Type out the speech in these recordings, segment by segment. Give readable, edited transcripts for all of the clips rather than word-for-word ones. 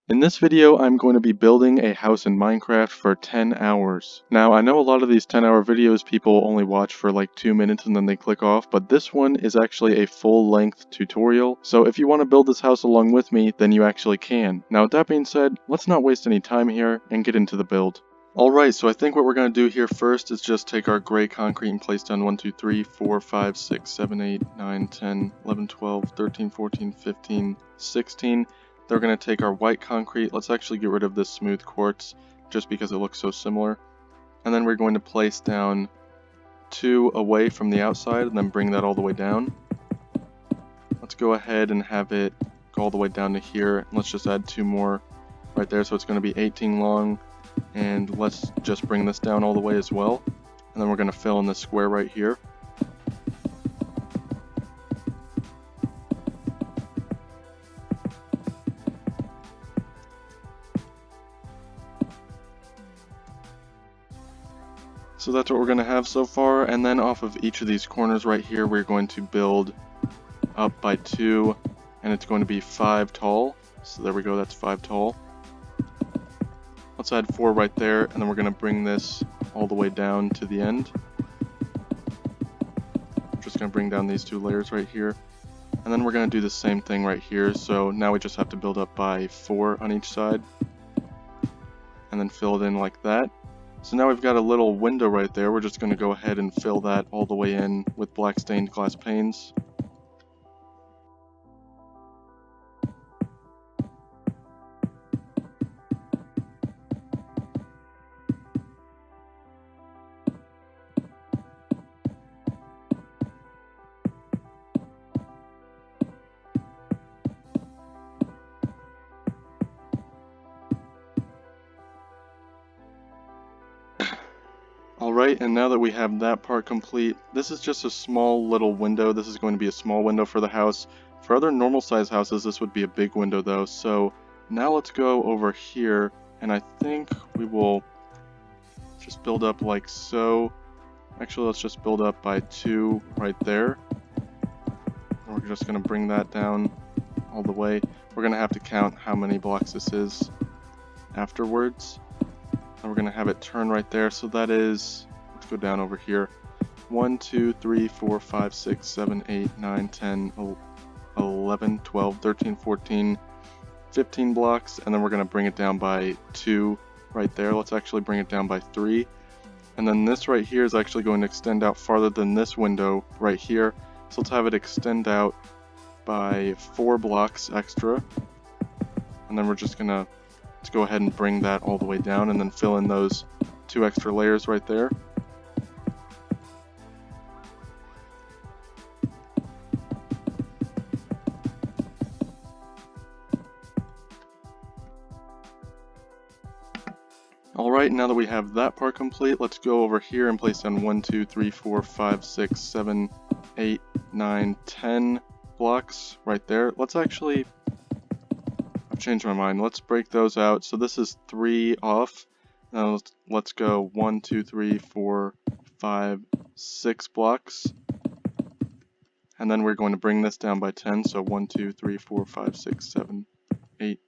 In this video, I'm going to be building a house in Minecraft for 10 hours. Now, I know a lot of these 10-hour videos people only watch for like 2 minutes and then they click off, but this one is actually a full-length tutorial, so if you want to build this house along with me, then you actually can. Now, with that being said, let's not waste any time here and get into the build. Alright, so I think what we're going to do here first is just take our gray concrete and place down 1, 2, 3, 4, 5, 6, 7, 8, 9, 10, 11, 12, 13, 14, 15, 16. Then we're going to take our white concrete. Let's actually get rid of this smooth quartz just because it looks so similar. And then we're going to place down 2 away from the outside and then bring that all the way down. Let's go ahead and have it go all the way down to here. Let's just add 2 more right there, so it's going to be 18 long. And let's just bring this down all the way as well. And then we're going to fill in this square right here. So that's what we're going to have so far, and then off of each of these corners right here we're going to build up by 2, and it's going to be 5 tall. So there we go, that's 5 tall. Let's add 4 right there, and then we're going to bring this all the way down to the end. Just going to bring down these 2 layers right here, and then we're going to do the same thing right here. So now we just have to build up by 4 on each side, and then fill it in like that. So now we've got a little window right there. We're just going to go ahead and fill that all the way in with black stained glass panes. Alright, and now that we have that part complete, this is just a small little window. This is going to be a small window for the house. For other normal size houses, this would be a big window though. So now let's go over here, and I think we will just build up like so. Actually, let's just build up by 2 right there. And we're just going to bring that down all the way. We're going to have to count how many blocks this is afterwards. And we're going to have it turn right there, so that is, let's go down over here, 1, 2, 3, 4, 5, 6, 7, 8, 9, 10, 11, 12, 13, 14, 15 blocks, and then we're going to bring it down by 2 right there. Let's actually bring it down by 3. And then this right here is actually going to extend out farther than this window right here, so let's have it extend out by 4 blocks extra. And then we're just going to let's go ahead and bring that all the way down and then fill in those 2 extra layers right there. Alright, now that we have that part complete, let's go over here and place down 1, 2, 3, 4, 5, 6, 7, 8, 9, 10 blocks right there. Let's actually change my mind. Let's break those out. So this is 3 off. Now let's go 1, 2, 3, 4, 5, 6 blocks. And then we're going to bring this down by 10. So 1, 2, 3, 4, 5, 6, 7, 8,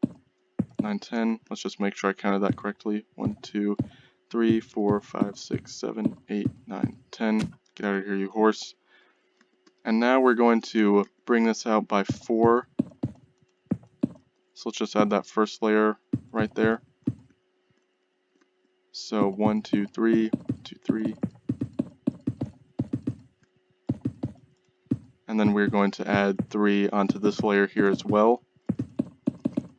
9, 10. Let's just make sure I counted that correctly. 1, 2, 3, 4, 5, 6, 7, 8, 9, 10. Get out of here, you horse. And now we're going to bring this out by 4. So let's just add that first layer right there. So 1, 2, 3, 2, 3. And then we're going to add 3 onto this layer here as well.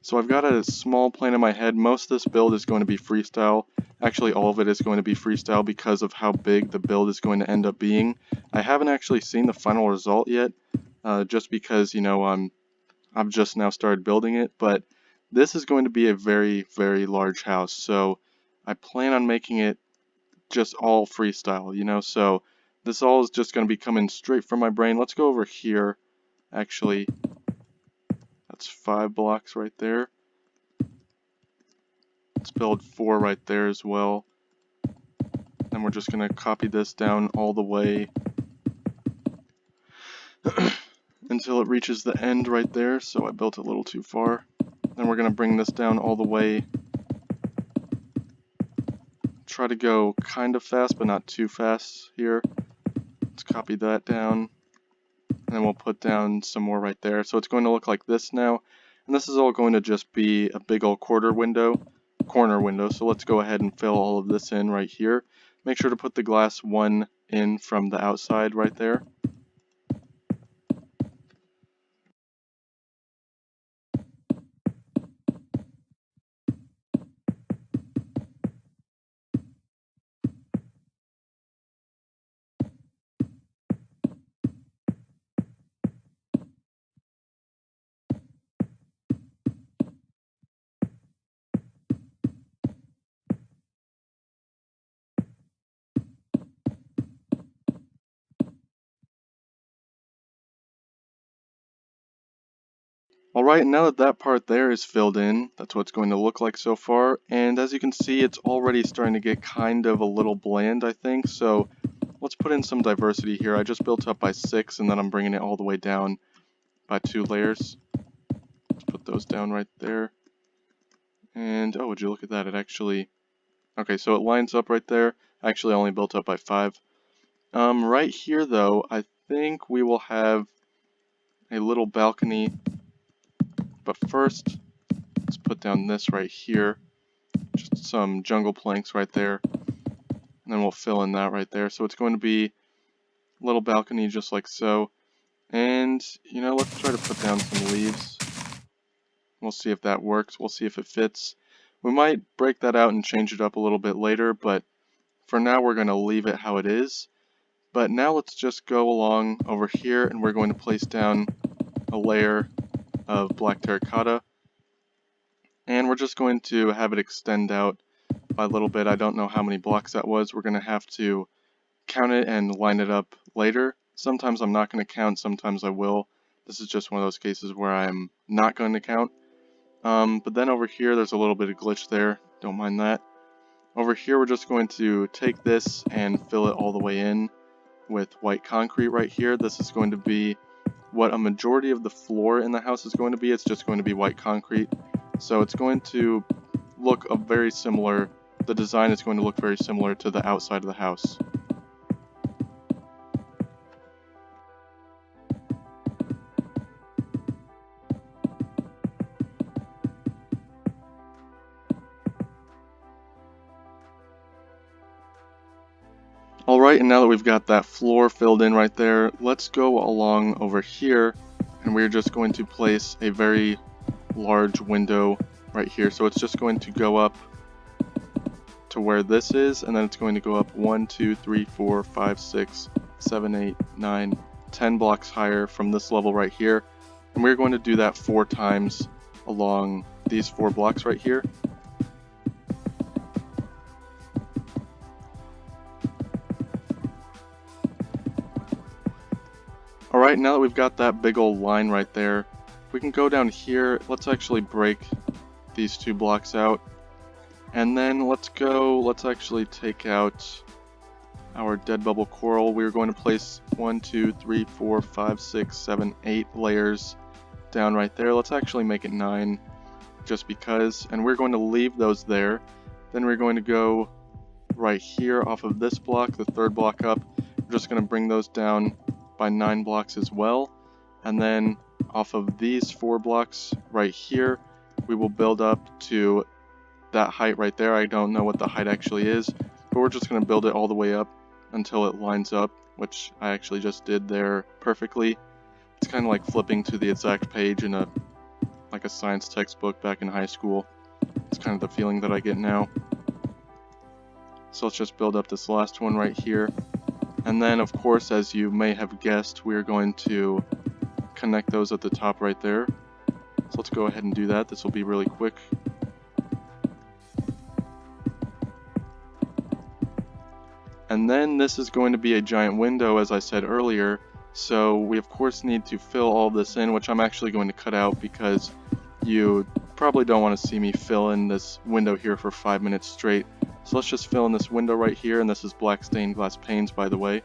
So I've got a small plan in my head. Most of this build is going to be freestyle. Actually, all of it is going to be freestyle because of how big the build is going to end up being. I haven't actually seen the final result yet, just because, you know, I've just now started building it, but this is going to be a very, very large house, so I plan on making it just all freestyle, you know, so this all is just going to be coming straight from my brain. Let's go over here. Actually, that's 5 blocks right there. Let's build 4 right there as well. Then we're just going to copy this down all the way until it reaches the end right there, so I built a little too far. Then we're going to bring this down all the way. Try to go kind of fast, but not too fast here. Let's copy that down. And then we'll put down some more right there. So it's going to look like this now. And this is all going to just be a big old corner window. So let's go ahead and fill all of this in right here. Make sure to put the glass one in from the outside right there. Alright, now that that part there is filled in, that's what it's going to look like so far. And as you can see, it's already starting to get kind of a little bland, I think. So let's put in some diversity here. I just built up by 6, and then I'm bringing it all the way down by 2 layers. Let's put those down right there. And, oh, would you look at that, it actually... Okay, so it lines up right there. Actually, I only built up by 5. Right here, though, I think we will have a little balcony. But first, let's put down this right here. Just some jungle planks right there. And then we'll fill in that right there. So it's going to be a little balcony just like so. And, you know, let's try to put down some leaves. We'll see if that works. We'll see if it fits. We might break that out and change it up a little bit later, but for now we're going to leave it how it is. But now let's just go along over here, and we're going to place down a layer of black terracotta. And we're just going to have it extend out by a little bit. I don't know how many blocks that was. We're going to have to count it and line it up later. Sometimes I'm not going to count, sometimes I will. This is just one of those cases where I'm not going to count. But then over here, there's a little bit of glitch there. Don't mind that. Over here, we're just going to take this and fill it all the way in with white concrete right here. This is going to be what a majority of the floor in the house is going to be. It's just going to be white concrete. So it's going to look very similar. The design is going to look very similar to the outside of the house. Alright, and now that we've got that floor filled in right there, let's go along over here, and we're just going to place a very large window right here. So it's just going to go up to where this is, and then it's going to go up 1, 2, 3, 4, 5, 6, 7, 8, 9, 10 blocks higher from this level right here. And we're going to do that 4 times along these 4 blocks right here. Alright, now that we've got that big old line right there, we can go down here. Let's actually break these 2 blocks out. And then let's actually take out our dead bubble coral. We're going to place 1, 2, 3, 4, 5, 6, 7, 8 layers down right there. Let's actually make it 9 just because. And we're going to leave those there. Then we're going to go right here off of this block, the 3rd block up. We're just going to bring those down by 9 blocks as well. And then off of these 4 blocks right here, we will build up to that height right there. I don't know what the height actually is, but we're just going to build it all the way up until it lines up, which I actually just did there perfectly. It's kind of like flipping to the exact page in a science textbook back in high school. It's kind of the feeling that I get now. So let's just build up this last one right here. And then, of course, as you may have guessed, we're going to connect those at the top right there. So let's go ahead and do that. This will be really quick. And then this is going to be a giant window, as I said earlier. So we, of course, need to fill all this in, which I'm actually going to cut out because you probably don't want to see me fill in this window here for 5 minutes straight. So let's just fill in this window right here, and this is black stained glass panes, by the way.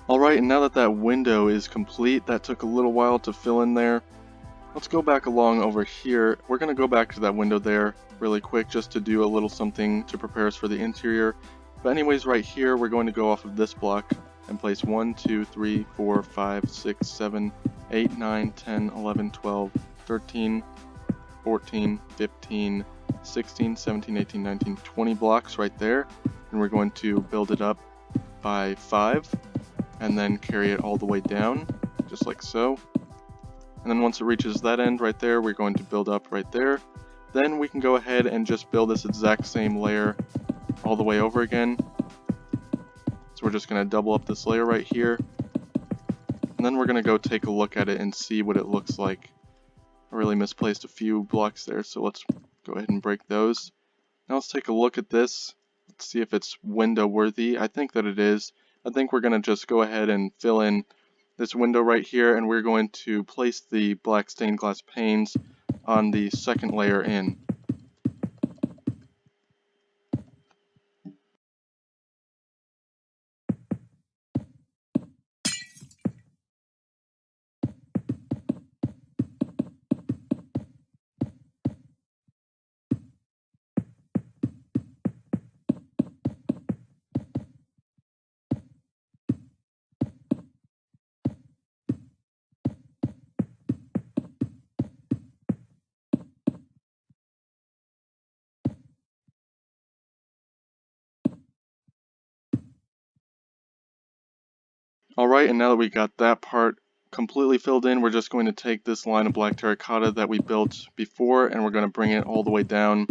Alright, and now that that window is complete, that took a little while to fill in there. Let's go back along over here. We're going to go back to that window there really quick just to do a little something to prepare us for the interior. But anyways, right here, we're going to go off of this block and place 1, 2, 3, 4, 5, 6, 7, 8, 9, 10, 11, 12, 13, 14, 15, 16, 17, 18, 19, 20 blocks right there. And we're going to build it up by 5 and then carry it all the way down, just like so. And then once it reaches that end right there, we're going to build up right there. Then we can go ahead and just build this exact same layer all the way over again. So we're just going to double up this layer right here. And then we're going to go take a look at it and see what it looks like. I really misplaced a few blocks there, so let's go ahead and break those. Now let's take a look at this. Let's see if it's window worthy. I think that it is. I think we're going to just go ahead and fill in this window right here, and we're going to place the black stained glass panes on the second layer in. Alright, and now that we got that part completely filled in, we're just going to take this line of black terracotta that we built before, and we're going to bring it all the way down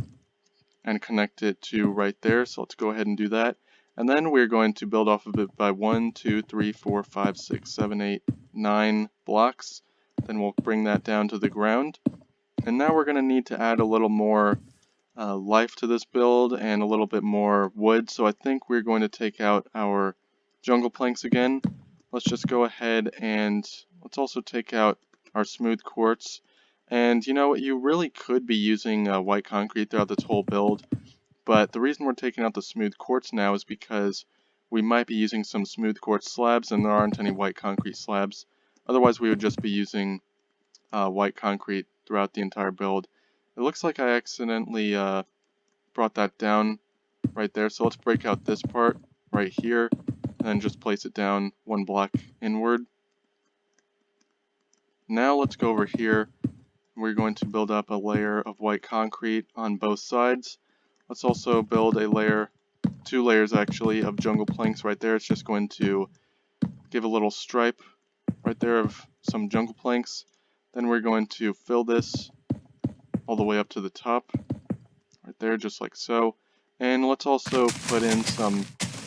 and connect it to right there. So let's go ahead and do that. And then we're going to build off of it by 1, 2, 3, 4, 5, 6, 7, 8, 9 blocks. Then we'll bring that down to the ground. And now we're going to need to add a little more life to this build and a little bit more wood. So I think we're going to take out our jungle planks again. Let's just go ahead and let's also take out our smooth quartz. And you know, you really could be using white concrete throughout this whole build, but the reason we're taking out the smooth quartz now is because we might be using some smooth quartz slabs and there aren't any white concrete slabs. Otherwise we would just be using white concrete throughout the entire build. It looks like I accidentally brought that down right there, so let's break out this part right here and then just place it down one block inward. Now let's go over here. We're going to build up a layer of white concrete on both sides. Let's also build a layer, 2 layers actually, of jungle planks right there. It's just going to give a little stripe right there of some jungle planks. Then we're going to fill this all the way up to the top right there, just like so. And let's also put in some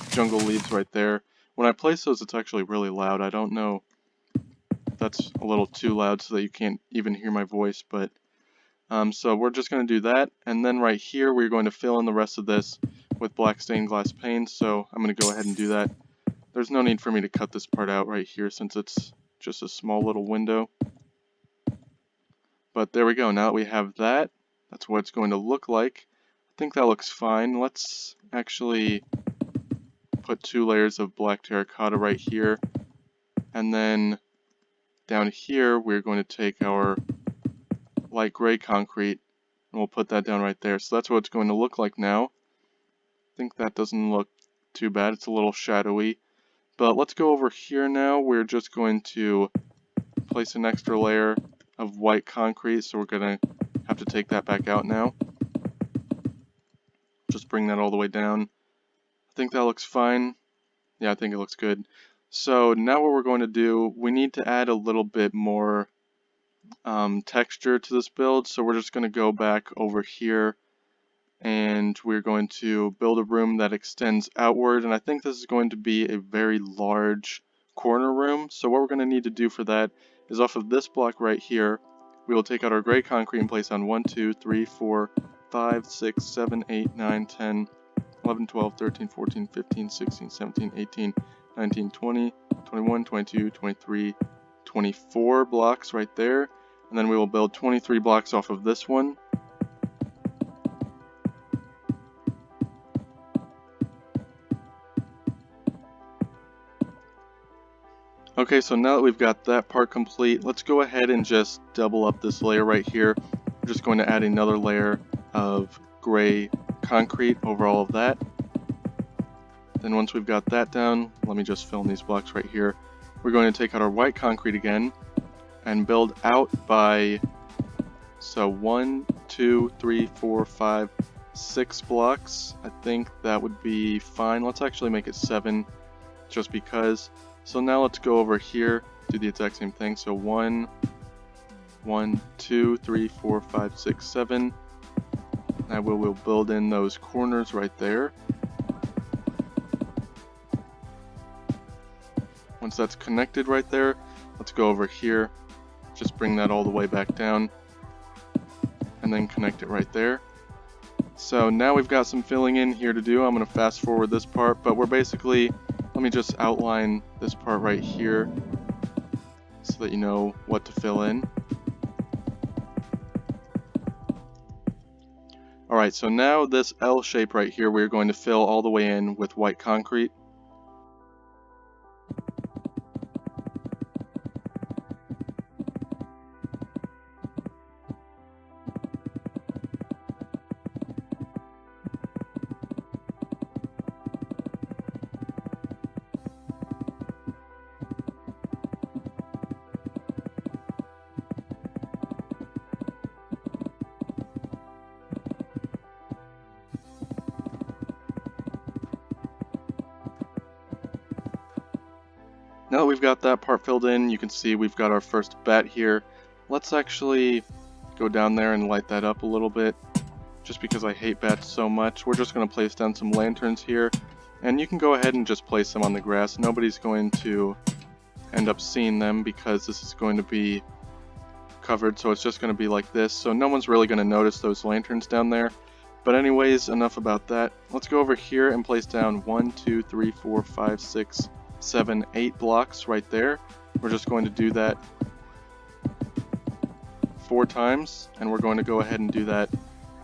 jungle leaves right there. When I place those, it's actually really loud. I don't know if that's a little too loud so that you can't even hear my voice, but so we're just going to do that. And then right here, we're going to fill in the rest of this with black stained glass panes. So I'm going to go ahead and do that. There's no need for me to cut this part out right here since it's just a small little window. But there we go. Now that we have that, that's what it's going to look like. I think that looks fine. Let's actually put 2 layers of black terracotta right here. And then down here, we're going to take our light gray concrete and we'll put that down right there. So that's what it's going to look like now. I think that doesn't look too bad. It's a little shadowy. But let's go over here now. We're just going to place an extra layer of white concrete. So we're going to have to take that back out now. Just bring that all the way down. I think that looks fine. Yeah, I think it looks good. So now what we're going to do, we need to add a little bit more texture to this build. So we're just going to go back over here and we're going to build a room that extends outward, and I think this is going to be a very large corner room. So what we're going to need to do for that is off of this block right here, we will take out our gray concrete and place on 1, 2, 3, 4, 5, 6, 7, 8, 9, 10, 11, 12, 13, 14, 15, 16, 17, 18, 19, 20, 21, 22, 23, 24 blocks right there, and then we will build 23 blocks off of this one. Okay, so now that we've got that part complete, let's go ahead and just double up this layer right here. We're just going to add another layer of gray concrete over all of that. Then once we've got that down, let me just fill in these blocks right here. We're going to take out our white concrete again and build out by, so 1, 2, 3, 4, 5, 6 blocks. I think that would be fine. Let's actually make it 7 just because. So now let's go over here, do the exact same thing. So 1, 2, 3, 4, 5, 6, 7. Now we'll build in those corners right there. Once that's connected right there, let's go over here, just bring that all the way back down, and then connect it right there. So now we've got some filling in here to do. I'm going to fast forward this part, but we're basically, let me just outline this part right here so that you know what to fill in. Alright, so now this L shape right here we're going to fill all the way in with white concrete. Now that we've got that part filled in, you can see we've got our first bat here. Let's actually go down there and light that up a little bit, just because I hate bats so much. We're just going to place down some lanterns here, and you can go ahead and just place them on the grass. Nobody's going to end up seeing them because this is going to be covered, so it's just going to be like this. So no one's really going to notice those lanterns down there. But anyways, enough about that. Let's go over here and place down 1, 2, 3, 4, 5, 6, 7, 8 blocks right there. We're just going to do that 4 times, and we're going to go ahead and do that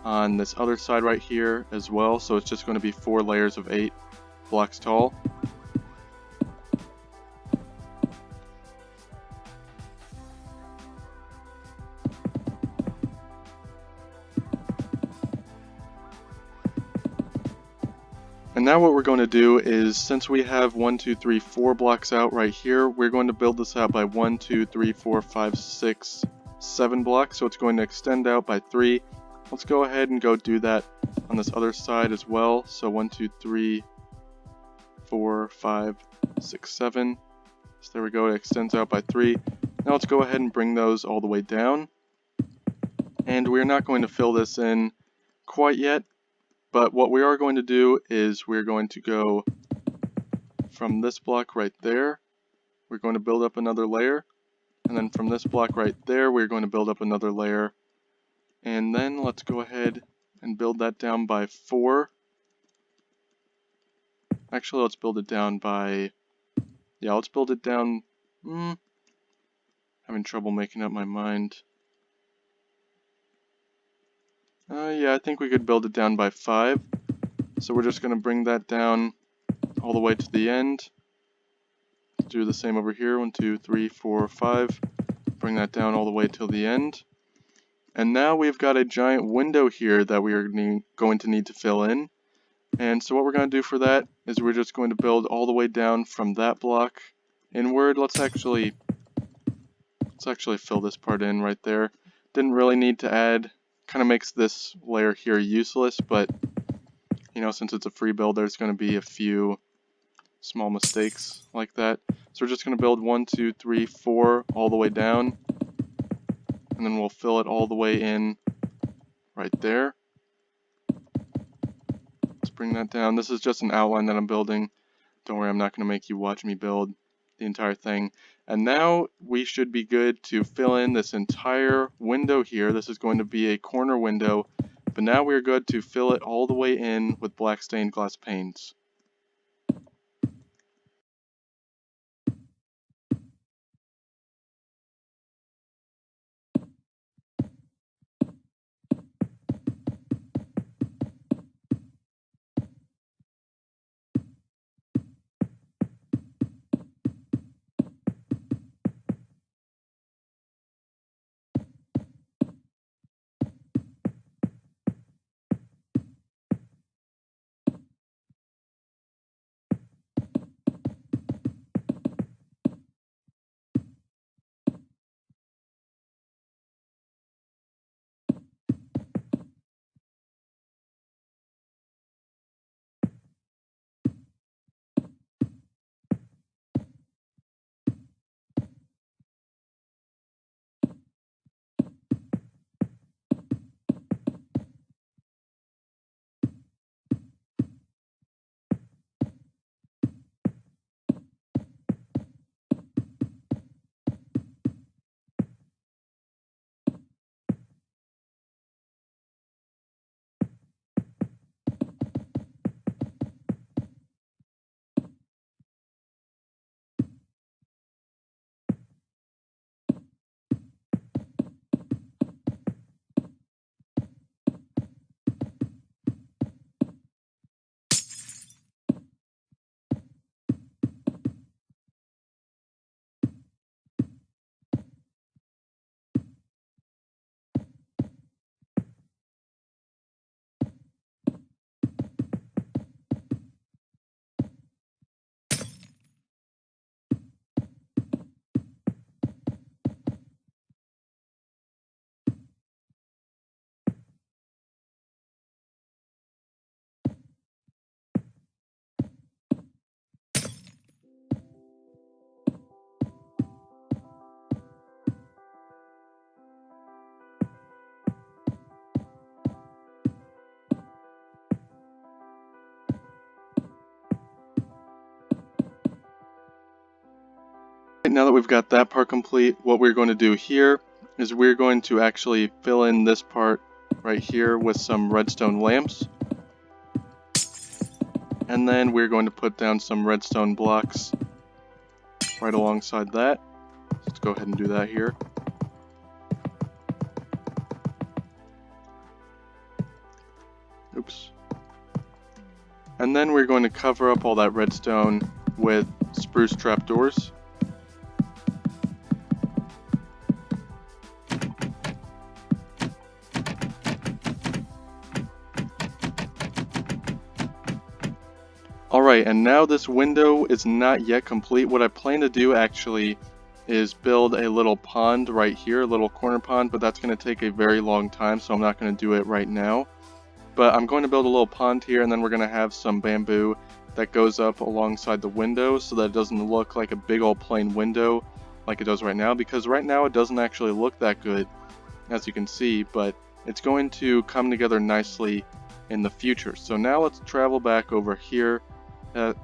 on this other side right here as well. So it's just going to be 4 layers of 8 blocks tall. And now what we're going to do is, since we have 1, 2, 3, 4 blocks out right here, we're going to build this out by 1, 2, 3, 4, 5, 6, 7 blocks. So it's going to extend out by 3. Let's go ahead and go do that on this other side as well. So 1, 2, 3, 4, 5, 6, 7. So there we go, it extends out by 3. Now let's go ahead and bring those all the way down. And we're not going to fill this in quite yet. But what we are going to do is we're going to go from this block right there, we're going to build up another layer, and then from this block right there, we're going to build up another layer, and then let's go ahead and build that down by 4. Actually, let's build it down by, yeah, let's build it down, having trouble making up my mind. Yeah, I think we could build it down by 5. So we're just going to bring that down all the way to the end. Do the same over here, 1, 2, 3, 4, 5. Bring that down all the way till the end. And now we've got a giant window here that we are going to need to fill in. And so what we're going to do for that is we're just going to build all the way down from that block inward. Let's actually fill this part in right there. Didn't really need to add. Kind of makes this layer here useless, but you know, since it's a free build, there's going to be a few small mistakes like that. So we're just going to build 1, 2, 3, 4 all the way down, and then we'll fill it all the way in right there. Let's bring that down. This is just an outline that I'm building. Don't worry, I'm not going to make you watch me build the entire thing. And now we should be good to fill in this entire window here. This is going to be a corner window, but now we're good to fill it all the way in with black stained glass panes. Now that we've got that part complete, what we're going to do here is we're going to actually fill in this part right here with some redstone lamps. And then we're going to put down some redstone blocks right alongside that. Let's go ahead and do that here. Oops. And then we're going to cover up all that redstone with spruce trapdoors. Alright, and now this window is not yet complete. What I plan to do actually is build a little pond right here, a little corner pond, but that's going to take a very long time, so I'm not going to do it right now. But I'm going to build a little pond here, and then we're going to have some bamboo that goes up alongside the window so that it doesn't look like a big old plain window like it does right now, because right now it doesn't actually look that good, as you can see, but it's going to come together nicely in the future. So now let's travel back over here.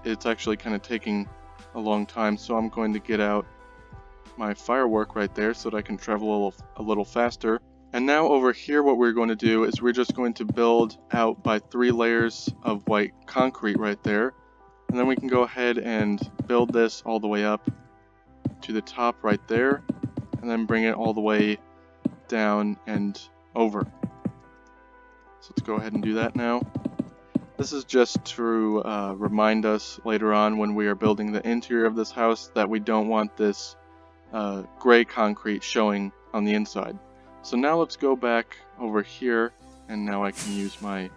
It's actually kind of taking a long time, so I'm going to get out my firework right there so that I can travel a little faster. And now over here what we're going to do is we're just going to build out by 3 layers of white concrete right there. And then we can go ahead and build this all the way up to the top right there, and then bring it all the way down and over. So let's go ahead and do that now. This is just to remind us later on when we are building the interior of this house that we don't want this gray concrete showing on the inside. So now let's go back over here, and now I can use my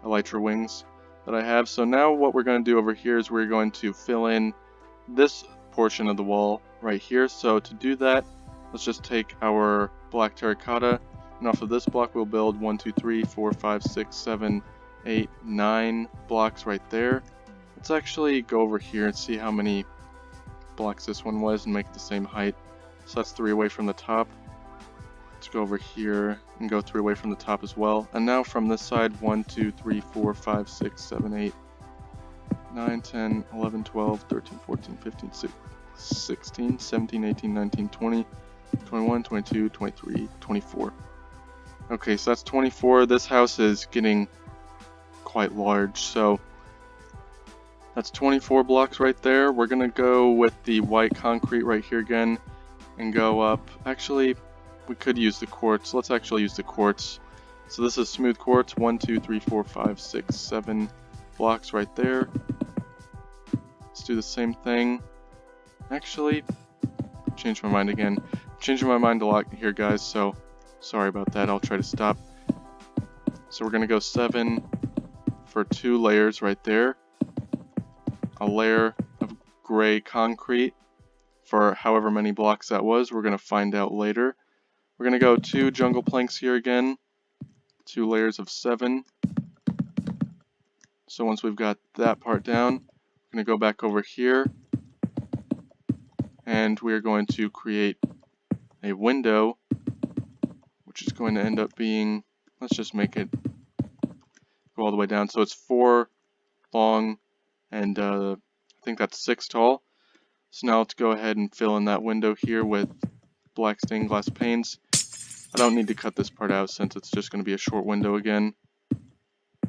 elytra wings that I have. So now what we're going to do over here is we're going to fill in this portion of the wall right here. So to do that, let's just take our black terracotta, and off of this block we'll build 1, 2, 3, 4, 5, 6, 7, 8, 9 blocks right there. Let's actually go over here and see how many blocks this one was and make it the same height. So that's 3 away from the top. Let's go over here and go 3 away from the top as well. And now from this side, 1, 2, 3, 4, 5, 6, 7, 8, 9, 10, 11, 12, 13, 14, 15, 16, 17, 18, 19, 20, 21, 22, 23, 24. Okay, so that's 24. This house is getting quite large, so that's 24 blocks right there. We're gonna go with the white concrete right here again and go up. Actually, we could use the quartz. Let's actually use the quartz. So this is smooth quartz. 1, 2, 3, 4, 5, 6, 7 blocks right there. Let's do the same thing. Actually, change my mind again. I'm changing my mind a lot here, guys, so sorry about that. I'll try to stop. So we're gonna go 7 for 2 layers right there. A layer of gray concrete for however many blocks that was. We're going to find out later. We're going to go 2 jungle planks here again. 2 layers of 7. So once we've got that part down, we're going to go back over here. And we're going to create a window, which is going to end up being, let's just make it go all the way down. So it's 4 long and I think that's 6 tall. So now let's go ahead and fill in that window here with black stained glass panes. I don't need to cut this part out since it's just going to be a short window again.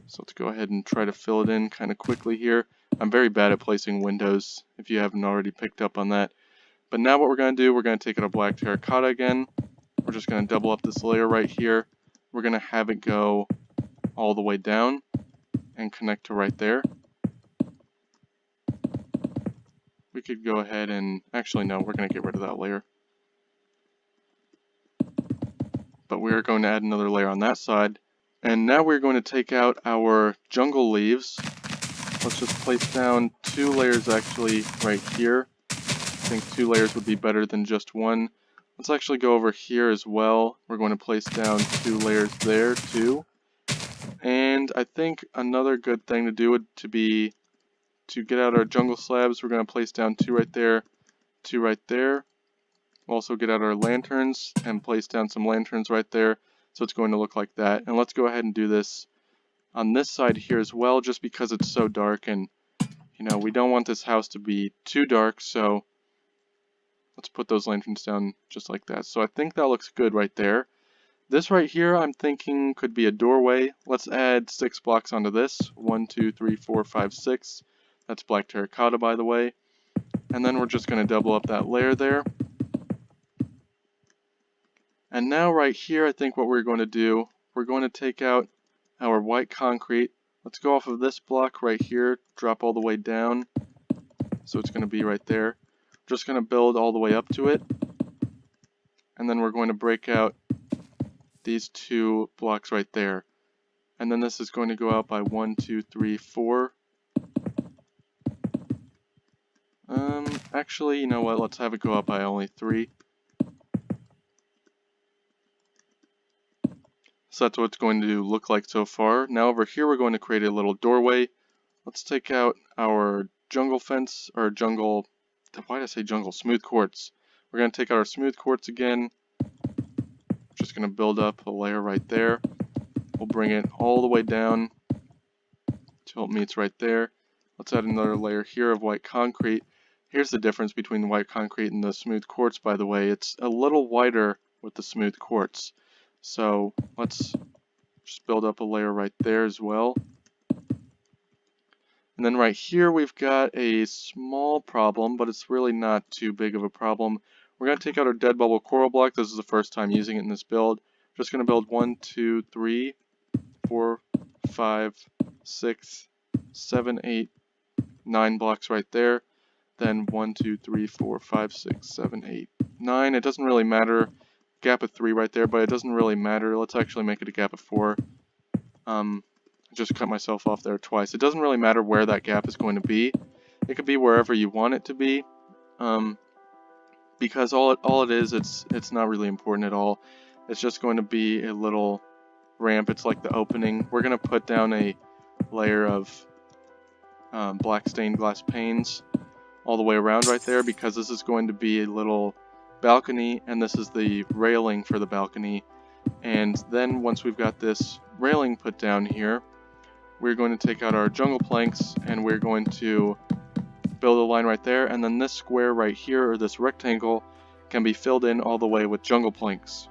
So let's go ahead and try to fill it in kind of quickly here. I'm very bad at placing windows, if you haven't already picked up on that. But now what we're going to do, we're going to take out a black terracotta again. We're just going to double up this layer right here. We're going to have it go all the way down and connect to right there. We could go ahead and, actually no, we're going to get rid of that layer. But we're going to add another layer on that side. And now we're going to take out our jungle leaves. Let's just place down 2 layers actually right here. I think 2 layers would be better than just 1. Let's actually go over here as well. We're going to place down 2 layers there too. And I think another good thing to do would be to get out our jungle slabs. We're going to place down 2 right there, 2 right there. We'll also get out our lanterns and place down some lanterns right there. So it's going to look like that. And let's go ahead and do this on this side here as well, just because it's so dark, and you know, we don't want this house to be too dark, so Let's put those lanterns down just like that. So I think that looks good right there. This right here, I'm thinking could be a doorway. Let's add 6 blocks onto this. 1, 2, 3, 4, 5, 6. That's black terracotta, by the way. And then we're just going to double up that layer there. And now right here, I think what we're going to do, we're going to take out our white concrete. Let's go off of this block right here, drop all the way down. So it's going to be right there. Just going to build all the way up to it. And then we're going to break out these 2 blocks right there. And then this is going to go out by 1, 2, 3, 4. Actually, you know what? Let's have it go up by only 3. So that's what it's going to look like so far. Now over here we're going to create a little doorway. Let's take out our jungle fence, or jungle, why did I say jungle? Smooth quartz. We're going to take out our smooth quartz again. Just going to build up a layer right there. We'll bring it all the way down till it meets right there. Let's add another layer here of white concrete. Here's the difference between the white concrete and the smooth quartz, by the way. It's a little whiter with the smooth quartz. So let's just build up a layer right there as well. And then right here we've got a small problem, but it's really not too big of a problem. We're going to take out our dead bubble coral block. This is the first time using it in this build. Just going to build 1, 2, 3, 4, 5, 6, 7, 8, 9 blocks right there. Then 1, 2, 3, 4, 5, 6, 7, 8, 9. It doesn't really matter. Gap of 3 right there, but it doesn't really matter. Let's actually make it a gap of 4. Just cut myself off there twice. It doesn't really matter where that gap is going to be. It could be wherever you want it to be, because all it is, it's not really important at all. It's just going to be a little ramp. It's like the opening. We're going to put down a layer of black stained glass panes all the way around right there, because this is going to be a little balcony, and this is the railing for the balcony. And then once we've got this railing put down here, we're going to take out our jungle planks and we're going to build a line right there, and then this square right here, or this rectangle, can be filled in all the way with jungle planks.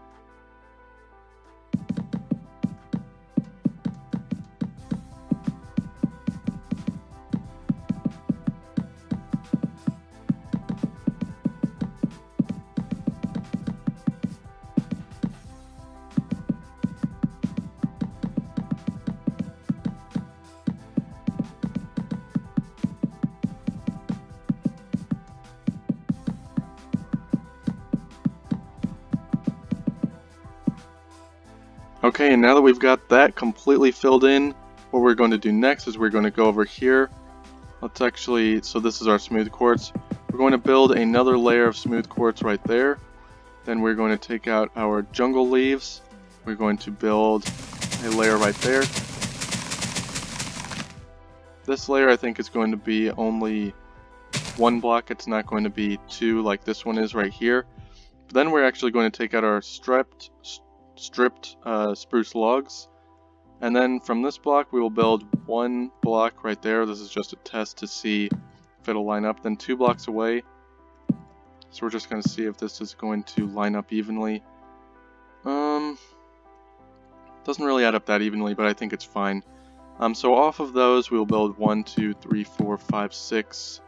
Okay, and now that we've got that completely filled in, what we're going to do next is we're going to go over here. Let's actually, so this is our smooth quartz. We're going to build another layer of smooth quartz right there. Then we're going to take out our jungle leaves. We're going to build a layer right there. This layer I think is going to be only 1 block. It's not going to be 2 like this one is right here. But then we're actually going to take out our stripped spruce logs, and then from this block we will build 1 block right there. This is just a test to see if it'll line up. Then 2 blocks away, so we're just going to see if this is going to line up evenly. Doesn't really add up that evenly, but I think it's fine. So off of those we'll build 1, 2, 3, 4, 5, 6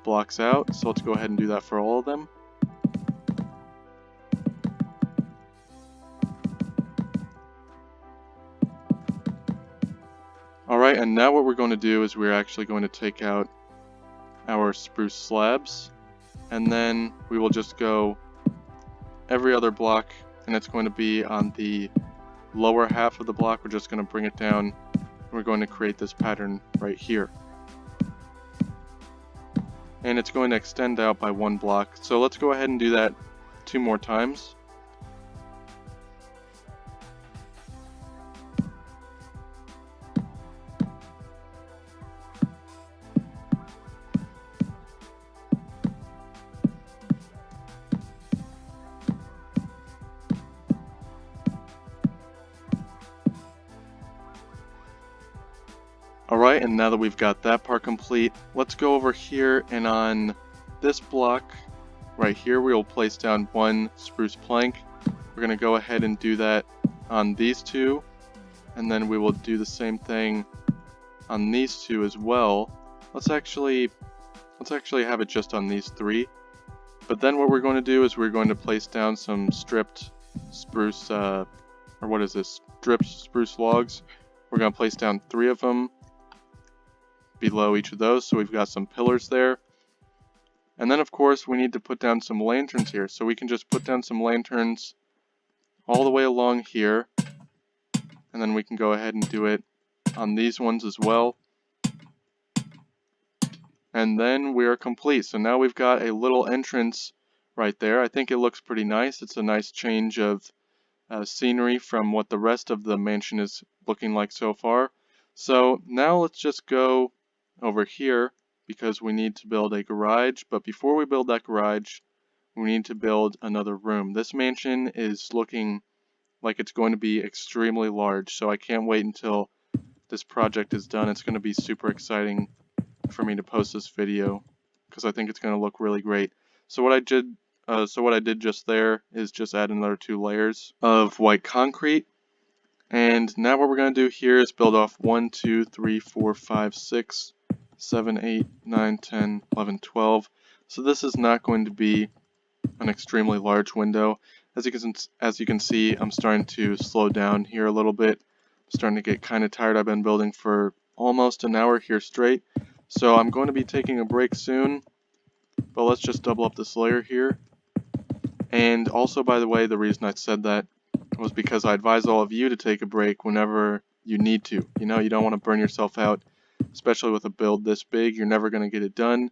blocks out. So let's go ahead and do that for all of them. Alright, and now what we're going to do is we're actually going to take out our spruce slabs, and then we will just go every other block, and it's going to be on the lower half of the block. We're just going to bring it down, and we're going to create this pattern right here. And it's going to extend out by 1 block. So let's go ahead and do that 2 more times. Alright, and now that we've got that part complete, let's go over here, and on this block right here, we will place down 1 spruce plank. We're going to go ahead and do that on these 2, and then we will do the same thing on these 2 as well. Let's actually have it just on these 3. But then what we're going to do is we're going to place down some stripped spruce, stripped spruce logs. We're going to place down 3 of them below each of those, so we've got some pillars there. And then of course we need to put down some lanterns here, so we can just put down some lanterns all the way along here, and then we can go ahead and do it on these ones as well. And then we are complete. So now we've got a little entrance right there. I think it looks pretty nice. It's a nice change of scenery from what the rest of the mansion is looking like so far. So now let's just go over here because we need to build a garage. But before we build that garage, we need to build another room. This mansion is looking like it's going to be extremely large, so I can't wait until this project is done. It's going to be super exciting for me to post this video because I think it's going to look really great. So what I did just there is just add another 2 layers of white concrete. And now what we're going to do here is build off 1, 2, 3, 4, 5, 6, 7, 8, 9, 10, 11, 12. So this is not going to be an extremely large window. As you can see, I'm starting to slow down here a little bit. I'm starting to get kind of tired. I've been building for almost an hour here straight. So I'm going to be taking a break soon. But let's just double up this layer here. And also, by the way, the reason I said that was because I advise all of you to take a break whenever you need to. You know, you don't want to burn yourself out, especially with a build this big. You're never going to get it done.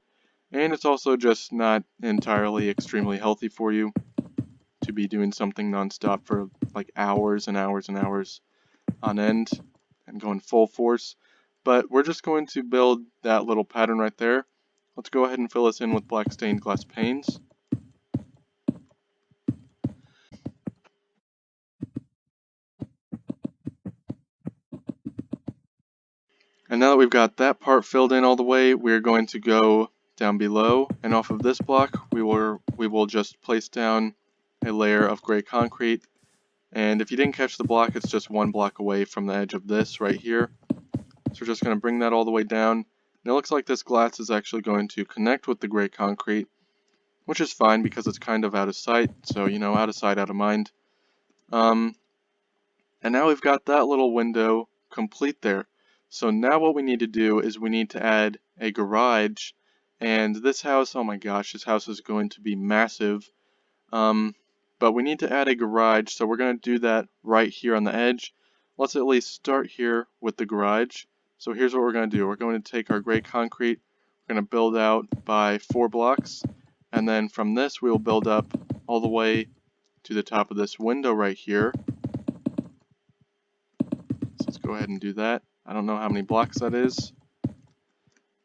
And it's also just not entirely extremely healthy for you to be doing something nonstop for like hours and hours and hours on end and going full force. But we're just going to build that little pattern right there. Let's go ahead and fill this in with black stained glass panes. And now that we've got that part filled in all the way, we're going to go down below, and off of this block we will just place down a layer of gray concrete. And if you didn't catch the block, it's just 1 block away from the edge of this right here. So we're just going to bring that all the way down. And it looks like this glass is actually going to connect with the gray concrete, which is fine because it's kind of out of sight. So, you know, out of sight, out of mind. And now we've got that little window complete there. So now what we need to do is we need to add a garage. And this house, oh my gosh, this house is going to be massive. But we need to add a garage, so we're going to do that right here on the edge. Let's at least start here with the garage. So here's what we're going to do. We're going to take our gray concrete, we're going to build out by 4 blocks, and then from this we will build up all the way to the top of this window right here. So let's go ahead and do that. I don't know how many blocks that is.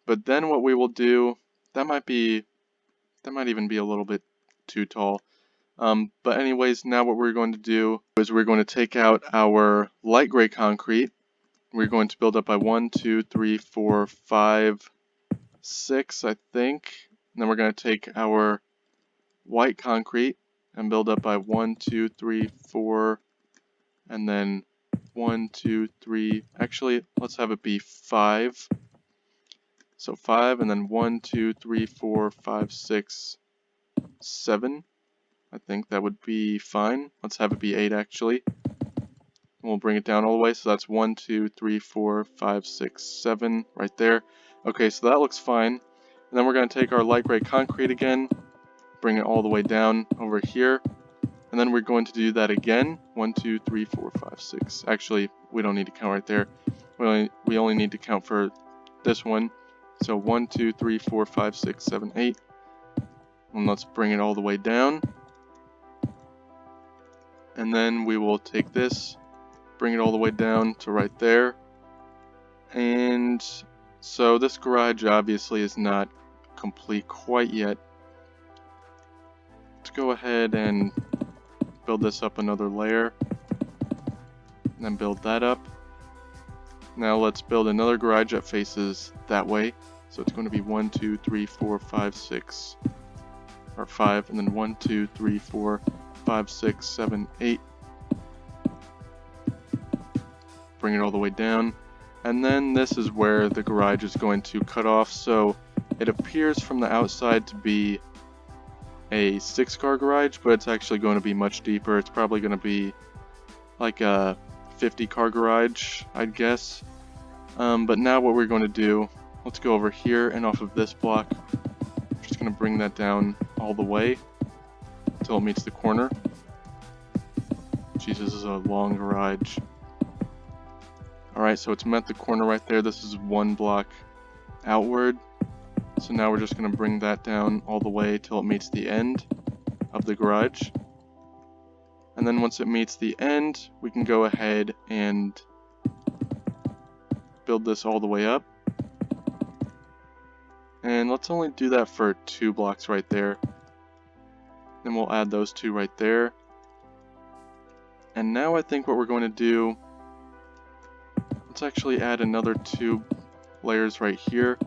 But then what we will do, that might even be a little bit too tall. But anyways, now what we're going to do is we're going to take out our light gray concrete. We're going to build up by 1, 2, 3, 4, 5, 6, I think. And then we're going to take our white concrete and build up by 1, 2, 3, 4, and then 1, 2, 3. Actually, let's have it be 5. So 5, and then 1, 2, 3, 4, 5, 6, 7. I think that would be fine. Let's have it be 8 actually. And we'll bring it down all the way. So that's 1, 2, 3, 4, 5, 6, 7 right there. Okay, so that looks fine. And then we're going to take our light gray concrete again, bring it all the way down over here. And then we're going to do that again. 1, 2, 3, 4, 5, 6. Actually, we don't need to count right there. We only need to count for this one. So 1, 2, 3, 4, 5, 6, 7, 8. And let's bring it all the way down. And then we will take this, bring it all the way down to right there. And so this garage obviously is not complete quite yet. Let's go ahead and build this up another layer. And then build that up. Now let's build another garage that faces that way. So it's going to be 1, 2, 3, 4, 5, 6. or 5, and then 1, 2, 3, 4, 5, 6, 7, 8. Bring it all the way down. And then this is where the garage is going to cut off, so it appears from the outside to be a 6-car garage, but it's actually going to be much deeper. It's probably going to be like a 50-car garage, I'd guess. But now what we're going to do, let's go over here and off of this block. I'm just going to bring that down all the way until it meets the corner. Jesus, this is a long garage. Alright, so it's met the corner right there. This is 1 block outward. So now we're just going to bring that down all the way till it meets the end of the garage. And then once it meets the end, we can go ahead and build this all the way up. And let's only do that for 2 blocks right there. Then we'll add those 2 right there. And now I think what we're going to do, let's actually add another 2 layers right here.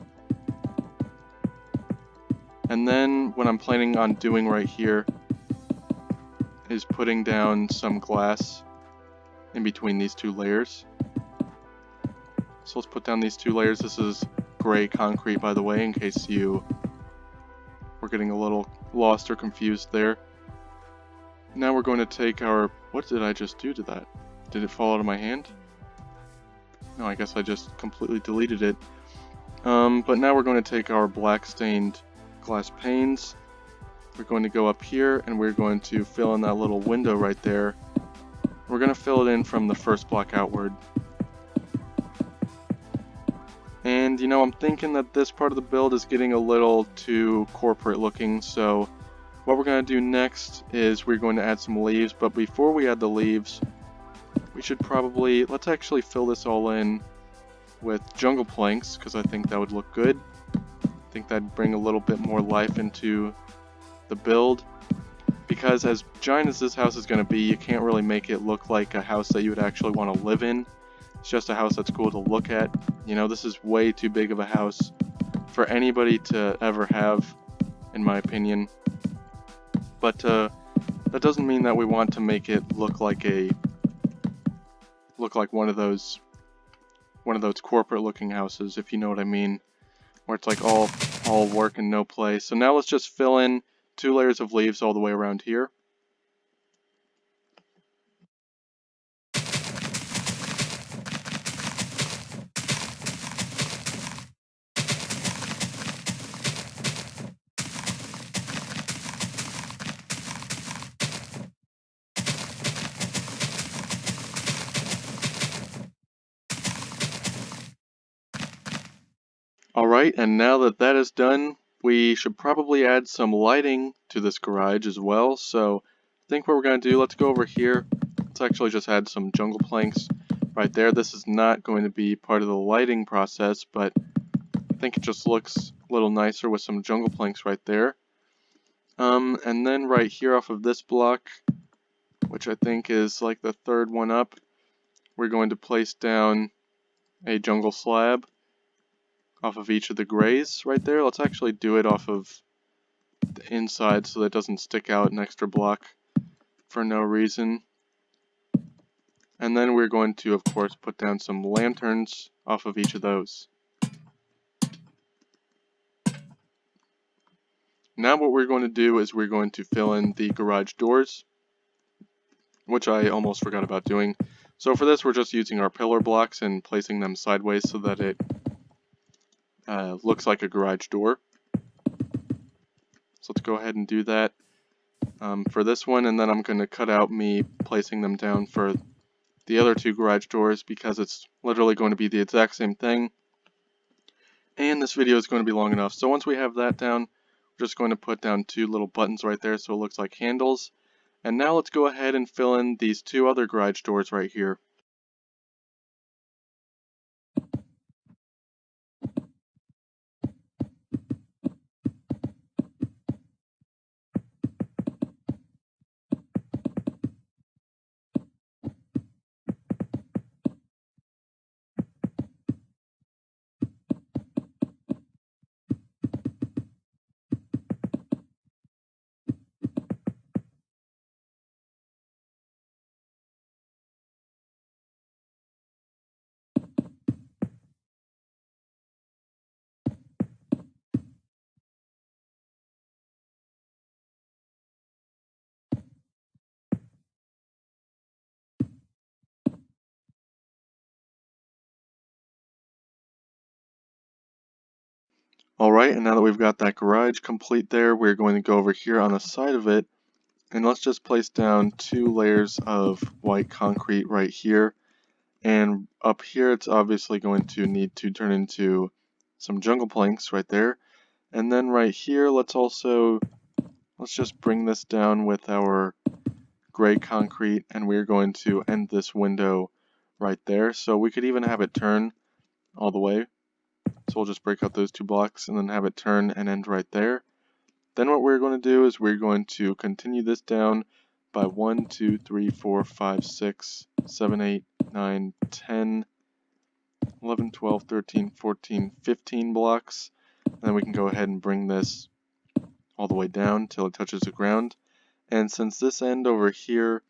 And then what I'm planning on doing right here is putting down some glass in between these 2 layers. So let's put down these 2 layers. This is gray concrete, by the way, in case you were getting a little lost or confused there. Now we're going to take our... What did I just do to that? Did it fall out of my hand? No, I guess I just completely deleted it. But now we're going to take our black stained glass panes. We're going to go up here and we're going to fill in that little window right there. We're going to fill it in from the first block outward. And you know, I'm thinking that this part of the build is getting a little too corporate looking, so what we're going to do next is we're going to add some leaves, but before we add the leaves, we should probably, let's actually fill this all in with jungle planks, because I think that would look good. I think that'd bring a little bit more life into the build, because as giant as this house is going to be, you can't really make it look like a house that you would actually want to live in. It's just a house that's cool to look at. You know, this is way too big of a house for anybody to ever have, in my opinion. But that doesn't mean that we want to make it look like one of those corporate looking houses, if you know what I mean, where it's like all work and no play. So now let's just fill in 2 layers of leaves all the way around here. Alright, and now that that is done, we should probably add some lighting to this garage as well. So I think what we're going to do, let's go over here. Let's actually just add some jungle planks right there. This is not going to be part of the lighting process, but I think it just looks a little nicer with some jungle planks right there. And then right here off of this block, which I think is like the 3rd one up, we're going to place down a jungle slab off of each of the grays right there. Let's actually do it off of the inside so that it doesn't stick out an extra block for no reason. And then we're going to, of course, put down some lanterns off of each of those. Now what we're going to do is we're going to fill in the garage doors, which I almost forgot about doing. So for this, we're just using our pillar blocks and placing them sideways so that it looks like a garage door. So let's go ahead and do that for this one, and then I'm going to cut out me placing them down for the other 2 garage doors because it's literally going to be the exact same thing. And this video is going to be long enough. So once we have that down, we're just going to put down 2 little buttons right there so it looks like handles. And now let's go ahead and fill in these 2 other garage doors right here. Alright, and now that we've got that garage complete there, we're going to go over here on the side of it, and let's just place down 2 layers of white concrete right here. And up here, it's obviously going to need to turn into some jungle planks right there. And then right here, let's just bring this down with our gray concrete, and we're going to end this window right there. So we could even have it turn all the way. So we'll just break out those 2 blocks and then have it turn and end right there. Then what we're going to do is we're going to continue this down by 1, 2, 3, 4, 5, 6, 7, 8, 9, 10, 11, 12, 13, 14, 15 blocks. And then we can go ahead and bring this all the way down till it touches the ground. And since this end over here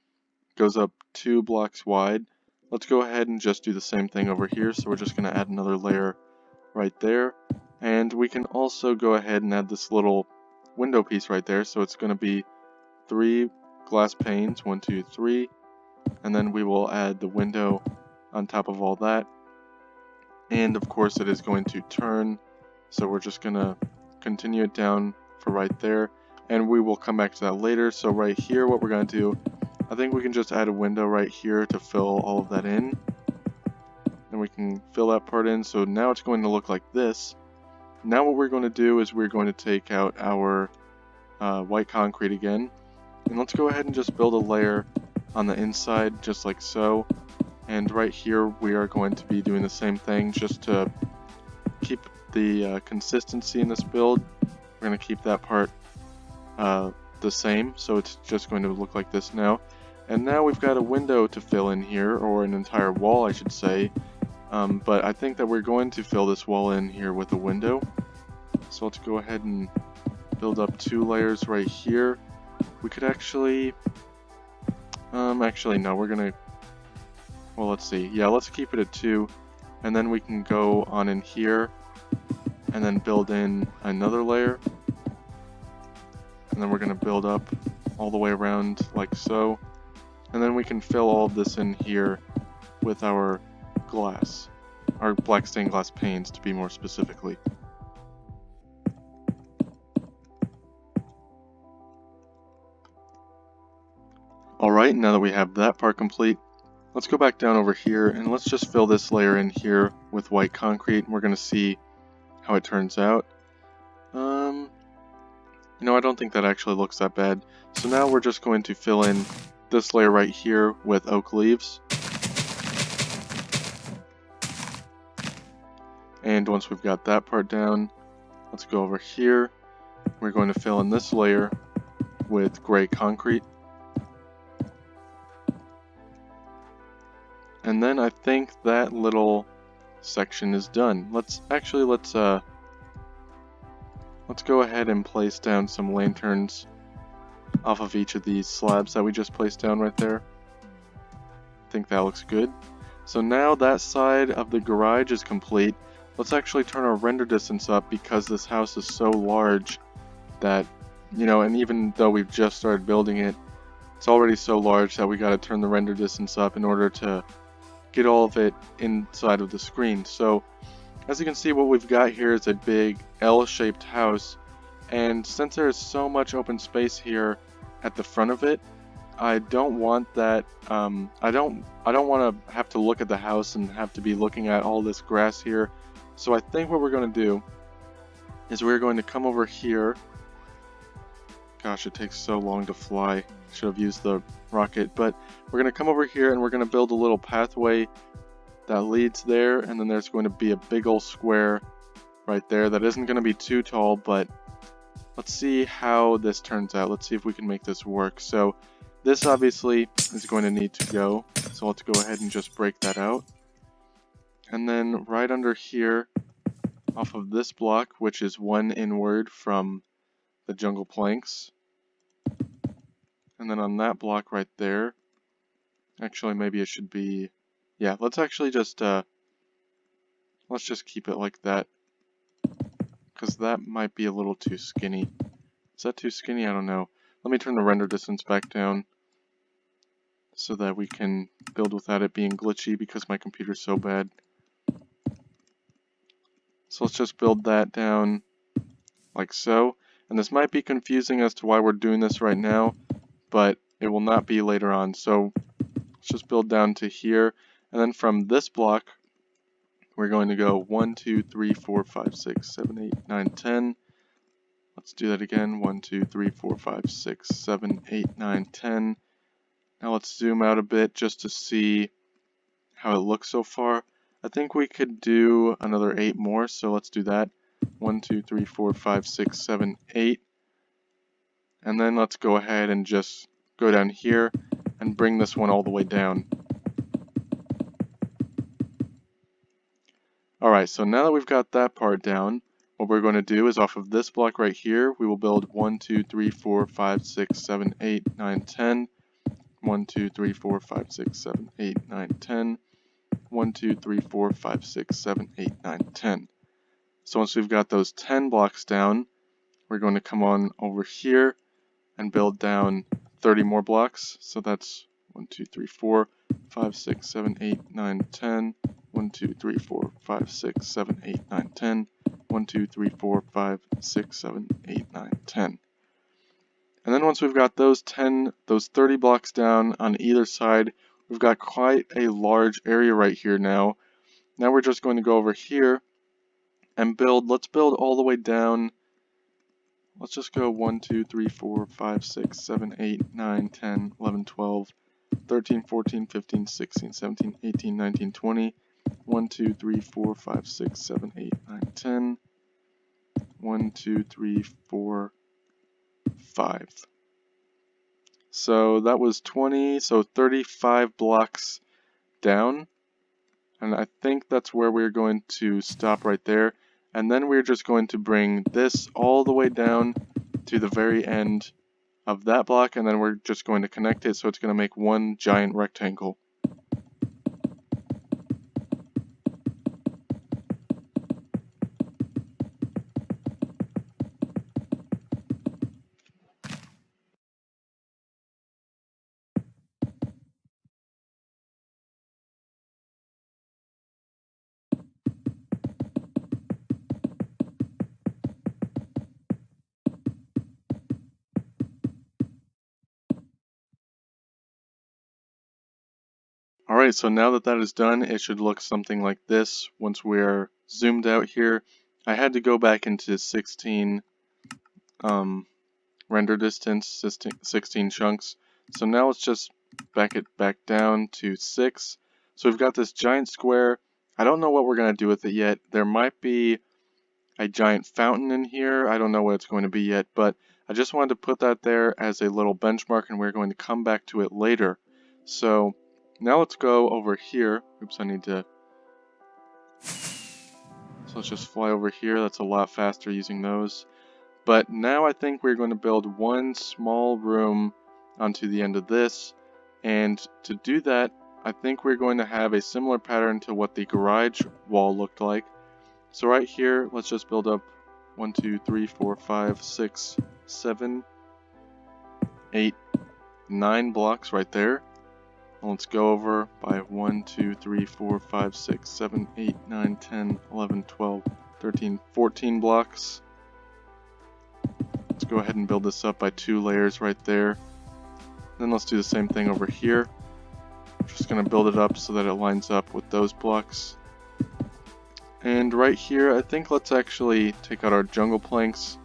goes up 2 blocks wide, let's go ahead and just do the same thing over here. So we're just going to add another layer right there. And we can also go ahead and add this little window piece right there. So it's going to be 3 glass panes, 1, 2, 3. And then we will add the window on top of all that. And of course it is going to turn, so we're just going to continue it down for right there, and we will come back to that later. So right here, what we're going to do, I think we can just add a window right here to fill all of that in, and we can fill that part in. So now it's going to look like this. Now what we're going to do is we're going to take out our white concrete again, and let's go ahead and just build a layer on the inside just like so. And right here we are going to be doing the same thing just to keep the consistency in this build. We're going to keep that part the same, so it's just going to look like this now. And now we've got a window to fill in here, or an entire wall I should say, but I think that we're going to fill this wall in here with a window. So let's go ahead and build up 2 layers right here. We could actually no, we're gonna, well, let's see. Yeah, let's keep it at 2, and then we can go on in here and then build in another layer. And then we're going to build up all the way around like so. And then we can fill all of this in here with our glass, our black stained glass panes to be more specifically. Alright, now that we have that part complete, let's go back down over here and let's just fill this layer in here with white concrete. We're going to see how it turns out. You know, I don't think that actually looks that bad. So now we're just going to fill in this layer right here with oak leaves. And once we've got that part down, let's go over here. We're going to fill in this layer with gray concrete. And then I think that little section is done. Let's go ahead and place down some lanterns off of each of these slabs that we just placed down right there. I think that looks good. So now that side of the garage is complete. Let's actually turn our render distance up because this house is so large that, you know, and even though we've just started building it, it's already so large that we got to turn the render distance up in order to get all of it inside of the screen. So as you can see, what we've got here is a big L-shaped house, and since there is so much open space here at the front of it, I don't want that. I don't want to have to look at the house and have to be looking at all this grass here. So I think what we're going to do is we're going to come over here. Gosh, it takes so long to fly. Should have used the rocket, but we're going to come over here and we're going to build a little pathway that leads there, and then there's going to be a big old square right there that isn't going to be too tall, but let's see how this turns out. Let's see if we can make this work. So this obviously is going to need to go, so let's go ahead and just break that out. And then right under here, off of this block, which is 1 inward from the jungle planks, and then on that block right there, actually maybe it should be, yeah, let's actually just let's just keep it like that, because that might be a little too skinny. Is that too skinny? I don't know. Let me turn the render distance back down so that we can build without it being glitchy because my computer's so bad. So let's just build that down like so. And this might be confusing as to why we're doing this right now, but it will not be later on. So let's just build down to here, and then from this block, we're going to go 1, 2, 3, 4, 5, 6, 7, 8, 9, 10. Let's do that again. 1, 2, 3, 4, 5, 6, 7, 8, 9, 10. Now let's zoom out a bit just to see how it looks so far. I think we could do another 8 more, so let's do that. 1, 2, 3, 4, 5, 6, 7, 8. And then let's go ahead and just go down here and bring this one all the way down. Alright, so now that we've got that part down, what we're going to do is off of this block right here, we will build 1, 2, 3, 4, 5, 6, 7, 8, 9, 10. 1, 2, 3, 4, 5, 6, 7, 8, 9, 10. 1, 2, 3, 4, 5, 6, 7, 8, 9, 10. So once we've got those 10 blocks down, we're going to come on over here and build down 30 more blocks. So that's 1, 2, 3, 4, 5, 6, 7, 8, 9, 10. 1, 2, 3, 4, 5, 6, 7, 8, 9, 10. 1, 2, 3, 4, 5, 6, 7, 8, 9, 10. And then once we've got those 30 blocks down on either side, we've got quite a large area right here now. Now we're just going to go over here and build. Let's build all the way down. Let's just go 1, 2, 3, 4, 5, 6, 7, 8, 9, 10, 11, 12, 13, 14, 15, 16, 17, 18, 19, 20. 1, 2, 3, 4, 5, 6, 7, 8, 9, 10. 1, 2, 3, 4, 5. So that was 20, so 35 blocks down. And I think that's where we're going to stop right there. And then we're just going to bring this all the way down to the very end of that block, and then we're just going to connect it so it's going to make one giant rectangle. Alright, so now that that is done, it should look something like this once we're zoomed out here. I had to go back into 16 render distance, 16 chunks. So now let's just back it back down to 6. So we've got this giant square. I don't know what we're going to do with it yet. There might be a giant fountain in here. I don't know what it's going to be yet, but I just wanted to put that there as a little benchmark, and we're going to come back to it later. So now let's go over here. Oops, I need to... So let's just fly over here. That's a lot faster using those. But now I think we're going to build one small room onto the end of this. And to do that, I think we're going to have a similar pattern to what the garage wall looked like. So right here, let's just build up 1, 2, 3, 4, 5, 6, 7, 8, 9 blocks right there. And let's go over by 1, 2, 3, 4, 5, 6, 7, 8, 9, 10, 11, 12, 13, 14 blocks. Let's go ahead and build this up by 2 layers right there. Then let's do the same thing over here. I'm just going to build it up so that it lines up with those blocks. And right here, I think let's actually take out our jungle planks.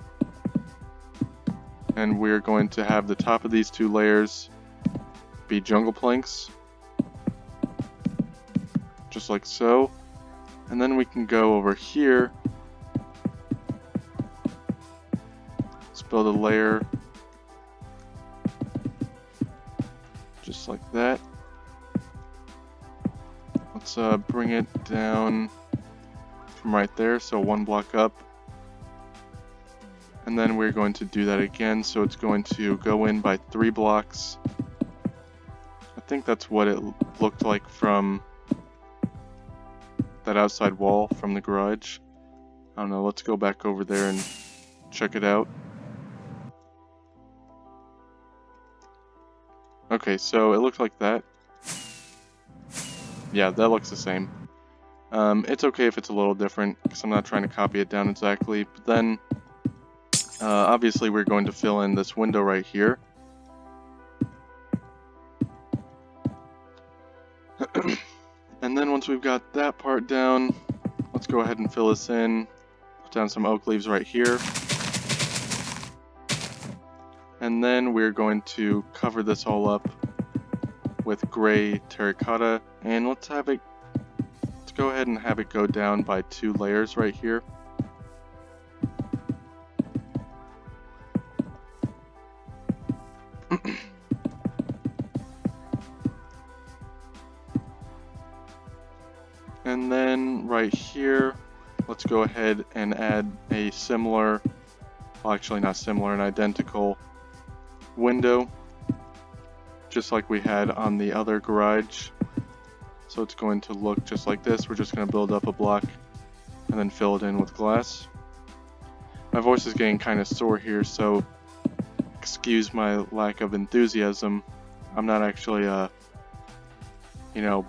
And we're going to have the top of these 2 layers be jungle planks. Just like so. And then we can go over here. Let's build a layer. Just like that. Let's bring it down from right there, so 1 block up. And then we're going to do that again, so it's going to go in by 3 blocks. I think that's what it looked like from that outside wall from the garage. I don't know, let's go back over there and check it out. Okay, so it looks like that. Yeah, that looks the same. It's okay if it's a little different, because I'm not trying to copy it down exactly, but then Obviously we're going to fill in this window right here. And then once we've got that part down, let's go ahead and fill this in. Put down some oak leaves right here. And then we're going to cover this all up with gray terracotta. And let's go ahead and have it go down by 2 layers right here. And then right here, let's go ahead and add a similar, well actually not similar, an identical window, just like we had on the other garage. So it's going to look just like this. We're just going to build up a block and then fill it in with glass. My voice is getting kind of sore here, so excuse my lack of enthusiasm. I'm not actually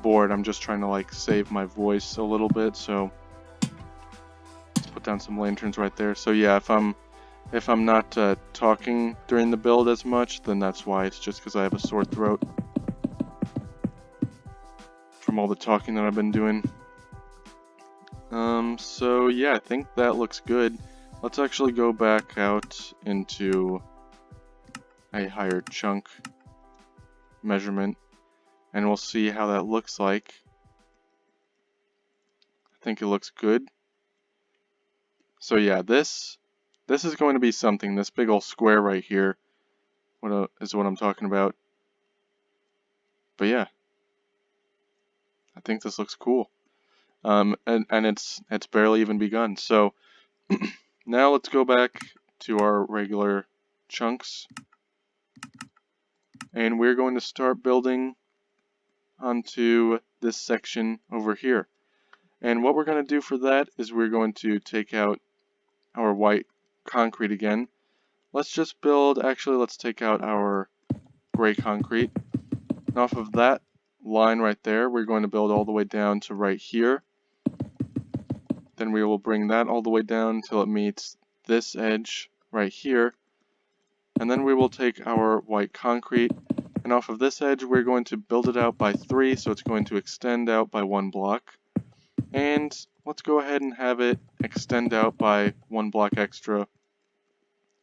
bored. I'm just trying to like save my voice a little bit, so let's put down some lanterns right there. So yeah, if I'm not talking during the build as much, then that's why. It's just because I have a sore throat from all the talking that I've been doing. So yeah, I think that looks good. Let's actually go back out into a higher chunk measurement, and we'll see how that looks like. I think it looks good. So yeah, this is going to be something. This big old square right here is what I'm talking about. But yeah, I think this looks cool. And it's barely even begun. So now let's go back to our regular chunks, and we're going to start building onto this section over here. And what we're going to do for that is we're going to take out our white concrete again. Let's just build, actually let's take out our gray concrete. And off of that line right there, we're going to build all the way down to right here. Then we will bring that all the way down until it meets this edge right here. And then we will take our white concrete, and off of this edge we're going to build it out by 3, so it's going to extend out by 1 block. And let's go ahead and have it extend out by 1 block extra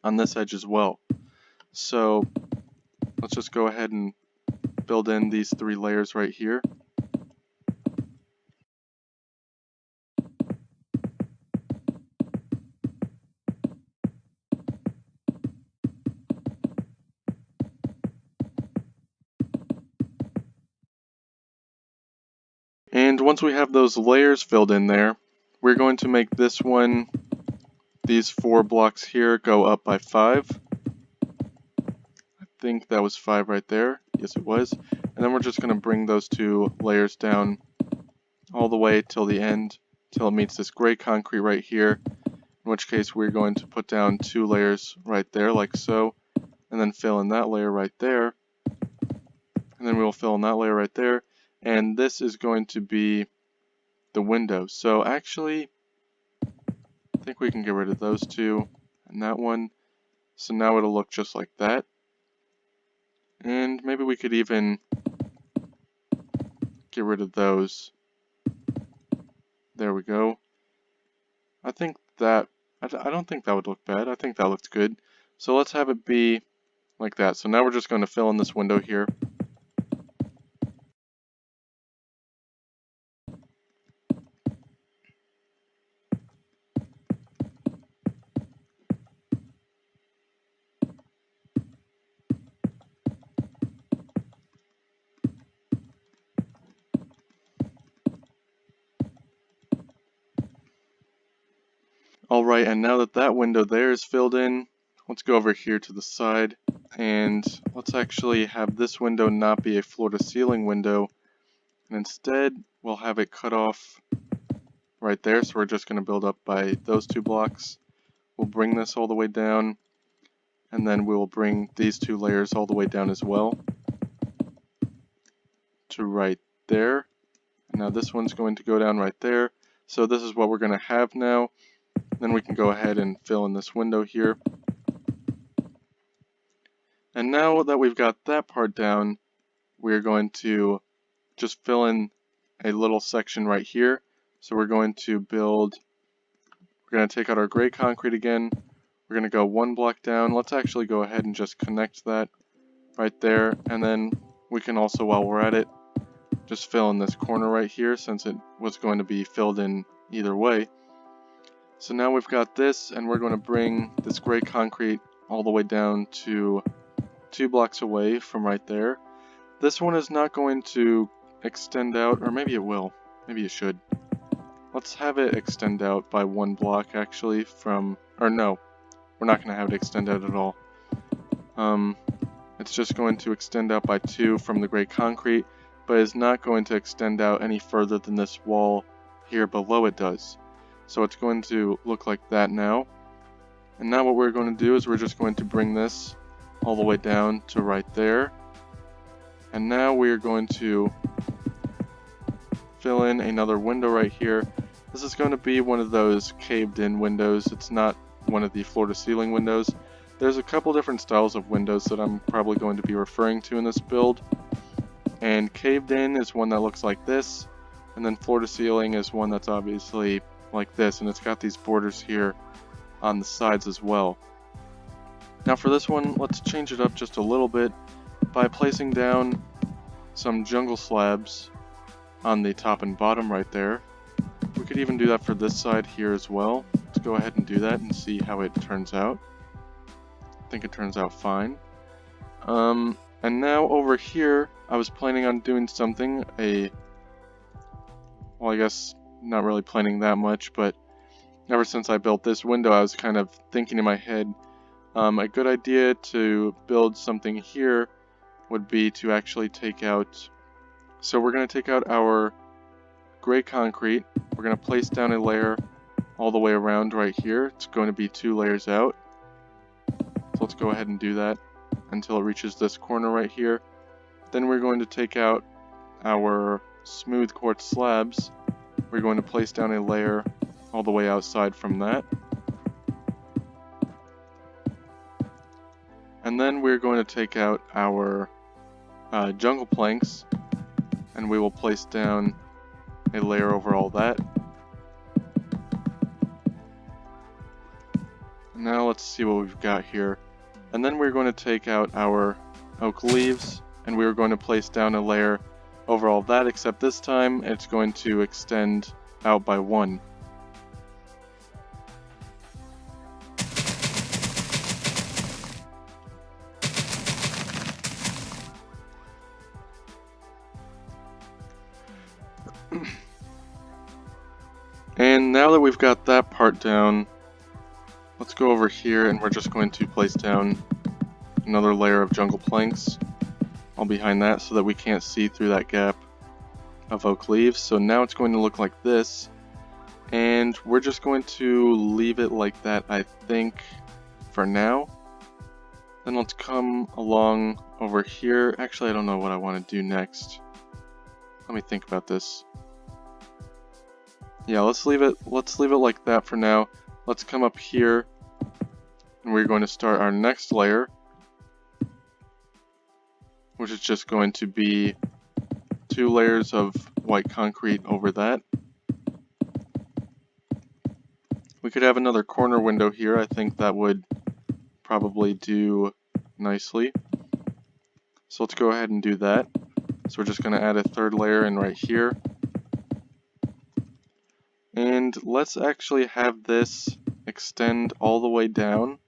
on this edge as well. So let's just go ahead and build in these 3 layers right here. And once we have those layers filled in there, we're going to make this one, these 4 blocks here, go up by 5. I think that was 5 right there. Yes, it was. And then we're just going to bring those 2 layers down all the way till the end, till it meets this gray concrete right here, in which case we're going to put down 2 layers right there, like so, and then fill in that layer right there, and then we will fill in that layer right there, and this is going to be the window. So actually, I think we can get rid of those 2 and that one, so now it'll look just like that. And maybe we could even get rid of those. There we go. I think that, I don't think that would look bad. I think that looks good. So let's have it be like that. So now we're just going to fill in this window here. Alright, and now that that window there is filled in, let's go over here to the side, and let's actually have this window not be a floor-to-ceiling window, and instead we'll have it cut off right there, so we're just going to build up by those 2 blocks. We'll bring this all the way down, and then we will bring these 2 layers all the way down as well to right there. And now this one's going to go down right there. So this is what we're going to have now. Then we can go ahead and fill in this window here. And now that we've got that part down, we're going to just fill in a little section right here. So we're going to take out our gray concrete again. We're going to go one block down. Let's actually go ahead and just connect that right there. And then we can also, while we're at it, just fill in this corner right here since it was going to be filled in either way. So now we've got this, and we're going to bring this gray concrete all the way down to 2 blocks away from right there. This one is not going to extend out, or maybe it will. Maybe it should. Let's have it extend out by 1 block actually or no, we're not going to have it extend out at all. It's just going to extend out by 2 from the gray concrete, but is not going to extend out any further than this wall here below it does. So it's going to look like that now. And now what we're going to do is we're just going to bring this all the way down to right there. And now we are going to fill in another window right here. This is going to be one of those caved in windows. It's not one of the floor to ceiling windows. There's a couple different styles of windows that I'm probably going to be referring to in this build. And caved in is one that looks like this, and then floor to ceiling is one that's obviously like this, and it's got these borders here on the sides as well. Now for this one, let's change it up just a little bit by placing down some jungle slabs on the top and bottom right there. We could even do that for this side here as well. Let's go ahead and do that and see how it turns out. I think it turns out fine. And now over here, I was planning on doing something, well, I guess not really planning that much, but ever since I built this window, I was kind of thinking in my head, a good idea to build something here would be to actually take out, so we're going to take out our gray concrete, we're going to place down a layer all the way around right here. It's going to be 2 layers out. So let's go ahead and do that until it reaches this corner right here. Then we're going to take out our smooth quartz slabs. We're going to place down a layer all the way outside from that. And then we're going to take out our jungle planks, and we will place down a layer over all that. Now let's see what we've got here. And then we're going to take out our oak leaves, and we're going to place down a layer over all that, except this time it's going to extend out by 1. And now that we've got that part down, let's go over here and we're just going to place down another layer of jungle planks all behind that so that we can't see through that gap of oak leaves. So now it's going to look like this, and we're just going to leave it like that, I think, for now. Then let's come along over here. Actually, I don't know what I want to do next. Let me think about this. Yeah, let's leave it like that for now. Let's come up here, and we're going to start our next layer, which is just going to be 2 layers of white concrete over that. We could have another corner window here. I think that would probably do nicely. So let's go ahead and do that. So we're just going to add a 3rd layer in right here. And let's actually have this extend all the way down.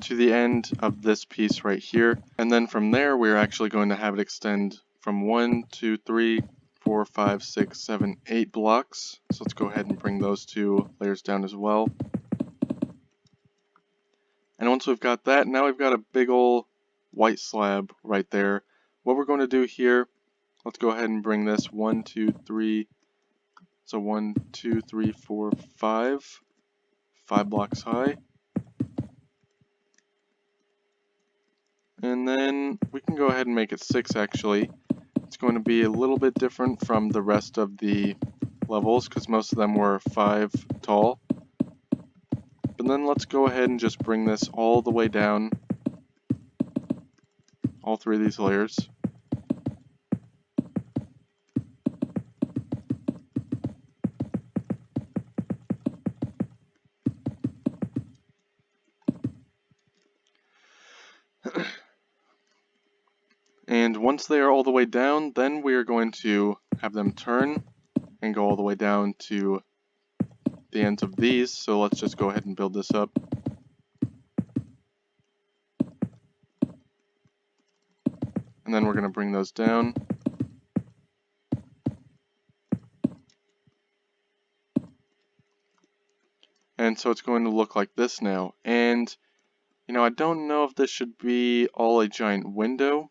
To the end of this piece right here. And then from there, we're actually going to have it extend from 1, 2, 3, 4, 5, 6, 7, 8 blocks. So let's go ahead and bring those 2 layers down as well. And once we've got that, now we've got a big ol' white slab right there. What we're going to do here, let's go ahead and bring this 1, 2, 3, so 1, 2, 3, 4, 5 blocks high. And then we can go ahead and make it 6 actually. It's going to be a little bit different from the rest of the levels because most of them were 5 tall. But then let's go ahead and just bring this all the way down, all 3 of these layers. And once they are all the way down, then we are going to have them turn and go all the way down to the ends of these. So let's just go ahead and build this up. And then we're going to bring those down. And so it's going to look like this now. And, you know, I don't know if this should be all a giant window.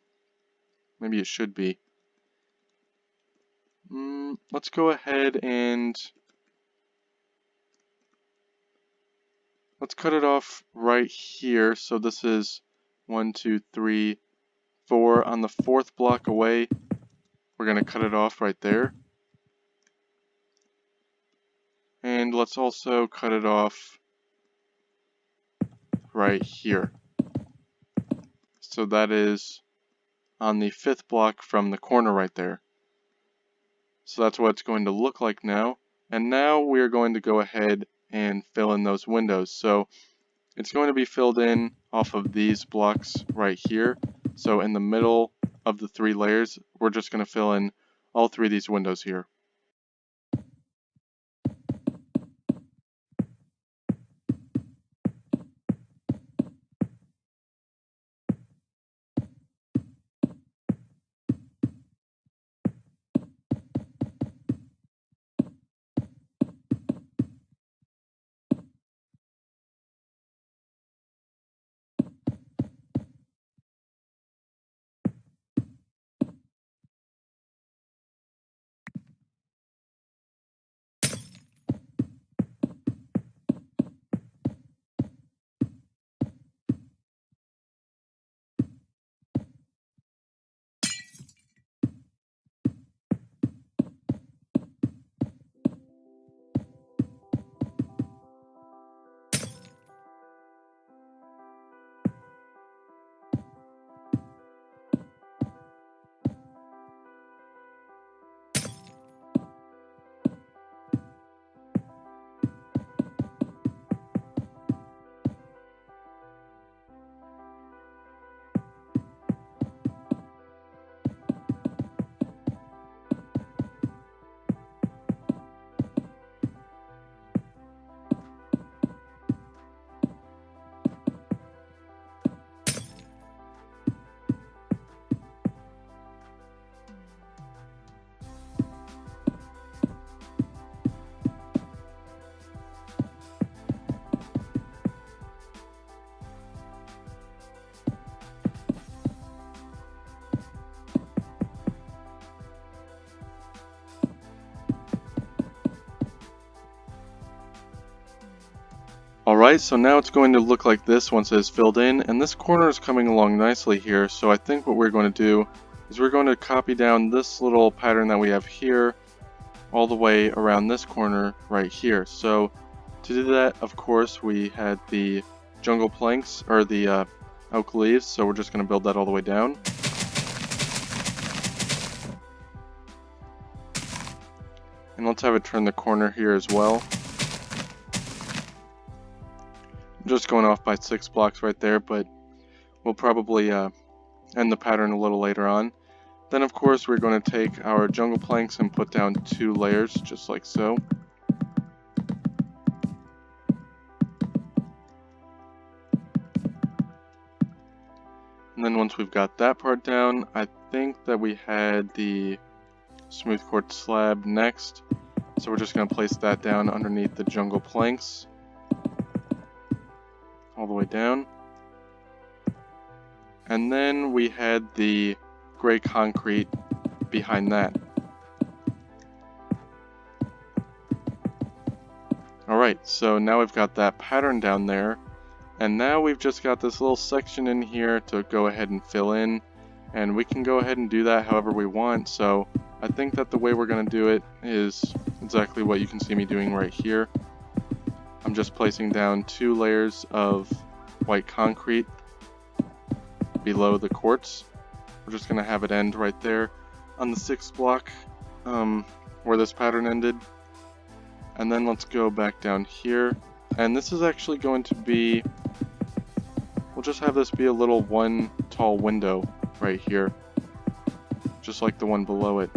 Maybe it should be. Let's go ahead and let's cut it off right here. So this is 1, 2, 3, 4. On the 4th block away, we're going to cut it off right there. And let's also cut it off right here. So that is on the 5th block from the corner right there. So that's what it's going to look like now. And now we're going to go ahead and fill in those windows. So it's going to be filled in off of these blocks right here. So in the middle of the 3 layers, we're just going to fill in all 3 of these windows here. Alright, so now it's going to look like this once it is filled in, and this corner is coming along nicely here, so I think what we're going to do is we're going to copy down this little pattern that we have here all the way around this corner right here. So to do that, of course, we had the jungle planks, or the oak leaves, so we're just going to build that all the way down. And let's have it turn the corner here as well. I'm just going off by 6 blocks right there, but we'll probably end the pattern a little later on. Then of course we're going to take our jungle planks and put down 2 layers, just like so. And then once we've got that part down, I think that we had the smooth quartz slab next. So we're just going to place that down underneath the jungle planks. All the way down. And then we had the gray concrete behind that. Alright, so now we've got that pattern down there, and now we've just got this little section in here to go ahead and fill in, and we can go ahead and do that however we want. So I think that the way we're going to do it is exactly what you can see me doing right here. I'm just placing down 2 layers of white concrete below the quartz. We're just going to have it end right there on the 6th block where this pattern ended. And then let's go back down here. And this is actually going to be, we'll just have this be a little one tall window right here, just like the one below it.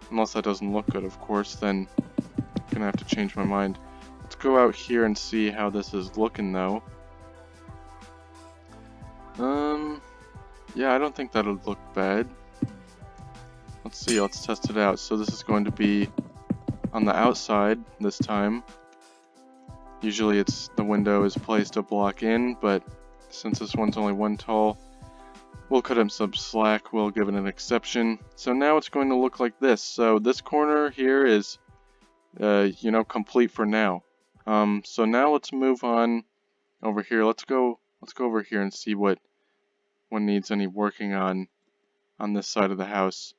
Unless that doesn't look good, of course, then I'm gonna have to change my mind. Let's go out here and see how this is looking though. Yeah, I don't think that'll look bad. Let's see, let's test it out. So this is going to be on the outside this time. Usually it's the window is placed a block in, but since this one's only one tall, we'll cut him some slack, we'll give it an exception. So now it's going to look like this. So this corner here is, complete for now. So now let's move on over here. Let's go over here and see what one needs any working on this side of the house.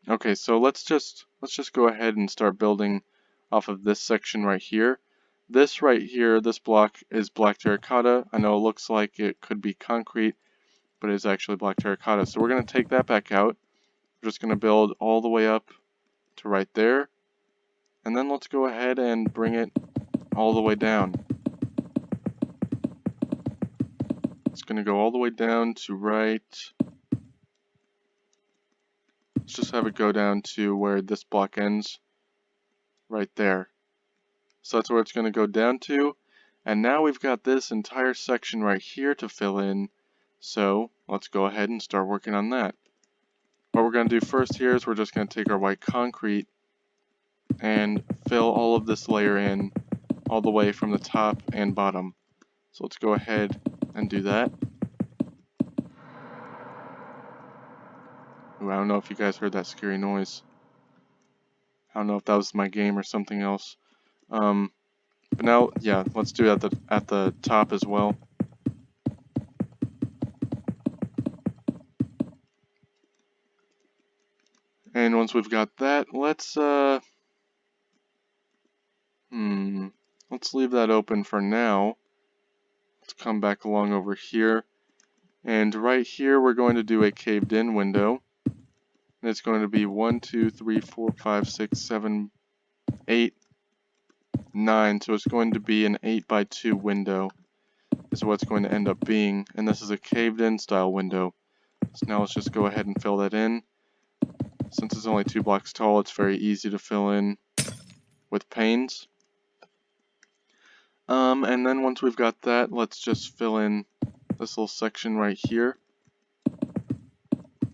Okay, so let's just go ahead and start building off of this section right here. This right here, this block is black terracotta. I know it looks like it could be concrete, but it's actually black terracotta. So we're going to take that back out. We're just going to build all the way up to right there. And then let's go ahead and bring it all the way down. It's going to go all the way down to right. Let's just have it go down to where this block ends, right there. So that's where it's going to go down to. And now we've got this entire section right here to fill in. So let's go ahead and start working on that. What we're going to do first here is we're just going to take our white concrete and fill all of this layer in all the way from the top and bottom. So let's go ahead and do that. Ooh, I don't know if you guys heard that scary noise. I don't know if that was my game or something else. But now, yeah, let's do it at the top as well. And once we've got that, let's leave that open for now. Let's come back along over here. And right here, we're going to do a caved in window. And it's going to be 1, 2, 3, 4, 5, 6, 7, 8, 9. So it's going to be an 8 by 2 window is what it's going to end up being. And this is a caved in style window. So now let's just go ahead and fill that in. Since it's only 2 blocks tall, it's very easy to fill in with panes. And then once we've got that, let's just fill in this little section right here.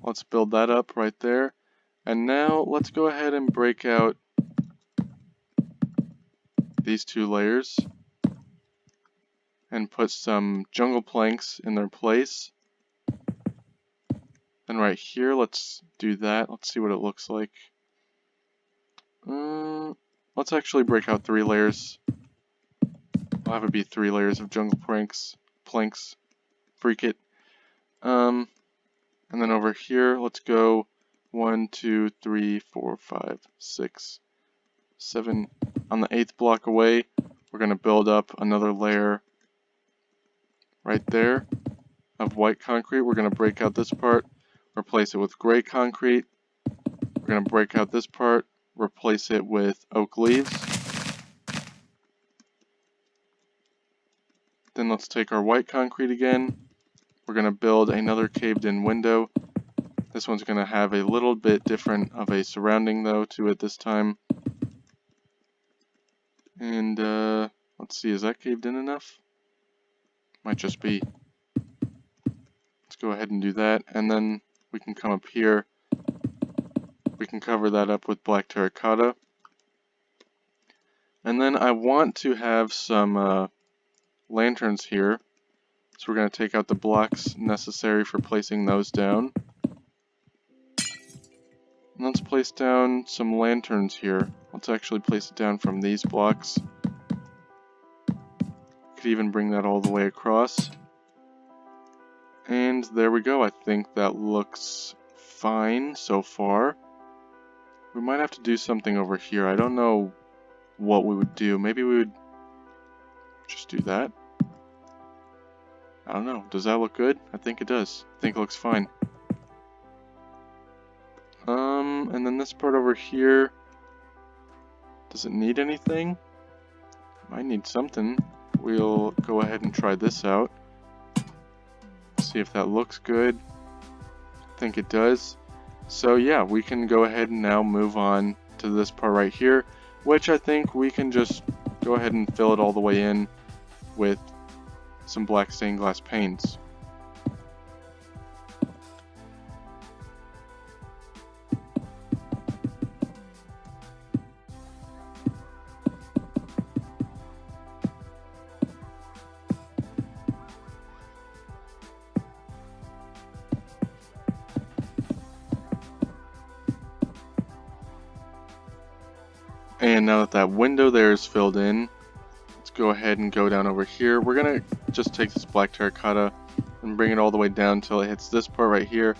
Let's build that up right there. And now let's go ahead and break out these 2 layers and put some jungle planks in their place. Then right here, let's do that. Let's see what it looks like. Let's actually break out 3 layers. I'll have it be 3 layers of jungle planks. Freak it. And then over here, let's go 1, 2, 3, 4, 5, 6, 7. On the 8th block away, we're going to build up another layer right there of white concrete. We're going to break out this part, replace it with gray concrete. We're going to break out this part, replace it with oak leaves. Then let's take our white concrete again. We're going to build another caved in window. This one's going to have a little bit different of a surrounding though to it this time. And let's see, is that caved in enough? Might just be. Let's go ahead and do that, and then we can come up here. We can cover that up with black terracotta. And then I want to have some lanterns here. So we're going to take out the blocks necessary for placing those down. And let's place down some lanterns here. Let's actually place it down from these blocks. Could even bring that all the way across. And there we go. I think that looks fine so far. We might have to do something over here. I don't know what we would do. Maybe we would just do that. I don't know. Does that look good? I think it does. I think it looks fine. And then this part over here, does it need anything? Might need something. We'll go ahead and try this out. See if that looks good. I think it does. So yeah, we can go ahead and now move on to this part right here, which I think we can just go ahead and fill it all the way in with some black stained glass panes. And now that that window there is filled in, let's go ahead and go down over here. We're gonna just take this black terracotta and bring it all the way down until it hits this part right here,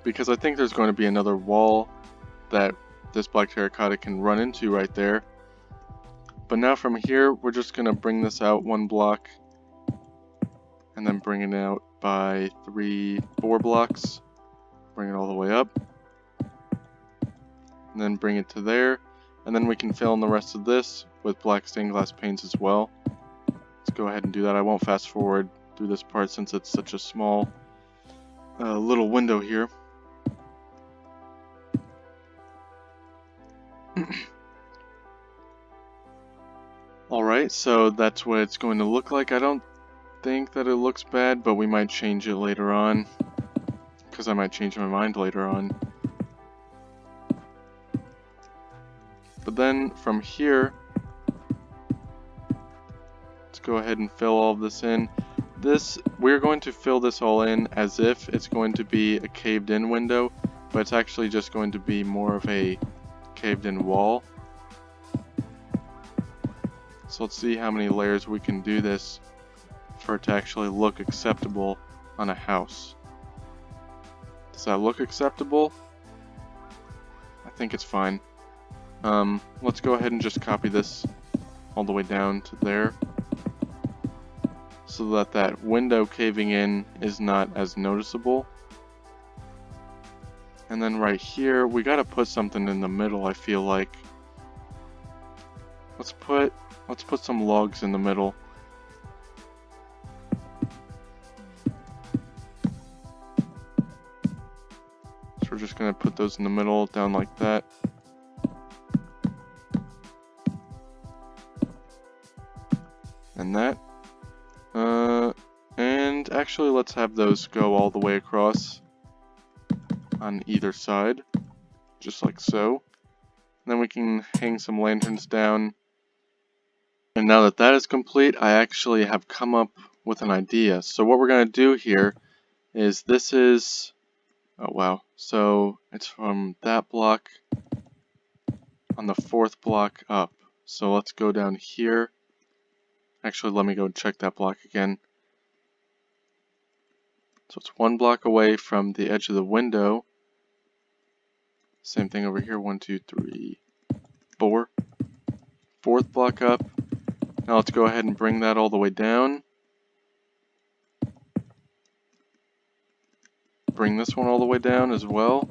because I think there's going to be another wall that this black terracotta can run into right there. But now from here, we're just gonna bring this out 1 block and then bring it out by 4 blocks. Bring it all the way up and then bring it to there. And then we can fill in the rest of this with black stained glass paints as well. Let's go ahead and do that. I won't fast forward through this part since it's such a small little window here. Alright, so that's what it's going to look like. I don't think that it looks bad, but we might change it later on, because I might change my mind later on. But then from here, let's go ahead and fill all of this in. We're going to fill this all in as if it's going to be a caved in window, but it's actually just going to be more of a caved in wall. So let's see how many layers we can do this for it to actually look acceptable on a house. Does that look acceptable? I think it's fine. Let's go ahead and just copy this all the way down to there, so that that window caving in is not as noticeable. And then right here, we gotta put something in the middle, I feel like. Let's put some logs in the middle. So we're just gonna put those in the middle, down like that. And that. And actually, let's have those go all the way across on either side, just like so. And then we can hang some lanterns down. And now that that is complete, I actually have come up with an idea. So what we're going to do here is oh wow, so it's from that block on the 4th block up. So let's go down here. Actually, let me go check that block again. So it's 1 block away from the edge of the window. Same thing over here, 1, 2, 3, 4. 4th block up. Now let's go ahead and bring that all the way down. Bring this one all the way down as well.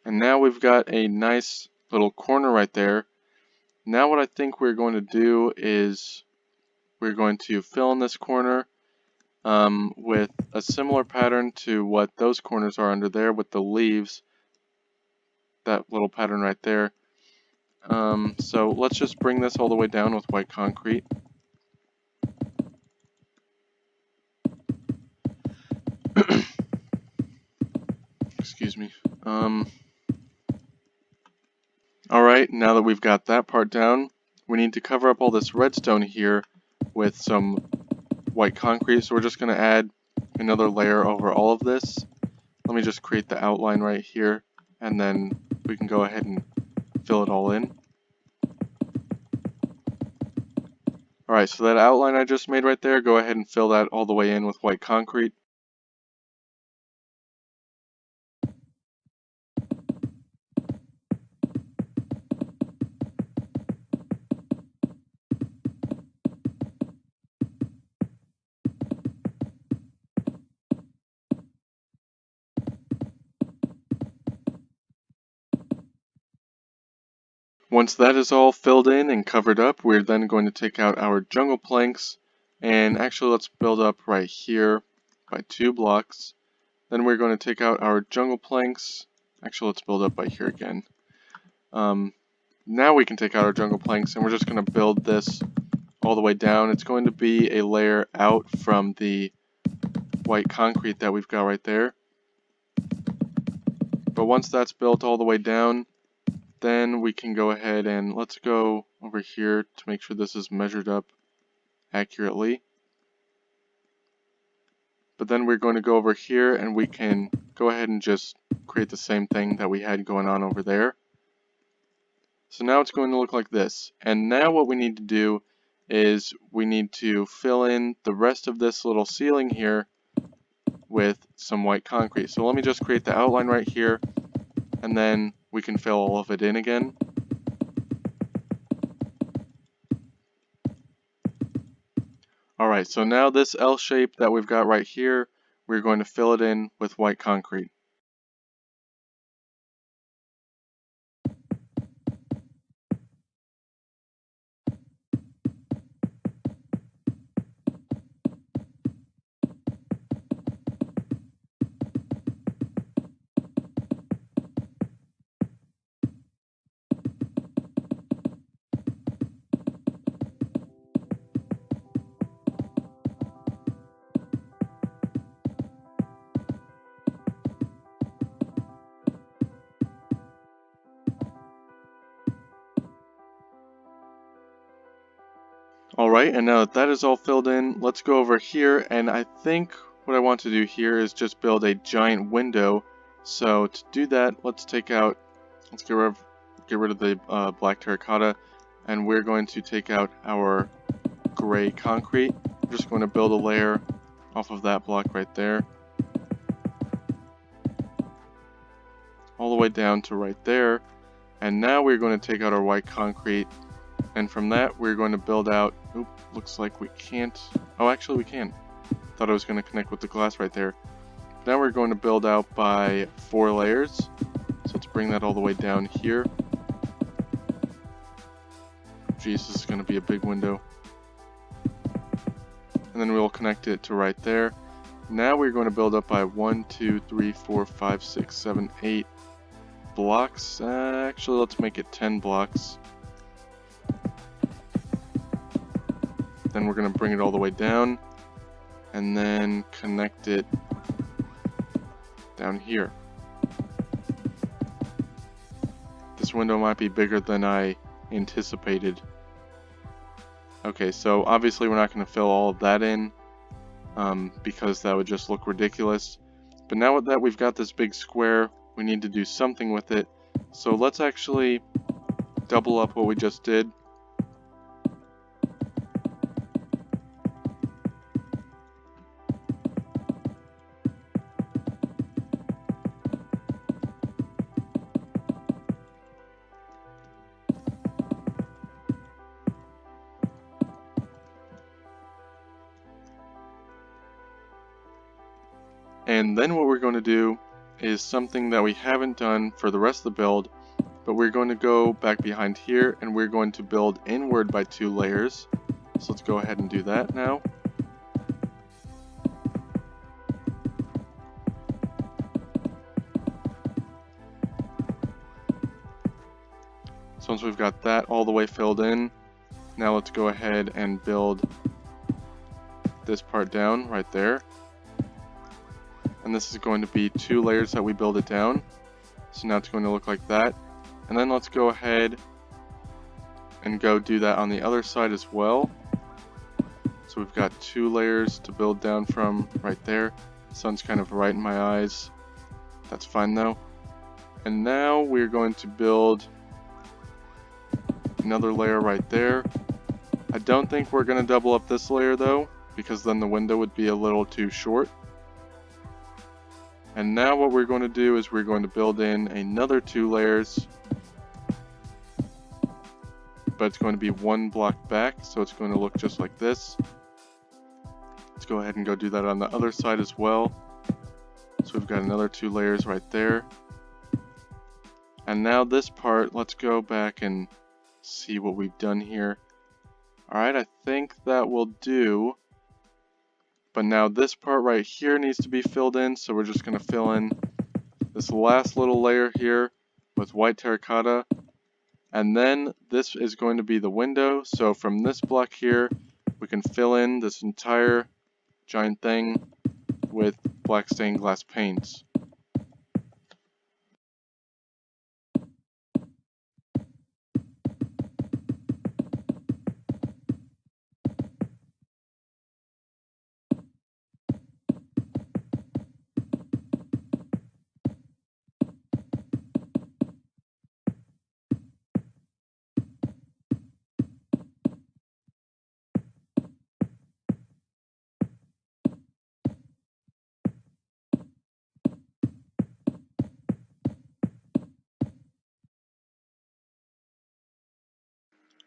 And now we've got a nice little corner right there. Now what I think we're going to do is we're going to fill in this corner with a similar pattern to what those corners are under there with the leaves. That little pattern right there. So let's just bring this all the way down with white concrete. Excuse me. Alright, now that we've got that part down, we need to cover up all this redstone here with some white concrete. So we're just going to add another layer over all of this. Let me just create the outline right here, and then we can go ahead and fill it all in. Alright, so that outline I just made right there, go ahead and fill that all the way in with white concrete. Once that is all filled in and covered up, we're then going to take out our jungle planks, and actually let's build up right here by 2 blocks. Then we're going to take out our jungle planks. Actually, let's build up by here again. Now we can take out our jungle planks, and we're just going to build this all the way down. It's going to be a layer out from the white concrete that we've got right there. But once that's built all the way down, then we can go ahead and let's go over here to make sure this is measured up accurately. But then we're going to go over here and we can go ahead and just create the same thing that we had going on over there. So now it's going to look like this. And now what we need to do is we need to fill in the rest of this little ceiling here with some white concrete. So let me just create the outline right here, and then we can fill all of it in again. Alright, so now this L shape that we've got right here, we're going to fill it in with white concrete. Alright, and now that that is all filled in, let's go over here, and I think what I want to do here is just build a giant window. So to do that, let's get rid of the black terracotta, and we're going to take out our gray concrete. I'm just going to build a layer off of that block right there, all the way down to right there. And now we're going to take out our white concrete, and from that we're going to build out, looks like we can't, oh actually we can. Thought I was going to connect with the glass right there. Now we're going to build out by 4 layers. So let's bring that all the way down here. Geez, this is going to be a big window. And then we'll connect it to right there. Now we're going to build up by 1, 2, 3, 4, 5, 6, 7, 8 blocks. Actually, let's make it 10 blocks. Then we're going to bring it all the way down and then connect it down here. This window might be bigger than I anticipated. Okay, so obviously we're not going to fill all of that in because that would just look ridiculous. But now that we've got this big square, we need to do something with it. So let's actually double up what we just did. And then what we're going to do is something that we haven't done for the rest of the build, but we're going to go back behind here and we're going to build inward by 2 layers. So let's go ahead and do that now. So once we've got that all the way filled in, now let's go ahead and build this part down right there. And this is going to be 2 layers that we build it down. So now it's going to look like that. And then let's go ahead and go do that on the other side as well. So we've got 2 layers to build down from right there. The sun's kind of right in my eyes. That's fine though. And now we're going to build another layer right there. I don't think we're going to double up this layer though, because then the window would be a little too short. And now what we're going to do is we're going to build in another 2 layers, but it's going to be 1 block back, so it's going to look just like this. Let's go ahead and go do that on the other side as well. So we've got another 2 layers right there. And now this part, let's go back and see what we've done here. Alright, I think that will do. But now this part right here needs to be filled in, so we're just going to fill in this last little layer here with white terracotta. And then this is going to be the window, so from this block here, we can fill in this entire giant thing with black stained glass paints.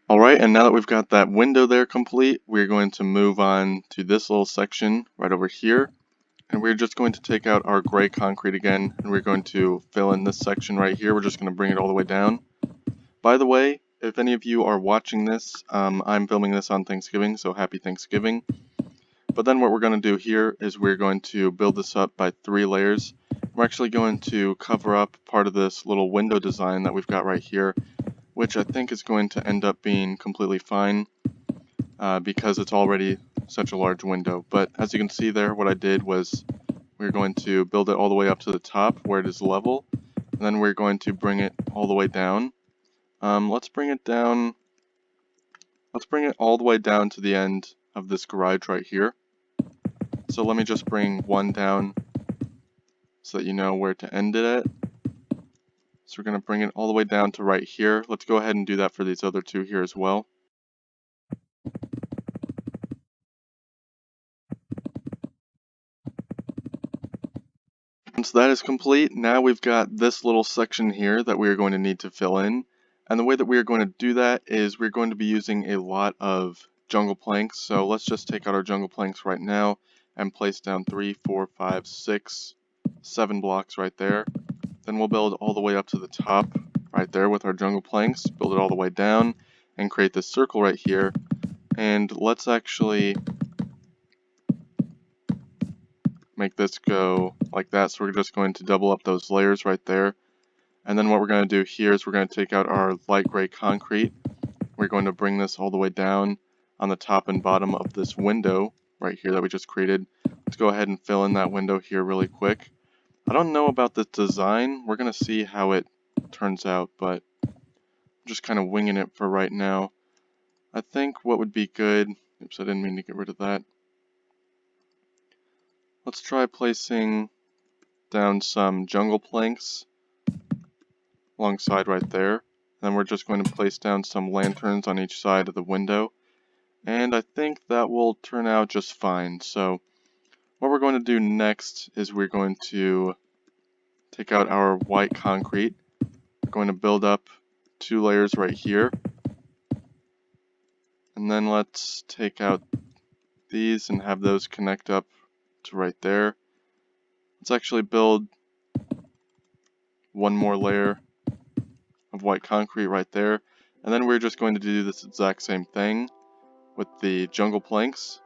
Alright, and now that we've got that window there complete, we're going to move on to this little section right over here. And we're just going to take out our gray concrete again, and we're going to fill in this section right here. We're just going to bring it all the way down. By the way, if any of you are watching this, I'm filming this on Thanksgiving, so happy Thanksgiving. But then what we're going to do here is we're going to build this up by 3 layers. We're actually going to cover up part of this little window design that we've got right here, which I think is going to end up being completely fine because it's already such a large window. But as you can see there, what I did was we're going to build it all the way up to the top where it is level, and then we're going to bring it all the way down. Let's bring it down. Let's bring it all the way down to the end of this garage right here. So let me just bring 1 down so that you know where to end it at. So we're going to bring it all the way down to right here. Let's go ahead and do that for these other 2 here as well. Once that is complete, now we've got this little section here that we are going to need to fill in. And the way that we are going to do that is we're going to be using a lot of jungle planks. So let's just take out our jungle planks right now and place down 3, 4, 5, 6, 7 blocks right there. Then we'll build all the way up to the top right there with our jungle planks, build it all the way down, and create this circle right here. And let's actually make this go like that. So we're just going to double up those layers right there. And then what we're going to do here is we're going to take out our light gray concrete. We're going to bring this all the way down on the top and bottom of this window right here that we just created. Let's go ahead and fill in that window here really quick. I don't know about this design. We're going to see how it turns out, but I'm just kind of winging it for right now. I think what would be good, oops, I didn't mean to get rid of that. Let's try placing down some jungle planks alongside right there. Then we're just going to place down some lanterns on each side of the window. And I think that will turn out just fine. So what we're going to do next is we're going to take out our white concrete. We're going to build up 2 layers right here. And then let's take out these and have those connect up to right there. Let's actually build 1 more layer of white concrete right there. And then we're just going to do this exact same thing with the jungle planks.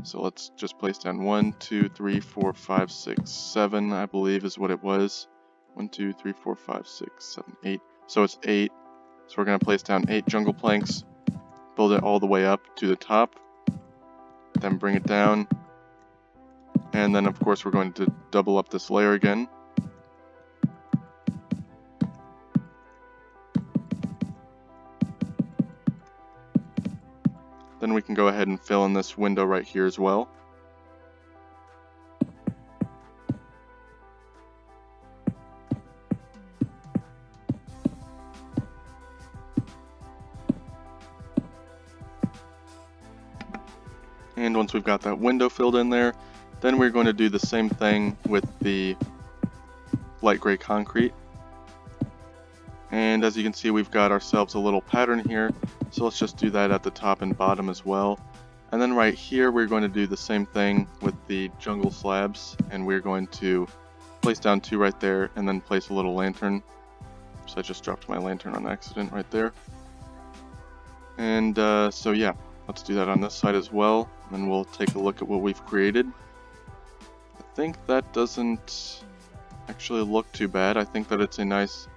So let's just place down 1, 2, 3, 4, 5, 6, 7, I believe is what it was. 1, 2, 3, 4, 5, 6, 7, 8. So it's 8. So we're going to place down 8 jungle planks, build it all the way up to the top, then bring it down, and then of course we're going to double up this layer again. Then we can go ahead and fill in this window right here as well. And once we've got that window filled in there, then we're going to do the same thing with the light gray concrete. And as you can see, we've got ourselves a little pattern here, so let's just do that at the top and bottom as well. And then right here, we're going to do the same thing with the jungle slabs, and we're going to place down 2 right there, and then place a little lantern. So I just dropped my lantern on accident right there. And so yeah, let's do that on this side as well, and then we'll take a look at what we've created. I think that doesn't actually look too bad. I think that it's a nice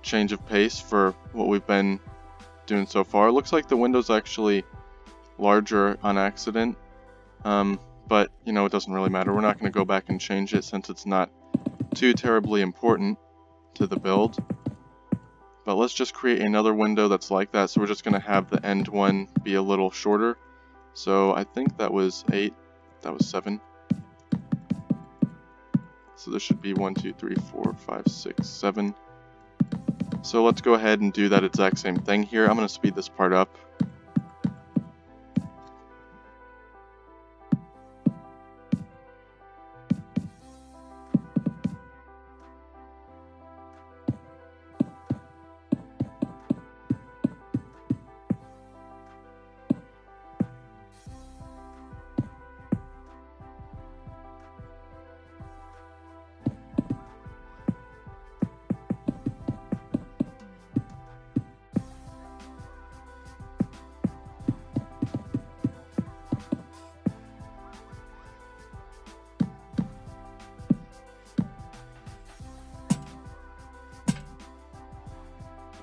change of pace for what we've been doing so far. It looks like the window's actually larger on accident, but you know, it doesn't really matter. We're not going to go back and change it since it's not too terribly important to the build. But let's just create another window that's like that. So we're just going to have the end one be a little shorter. So I think that was 8, that was 7. So this should be 1, 2, 3, 4, 5, 6, 7. So let's go ahead and do that exact same thing here. I'm going to speed this part up.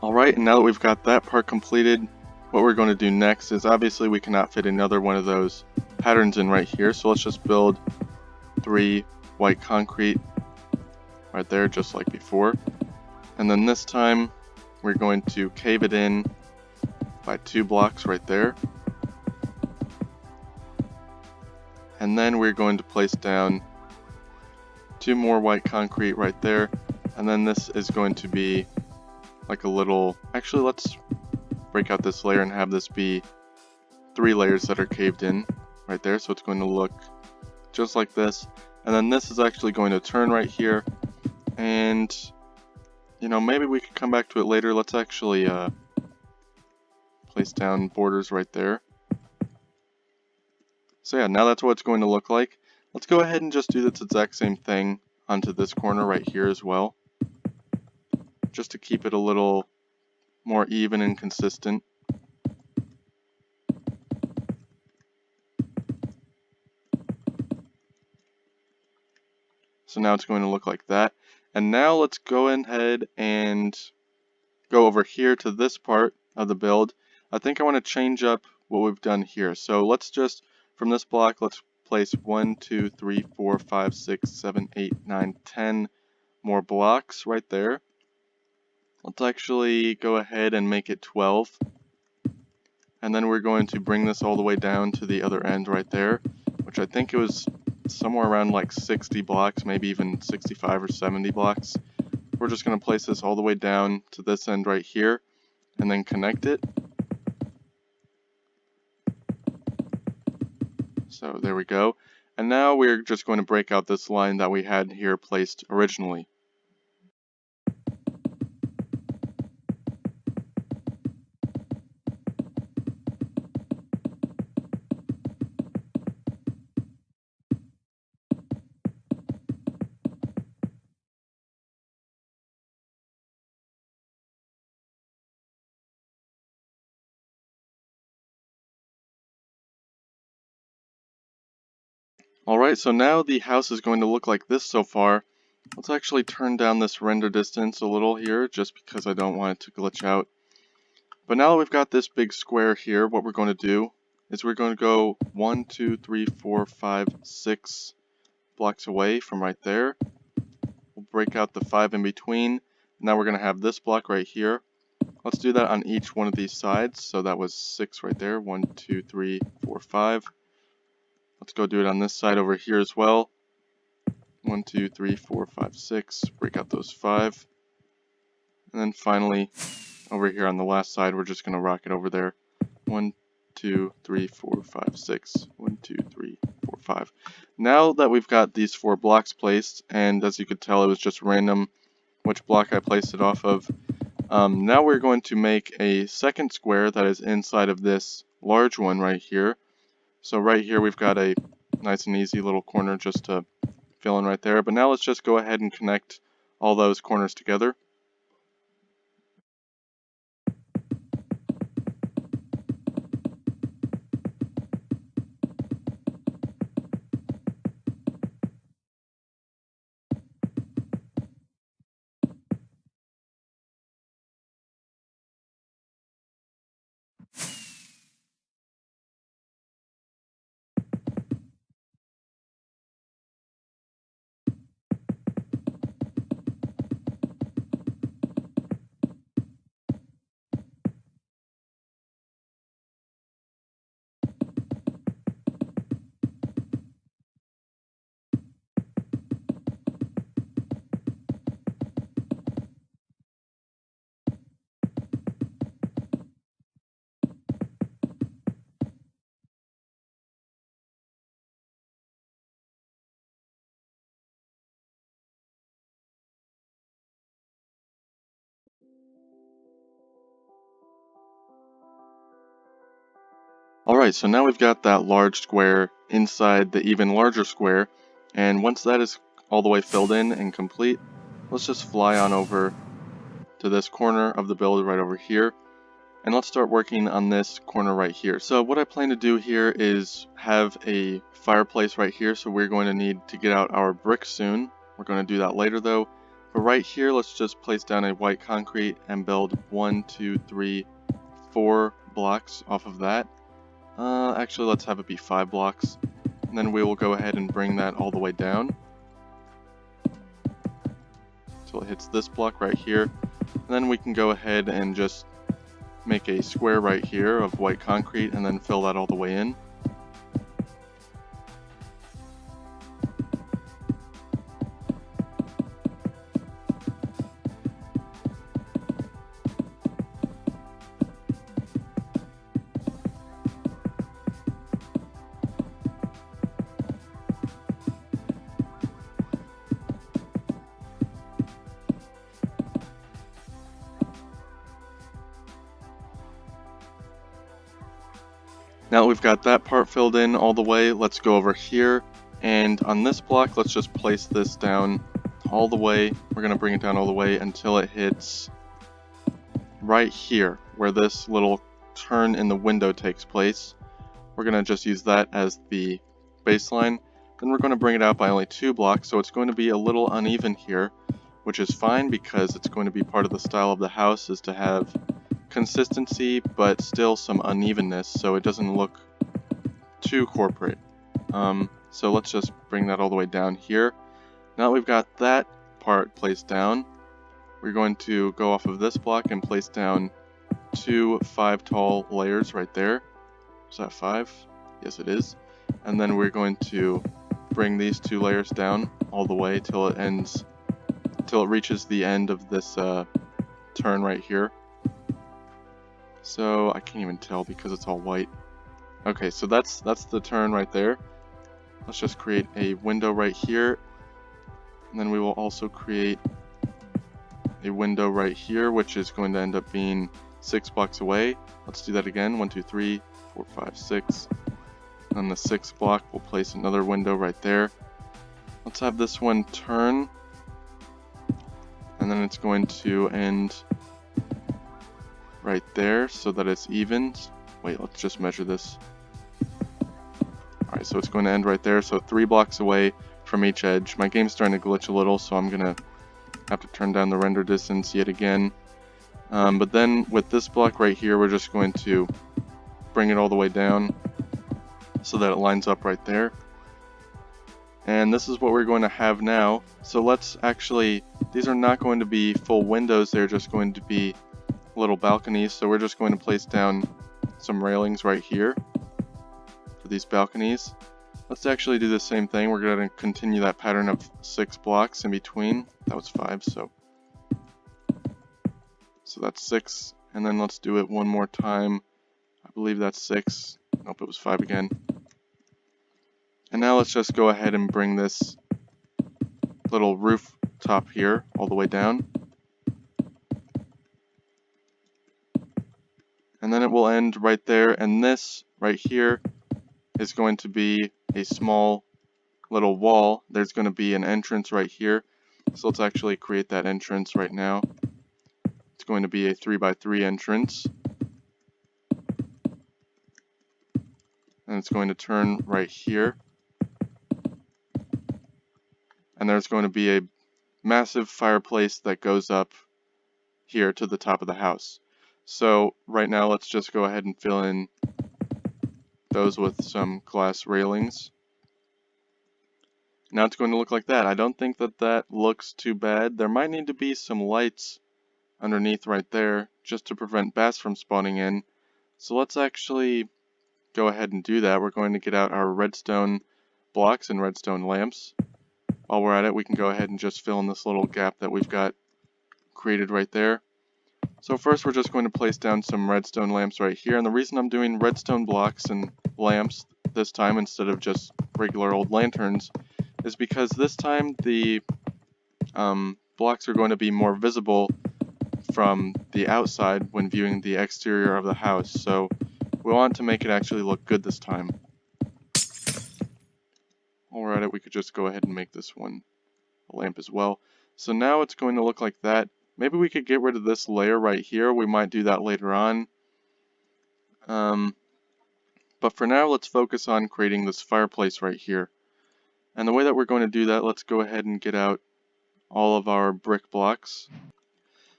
Alright, and now that we've got that part completed, what we're going to do next is obviously we cannot fit another one of those patterns in right here, so let's just build 3 white concrete right there just like before. And then this time we're going to cave it in by 2 blocks right there. And then we're going to place down 2 more white concrete right there, and then this is going to be like a little, actually let's break out this layer and have this be 3 layers that are caved in right there, so it's going to look just like this. And then this is actually going to turn right here, and you know, maybe we could come back to it later. Let's actually place down borders right there. So yeah, now that's what it's going to look like. Let's go ahead and just do this exact same thing onto this corner right here as well, just to keep it a little more even and consistent. So now it's going to look like that. And now let's go ahead and go over here to this part of the build. I think I want to change up what we've done here. So let's just, from this block, let's place 1, 2, 3, 4, 5, 6, 7, 8, 9, 10 more blocks right there. Let's actually go ahead and make it 12. And then we're going to bring this all the way down to the other end right there, which I think it was somewhere around like 60 blocks, maybe even 65 or 70 blocks. We're just going to place this all the way down to this end right here and then connect it. So there we go. And now we're just going to break out this line that we had here placed originally. Alright, so now the house is going to look like this so far. Let's actually turn down this render distance a little here, just because I don't want it to glitch out. But now that we've got this big square here, what we're going to do is we're going to go 1, 2, 3, 4, 5, 6 blocks away from right there. We'll break out the 5 in between. Now we're going to have this block right here. Let's do that on each one of these sides. So that was 6 right there. 1, 2, 3, 4, 5. Let's go do it on this side over here as well. 1, 2, 3, 4, 5, 6. Break out those 5. And then finally, over here on the last side, we're just going to rock it over there. 1, 2, 3, 4, 5, 6. 1, 2, 3, 4, 5. Now that we've got these 4 blocks placed, and as you could tell it was just random which block I placed it off of, now we're going to make a second square that is inside of this large one right here. So right here we've got a nice and easy little corner just to fill in right there. But now let's just go ahead and connect all those corners together. Alright, so now we've got that large square inside the even larger square, and once that is all the way filled in and complete, let's just fly on over to this corner of the build right over here, and let's start working on this corner right here. So what I plan to do here is have a fireplace right here, so we're going to need to get out our bricks soon. We're going to do that later though. But right here, let's just place down a white concrete and build 1, 2, 3, 4 blocks off of that. Actually, let's have it be 5 blocks. And then we will go ahead and bring that all the way down until it hits this block right here. And then we can go ahead and just make a square right here of white concrete and then fill that all the way in. Now that we've got that part filled in all the way, let's go over here, and on this block let's just place this down all the way. We're going to bring it down all the way until it hits right here where this little turn in the window takes place. We're going to just use that as the baseline. Then we're going to bring it out by only 2 blocks, so it's going to be a little uneven here, which is fine because it's going to be part of the style of the house is to have consistency but still some unevenness so it doesn't look too corporate. So let's just bring that all the way down here. Now that we've got that part placed down, we're going to go off of this block and place down 2 5 tall layers right there. Is that 5? Yes it is. And then we're going to bring these 2 layers down all the way till it reaches the end of this turn right here. So I can't even tell because it's all white. Okay, so that's the turn right there. Let's just create a window right here, and then we will also create a window right here, which is going to end up being 6 blocks away. Let's do that again. 1, 2, 3, 4, 5, 6. And on the 6th block, we'll place another window right there. Let's have this one turn, and then it's going to end right there so that it's even. Wait, let's just measure this. Alright, so it's going to end right there, so 3 blocks away from each edge. My game's starting to glitch a little, so I'm going to have to turn down the render distance yet again. But then with this block right here, we're just going to bring it all the way down so that it lines up right there. And this is what we're going to have now. So let's actually, these are not going to be full windows, they're just going to be little balconies, so we're just going to place down some railings right here for these balconies. Let's actually do the same thing. We're going to continue that pattern of 6 blocks in between. That was 5, so that's 6, and then let's do it one more time. I believe that's 6. Nope, it was 5 again. And now let's just go ahead and bring this little roof top here all the way down. And then it will end right there, and this right here is going to be a small little wall. There's going to be an entrance right here. So let's actually create that entrance right now. It's going to be a 3x3 entrance. And it's going to turn right here. And there's going to be a massive fireplace that goes up here to the top of the house. So right now let's just go ahead and fill in those with some glass railings. Now it's going to look like that. I don't think that that looks too bad. There might need to be some lights underneath right there just to prevent bats from spawning in. So let's actually go ahead and do that. We're going to get out our redstone blocks and redstone lamps. While we're at it, we can go ahead and just fill in this little gap that we've got created right there. So first we're just going to place down some redstone lamps right here, and the reason I'm doing redstone blocks and lamps this time instead of just regular old lanterns is because this time the blocks are going to be more visible from the outside when viewing the exterior of the house, so we want to make it actually look good this time. While we're at it, we could just go ahead and make this one a lamp as well. So now it's going to look like that. Maybe we could get rid of this layer right here. We might do that later on. But for now, let's focus on creating this fireplace right here. And the way that we're going to do that, let's go ahead and get out all of our brick blocks.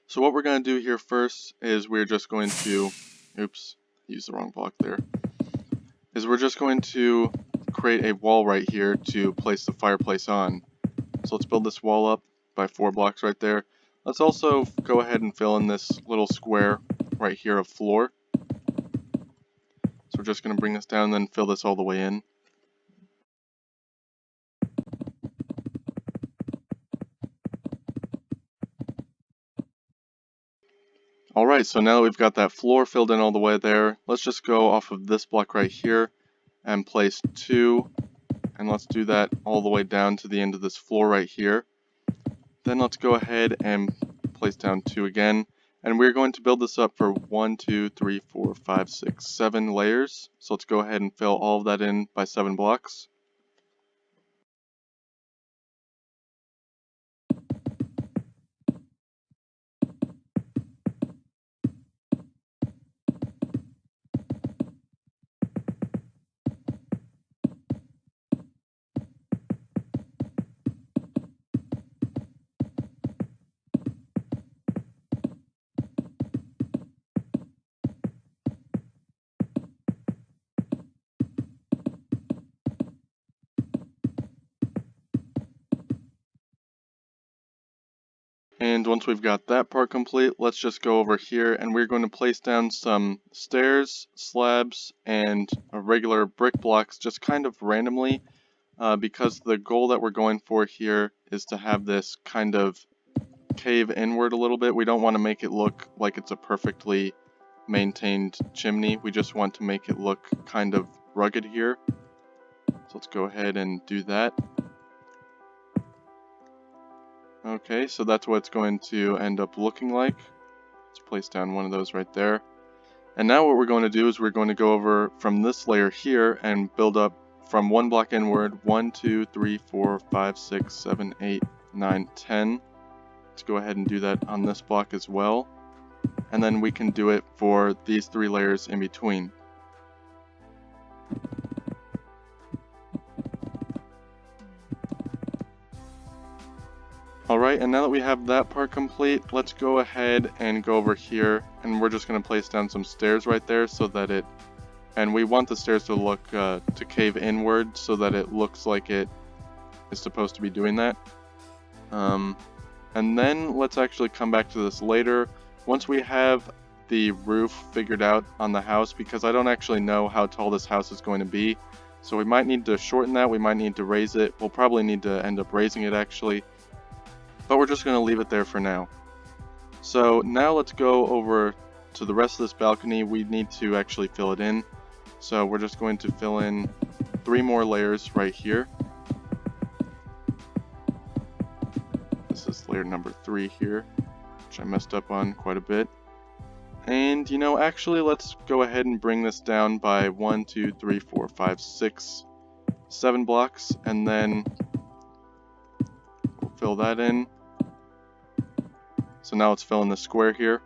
So what we're going to do here first is we're just going to, oops, used the wrong block there, is we're just going to create a wall right here to place the fireplace on. So let's build this wall up by 4 blocks right there. Let's also go ahead and fill in this little square right here of floor. So we're just going to bring this down and then fill this all the way in. Alright, so now that we've got that floor filled in all the way there, let's just go off of this block right here and place 2, and let's do that all the way down to the end of this floor right here. Then let's go ahead and place down 2 again, and we're going to build this up for 1, 2, 3, 4, 5, 6, 7 layers. So let's go ahead and fill all of that in by 7 blocks. And once we've got that part complete, let's just go over here and we're going to place down some stairs, slabs, and regular brick blocks just kind of randomly because the goal that we're going for here is to have this kind of cave inward a little bit. We don't want to make it look like it's a perfectly maintained chimney. We just want to make it look kind of rugged here. So let's go ahead and do that. Okay, so that's what it's going to end up looking like. Let's place down one of those right there. And now what we're going to do is we're going to go over from this layer here and build up from 1 block inward, 1, 2, 3, 4, 5, 6, 7, 8, 9, 10. Let's go ahead and do that on this block as well. And then we can do it for these 3 layers in between. Alright, and now that we have that part complete, let's go ahead and go over here, and we're just going to place down some stairs right there so that and we want the stairs to look, to cave inward so that it looks like it is supposed to be doing that. And then let's actually come back to this later, once we have the roof figured out on the house, because I don't actually know how tall this house is going to be. So we might need to shorten that, we might need to raise it, we'll probably need to end up raising it actually. But we're just going to leave it there for now. So now let's go over to the rest of this balcony. We need to actually fill it in. So we're just going to fill in 3 more layers right here. This is layer number 3 here, which I messed up on quite a bit. And you know, actually, let's go ahead and bring this down by 1, 2, 3, 4, 5, 6, 7 blocks, and then we'll fill that in. So now let's fill in the square here.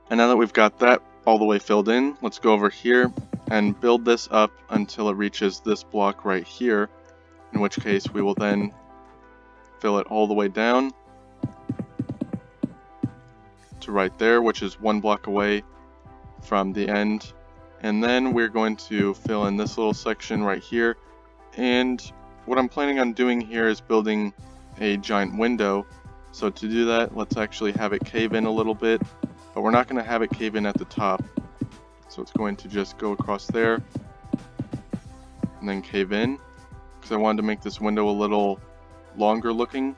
And now that we've got that all the way filled in, let's go over here and build this up until it reaches this block right here, in which case we will then fill it all the way down to right there, which is 1 block away from the end. And then we're going to fill in this little section right here. And what I'm planning on doing here is building a giant window. So to do that, let's actually have it cave in a little bit, but we're not going to have it cave in at the top. So it's going to just go across there and then cave in, because I wanted to make this window a little longer looking.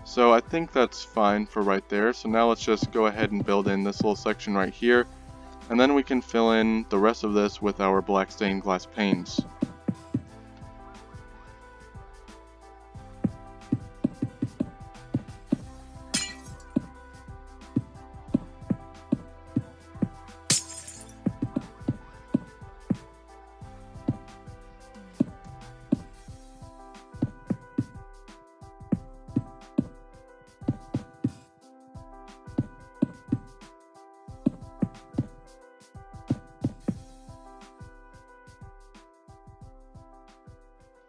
So I think that's fine for right there. So now let's just go ahead and build in this little section right here, and then we can fill in the rest of this with our black stained glass panes.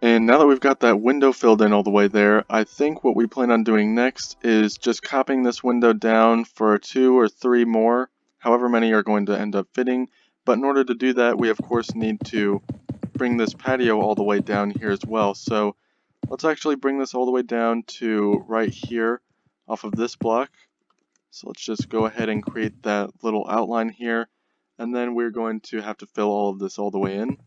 And now that we've got that window filled in all the way there, I think what we plan on doing next is just copying this window down for 2 or 3 more, however many are going to end up fitting. But in order to do that, we of course need to bring this patio all the way down here as well. So let's actually bring this all the way down to right here off of this block. So let's just go ahead and create that little outline here, and then we're going to have to fill all of this all the way in.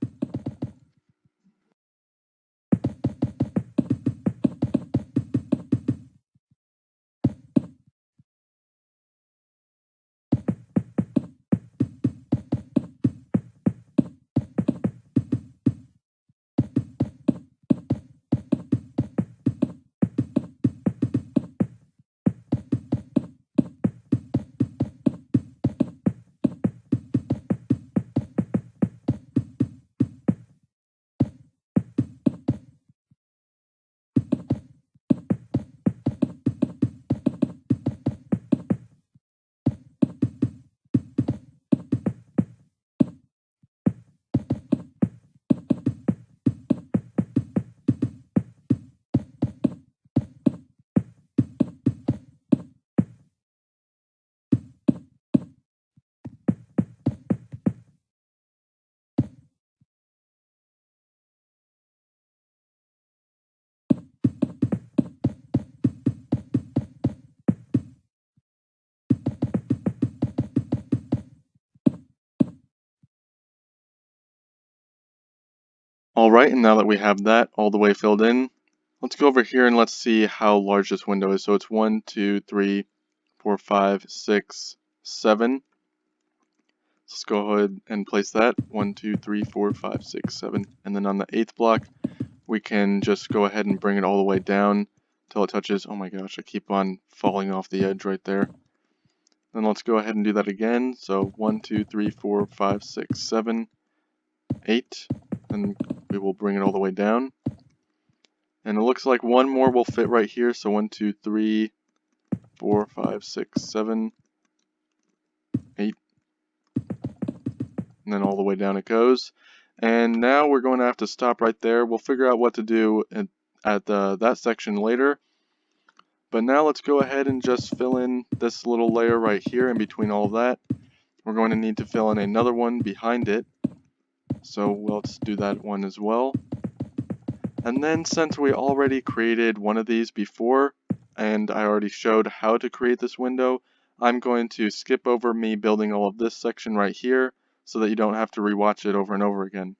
Alright, and now that we have that all the way filled in, let's go over here and let's see how large this window is. So it's 1, 2, 3, 4, 5, 6, 7. Let's go ahead and place that. 1, 2, 3, 4, 5, 6, 7. And then on the 8th block, we can just go ahead and bring it all the way down until it touches. Oh my gosh, I keep on falling off the edge right there. Then let's go ahead and do that again. So 1, 2, 3, 4, 5, 6, 7, 8. And we will bring it all the way down. And it looks like one more will fit right here. So 1, 2, 3, 4, 5, 6, 7, 8. And then all the way down it goes. And now we're going to have to stop right there. We'll figure out what to do at that section later. But now let's go ahead and just fill in this little layer right here in between all of that. We're going to need to fill in another one behind it. So let's do that one as well. And then since we already created one of these before, and I already showed how to create this window, I'm going to skip over me building all of this section right here so that you don't have to rewatch it over and over again.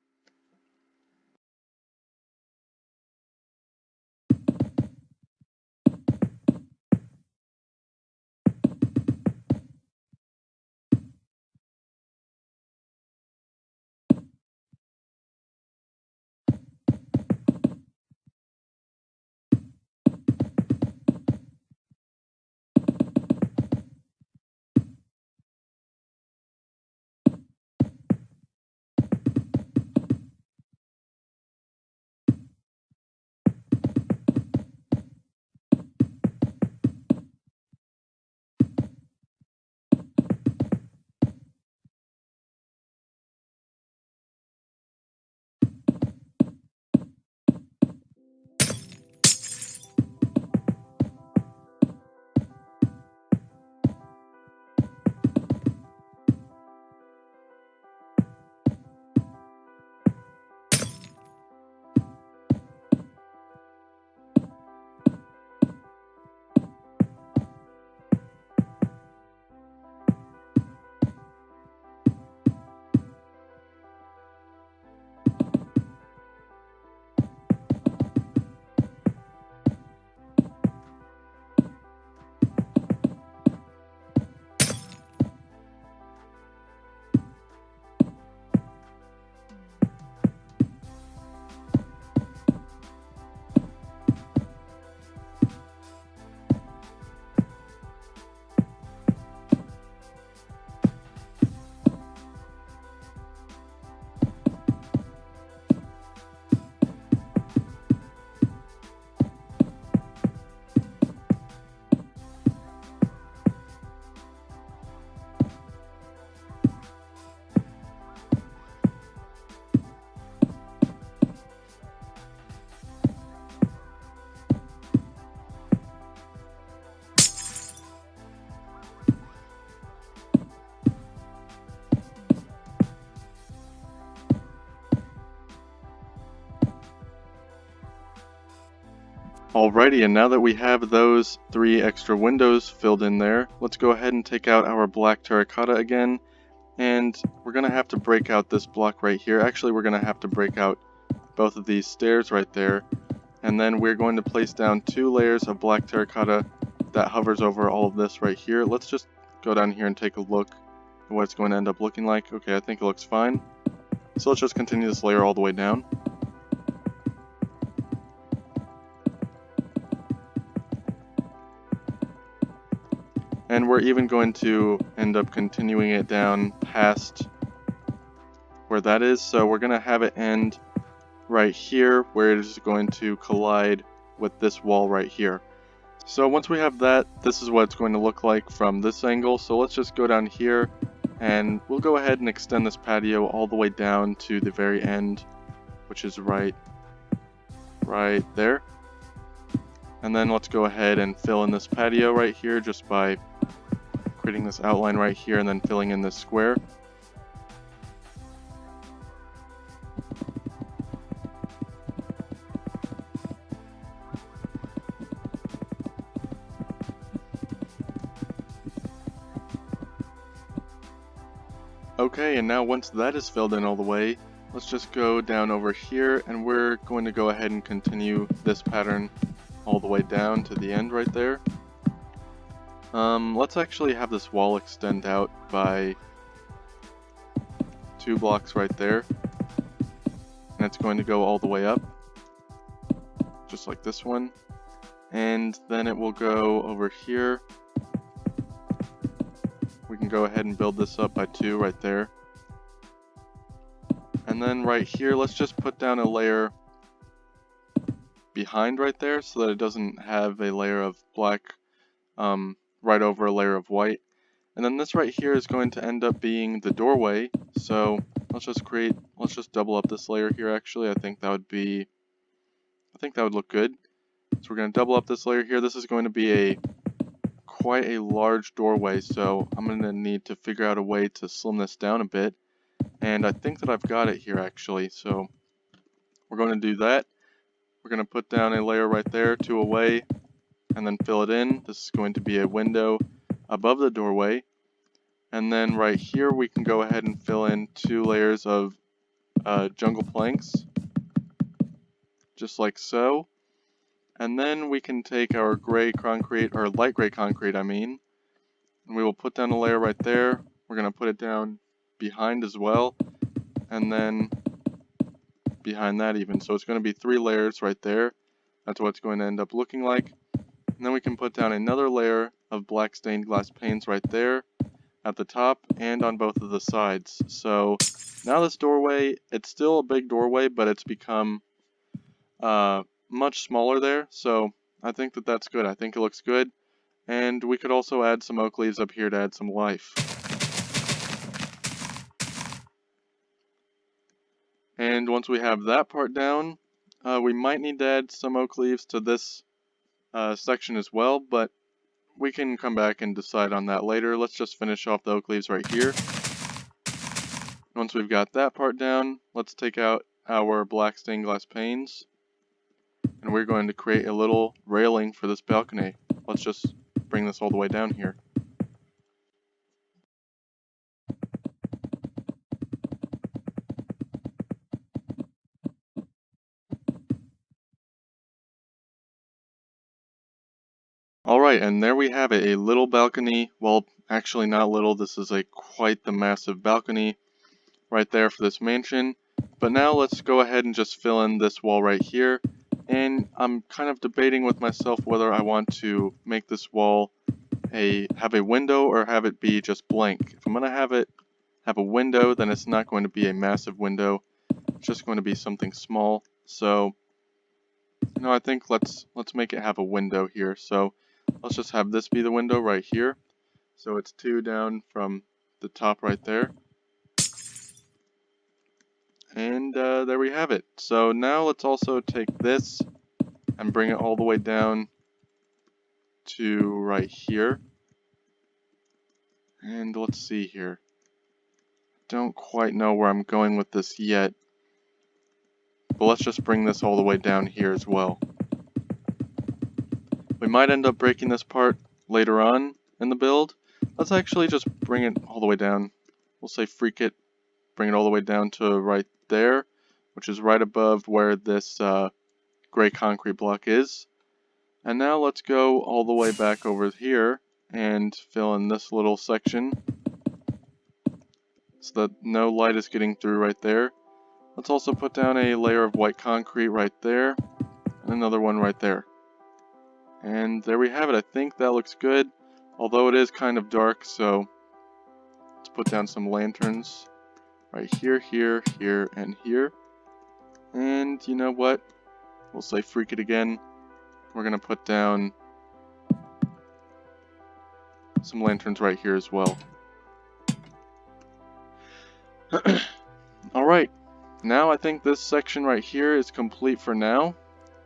Alrighty, and now that we have those 3 extra windows filled in there, let's go ahead and take out our black terracotta again, and we're going to have to break out this block right here. Actually, we're going to have to break out both of these stairs right there, and then we're going to place down 2 layers of black terracotta that hovers over all of this right here. Let's just go down here and take a look at what it's going to end up looking like. Okay, I think it looks fine. So let's just continue this layer all the way down. And we're even going to end up continuing it down past where that is. So we're going to have it end right here where it is going to collide with this wall right here. So once we have that, this is what it's going to look like from this angle. So let's just go down here and we'll go ahead and extend this patio all the way down to the very end, which is right there. And then let's go ahead and fill in this patio right here just by creating this outline right here and then filling in this square. Okay, and now once that is filled in all the way, let's just go down over here and we're going to go ahead and continue this pattern all the way down to the end right there. Let's actually have this wall extend out by 2 blocks right there. And it's going to go all the way up, just like this one. And then it will go over here. We can go ahead and build this up by 2 right there. And then right here, let's just put down a layer behind right there so that it doesn't have a layer of black right over a layer of white. And then this right here is going to end up being the doorway. So let's just double up this layer here actually. I think that would look good. So we're going to double up this layer here. This is going to be quite a large doorway, so I'm going to need to figure out a way to slim this down a bit. And I think that I've got it here actually, so we're going to do that. We're going to put down a layer right there, 2 away, and then fill it in. This is going to be a window above the doorway. And then right here we can go ahead and fill in 2 layers of jungle planks, just like so. And then we can take our gray concrete, or light gray concrete I mean, and we will put down a layer right there. We're going to put it down behind as well, and then behind that even. So it's going to be 3 layers right there. That's what it's going to end up looking like. And then we can put down another layer of black stained glass panes right there at the top and on both of the sides. So now this doorway, it's still a big doorway, but it's become much smaller there. So I think that that's good. I think it looks good. And we could also add some oak leaves up here to add some life. And once we have that part down, we might need to add some oak leaves to this section as well, but we can come back and decide on that later. Let's just finish off the oak leaves right here. Once we've got that part down, let's take out our black stained glass panes, and we're going to create a little railing for this balcony. Let's just bring this all the way down here. Alright, and there we have it, a little balcony. Well, actually not little, this is quite the massive balcony right there for this mansion. But now let's go ahead and just fill in this wall right here. And I'm kind of debating with myself whether I want to make this wall have a window or have it be just blank. If I'm going to have a window, then it's not going to be a massive window. It's just going to be something small. So, I think let's make it have a window here. So let's just have this be the window right here. So it's 2 down from the top right there. And there we have it. So now let's also take this and bring it all the way down to right here. And let's see here. Don't quite know where I'm going with this yet. But let's just bring this all the way down here as well. We might end up breaking this part later on in the build. Let's actually just bring it all the way down. We'll say freak it, bring it all the way down to right there, which is right above where this gray concrete block is. And now let's go all the way back over here and fill in this little section so that no light is getting through right there. Let's also put down a layer of white concrete right there and another one right there. And there we have it. I think that looks good, although it is kind of dark, so let's put down some lanterns right here, here, here, and here. And you know what? We'll say freak it again. We're going to put down some lanterns right here as well. Alright, now I think this section right here is complete for now.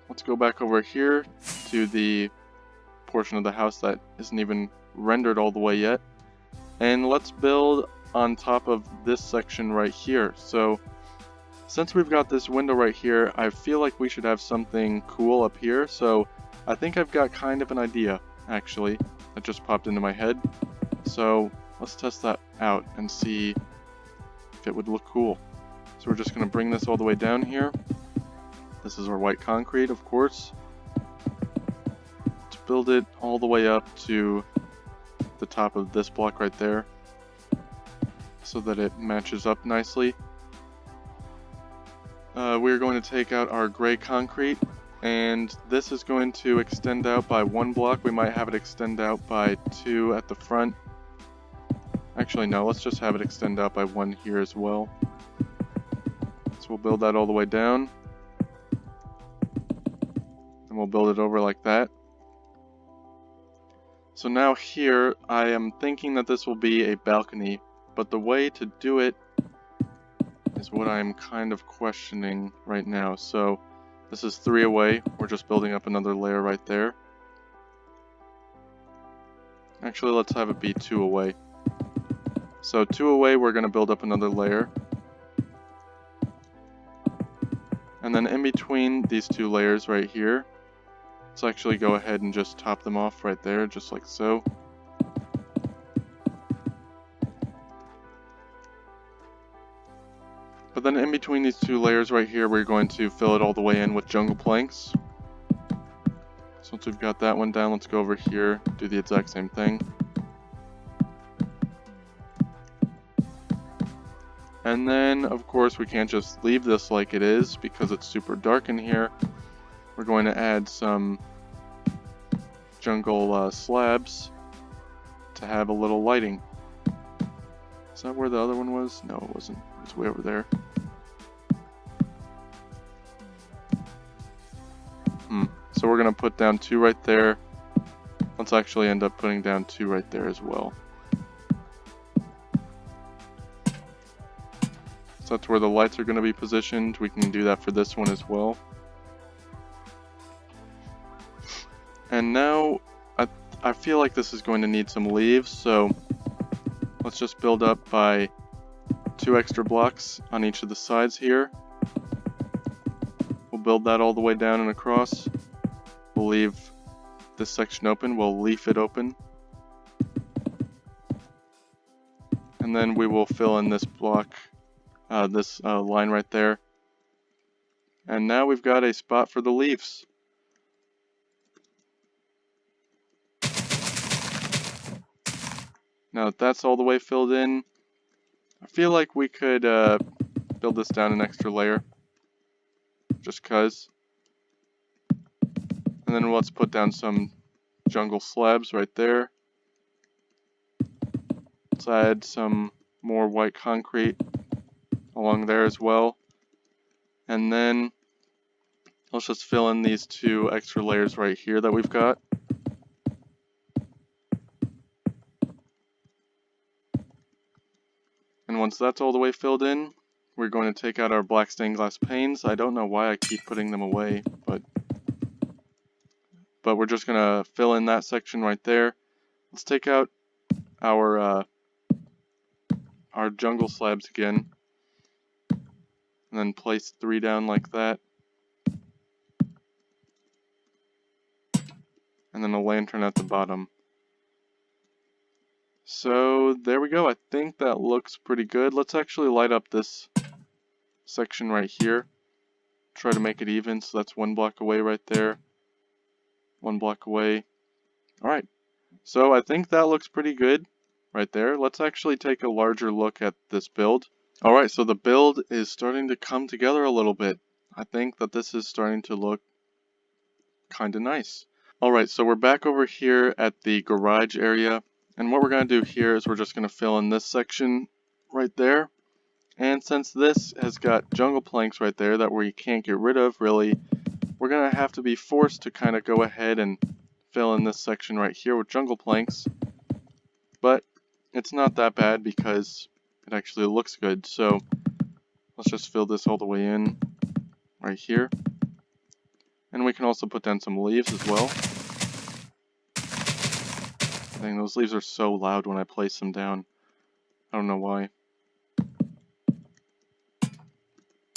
Let's go back over here to the portion of the house that isn't even rendered all the way yet. And let's build on top of this section right here. So since we've got this window right here, I feel like we should have something cool up here. So I think I've got kind of an idea, actually, that just popped into my head. So let's test that out and see if it would look cool. So we're just going to bring this all the way down here. This is our white concrete, of course. Let's build it all the way up to the top of this block right there so that it matches up nicely. We're going to take out our gray concrete, and this is going to extend out by 1 block. We might have it extend out by 2 at the front. Actually, no, let's just have it extend out by 1 here as well. So we'll build that all the way down. And we'll build it over like that. So now here, I am thinking that this will be a balcony, but the way to do it is what I'm kind of questioning right now. So this is 3 away. We're just building up another layer right there. Actually, let's have it be 2 away. So 2 away, we're going to build up another layer. And then in between these 2 layers right here, let's actually go ahead and just top them off right there, just like so. But then in between these 2 layers right here, we're going to fill it all the way in with jungle planks. So once we've got that one down, let's go over here, do the exact same thing. And then, of course, we can't just leave this like it is because it's super dark in here. We're going to add some jungle slabs to have a little lighting. Is that where the other one was? No, it wasn't. It's way over there. So we're going to put down 2 right there. Let's actually end up putting down 2 right there as well. So that's where the lights are going to be positioned. We can do that for this one as well. And now I feel like this is going to need some leaves, so let's just build up by 2 extra blocks on each of the sides here. We'll build that all the way down and across. We'll leave this section open. We'll leaf it open. And then we will fill in this block, this line right there. And now we've got a spot for the leaves. Now that that's all the way filled in, I feel like we could build this down an extra layer. Just cause. And then let's put down some jungle slabs right there. Let's add some more white concrete along there as well. And then let's just fill in these 2 extra layers right here that we've got. And once that's all the way filled in, we're going to take out our black stained glass panes. I don't know why I keep putting them away, but we're just going to fill in that section right there. Let's take out our jungle slabs again, and then place 3 down like that. and then a lantern at the bottom. So there we go. I think that looks pretty good. Let's actually light up this section right here. Try to make it even, so that's 1 block away right there. 1 block away. Alright, so I think that looks pretty good right there. Let's actually take a larger look at this build. Alright, so the build is starting to come together a little bit. I think that this is starting to look kinda nice. Alright, so we're back over here at the garage area, and what we're going to do here is we're just going to fill in this section right there. And since this has got jungle planks right there that we can't get rid of really, we're going to have to be forced to kind of go ahead and fill in this section right here with jungle planks. But it's not that bad because it actually looks good. So let's just fill this all the way in right here. And we can also put down some leaves as well. Dang, those leaves are so loud when I place them down. I don't know why.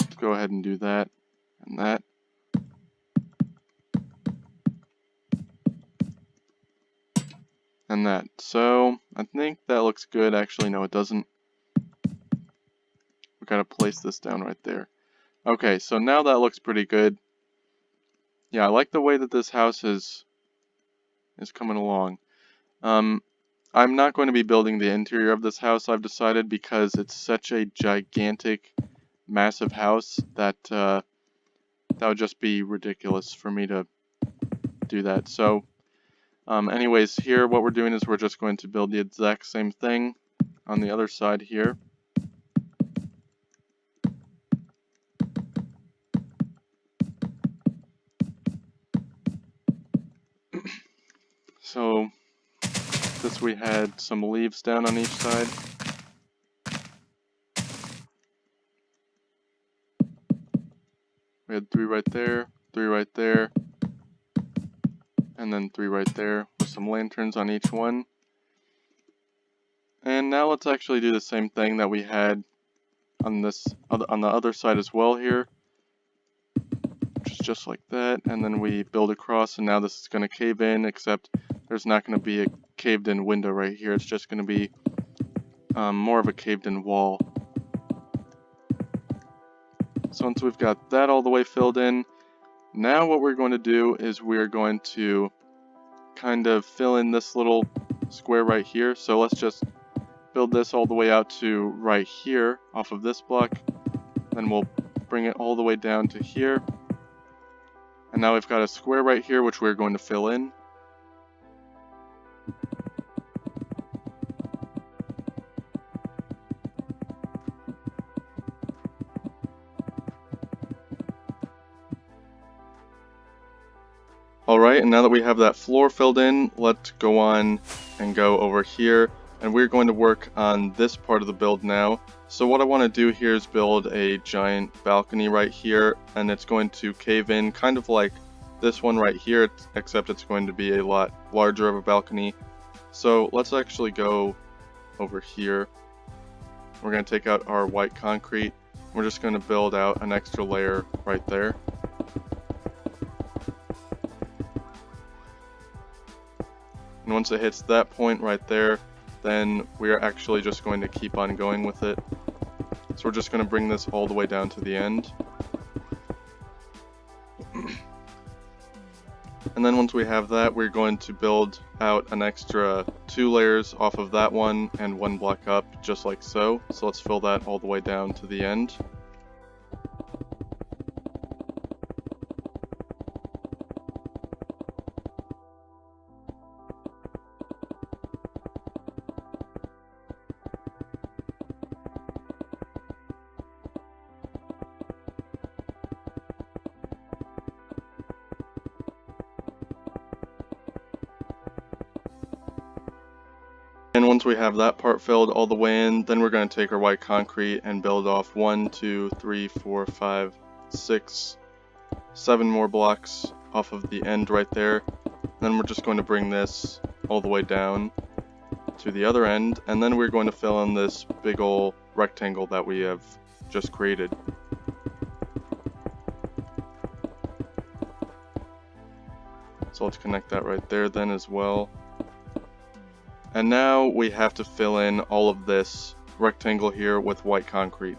Let's go ahead and do that and that. And that. So I think that looks good. Actually, no, it doesn't. We gotta place this down right there. Okay, so now that looks pretty good. Yeah, I like the way that this house is coming along. I'm not going to be building the interior of this house, I've decided, because it's such a gigantic, massive house that that would just be ridiculous for me to do that. So, anyways, here what we're doing is we're just going to build the exact same thing on the other side here. So, this we had some leaves down on each side. We had 3 right there, 3 right there, and then 3 right there with some lanterns on each one. And now let's actually do the same thing that we had on the other side as well here. Which is just like that, and then we build across, and now this is going to cave in, except there's not going to be a caved in window right here. It's just going to be more of a caved in wall. So once we've got that all the way filled in, now what we're going to do is we're going to kind of fill in this little square right here. So let's just build this all the way out to right here off of this block. Then we'll bring it all the way down to here. And now we've got a square right here which we're going to fill in. Alright, and now that we have that floor filled in, let's go on and go over here. And we're going to work on this part of the build now. So what I want to do here is build a giant balcony right here, and it's going to cave in kind of like this one right here, except it's going to be a lot larger of a balcony. So let's actually go over here. We're going to take out our white concrete. We're just going to build out an extra layer right there. And once it hits that point right there, then we are actually just going to keep on going with it. So we're just going to bring this all the way down to the end. And then once we have that, we're going to build out an extra 2 layers off of that one and 1 block up, just like so. So let's fill that all the way down to the end. And once we have that part filled all the way in, then we're going to take our white concrete and build off 1, 2, 3, 4, 5, 6, 7 more blocks off of the end right there. Then we're just going to bring this all the way down to the other end, and then we're going to fill in this big ol' rectangle that we have just created. So let's connect that right there then as well. And now we have to fill in all of this rectangle here with white concrete.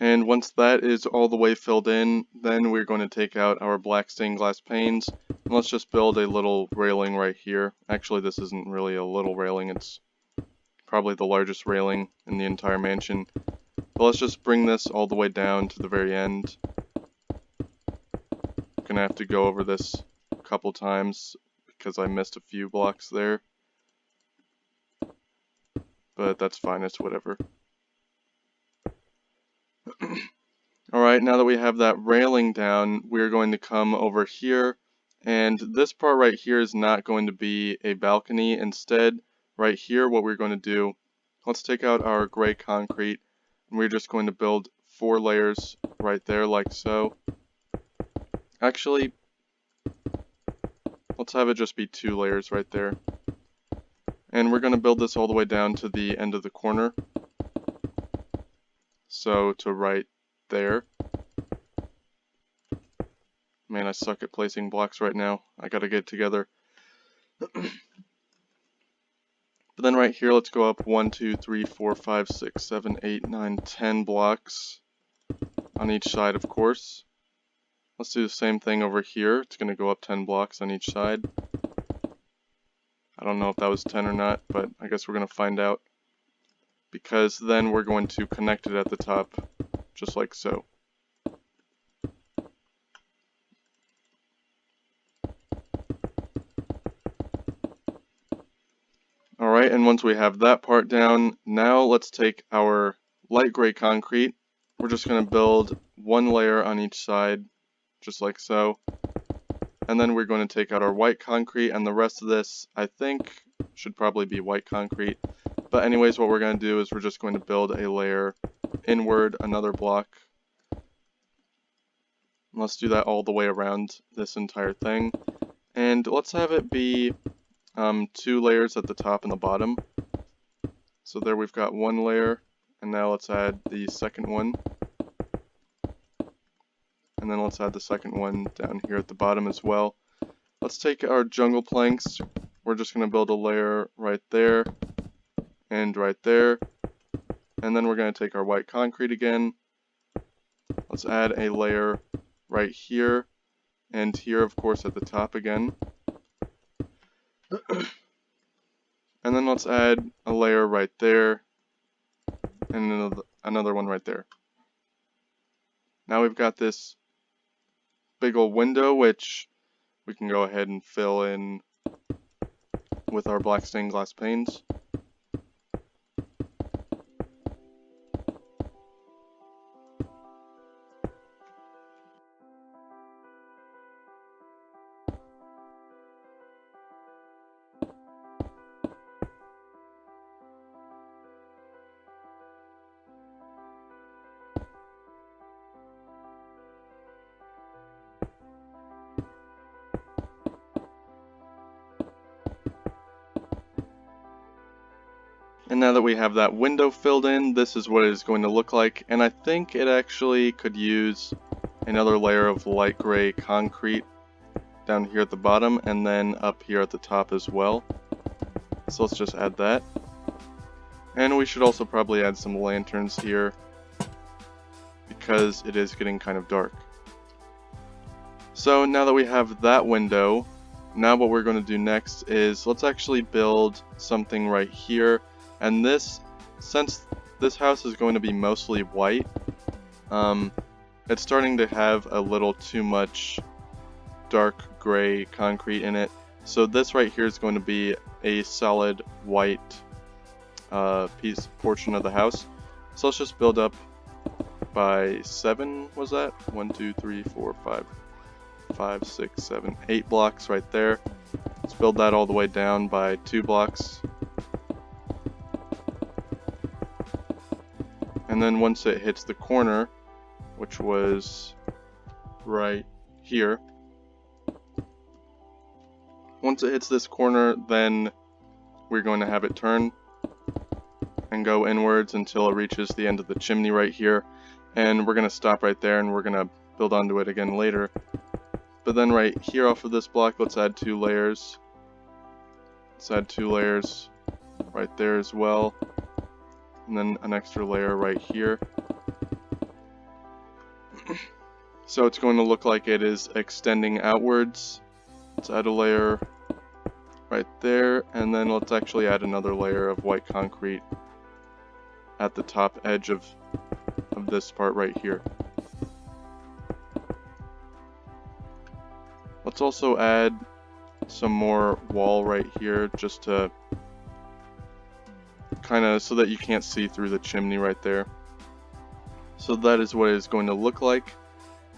And once that is all the way filled in, then we're going to take out our black stained glass panes. And let's just build a little railing right here. Actually, this isn't really a little railing, it's probably the largest railing in the entire mansion. But let's just bring this all the way down to the very end. I'm gonna have to go over this a couple times because I missed a few blocks there. But that's fine, it's whatever. Alright, now that we have that railing down, we're going to come over here, and this part right here is not going to be a balcony. Instead, right here, what we're going to do, let's take out our gray concrete, and we're just going to build 4 layers right there, like so. Actually, let's have it just be 2 layers right there. And we're going to build this all the way down to the end of the corner. So, to right there. Man, I suck at placing blocks right now. I gotta get it together. But then right here, let's go up 1, 2, 3, 4, 5, 6, 7, 8, 9, 10 blocks on each side, of course. Let's do the same thing over here. It's gonna go up 10 blocks on each side. I don't know if that was 10 or not, but I guess we're gonna find out. Because then we're going to connect it at the top, just like so. Alright, and once we have that part down, now let's take our light gray concrete. We're just going to build 1 layer on each side, just like so. And then we're going to take out our white concrete, and the rest of this, I think, should probably be white concrete. But anyways, what we're going to do is we're just going to build a layer inward, another block. Let's do that all the way around this entire thing. And let's have it be 2 layers at the top and the bottom. So there we've got 1 layer, and now let's add the second one. And then let's add the second one down here at the bottom as well. Let's take our jungle planks. We're just going to build a layer right there and right there. And then we're going to take our white concrete again. Let's add a layer right here and here, of course, at the top again. And then let's add a layer right there and another one right there. Now we've got this big old window, which we can go ahead and fill in with our black stained glass panes. And now that we have that window filled in, this is what it is going to look like. And I think it actually could use another layer of light gray concrete down here at the bottom and then up here at the top as well. So let's just add that. And we should also probably add some lanterns here because it is getting kind of dark. So now that we have that window, now what we're going to do next is let's actually build something right here. And this, since this house is going to be mostly white, it's starting to have a little too much dark gray concrete in it. So this right here is going to be a solid white portion of the house. So let's just build up by 7, was that? 1, 2, 3, 4, 5, 5, 6, 7, 8 blocks right there. Let's build that all the way down by 2 blocks. And then once it hits the corner, which was right here, once it hits this corner, then we're going to have it turn and go inwards until it reaches the end of the chimney right here. And we're going to stop right there and we're going to build onto it again later. But then right here off of this block, let's add 2 layers. Let's add 2 layers right there as well. And then an extra layer right here. So it's going to look like it is extending outwards. Let's add a layer right there, and then let's actually add another layer of white concrete at the top edge of this part right here. Let's also add some more wall right here just to kind of so that you can't see through the chimney right there. So that is what it's going to look like.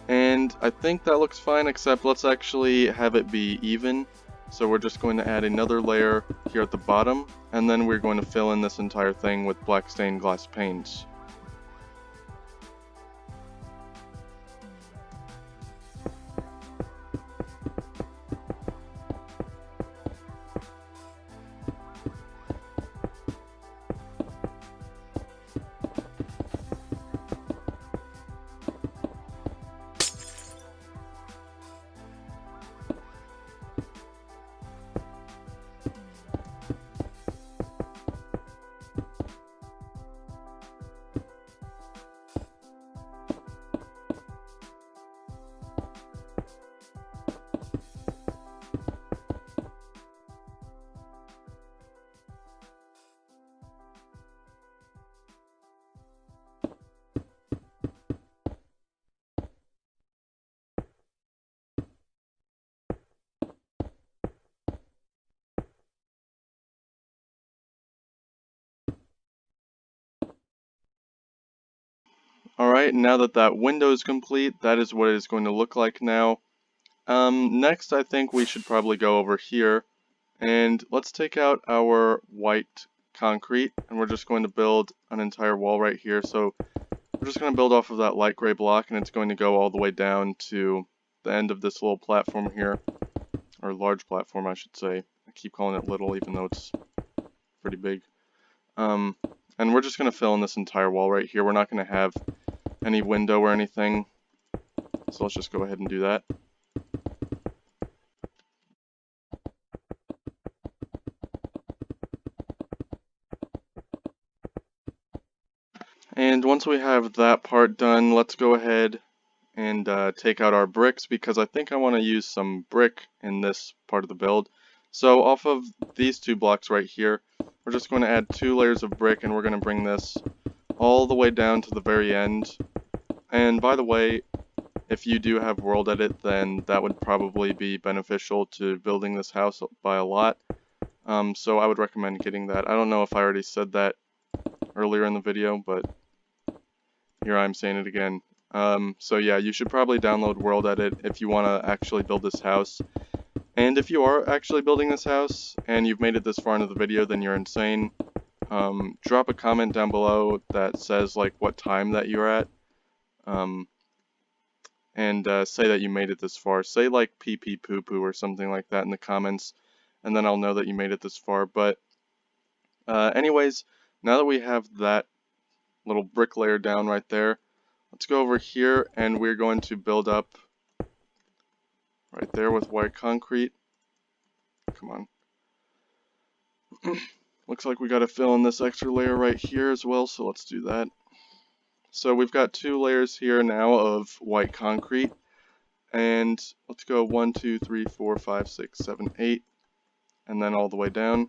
And I think that looks fine, except let's actually have it be even. So we're just going to add another layer here at the bottom, and then we're going to fill in this entire thing with black stained glass panes. Alright, now that that window is complete, that is what it is going to look like now. Next I think we should probably go over here, and let's take out our white concrete, and we're just going to build an entire wall right here. So we're just going to build off of that light gray block, and it's going to go all the way down to the end of this little platform here, or large platform I should say. I keep calling it little even though it's pretty big. And we're just going to fill in this entire wall right here. We're not going to have any window or anything, so let's just go ahead and do that. And once we have that part done, let's go ahead and take out our bricks, because I think I want to use some brick in this part of the build. So off of these 2 blocks right here, we're just going to add 2 layers of brick, and we're going to bring this all the way down to the very end. And by the way, if you do have world edit, then that would probably be beneficial to building this house by a lot. So I would recommend getting that. I don't know if I already said that earlier in the video, but here I'm saying it again. So yeah, you should probably download world edit if you want to actually build this house. And if you are actually building this house and you've made it this far into the video, then you're insane. Drop a comment down below that says like what time that you're at. And say that you made it this far. Say like pee pee poo poo or something like that in the comments, and then I'll know that you made it this far. But anyways, Now that we have that little brick layer down right there, let's go over here and we're going to build up right there with white concrete. Come on. Looks like we got to fill in this extra layer right here as well, so let's do that. So we've got 2 layers here now of white concrete, and let's go 1, 2, 3, 4, 5, 6, 7, 8, and then all the way down.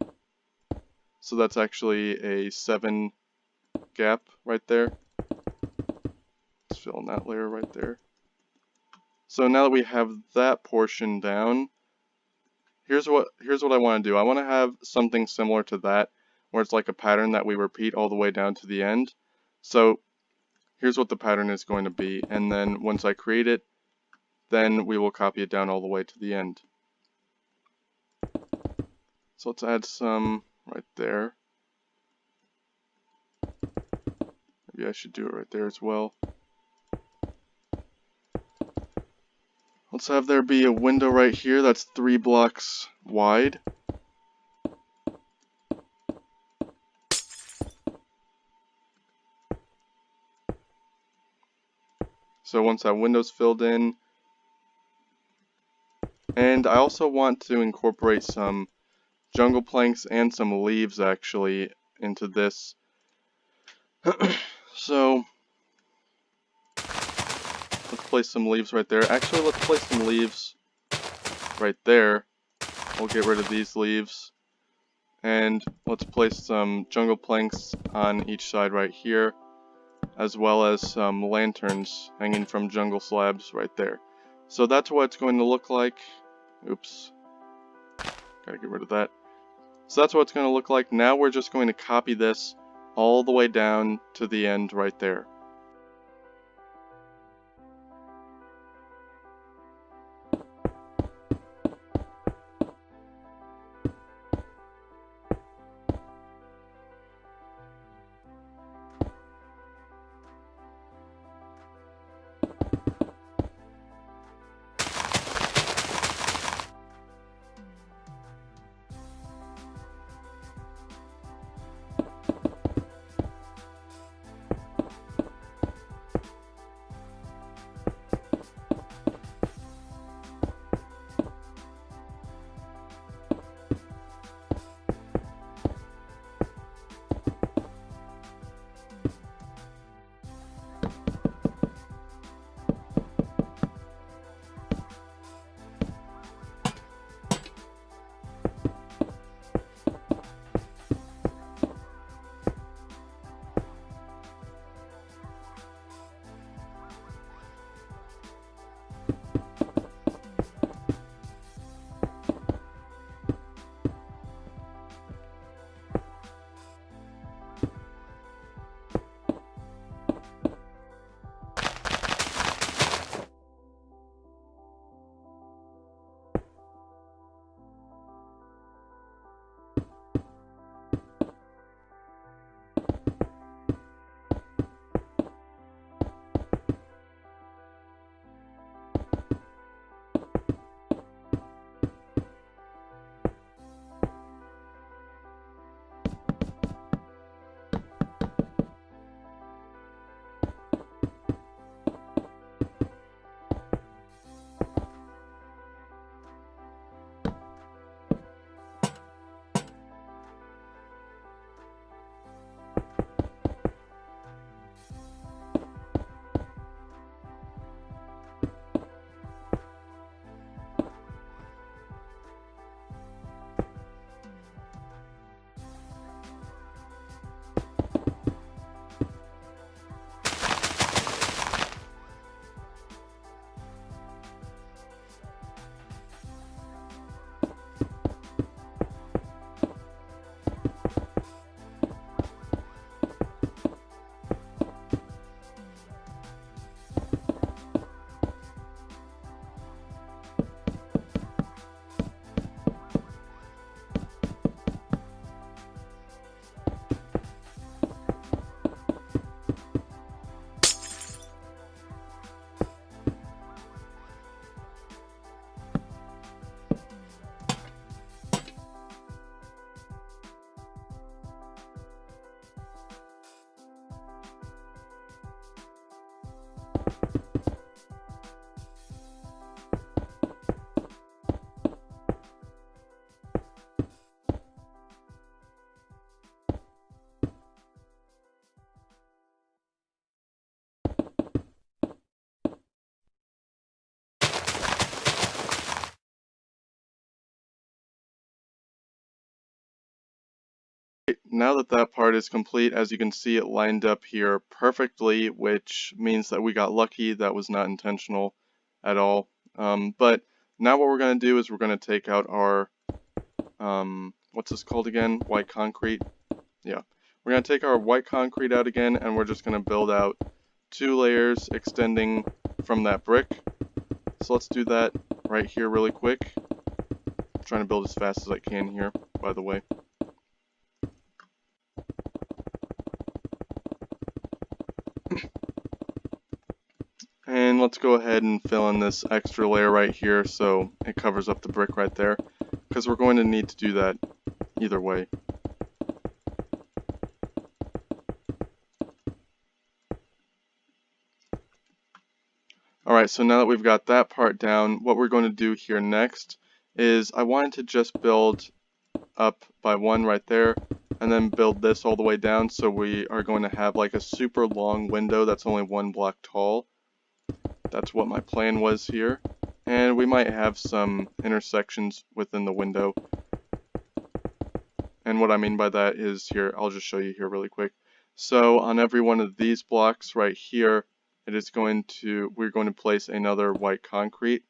So that's actually a 7 gap right there. Let's fill in that layer right there. So now that we have that portion down, here's what I want to do. I want to have something similar to that, where it's like a pattern that we repeat all the way down to the end. So here's what the pattern is going to be, and then once I create it, then we will copy it down all the way to the end. So let's add some right there. Maybe I should do it right there as well. Let's have there be a window right here that's 3 blocks wide. So once that window's filled in, and I also want to incorporate some jungle planks and some leaves actually into this. So let's place some leaves right there. Actually, let's place some leaves right there. We'll get rid of these leaves. And let's place some jungle planks on each side right here, as well as some lanterns hanging from jungle slabs right there. So that's what it's going to look like. Oops. Gotta get rid of that. So that's what it's going to look like. Now we're just going to copy this all the way down to the end right there. Now that that part is complete, as you can see, it lined up here perfectly, which means that we got lucky. That was not intentional at all. But now what we're going to do is we're going to take out our, what's this called again? White concrete. Yeah. We're going to take our white concrete out again, and we're just going to build out 2 layers extending from that brick. So let's do that right here really quick. I'm trying to build as fast as I can here, by the way. And let's go ahead and fill in this extra layer right here so it covers up the brick right there, because we're going to need to do that either way. Alright, so now that we've got that part down, what we're going to do here next is I wanted to just build up by 1 right there, and then build this all the way down, so we are going to have like a super long window that's only 1 block tall. That's what my plan was here. And we might have some intersections within the window. And what I mean by that is here, I'll just show you here really quick. So on every one of these blocks right here, we're going to place another white concrete.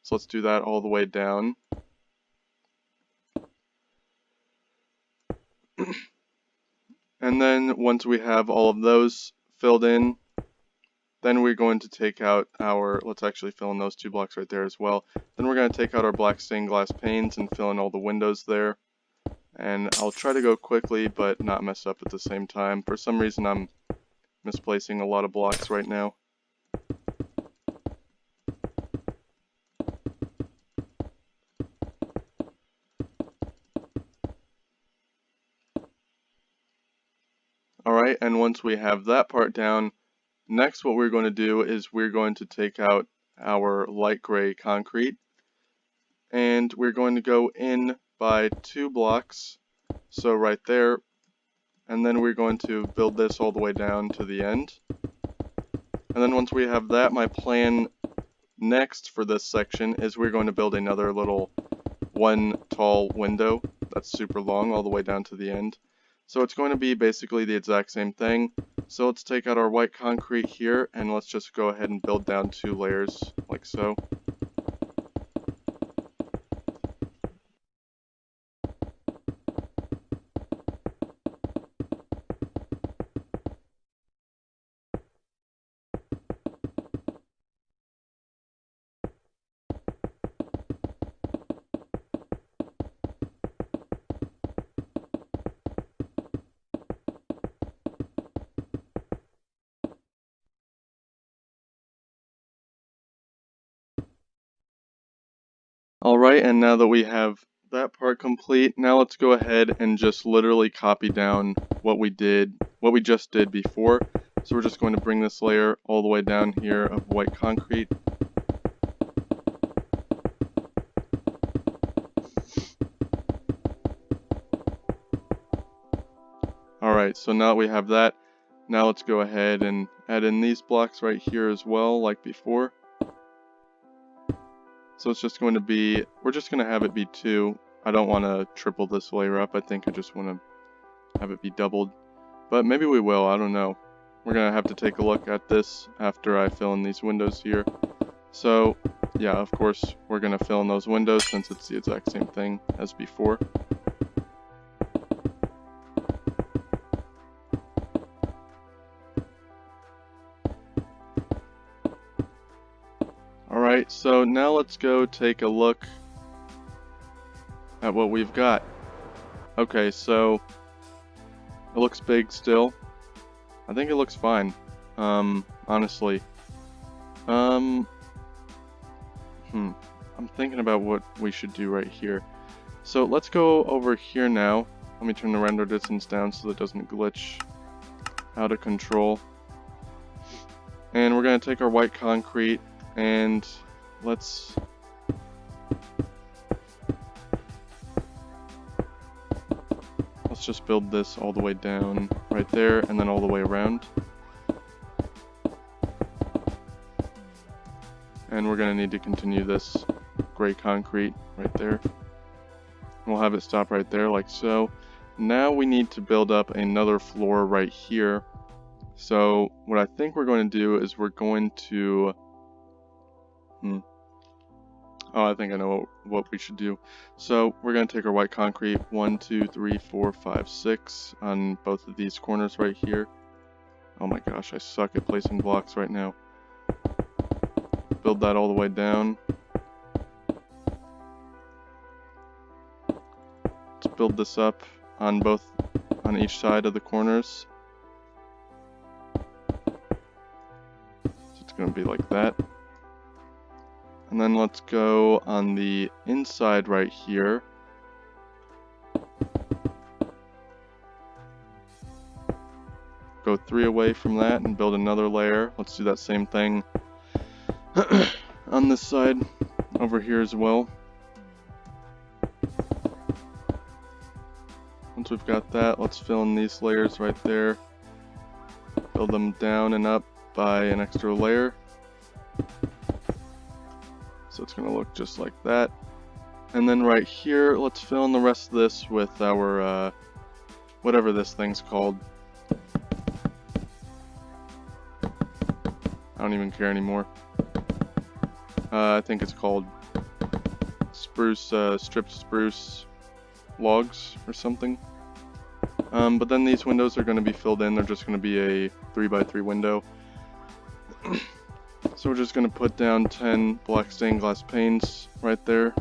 So let's do that all the way down. And then once we have all of those filled in, then we're going to take out our, let's actually fill in those 2 blocks right there as well. Then we're going to take out our black stained glass panes and fill in all the windows there. And I'll try to go quickly but not mess up at the same time. For some reason I'm misplacing a lot of blocks right now. Alright, and once we have that part down, next what we're going to do is we're going to take out our light gray concrete, and we're going to go in by 2 blocks, so right there, and then we're going to build this all the way down to the end. And then once we have that, my plan next for this section is we're going to build another little 1 tall window that's super long all the way down to the end. So it's going to be basically the exact same thing. So let's take out our white concrete here, and let's just go ahead and build down 2 layers, like so. Alright, and now that we have that part complete, now let's go ahead and just literally copy down what we just did before. So we're just going to bring this layer all the way down here of white concrete. Alright, so now that we have that, now let's go ahead and add in these blocks right here as well, like before. So it's just going to be, we're just going to have it be 2. I don't want to triple this layer up. I think I just want to have it be doubled. But maybe we will, I don't know. We're going to have to take a look at this after I fill in these windows here. So, yeah, of course, we're going to fill in those windows since it's the exact same thing as before. Alright, so now let's go take a look at what we've got. Okay, so it looks big still. I think it looks fine, honestly. I'm thinking about what we should do right here. So let's go over here now. Let me turn the render distance down so that it doesn't glitch out of control. And we're going to take our white concrete and let's just build this all the way down right there and then all the way around. And we're going to need to continue this gray concrete right there. We'll have it stop right there like so. now we need to build up another floor right here. So what I think we're going to do is we're going to... Oh, I think I know what we should do. So we're going to take our white concrete, 1, 2, 3, 4, 5, 6 on both of these corners right here. Oh my gosh, I suck at placing blocks right now. Build that all the way down. Let's build this up on each side of the corners. So it's going to be like that. And then let's go on the inside right here. Go 3 away from that and build another layer. Let's do that same thing on this side over here as well. Once we've got that, let's fill in these layers right there. Build them down and up by an extra layer. So it's going to look just like that. And then right here, let's fill in the rest of this with our, whatever this thing's called. I don't even care anymore. I think it's called spruce, stripped spruce logs or something. But then these windows are going to be filled in. They're just going to be a 3x3 window. So we're just going to put down 10 black stained glass panes right there.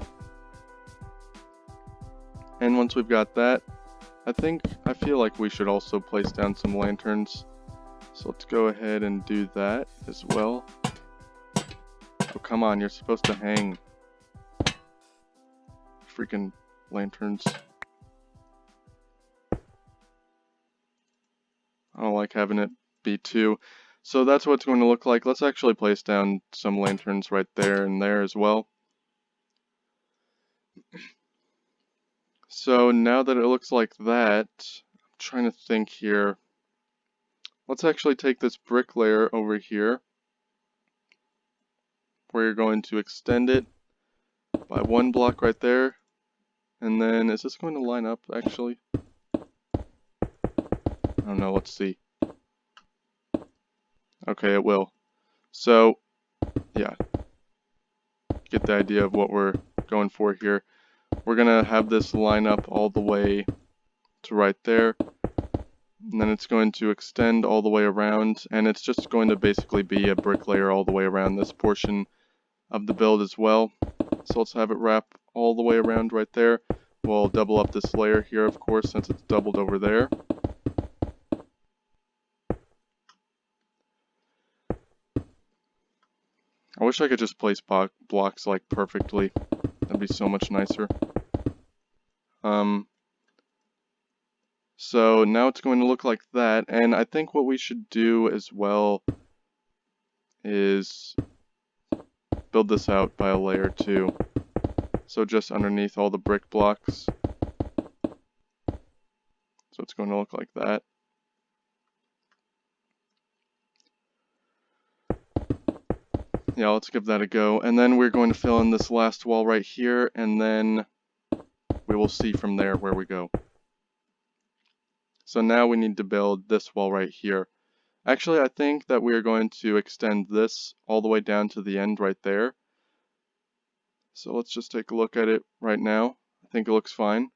And once we've got that, I feel like we should also place down some lanterns. So let's go ahead and do that as well. Oh, come on, you're supposed to hang. Freaking lanterns. I don't like having it be 2. So that's what it's going to look like. Let's actually place down some lanterns right there and there as well. So now that it looks like that, I'm trying to think here. Let's actually take this brick layer over here, where you're going to extend it by 1 block right there. And then, is this going to line up actually? I don't know, let's see. Okay, it will. So, yeah. Get the idea of what we're going for here. We're going to have this line up all the way to right there. And then it's going to extend all the way around. And it's just going to basically be a brick layer all the way around this portion of the build as well. So let's have it wrap all the way around right there. We'll double up this layer here, of course, since it's doubled over there. I wish I could just place blocks like perfectly. That'd be so much nicer. So now it's going to look like that, and I think what we should do as well is build this out by a layer too. So just underneath all the brick blocks. So it's going to look like that. Yeah, let's give that a go. And then we're going to fill in this last wall right here, and then we will see from there where we go. So now we need to build this wall right here. Actually, I think that we are going to extend this all the way down to the end right there. So let's just take a look at it right now. I think it looks fine.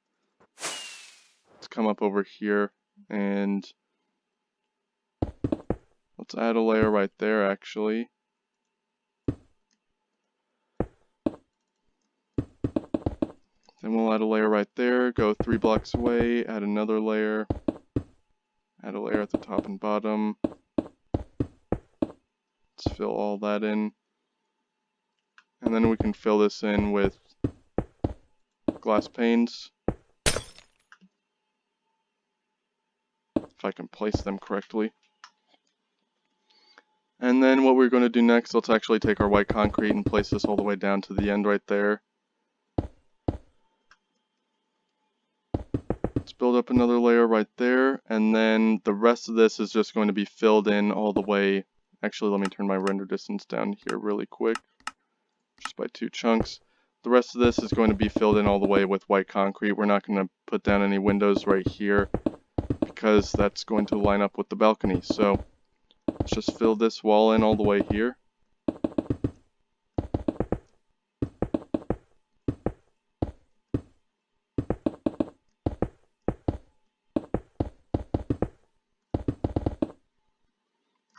Let's come up over here and let's add a layer right there actually. Then we'll add a layer right there, go 3 blocks away, add another layer, add a layer at the top and bottom. Let's fill all that in. And then we can fill this in with glass panes. If I can place them correctly. And then what we're going to do next, let's actually take our white concrete and place this all the way down to the end right there. Let's build up another layer right there, and then the rest of this is just going to be filled in all the way. Actually, let me turn my render distance down here really quick, just by 2 chunks. The rest of this is going to be filled in all the way with white concrete. We're not going to put down any windows right here because that's going to line up with the balcony. So let's just fill this wall in all the way here.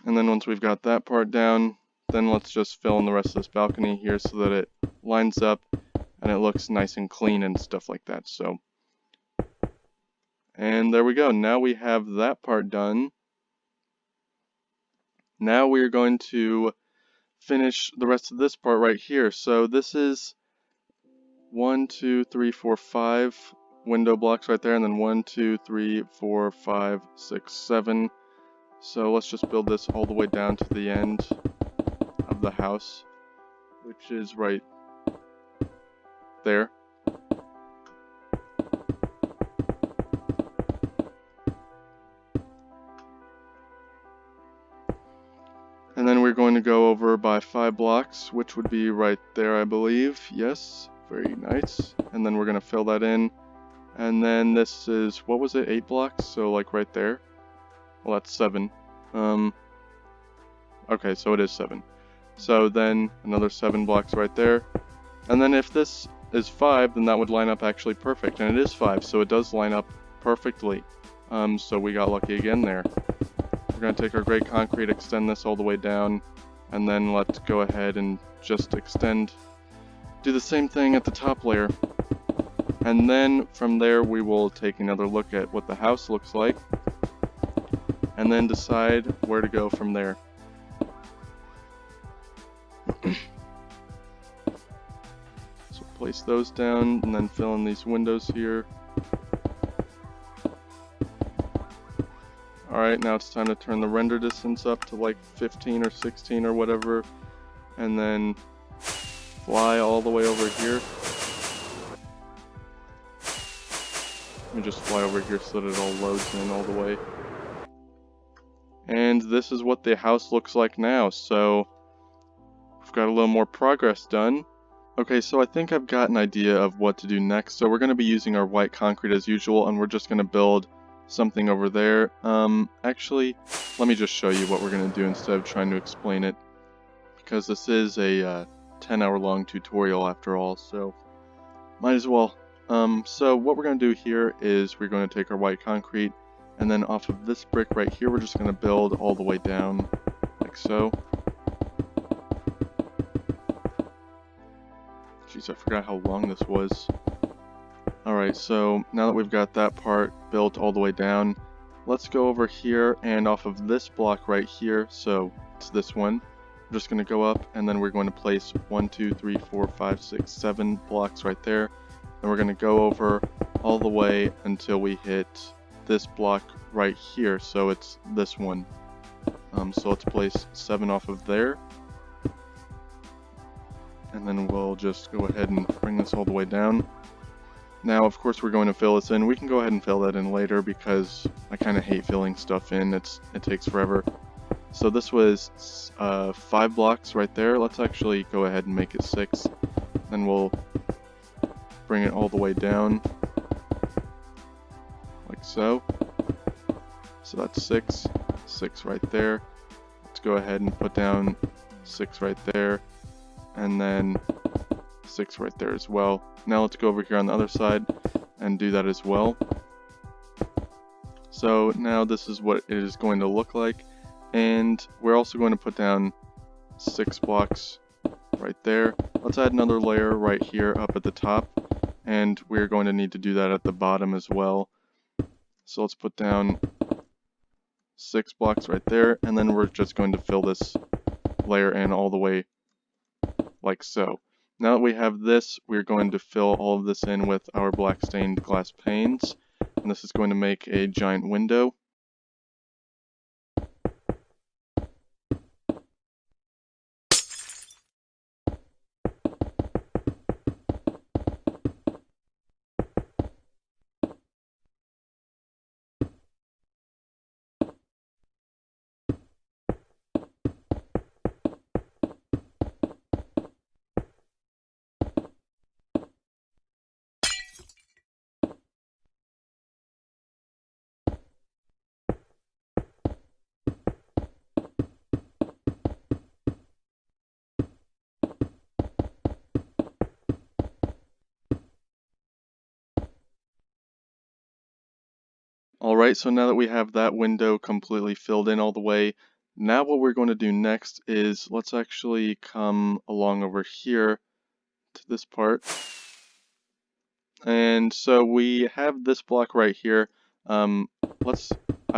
And then once we've got that part down, then let's just fill in the rest of this balcony here so that it lines up and it looks nice and clean and stuff like that. So, and there we go. Now we have that part done. Now we are going to finish the rest of this part right here. So this is 1, 2, 3, 4, 5 window blocks right there, and then 1, 2, 3, 4, 5, 6, 7. So let's just build this all the way down to the end of the house, which is right there. And then we're going to go over by 5 blocks, which would be right there, I believe. Yes, very nice. And then we're going to fill that in. And then this is, what was it, 8 blocks? So like right there. Well, that's 7. Okay, so it is 7. So then another 7 blocks right there. And then if this is 5, then that would line up actually perfect. And it is 5, so it does line up perfectly. So we got lucky again there. We're going to take our gray concrete, extend this all the way down, and then let's go ahead and just extend, do the same thing at the top layer. And then from there we will take another look at what the house looks like, and then decide where to go from there. So place those down, and then fill in these windows here. Alright, now it's time to turn the render distance up to like 15 or 16 or whatever, and then fly all the way over here. Let me just fly over here so that it all loads in all the way. And this is what the house looks like now, so we've got a little more progress done. Okay, so I think I've got an idea of what to do next. So we're going to be using our white concrete as usual, and we're just going to build something over there. Actually, let me just show you what we're going to do instead of trying to explain it, because this is a 10-hour long tutorial after all, so might as well. So what we're going to do here is we're going to take our white concrete, and then off of this brick right here, we're just going to build all the way down, like so. Jeez, I forgot how long this was. Alright, so now that we've got that part built all the way down, let's go over here and off of this block right here, so it's this one, we're just going to go up and then we're going to place 1, 2, 3, 4, 5, 6, 7 blocks right there. Then we're going to go over all the way until we hit this block right here, so it's this one. So let's place 7 off of there. And then we'll just go ahead and bring this all the way down. Now, of course, we're going to fill this in. We can go ahead and fill that in later because I kind of hate filling stuff in. It takes forever. So this was 5 blocks right there. Let's actually go ahead and make it 6. Then we'll bring it all the way down, like so. So that's 6. 6 right there. Let's go ahead and put down 6 right there. And then 6 right there as well. Now let's go over here on the other side and do that as well. So now this is what it is going to look like, and we're also going to put down 6 blocks right there. Let's add another layer right here up at the top, and we're going to need to do that at the bottom as well. So let's put down 6 blocks right there, and then we're just going to fill this layer in all the way like so. Now that we have this, we're going to fill all of this in with our black stained glass panes, and this is going to make a giant window. Alright, so now that we have that window completely filled in all the way, now what we're going to do next is let's actually come along over here to this part. And so we have this block right here. I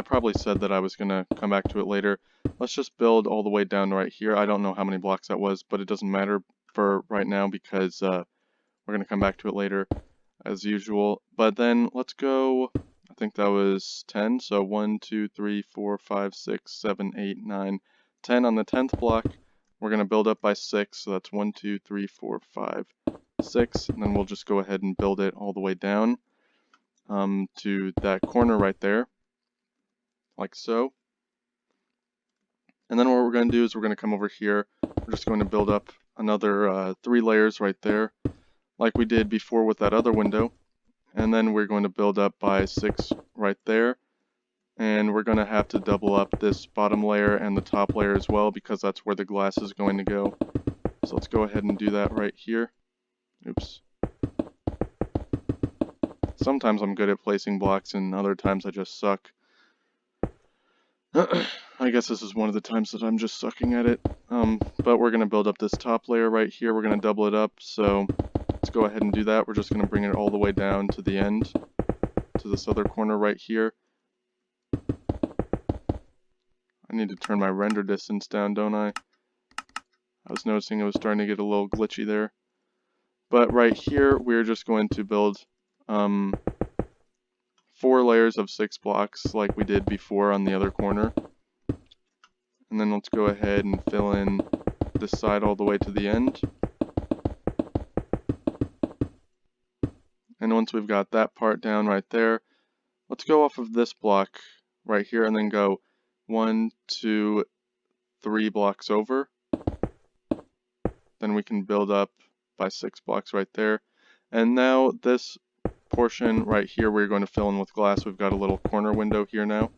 probably said that I was going to come back to it later. Let's just build all the way down right here. I don't know how many blocks that was, but it doesn't matter for right now because we're going to come back to it later as usual. But then let's go, I think that was 10. So 1, 2, 3, 4, 5, 6, 7, 8, 9, 10 on the 10th block. We're going to build up by 6. So that's 1, 2, 3, 4, 5, 6. And then we'll just go ahead and build it all the way down to that corner right there. Like so. And then what we're going to do is we're going to come over here. We're just going to build up another 3 layers right there, like we did before with that other window. And then we're going to build up by 6 right there. And we're going to have to double up this bottom layer and the top layer as well because that's where the glass is going to go. So let's go ahead and do that right here. Oops. Sometimes I'm good at placing blocks and other times I just suck. I guess this is one of the times that I'm just sucking at it. But we're going to build up this top layer right here. We're going to double it up. So let's go ahead and do that. We're just going to bring it all the way down to the end, to this other corner right here. I need to turn my render distance down, don't I? I was noticing it was starting to get a little glitchy there. But right here, we're just going to build 4 layers of 6 blocks like we did before on the other corner. And then let's go ahead and fill in this side all the way to the end. And once we've got that part down right there, let's go off of this block right here and then go 1, 2, 3 blocks over. Then we can build up by 6 blocks right there. And now this portion right here we're going to fill in with glass. We've got a little corner window here now.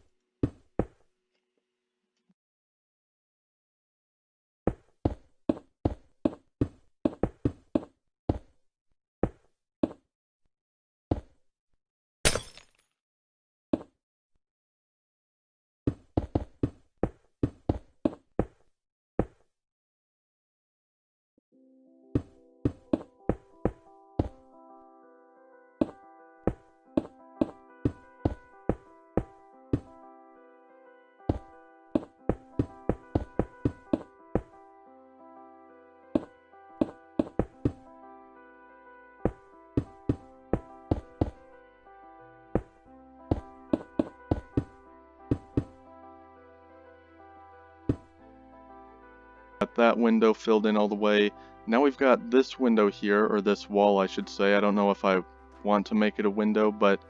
Got that window filled in all the way. Now we've got this window here, or this wall I should say. I don't know if I want to make it a window, but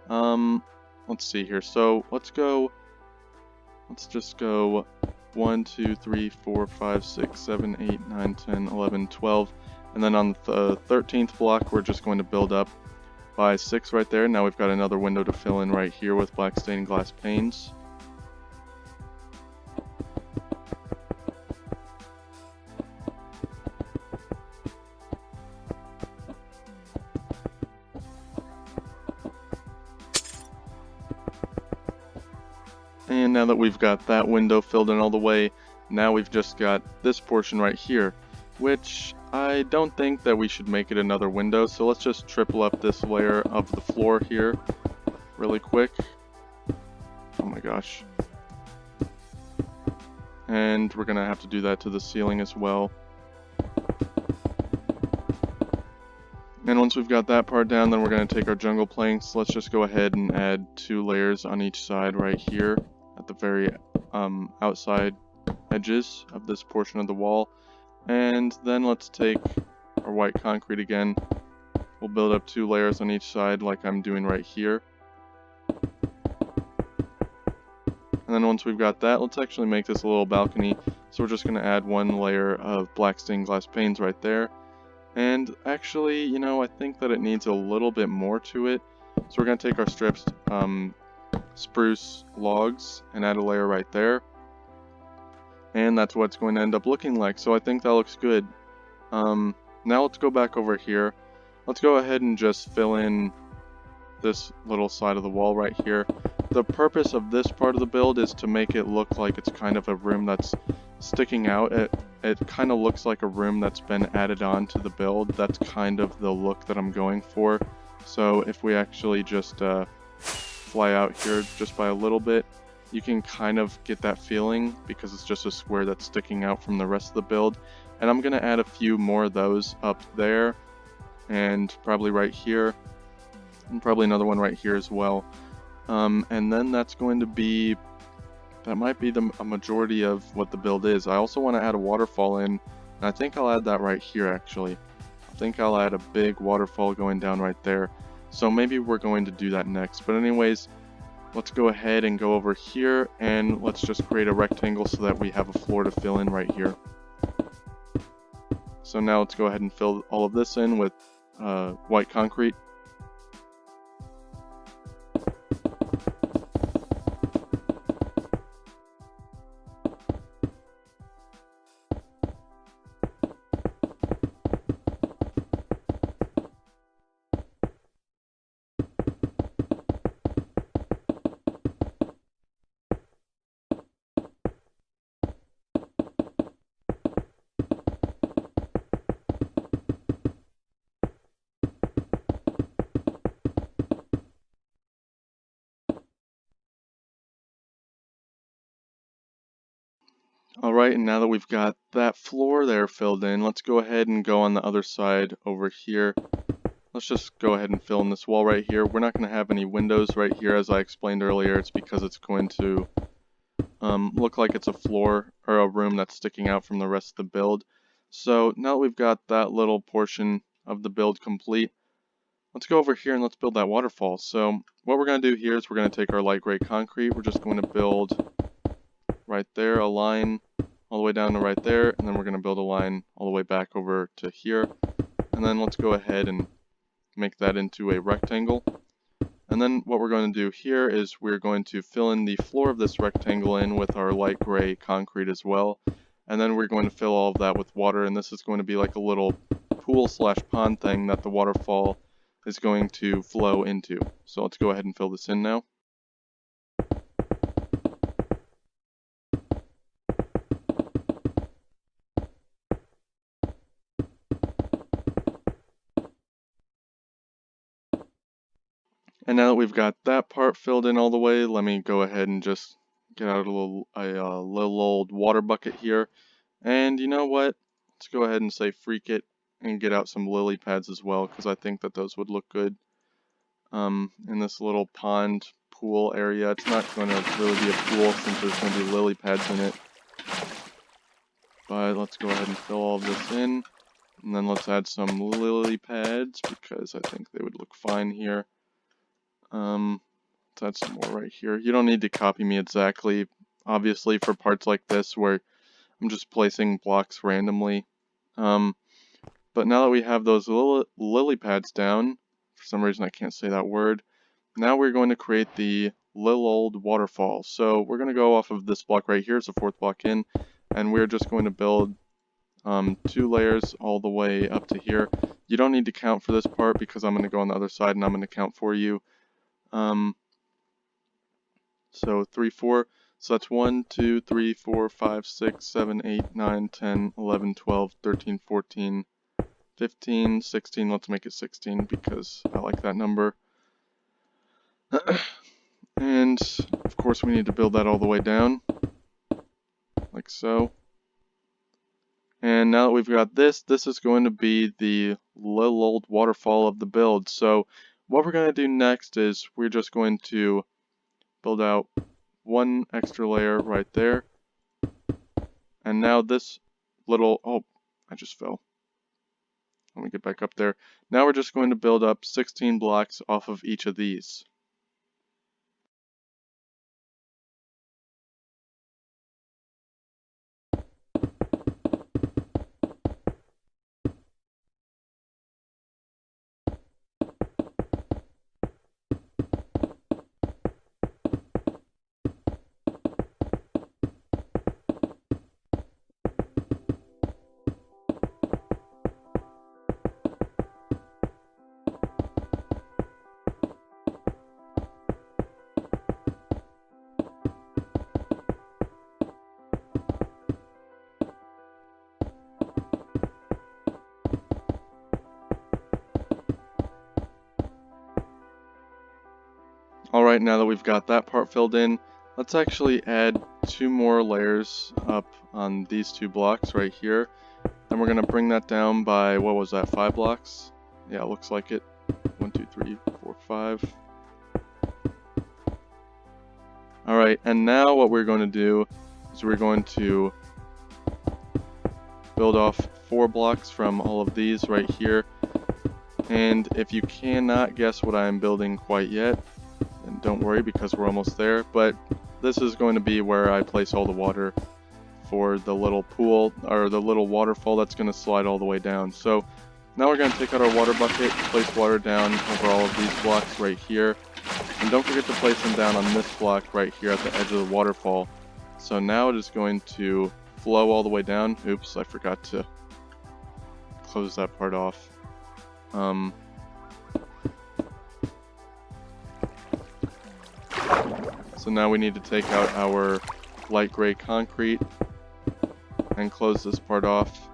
let's see here. So let's just go 1, 2, 3, 4, 5, 6, 7, 8, 9, 10, 11, 12. And then on the 13th block, we're just going to build up by 6 right there. Now we've got another window to fill in right here with black stained glass panes. And now that we've got that window filled in all the way, now we've just got this portion right here, which I don't think that we should make it another window, so let's just triple up this layer of the floor here really quick. Oh my gosh. And we're gonna have to do that to the ceiling as well. And once we've got that part down, then we're going to take our jungle planks. Let's just go ahead and add 2 layers on each side right here at the very outside edges of this portion of the wall. And then let's take our white concrete again. We'll build up 2 layers on each side like I'm doing right here. And then once we've got that, let's actually make this a little balcony. So we're just going to add 1 layer of black stained glass panes right there. And actually, you know, I think that it needs a little bit more to it. So we're going to take our stripped spruce logs and add a layer right there. And that's what it's going to end up looking like. So I think that looks good. Now let's go back over here. Let's go ahead and just fill in this little side of the wall right here. the purpose of this part of the build is to make it look like it's kind of a room that's sticking out. It kind of looks like a room that's been added on to the build. That's kind of the look that I'm going for. So if we actually just fly out here just by a little bit, you can kind of get that feeling because it's just a square that's sticking out from the rest of the build. And I'm going to add a few more of those up there and probably right here and probably another one right here as well. And then that's going to be, that might be a majority of what the build is. I also want to add a waterfall in, and I think I'll add that right here actually. I think I'll add a big waterfall going down right there. So maybe we're going to do that next. But anyways, let's go ahead and go over here and let's just create a rectangle so that we have a floor to fill in right here. So now let's go ahead and fill all of this in with white concrete. Alright, and now that we've got that floor there filled in, let's go ahead and go on the other side over here. Let's just go ahead and fill in this wall right here. We're not going to have any windows right here as I explained earlier. It's because it's going to look like it's a floor or a room that's sticking out from the rest of the build. So now that we've got that little portion of the build complete, let's go over here and let's build that waterfall. So what we're going to do here is we're going to take our light gray concrete. We're just going to build right there a line all the way down to right there, and then we're going to build a line all the way back over to here. And then let's go ahead and make that into a rectangle. And then what we're going to do here is we're going to fill in the floor of this rectangle in with our light gray concrete as well. And then we're going to fill all of that with water, and this is going to be like a little pool slash pond thing that the waterfall is going to flow into. So let's go ahead and fill this in now. And now that we've got that part filled in all the way, let me go ahead and just get out a little old water bucket here. And you know what? Let's go ahead and say freak it and get out some lily pads as well, because I think that those would look good in this little pond pool area. It's not going to really be a pool since there's going to be lily pads in it. But let's go ahead and fill all of this in. And then let's add some lily pads because I think they would look fine here. Let's add some more right here. You don't need to copy me exactly, obviously, for parts like this where I'm just placing blocks randomly. But now that we have those lily pads down, for some reason I can't say that word, now we're going to create the little old waterfall. So we're going to go off of this block right here, it's the fourth block in, and we're just going to build 2 layers all the way up to here. You don't need to count for this part because I'm going to go on the other side and I'm going to count for you. So 3, 4. So that's 1, 2, 3, 4, 5, 6, 7, 8, 9, 10, 11, 12, 13, 14, 15, 16. Let's make it 16 because I like that number. And of course we need to build that all the way down, like so. And now that we've got this, this is going to be the little old waterfall of the build. So what we're going to do next is we're just going to build out 1 extra layer right there. And now this little, oh, I just fell. Let me get back up there. Now we're just going to build up 16 blocks off of each of these. Alright, now that we've got that part filled in, let's actually add 2 more layers up on these 2 blocks right here. Then we're going to bring that down by, what was that, 5 blocks? Yeah, it looks like it. 1, 2, 3, 4, 5. Alright, and now what we're going to do is we're going to build off 4 blocks from all of these right here. And if you cannot guess what I'm building quite yet, then don't worry because we're almost there. But this is going to be where I place all the water for the little pool, or the little waterfall that's going to slide all the way down. So now we're going to take out our water bucket, place water down over all of these blocks right here. And don't forget to place them down on this block right here at the edge of the waterfall. So now it is going to flow all the way down. Oops, I forgot to close that part off. So now we need to take out our light gray concrete and close this part off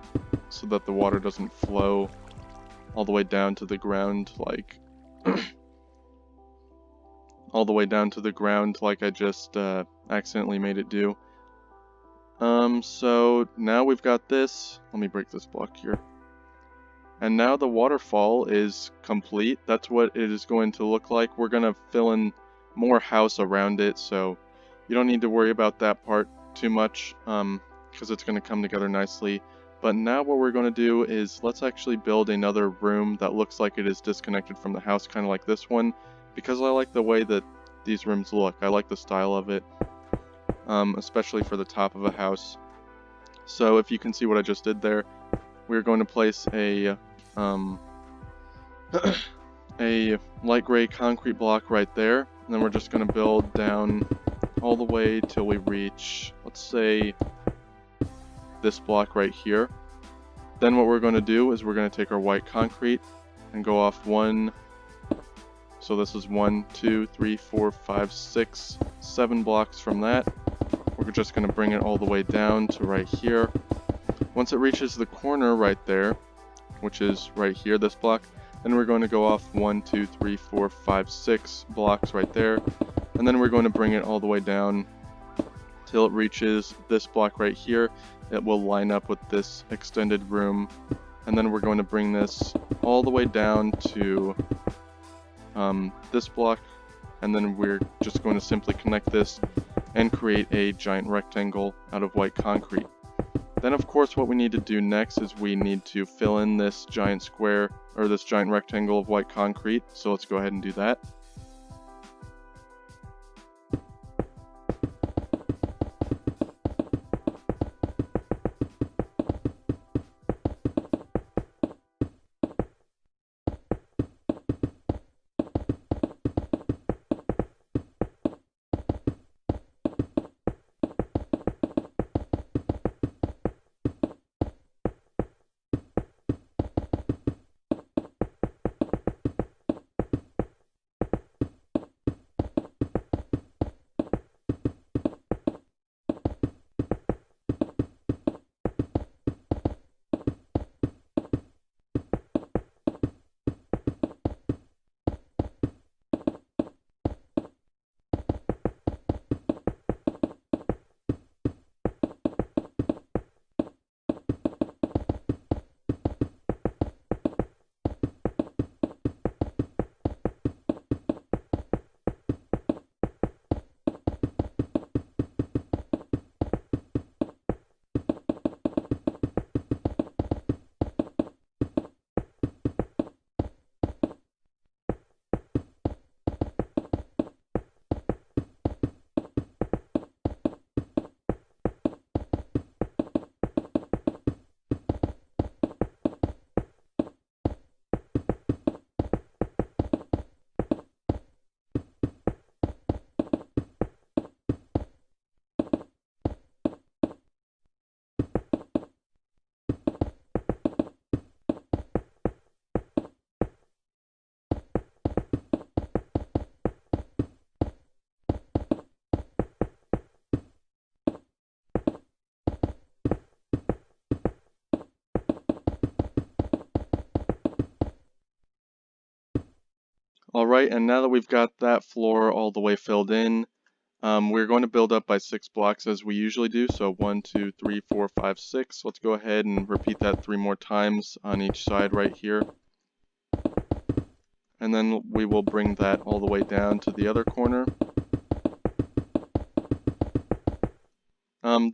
so that the water doesn't flow all the way down to the ground like all the way down to the ground like I just accidentally made it do. So now we've got this. Let me break this block here. And now the waterfall is complete. That's what it is going to look like. We're going to fill in more house around it, so you don't need to worry about that part too much, because it's going to come together nicely. But now what we're going to do is let's actually build another room that looks like it is disconnected from the house, kind of like this one, because I like the way that these rooms look. I like the style of it, especially for the top of a house. So if you can see what I just did there, we're going to place a a light gray concrete block right there, and then we're just going to build down all the way till we reach, let's say, this block right here. Then what we're going to do is we're going to take our white concrete and go off 1, so this is 1, 2, 3, 4, 5, 6, 7 blocks from that. We're just going to bring it all the way down to right here. Once it reaches the corner right there, which is right here, this block, then we're going to go off 1, 2, 3, 4, 5, 6 blocks right there, and then we're going to bring it all the way down till it reaches this block right here. It will line up with this extended room, and then we're going to bring this all the way down to this block, and then we're just going to simply connect this and create a giant rectangle out of white concrete. Then of course what we need to do next is we need to fill in this giant square, or this giant rectangle of white concrete, so let's go ahead and do that. Alright, and now that we've got that floor all the way filled in, we're going to build up by 6 blocks as we usually do. So 1, 2, 3, 4, 5, 6. Let's go ahead and repeat that 3 more times on each side right here. And then we will bring that all the way down to the other corner.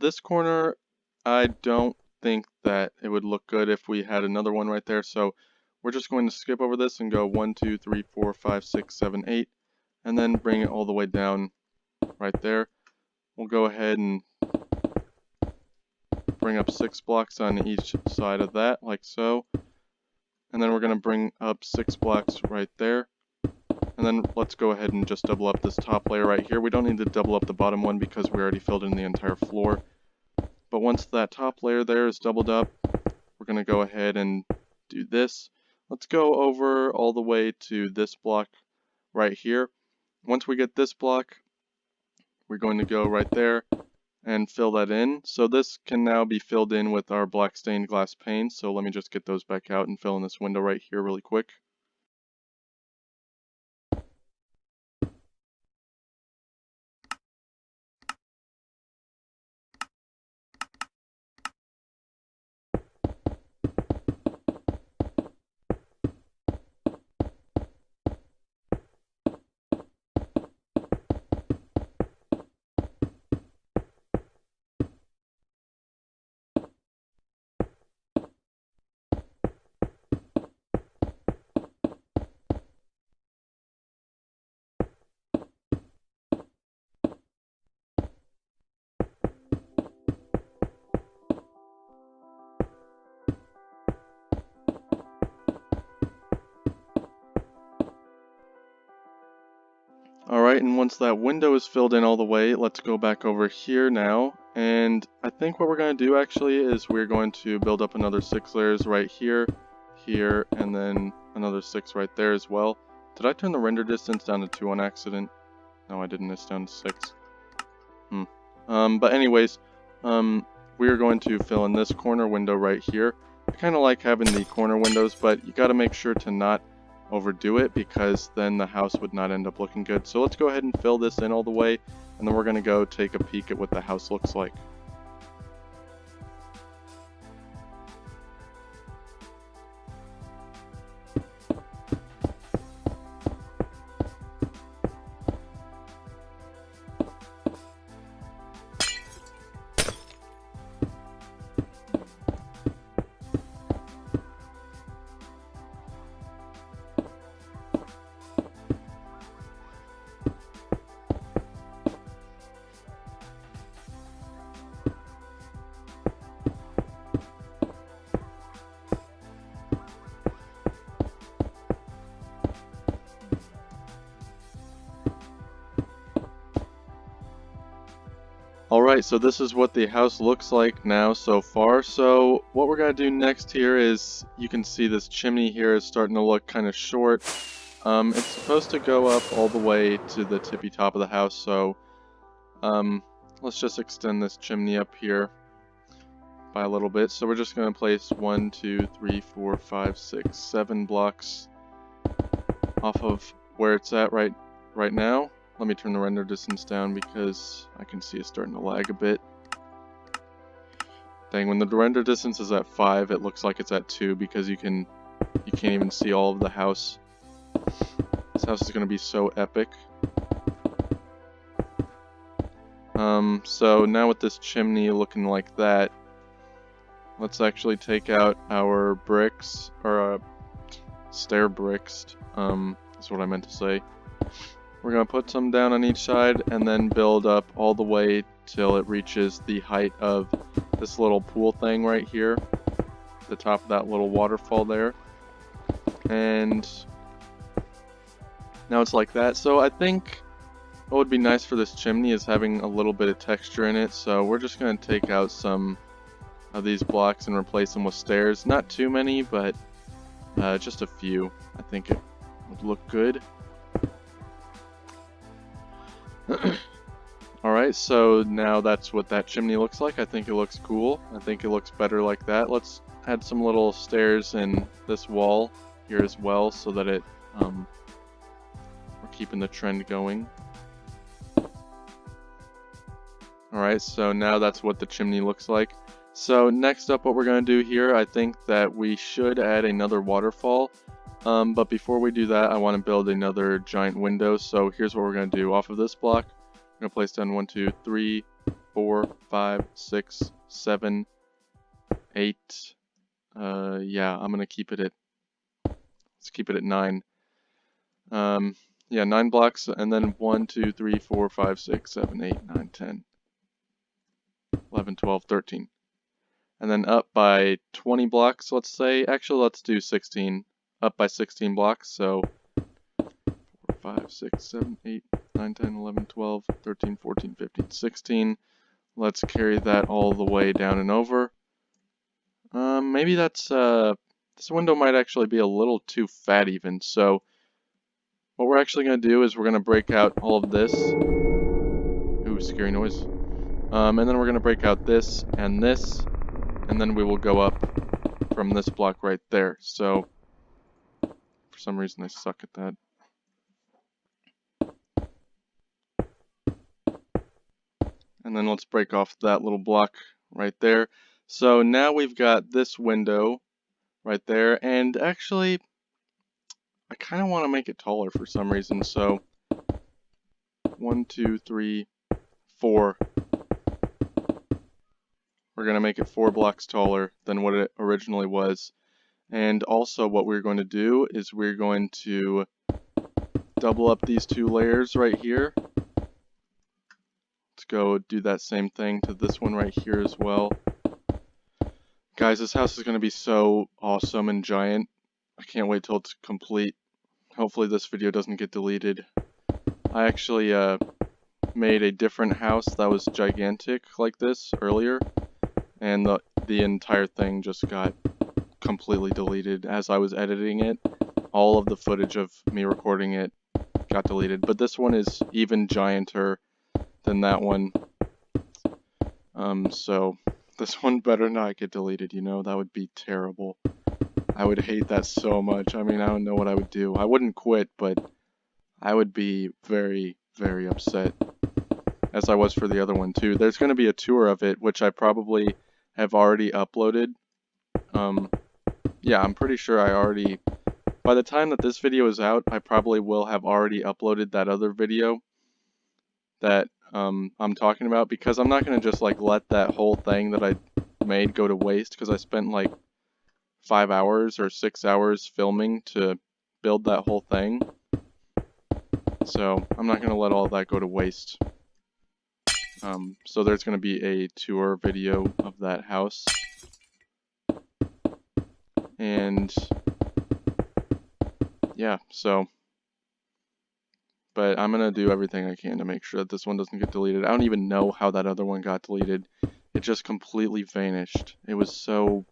This corner, I don't think that it would look good if we had another one right there. So we're just going to skip over this and go 1, 2, 3, 4, 5, 6, 7, 8. And then bring it all the way down right there. We'll go ahead and bring up 6 blocks on each side of that, like so. And then we're going to bring up 6 blocks right there. And then let's go ahead and just double up this top layer right here. We don't need to double up the bottom one because we already filled in the entire floor. But once that top layer there is doubled up, we're going to go ahead and do this. Let's go over all the way to this block right here. Once we get this block, we're going to go right there and fill that in. So this can now be filled in with our black stained glass panes. So let me just get those back out and fill in this window right here really quick. Alright, and once that window is filled in all the way, let's go back over here now. And I think what we're going to do actually is we're going to build up another 6 layers right here, here, and then another 6 right there as well. Did I turn the render distance down to 2 on accident? No, I didn't. It's down to 6. But anyways, we are going to fill in this corner window right here. I kind of like having the corner windows, but you got to make sure to not overdo it because then the house would not end up looking good. So let's go ahead and fill this in all the way, and then we're going to go take a peek at what the house looks like. Alright, so this is what the house looks like now so far. So what we're going to do next here is, you can see this chimney here is starting to look kind of short. It's supposed to go up all the way to the tippy top of the house, so let's just extend this chimney up here by a little bit. So we're just going to place 1, 2, 3, 4, 5, 6, 7 blocks off of where it's at right now. Let me turn the render distance down because I can see it's starting to lag a bit. Dang, when the render distance is at 5, it looks like it's at 2 because you can't even see all of the house. This house is going to be so epic. So now with this chimney looking like that, let's actually take out our bricks, or stair bricks, that's what I meant to say. We're going to put some down on each side and then build up all the way till it reaches the height of this little pool thing right here, the top of that little waterfall there. And now it's like that. So I think what would be nice for this chimney is having a little bit of texture in it. So we're just going to take out some of these blocks and replace them with stairs. Not too many, but just a few. I think it would look good. Alright, so now that's what that chimney looks like. I think it looks cool. I think it looks better like that. Let's add some little stairs in this wall here as well so that it keeping the trend going. Alright, so now that's what the chimney looks like. So next up, what we're going to do here, I think that we should add another waterfall. But before we do that, I want to build another giant window. So here's what we're going to do. Off of this block, I'm going to place down 1, 2, 3, 4, 5, 6, 7, 8. Yeah, I'm going to keep it at, let's keep it at 9. Yeah, 9 blocks, and then 1, 2, 3, 4, 5, 6, 7, 8, 9, 10, 11, 12, 13. And then up by 20 blocks, let's say. Actually, let's do 16. Up by 16 blocks, so 4, 5, 6, 7, 8, 9, 10, 11, 12, 13, 14, 15, 16. Let's carry that all the way down and over. Maybe that's, this window might actually be a little too fat even, so what we're actually going to do is we're going to break out all of this. Ooh, scary noise. And then we're going to break out this, and then we will go up from this block right there. So, for some reason I suck at that. And then let's break off that little block right there. So now we've got this window right there, and actually I kind of want to make it taller for some reason. So 1, 2, 3, 4. We're going to make it 4 blocks taller than what it originally was. And also what we're going to do is we're going to double up these 2 layers right here. Let's go do that same thing to this one right here as well. Guys, this house is going to be so awesome and giant. I can't wait till it's complete. Hopefully this video doesn't get deleted. I actually made a different house that was gigantic like this earlier, and the entire thing just got completely deleted as I was editing it. All of the footage of me recording it got deleted, but this one is even gianter than that one. So this one better not get deleted, you know, that would be terrible. I would hate that so much. I mean, I don't know what I would do. I wouldn't quit, but I would be very, very upset, as I was for the other one too. There's going to be a tour of it, which I probably have already uploaded. Yeah, I'm pretty sure I already, by the time that this video is out, I probably will have already uploaded that other video that I'm talking about, because I'm not going to just like let that whole thing that I made go to waste, because I spent like 5 hours or 6 hours filming to build that whole thing. So I'm not going to let all that go to waste. So there's going to be a tour video of that house. And yeah, so, but I'm going to do everything I can to make sure that this one doesn't get deleted. I don't even know how that other one got deleted. It just completely vanished. It was so,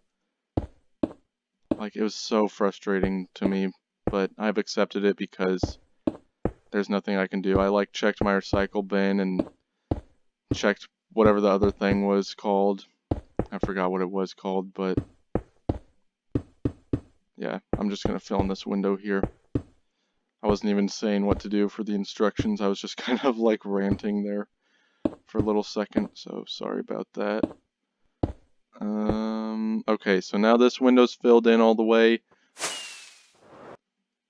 like, it was so frustrating to me, but I've accepted it because there's nothing I can do. I like checked my recycle bin and checked whatever the other thing was called. I forgot what it was called, but yeah, I'm just going to fill in this window here. I wasn't even saying what to do for the instructions. I was just kind of like ranting there for a little second, so sorry about that. Okay, so now this window's filled in all the way.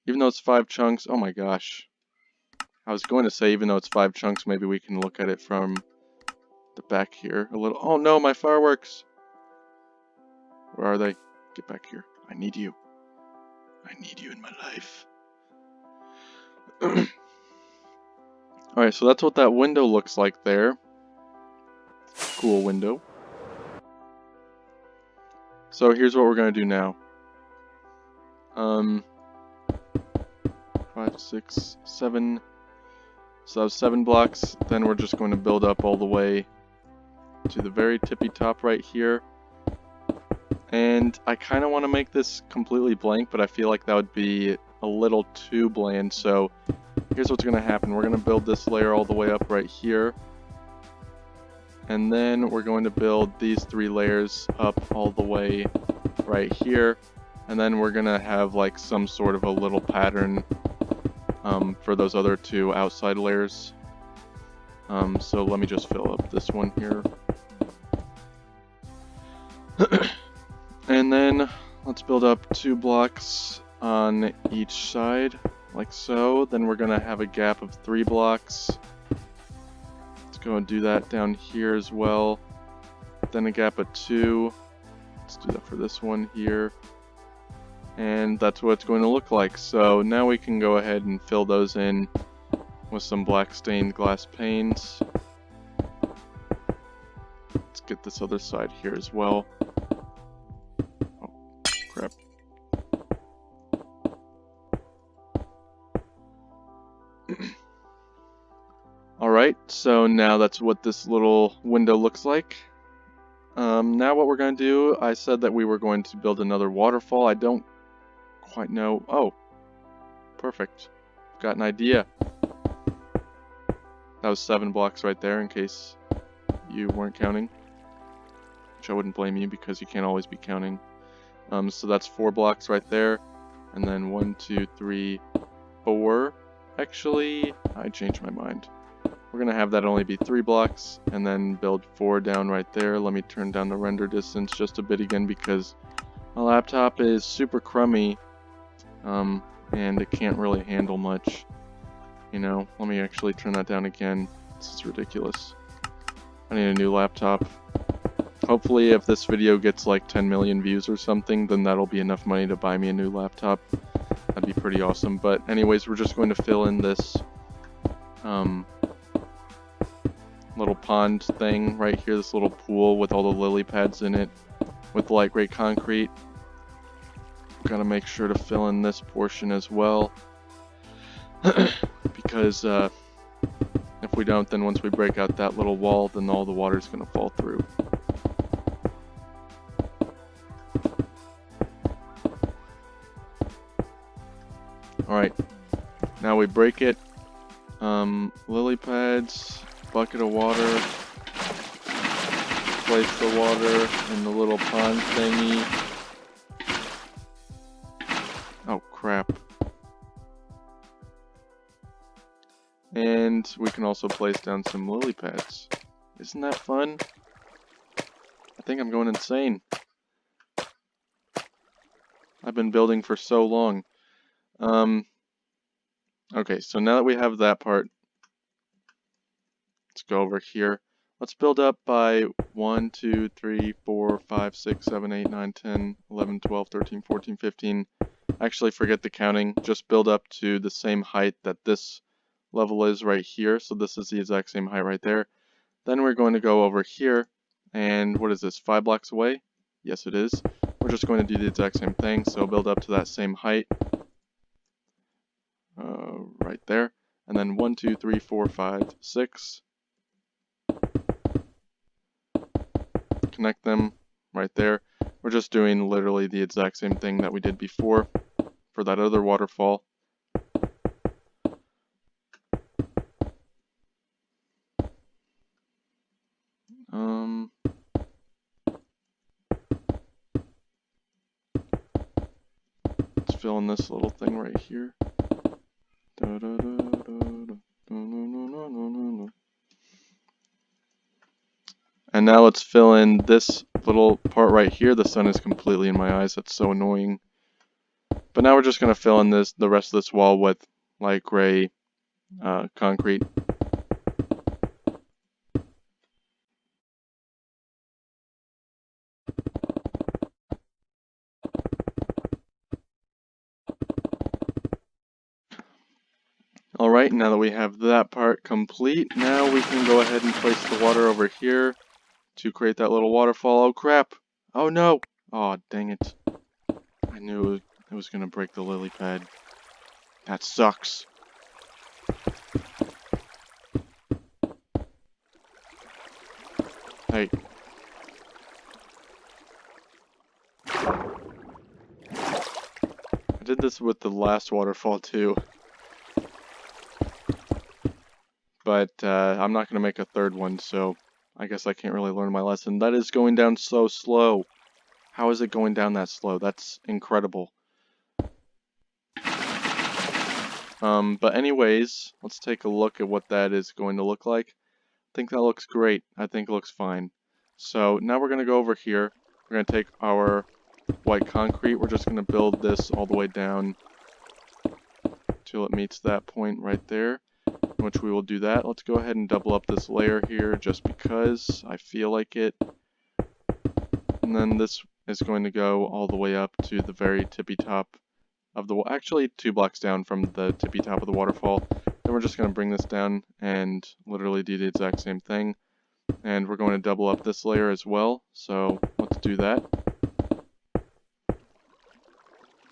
Even though it's 5 chunks, oh my gosh. I was going to say even though it's 5 chunks, maybe we can look at it from the back here a little. Oh no, my fireworks! Where are they? Get back here. I need you. I need you in my life. Alright, so that's what that window looks like there. Cool window. So here's what we're going to do now. 5, 6, 7. So that was 7 blocks. Then we're just going to build up all the way to the very tippy top right here. And I kind of want to make this completely blank, but I feel like that would be a little too bland. So here's what's going to happen. We're going to build this layer all the way up right here. And then we're going to build these 3 layers up all the way right here. And then we're going to have like some sort of a little pattern for those other two outside layers. So let me just fill up this one here. And then let's build up 2 blocks on each side, like so. Then we're going to have a gap of 3 blocks. Let's go and do that down here as well. Then a gap of 2. Let's do that for this one here. And that's what it's going to look like. So now we can go ahead and fill those in with some black stained glass panes. Let's get this other side here as well. Oh, crap. Alright, so now that's what this little window looks like. Now what we're going to do, I said that we were going to build another waterfall. I don't quite know. Oh, perfect. Got an idea. That was 7 blocks right there in case you weren't counting. Which I wouldn't blame you because you can't always be counting. So that's 4 blocks right there. And then 1, 2, 3, 4. Actually, I changed my mind. We're going to have that only be 3 blocks and then build 4 down right there. Let me turn down the render distance just a bit again because my laptop is super crummy and it can't really handle much. You know, let me actually turn that down again. This is ridiculous. I need a new laptop. Hopefully if this video gets like 10 million views or something, then that'll be enough money to buy me a new laptop. That'd be pretty awesome. But anyways, we're just going to fill in this little pond thing right here, this little pool with all the lily pads in it with light gray concrete. Gotta make sure to fill in this portion as well because if we don't, then once we break out that little wall, then all the water's gonna fall through. Alright, now we break it. Lily pads, bucket of water, place the water in the little pond thingy. Oh crap. And we can also place down some lily pads. Isn't that fun? I think I'm going insane. I've been building for so long. Okay, so now that we have that part, let's go over here. Let's build up by 1, 2, 3, 4, 5, 6, 7, 8, 9, 10, 11, 12, 13, 14, 15. Actually, forget the counting. Just build up to the same height that this level is right here. So this is the exact same height right there. Then we're going to go over here. And what is this, 5 blocks away? Yes, it is. We're just going to do the exact same thing. So build up to that same height. Right there. And then 1, 2, 3, 4, 5, 6. Connect them right there. We're just doing literally the exact same thing that we did before for that other waterfall. Let's fill in this little thing right here. And now let's fill in this little part right here. The sun is completely in my eyes. That's so annoying. But now we're just going to fill in the rest of this wall with light gray concrete. Alright, now that we have that part complete, now we can go ahead and place the water over here to create that little waterfall. Oh crap! Oh no! Oh dang it. I knew it was going to break the lily pad. That sucks. Hey. I did this with the last waterfall too. But I'm not going to make a third one, so I guess I can't really learn my lesson. That is going down so slow. How is it going down that slow? That's incredible. But anyways, let's take a look at what that is going to look like. I think that looks great. I think it looks fine. So now we're going to go over here. We're going to take our white concrete. We're just going to build this all the way down till it meets that point right there, which we will do that. Let's go ahead and double up this layer here just because I feel like it. And then this is going to go all the way up to the very tippy top of the, actually 2 blocks down from the tippy top of the waterfall. Then we're just going to bring this down and literally do the exact same thing. And we're going to double up this layer as well, so let's do that.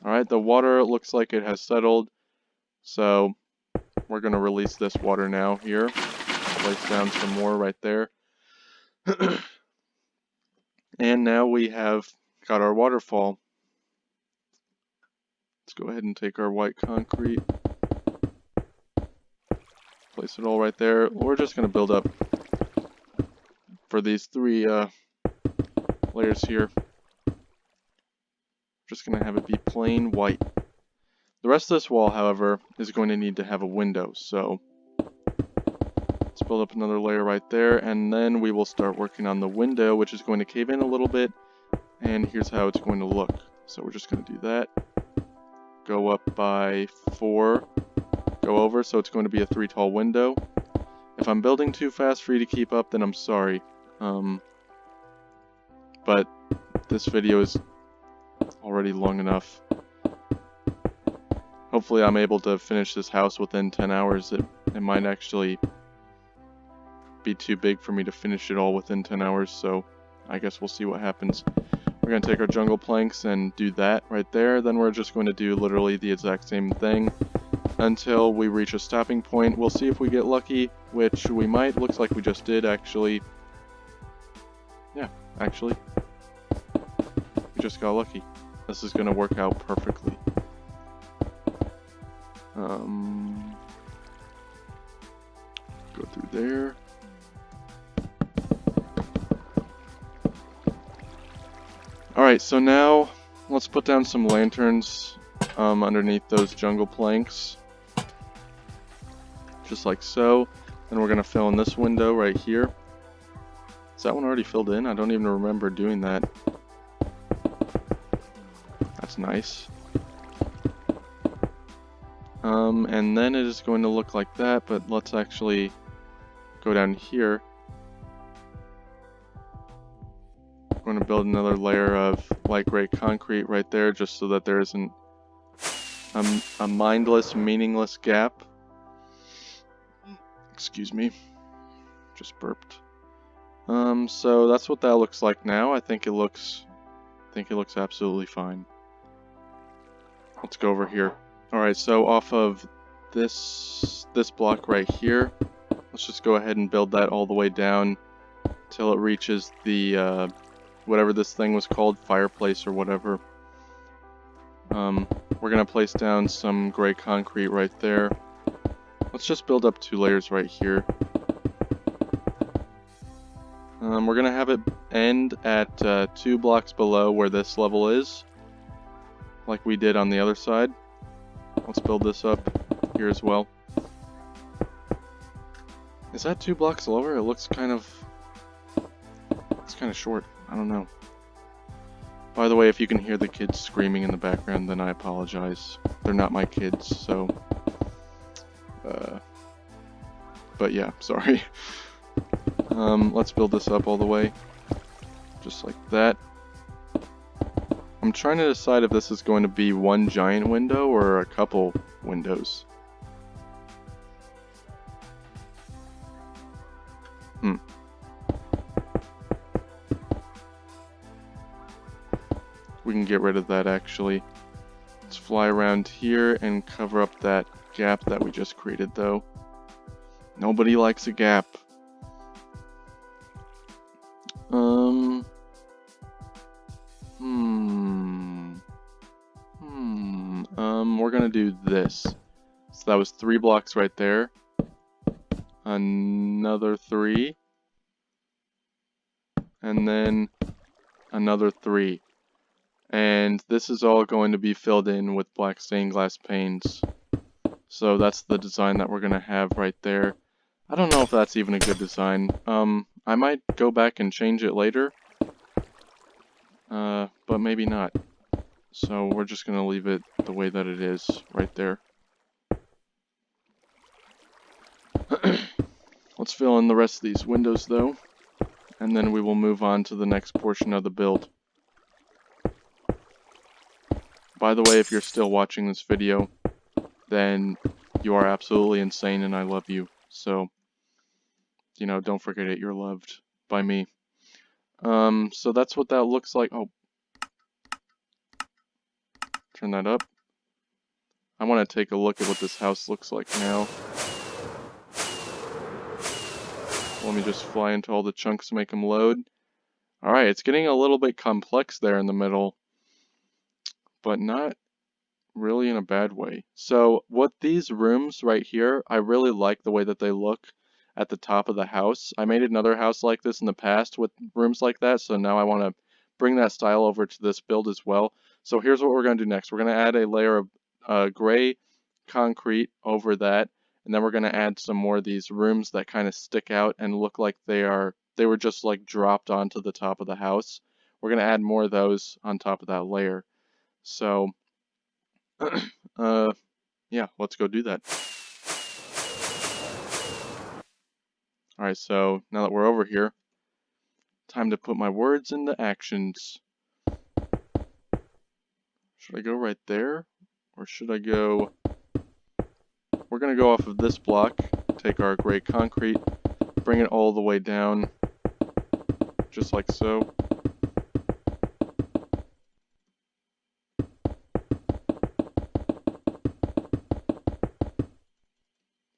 Alright, the water looks like it has settled, so we're going to release this water now here. Place down some more right there. And now we have got our waterfall. Let's go ahead and take our white concrete. Place it all right there. We're just going to build up for these 3 layers here. Just going to have it be plain white. The rest of this wall, however, is going to need to have a window, so let's build up another layer right there, and then we will start working on the window, which is going to cave in a little bit, and here's how it's going to look. So we're just going to do that. Go up by 4, go over, so it's going to be a 3 tall window. If I'm building too fast for you to keep up, then I'm sorry. But this video is already long enough. Hopefully I'm able to finish this house within 10 hours. It might actually be too big for me to finish it all within 10 hours, so I guess we'll see what happens. We're going to take our jungle planks and do that right there. Then we're just going to do literally the exact same thing until we reach a stopping point. We'll see if we get lucky, which we might. Looks like we just did, actually. Yeah, actually. We just got lucky. This is going to work out perfectly. Go through there. Alright, so now let's put down some lanterns underneath those jungle planks. Just like so. Then we're going to fill in this window right here. Is that one already filled in? I don't even remember doing that. That's nice. And then it is going to look like that, but let's actually go down here. I'm going to build another layer of light gray concrete right there, just so that there isn't a mindless, meaningless gap. Excuse me, just burped. So that's what that looks like now. I think it looks absolutely fine. Let's go over here. Alright, so off of this block right here, let's just go ahead and build that all the way down till it reaches the whatever this thing was called, Fireplace or whatever. We're gonna place down some gray concrete right there. Let's just build up 2 layers right here. We're gonna have it end at 2 blocks below where this level is, like we did on the other side. Let's build this up here as well. Is that 2 blocks lower? It looks kind of short. I don't know. By the way, if you can hear the kids screaming in the background, then I apologize. They're not my kids, so... but yeah, sorry. Let's build this up all the way. Just like that. I'm trying to decide if this is going to be one giant window or a couple windows. We can get rid of that actually. Let's fly around here and cover up that gap that we just created though. Nobody likes a gap. We're gonna do this. So that was 3 blocks right there. Another 3. And then another 3. And this is all going to be filled in with black stained glass panes. So that's the design that we're going to have right there. I don't know if that's even a good design. I might go back and change it later. But maybe not. So we're just going to leave it the way that it is right there. Let's fill in the rest of these windows though, and then we will move on to the next portion of the build. By the way, if you're still watching this video, then you are absolutely insane and I love you. So, you know, don't forget it, you're loved by me. So that's what that looks like. Oh, turn that up. I want to take a look at what this house looks like now. Let me just fly into all the chunks to make them load. Alright, it's getting a little bit complex there in the middle, but not really in a bad way. So what these rooms right here, I really like the way that they look at the top of the house. I made another house like this in the past with rooms like that, so now I want to bring that style over to this build as well. So here's what we're going to do next. We're going to add a layer of gray concrete over that, and then we're going to add some more of these rooms that kind of stick out and look like they were just like dropped onto the top of the house. We're going to add more of those on top of that layer. So yeah, let's go do that. Alright, so now that we're over here, time to put my words into actions. Should I go right there? Or should I go... We're going to go off of this block, take our gray concrete, bring it all the way down, just like so.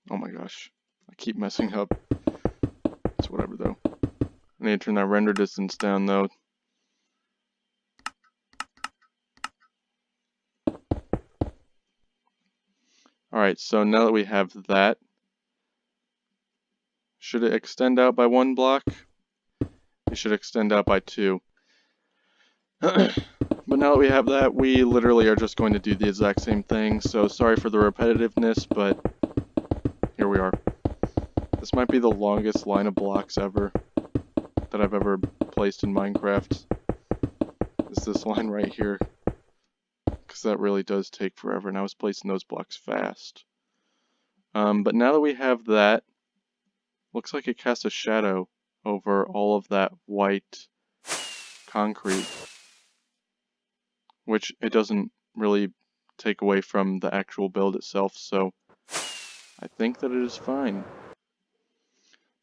Oh my gosh, I keep messing up. It's whatever though. I need to turn that render distance down though. Alright, so now that we have that, should it extend out by 1 block? It should extend out by 2. But now that we have that, we literally are just going to do the exact same thing, so sorry for the repetitiveness, but here we are. This might be the longest line of blocks ever that I've ever placed in Minecraft. Is this line right here. Because that really does take forever, and I was placing those blocks fast. But now that we have that, looks like it casts a shadow over all of that white concrete, which it doesn't really take away from the actual build itself, so I think that it is fine.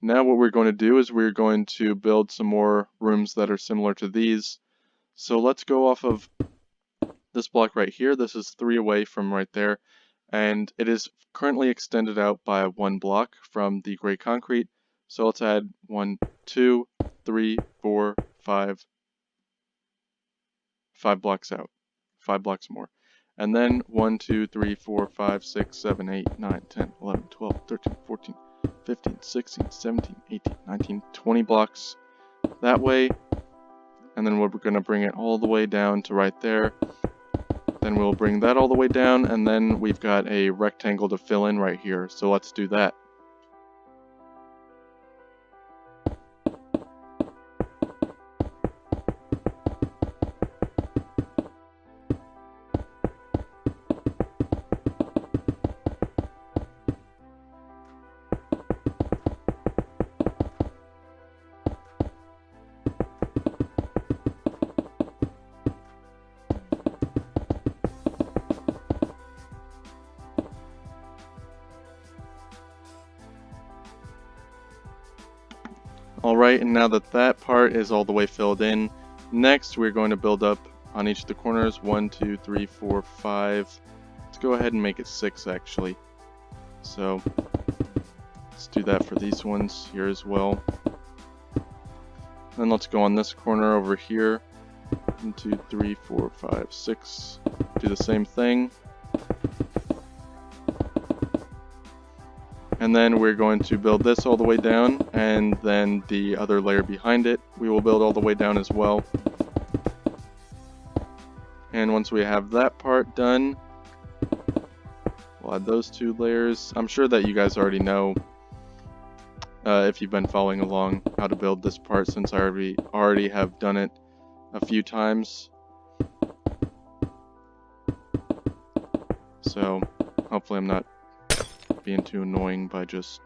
Now what we're going to do is we're going to build some more rooms that are similar to these. So let's go off of this block right here. This is 3 away from right there, and it is currently extended out by 1 block from the gray concrete. So let's add 1, 2, 3, 4, 5 blocks out. 5 blocks more. And then 1, 2, 3, 4, 5, 6, 7, 8, 9, 10, 11, 12, 13, 14, 15, 16, 17, 18, 19, 20 blocks that way. And then we're going to bring it all the way down to right there. Then we'll bring that all the way down, and then we've got a rectangle to fill in right here. So let's do that. Alright, and now that that part is all the way filled in, next we're going to build up on each of the corners. 1, 2, 3, 4, 5. Let's go ahead and make it 6 actually. So let's do that for these ones here as well. Then let's go on this corner over here. 1, 2, 3, 4, 5, 6. Do the same thing. And then we're going to build this all the way down, and then the other layer behind it we will build all the way down as well. And once we have that part done, We'll add those 2 layers. I'm sure that you guys already know, if you've been following along, how to build this part, since I already have done it a few times. So hopefully I'm not being too annoying by just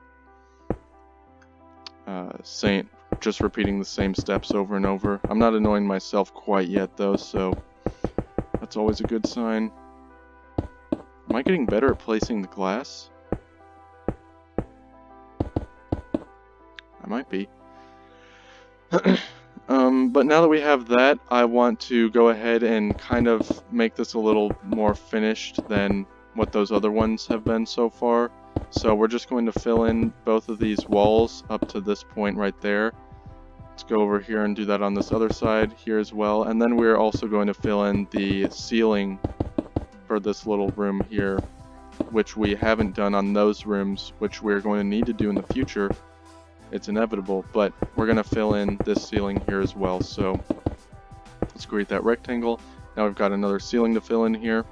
repeating the same steps over and over. I'm not annoying myself quite yet though, so that's always a good sign. Am I getting better at placing the glass? I might be. But now that we have that, I want to go ahead and kind of make this a little more finished than what those other ones have been so far. So we're just going to fill in both of these walls up to this point right there. Let's go over here and do that on this other side here as well. And then we're also going to fill in the ceiling for this little room here, which we haven't done on those rooms, which we're going to need to do in the future. It's inevitable, but we're going to fill in this ceiling here as well. So let's create that rectangle. Now we've got another ceiling to fill in here.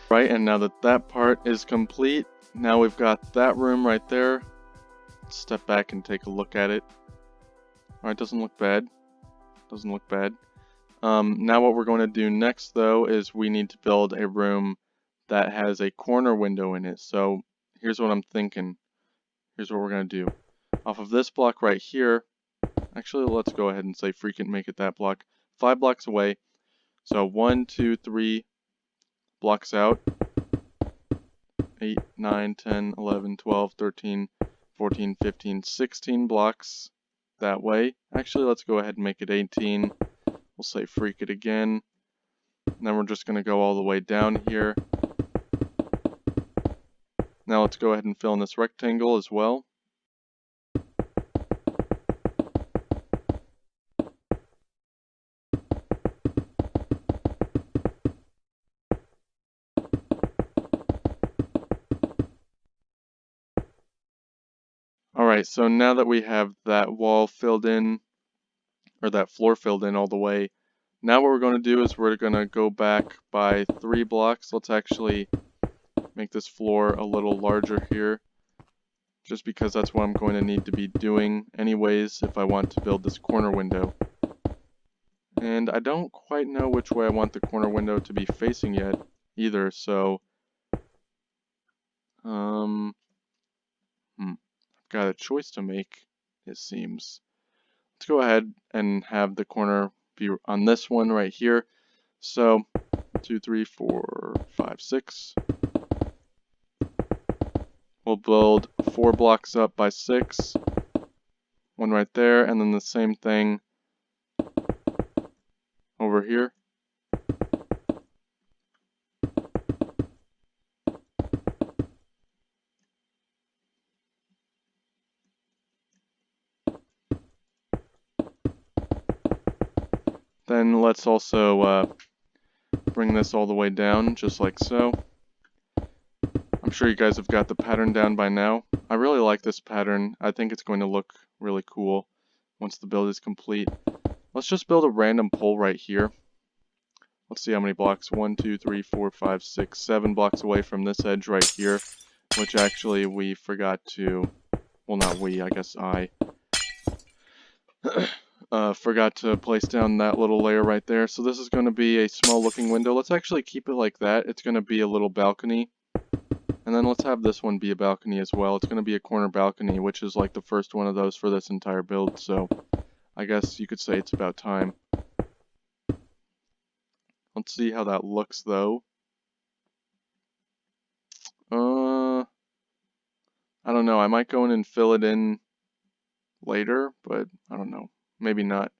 Right, and now that that part is complete, now we've got that room right there. Let's step back and take a look at it. Alright, doesn't look bad. Doesn't look bad. Now what we're going to do next though is we need to build a room that has a corner window in it. So here's what I'm thinking. Here's what we're going to do. Off of this block right here, actually let's go ahead and say freaking make it that block. 5 blocks away. So 1, 2, 3 blocks out. 8, 9, 10, 11, 12, 13, 14, 15, 16 blocks that way. Actually, let's go ahead and make it 18. We'll say freak it again. And then we're just going to go all the way down here. Now let's go ahead and fill in this rectangle as well. Alright, so now that we have that wall filled in, or that floor filled in all the way, now what we're going to do is we're going to go back by 3 blocks. Let's actually make this floor a little larger here, just because that's what I'm going to need to be doing anyways if I want to build this corner window. And I don't quite know which way I want the corner window to be facing yet either, so I've got a choice to make, it seems. Let's go ahead and have the corner be on this one right here. So 2, 3, 4, 5, 6. We'll build 4 blocks up by 6. One right there, and then the same thing over here. Then let's also bring this all the way down, just like so. I'm sure you guys have got the pattern down by now. I really like this pattern. I think it's going to look really cool once the build is complete. Let's just build a random pole right here. Let's see how many blocks. 1, 2, 3, 4, 5, 6, 7 blocks away from this edge right here, which actually we forgot to, well, not we, I guess I forgot to place down that little layer right there. So this is going to be a small looking window. Let's actually keep it like that. It's going to be a little balcony. And then let's have this one be a balcony as well. It's going to be a corner balcony, which is like the first one of those for this entire build. So I guess you could say it's about time. Let's see how that looks though. I don't know. I might go in and fill it in later, but I don't know. Maybe not.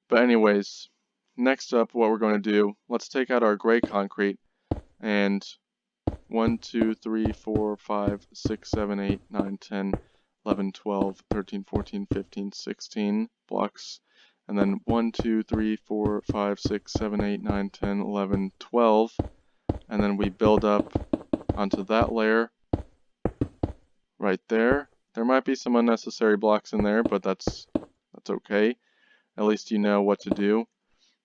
But anyways, next up, what we're going to do, let's take out our gray concrete, and 1, 2, 3, 4, 5, 6, 7, 8, 9, 10, 11, 12, 13, 14, 15, 16 blocks. And then 1, 2, 3, 4, 5, 6, 7, 8, 9, 10, 11, 12. And then we build up onto that layer right there. There might be some unnecessary blocks in there, but that's okay. At least you know what to do.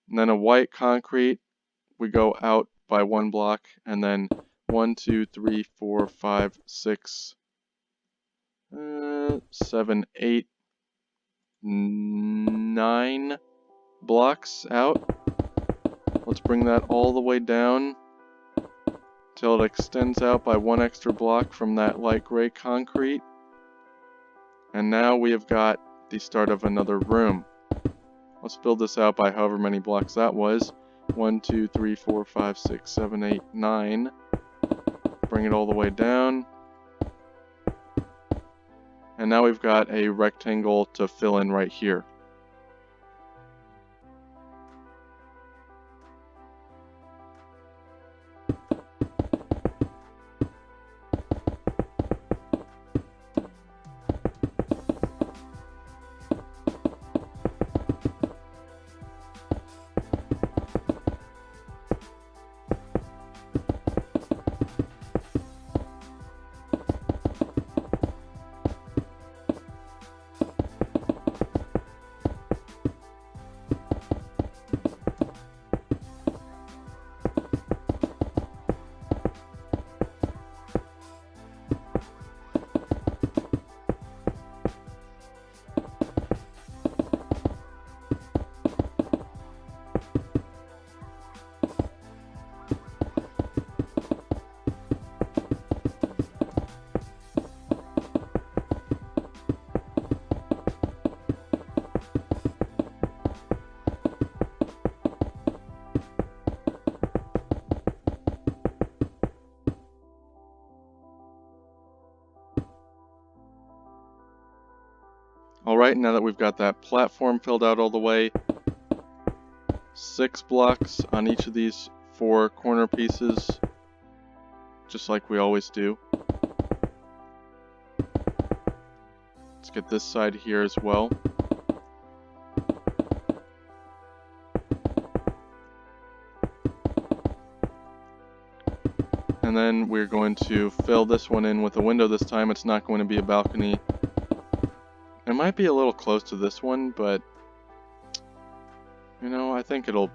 And then a white concrete, we go out by 1 block, and then 1, 2, 3, 4, 5, 6, 7, 8, 9 blocks out. Let's bring that all the way down till it extends out by 1 extra block from that light gray concrete. And now we have got the start of another room. Let's build this out by however many blocks that was. 1, 2, 3, 4, 5, 6, 7, 8, 9. Bring it all the way down. And now we've got a rectangle to fill in right here. Alright, now that we've got that platform filled out all the way, 6 blocks on each of these 4 corner pieces, just like we always do. Let's get this side here as well. And then we're going to fill this one in with a window this time. It's not going to be a balcony. It might be a little close to this one, but you know, I think it'll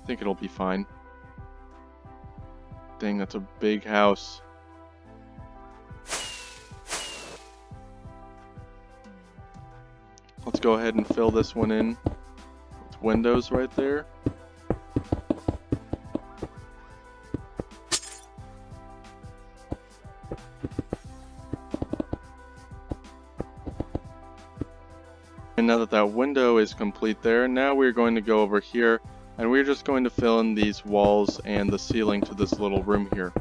be fine. Dang, that's a big house. Let's go ahead and fill this one in with windows right there. And now that that window is complete there, now we're going to go over here and we're just going to fill in these walls and the ceiling to this little room here.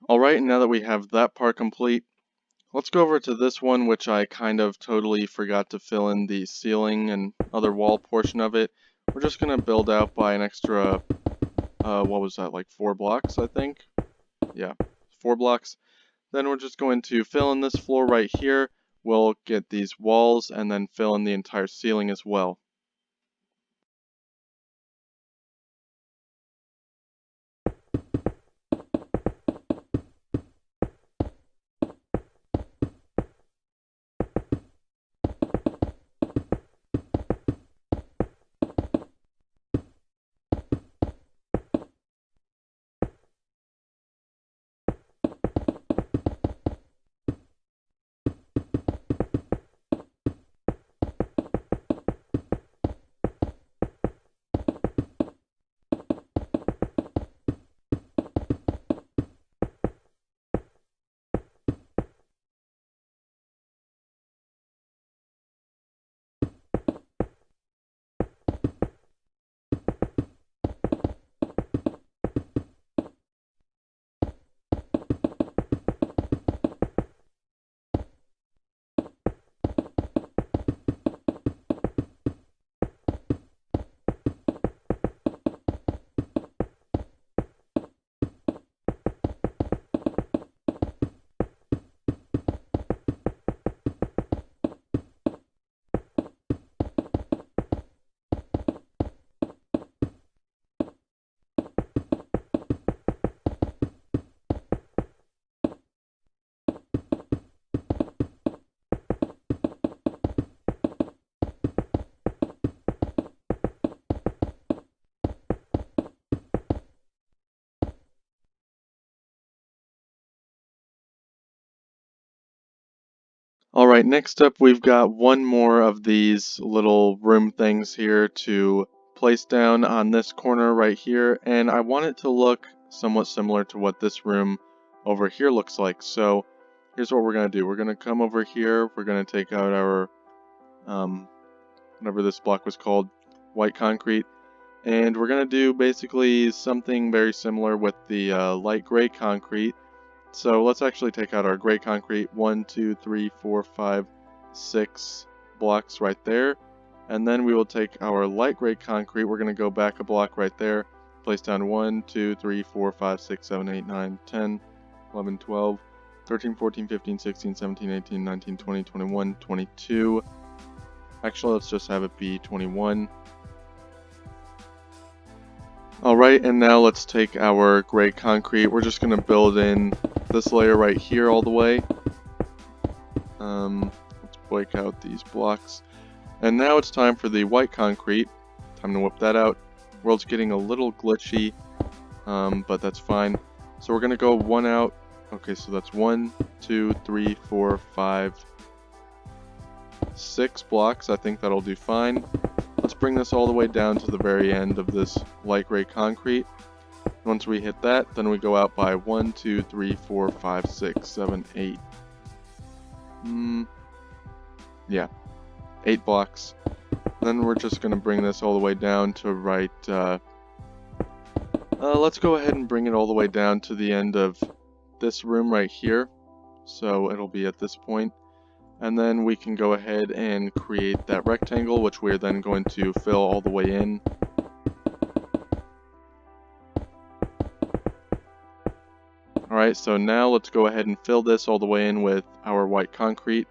Alright, now that we have that part complete, let's go over to this one, which I kind of totally forgot to fill in the ceiling and other wall portion of it. We're just going to build out by an extra, what was that, like 4 blocks, I think? Yeah, 4 blocks. Then we're just going to fill in this floor right here. We'll get these walls and then fill in the entire ceiling as well. Alright, next up we've got one more of these little room things here to place down on this corner right here, and I want it to look somewhat similar to what this room over here looks like. So here's what we're going to do. We're going to come over here, we're going to take out our, whatever this block was called, white concrete, and we're going to do basically something very similar with the light gray concrete. So let's actually take out our gray concrete. 1, 2, 3, 4, 5, 6 blocks right there. And then we will take our light gray concrete. We're going to go back a block right there. Place down 1, 2, 3, 4, 5, 6, 7, 8, 9, 10, 11, 12, 13, 14, 15, 16, 17, 18, 19, 20, 21, 22. Actually, let's just have it be 21. Alright, and now let's take our gray concrete. We're just going to build in this layer right here all the way. Let's break out these blocks. And now it's time for the white concrete. Time to whip that out. World's getting a little glitchy, but that's fine. So we're going to go one out. Okay, so that's 1, 2, 3, 4, 5, 6 blocks. I think that'll do fine. Let's bring this all the way down to the very end of this light gray concrete. Once we hit that, then we go out by 1, 2, 3, 4, 5, 6, 7, 8. Yeah, 8 blocks. Then we're just going to bring this all the way down to right, let's go ahead and bring it all the way down to the end of this room right here. So it'll be at this point. And then we can go ahead and create that rectangle, which we're then going to fill all the way in. Alright, so now let's go ahead and fill this all the way in with our white concrete.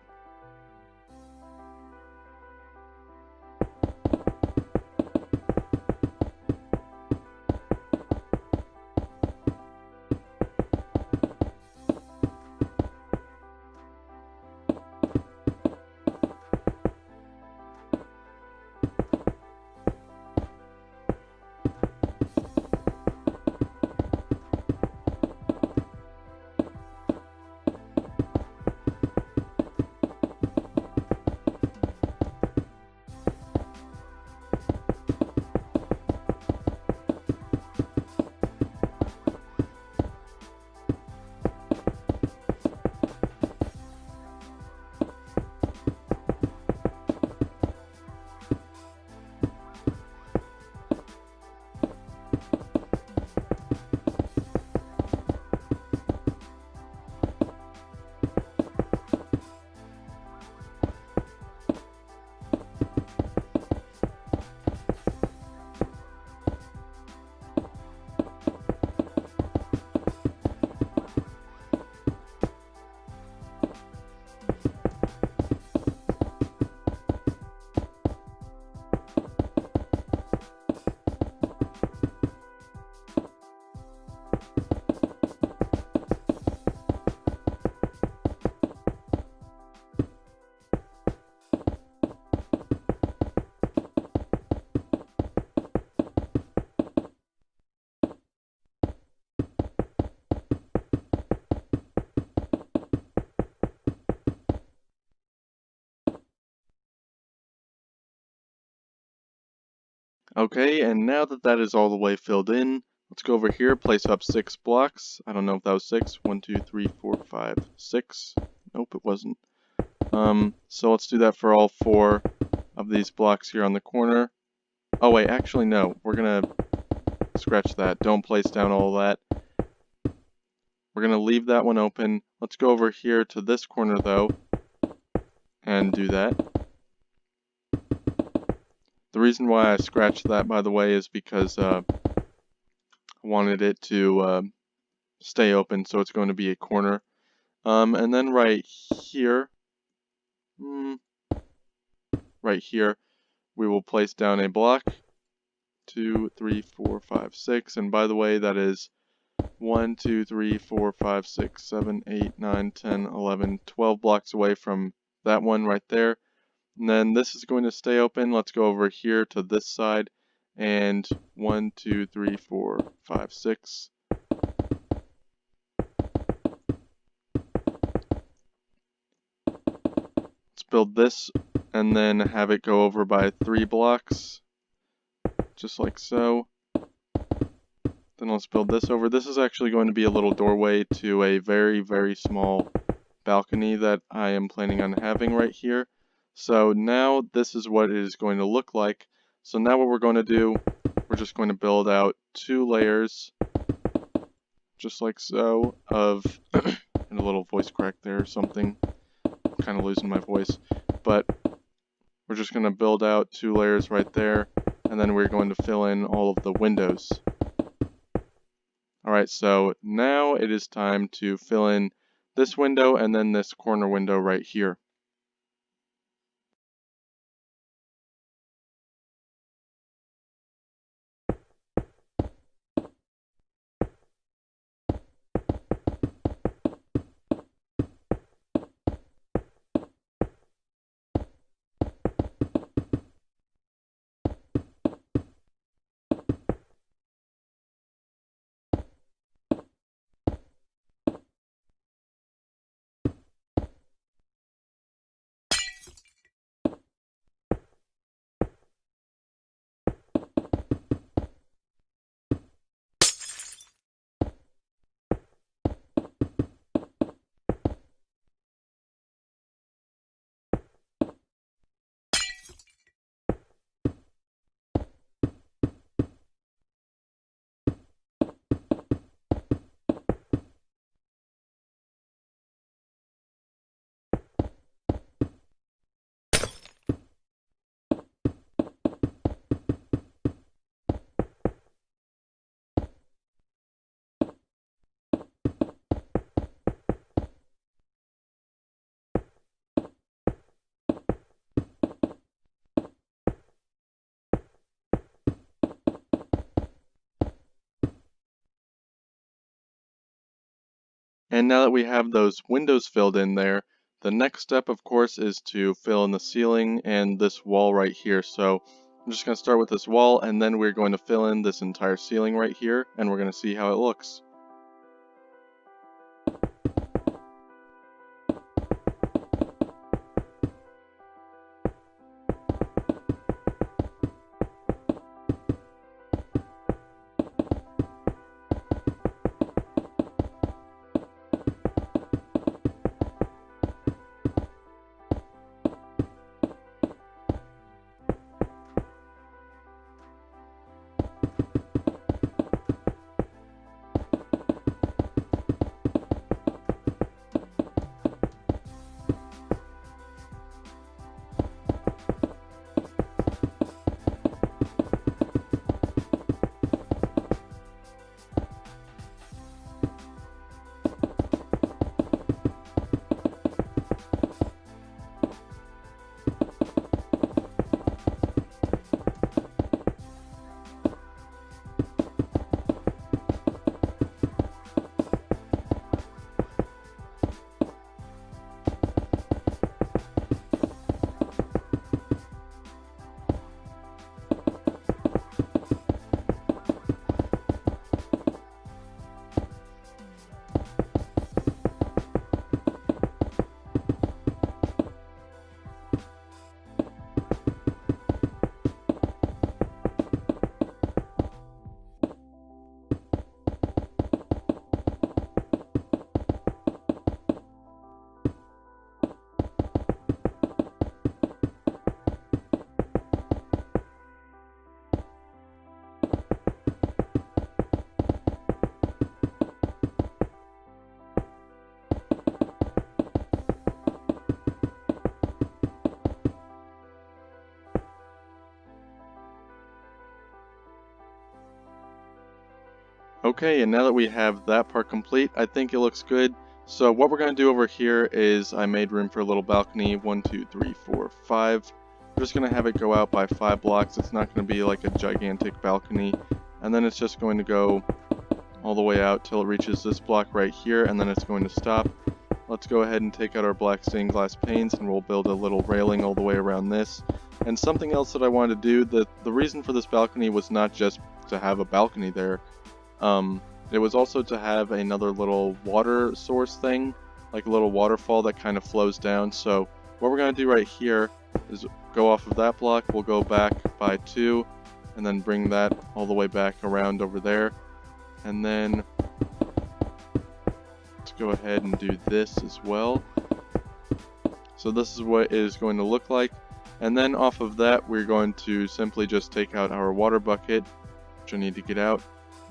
Okay, and now that that is all the way filled in, let's go over here, place up 6 blocks. I don't know if that was 6. 1, 2, 3, 4, 5, 6. Nope, it wasn't. So let's do that for all 4 of these blocks here on the corner. Oh wait, actually no, we're gonna scratch that. Don't place down all that. We're gonna leave that one open. Let's go over here to this corner though, and do that. The reason why I scratched that, by the way, is because I wanted it to stay open, so it's going to be a corner. And then here, right here, we will place down a block. 2, 3, 4, 5, 6. And by the way, that is 1, 2, 3, 4, 5, 6, 7, 8, 9, 10, 11, 12 blocks away from that one right there. And then this is going to stay open. Let's go over here to this side. And 1, 2, 3, 4, 5, 6. Let's build this and then have it go over by 3 blocks. Just like so. Then let's build this over. This is actually going to be a little doorway to a very, very small balcony that I am planning on having right here. So now this is what it is going to look like. So now what we're going to do, we're just going to build out 2 layers, just like so, of, and a little voice crack there or something. I'm kind of losing my voice. But we're just going to build out 2 layers right there, and then we're going to fill in all of the windows. Alright, so now it is time to fill in this window and then this corner window right here. And now that we have those windows filled in there, the next step of course is to fill in the ceiling and this wall right here. So I'm just going to start with this wall and then we're going to fill in this entire ceiling right here and we're going to see how it looks. Okay, and now that we have that part complete, I think it looks good. So what we're going to do over here is I made room for a little balcony, 1, 2, 3, 4, 5. We're just going to have it go out by 5 blocks. It's not going to be like a gigantic balcony. And then it's just going to go all the way out till it reaches this block right here, and then it's going to stop. Let's go ahead and take out our black stained glass panes, and we'll build a little railing all the way around this. And something else that I wanted to do, the reason for this balcony was not just to have a balcony there. It was also to have another little water source thing, like a little waterfall that kind of flows down. So what we're going to do right here is go off of that block, we'll go back by 2, and then bring that all the way back around over there. And then let's go ahead and do this as well. So this is what it is going to look like. And then off of that, we're going to simply just take out our water bucket, which I need to get out.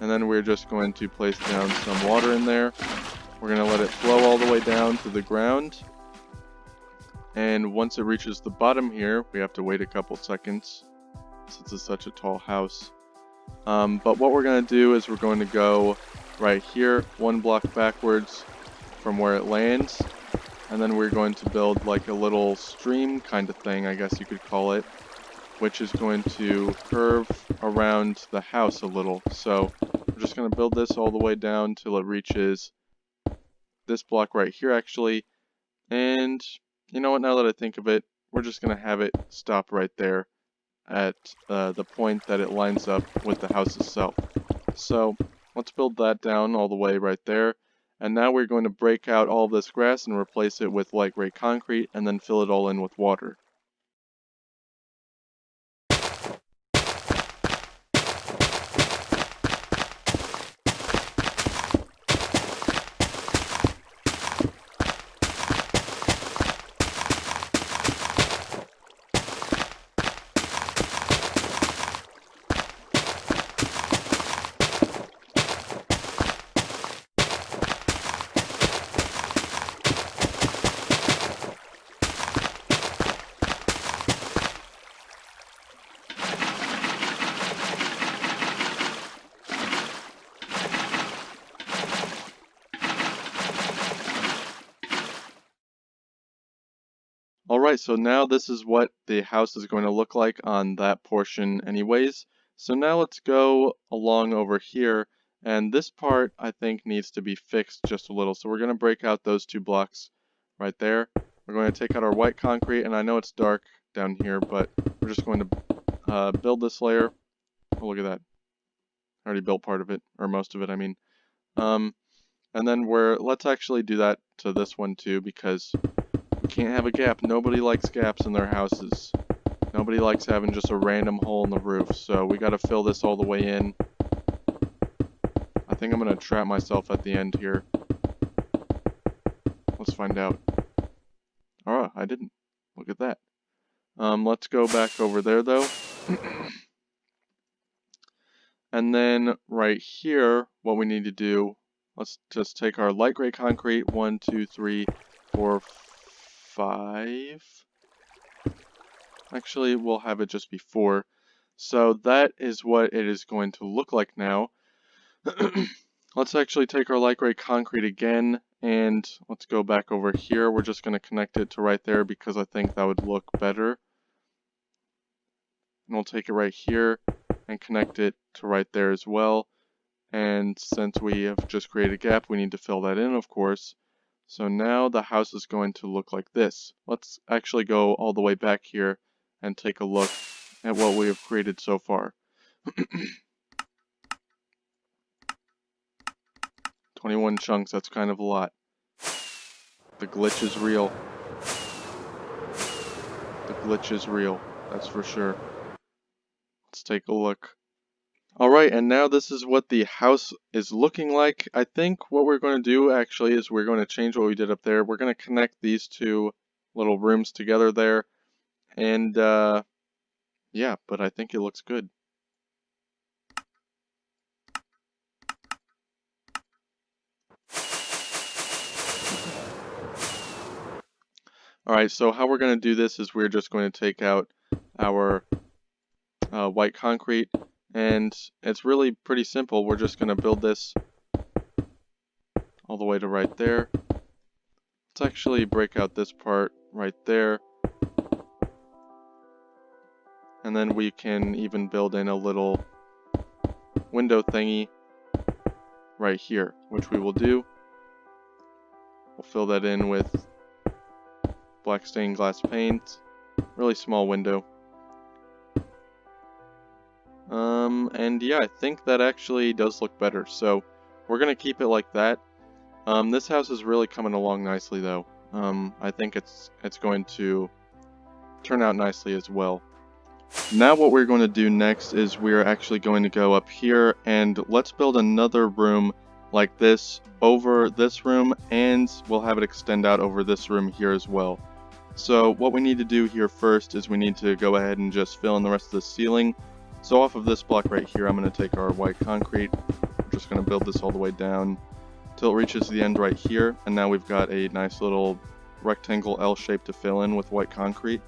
And then we're just going to place down some water in there. We're going to let it flow all the way down to the ground. And once it reaches the bottom here, we have to wait a couple seconds since it's such a tall house. But what we're going to do is we're going to go right here, 1 block backwards from where it lands. And then we're going to build like a little stream kind of thing, I guess you could call it, which is going to curve around the house a little. So we're just going to build this all the way down till it reaches this block right here actually. And you know what, now that I think of it, we're just going to have it stop right there at the point that it lines up with the house itself. So let's build that down all the way right there. And now we're going to break out all of this grass and replace it with light gray concrete and then fill it all in with water. Alright, so now this is what the house is going to look like on that portion anyways. So now let's go along over here, and this part I think needs to be fixed just a little. So we're going to break out those 2 blocks right there. We're going to take out our white concrete, and I know it's dark down here, but we're just going to build this layer. Oh, look at that. I already built part of it, or most of it, I mean. And then let's actually do that to this one too, because we can't have a gap. Nobody likes gaps in their houses. Nobody likes having just a random hole in the roof. So we got to fill this all the way in. I think I'm going to trap myself at the end here. Let's find out. Oh, I didn't. Look at that. Let's go back over there though. And then right here, what we need to do, let's just take our light gray concrete. 1, 2, 3, 4, 5. Actually, we'll have it just be 4. So that is what it is going to look like now. Let's actually take our light gray concrete again, and let's go back over here. We're just going to connect it to right there because I think that would look better. And we'll take it right here and connect it to right there as well. And since we have just created a gap, we need to fill that in, of course. So now the house is going to look like this. Let's actually go all the way back here and take a look at what we have created so far. 21 chunks, that's kind of a lot. The glitch is real. The glitch is real, that's for sure. Let's take a look. Alright, and now this is what the house is looking like. I think what we're going to do actually is we're going to change what we did up there. We're going to connect these 2 little rooms together there. And yeah, but I think it looks good. Alright, so how we're going to do this is we're just going to take out our white concrete, And it's really pretty simple. We're just going to build this all the way to right there. Let's actually break out this part right there. And then we can even build in a little window thingy right here, which we will do. We'll fill that in with black stained glass paint. Really small window. And yeah, I think that actually does look better. So we're going to keep it like that. This house is really coming along nicely though. I think it's going to turn out nicely as well. Now what we're going to do next is we're actually going to go up here and let's build another room like this over this room, and we'll have it extend out over this room here as well. So what we need to do here first is we need to go ahead and just fill in the rest of the ceiling. So off of this block right here, I'm going to take our white concrete. I'm just going to build this all the way down till it reaches the end right here, and now we've got a nice little rectangle L shape to fill in with white concrete.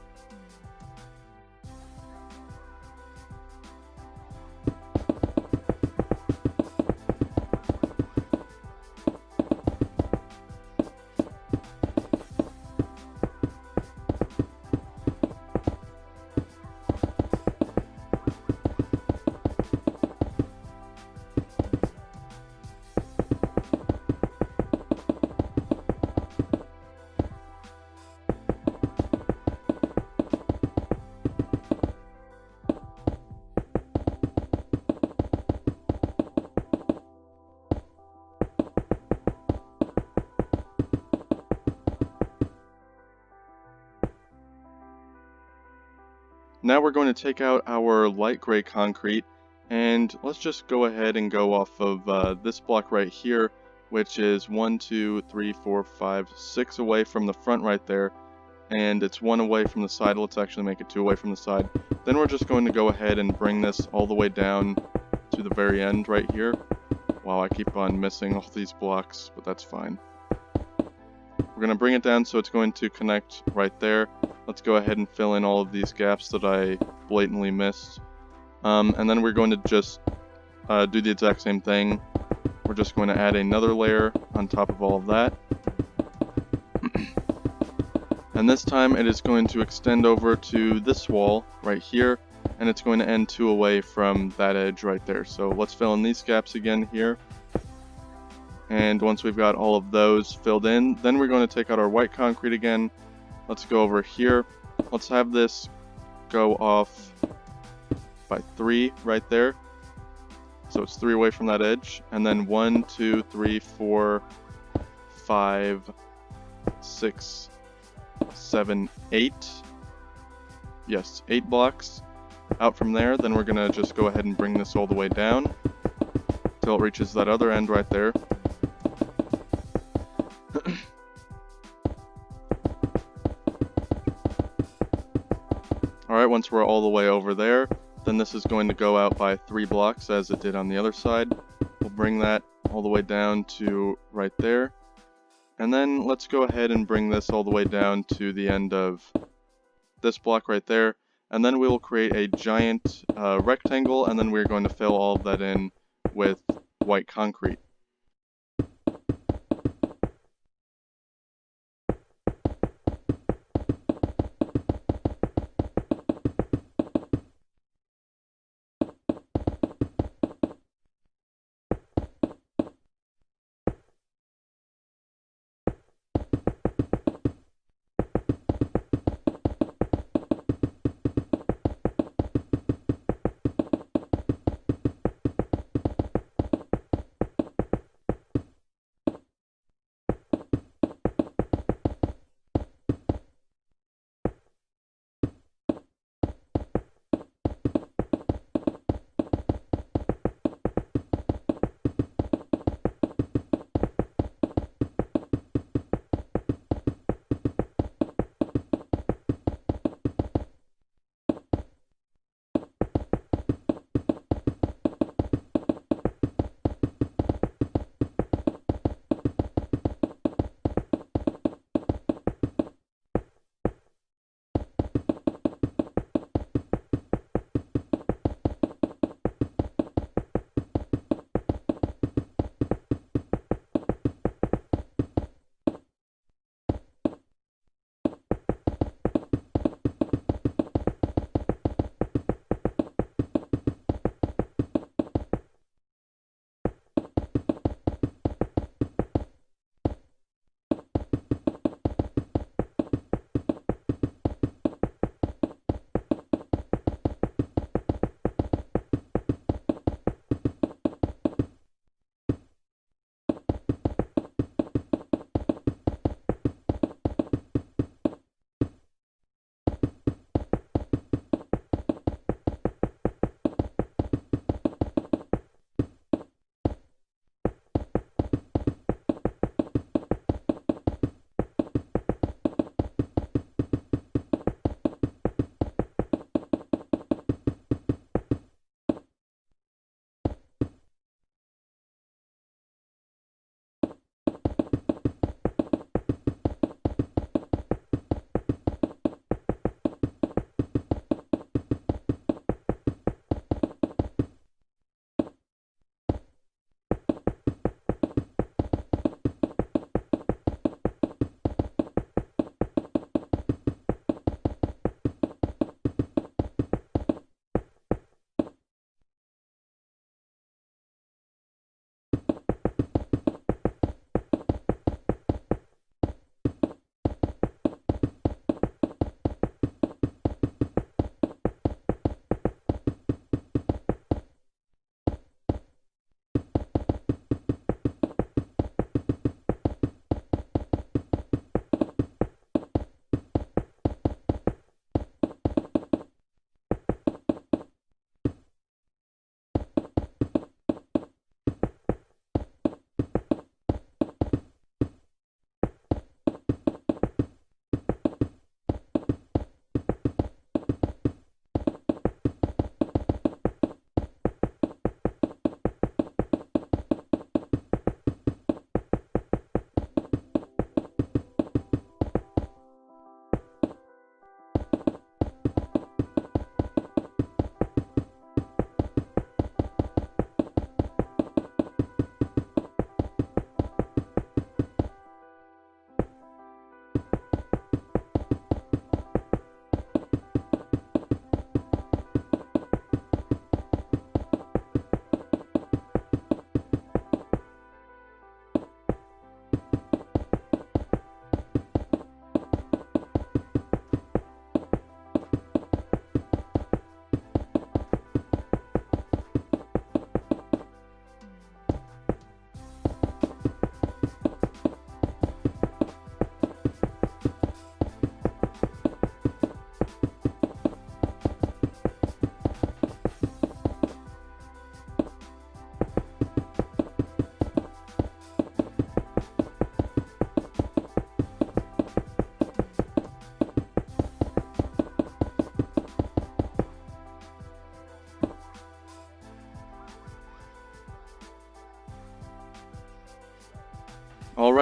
Now we're going to take out our light gray concrete, and let's just go ahead and go off of this block right here, which is 1, 2, 3, 4, 5, 6 away from the front right there, and it's 1 away from the side. Let's actually make it 2 away from the side. Then we're just going to go ahead and bring this all the way down to the very end right here. Wow, I keep on missing all these blocks, but that's fine. We're going to bring it down so it's going to connect right there. Let's go ahead and fill in all of these gaps that I blatantly missed. And then we're going to just do the exact same thing. We're just going to add another layer on top of all of that. And this time it is going to extend over to this wall right here, and it's going to end 2 away from that edge right there. So let's fill in these gaps again here. And once we've got all of those filled in, then we're going to take out our white concrete again. Let's go over here. Let's have this go off by 3 right there. So it's 3 away from that edge. And then 1, 2, 3, 4, 5, 6, 7, 8. Yes, 8 blocks out from there. Then we're going to just go ahead and bring this all the way down till it reaches that other end right there. Alright, once we're all the way over there, then this is going to go out by 3 blocks as it did on the other side. We'll bring that all the way down to right there. And then let's go ahead and bring this all the way down to the end of this block right there. And then we will create a giant rectangle, and then we're going to fill all of that in with white concrete.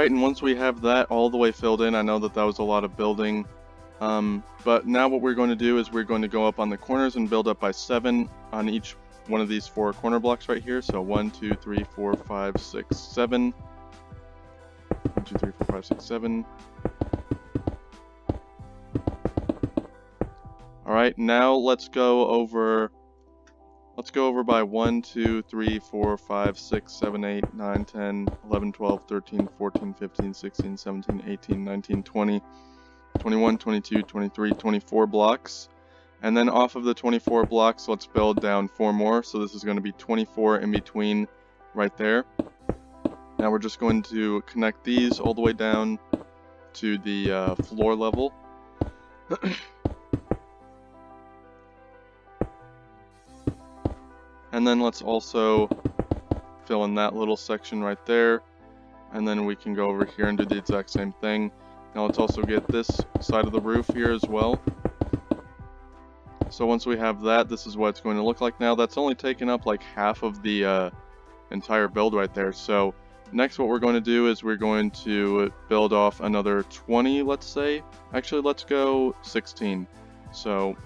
Alright, and once we have that all the way filled in, I know that that was a lot of building. But now what we're going to do is we're going to go up on the corners and build up by 7 on each one of these 4 corner blocks right here. So 1, 2, 3, 4, 5, 6, 7. 1, 2, 3, 4, 5, 6, 7. Alright, now let's go over by 1, 2, 3, 4, 5, 6, 7, 8, 9, 10, 11, 12, 13, 14, 15, 16, 17, 18, 19, 20, 21, 22, 23, 24 blocks. And then off of the 24 blocks, let's build down 4 more. So this is going to be 24 in between right there. Now we're just going to connect these all the way down to the floor level. And then let's also fill in that little section right there. And then we can go over here and do the exact same thing. Now let's also get this side of the roof here as well. So once we have that, this is what it's going to look like now. That's only taken up like half of the entire build right there. So next what we're going to do is we're going to build off another 20, let's say. Actually, let's go 16. So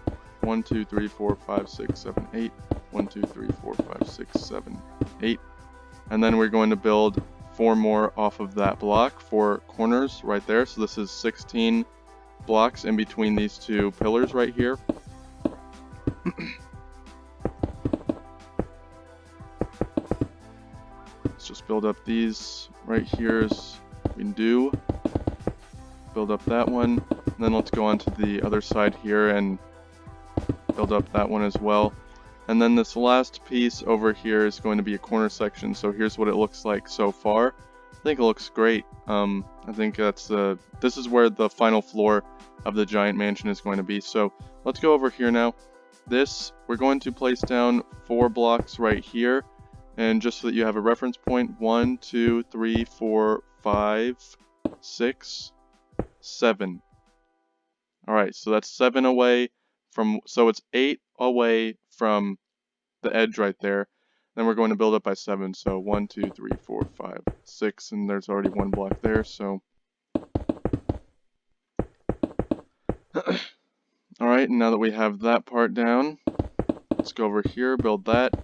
1, 2, 3, 4, 5, 6, 7, 8. 1, 2, 3, 4, 5, 6, 7, 8. And then we're going to build 4 more off of that block, 4 corners right there. So this is 16 blocks in between these 2 pillars right here. Let's just build up these right here as we do. Build up that one, and then let's go on to the other side here and build up that one as well. And then this last piece over here is going to be a corner section. So here's what it looks like so far. I think it looks great. I think this is where the final floor of the giant mansion is going to be. So let's go over here now. We're going to place down 4 blocks right here. And just so that you have a reference point, 1, 2, 3, 4, 5, 6, 7. Alright, so that's 7 away from, so it's 8 away from the edge right there. Then we're going to build up by 7. So 1, 2, 3, 4, 5, 6, and there's already 1 block there. So alright, and now that we have that part down, let's go over here, build that.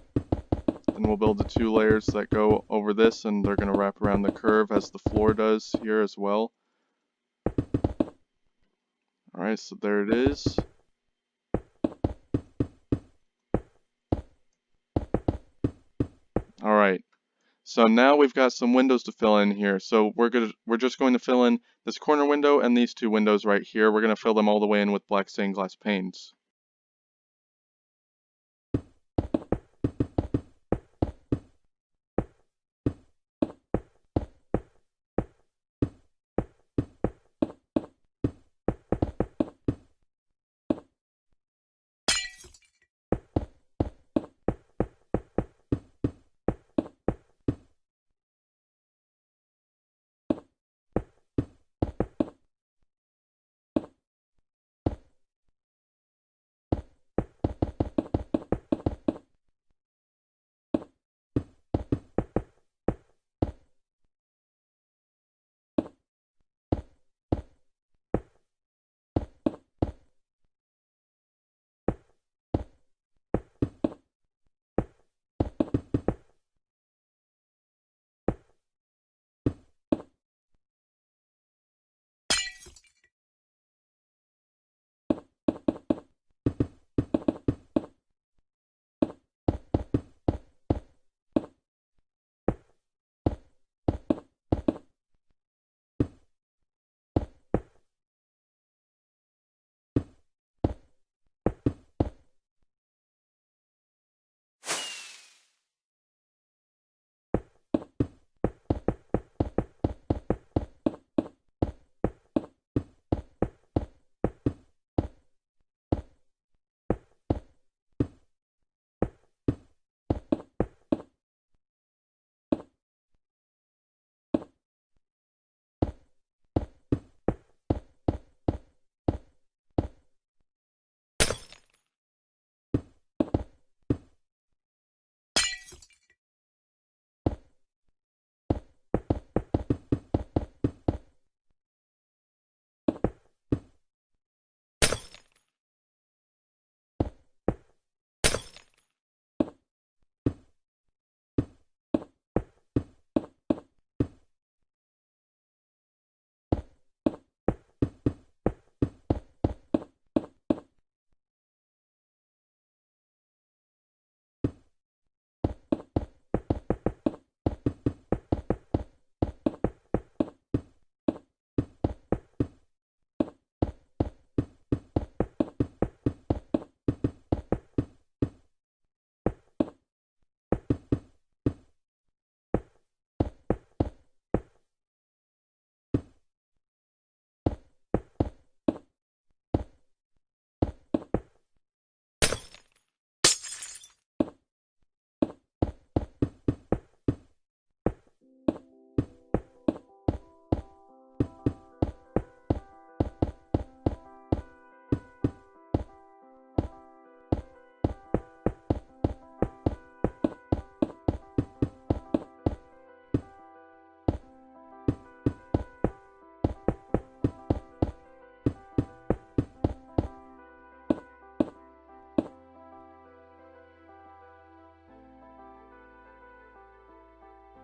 Then we'll build the 2 layers that go over this, and they're going to wrap around the curve as the floor does here as well. Alright, so there it is. Alright, so now we've got some windows to fill in here. So we're just going to fill in this corner window and these 2 windows right here. We're going to fill them all the way in with black stained glass panes.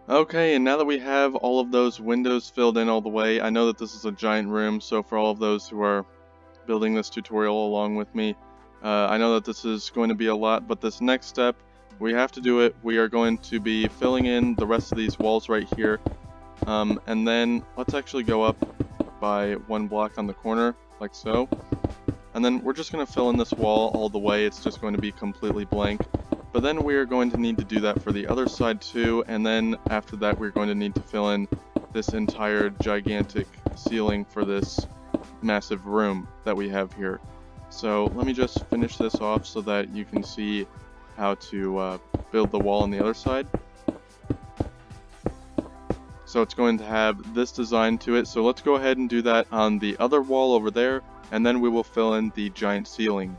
Okay, and now that we have all of those windows filled in all the way, I know that this is a giant room, so for all of those who are building this tutorial along with me, I know that this is going to be a lot, but this next step, we have to do it. We are going to be filling in the rest of these walls right here, and then let's actually go up by 1 block on the corner, like so. And then we're just going to fill in this wall all the way. It's just going to be completely blank. But then we are going to need to do that for the other side too, and then after that we're going to need to fill in this entire gigantic ceiling for this massive room that we have here. So let me just finish this off so that you can see how to build the wall on the other side. So it's going to have this design to it, so let's go ahead and do that on the other wall over there, and then we will fill in the giant ceiling.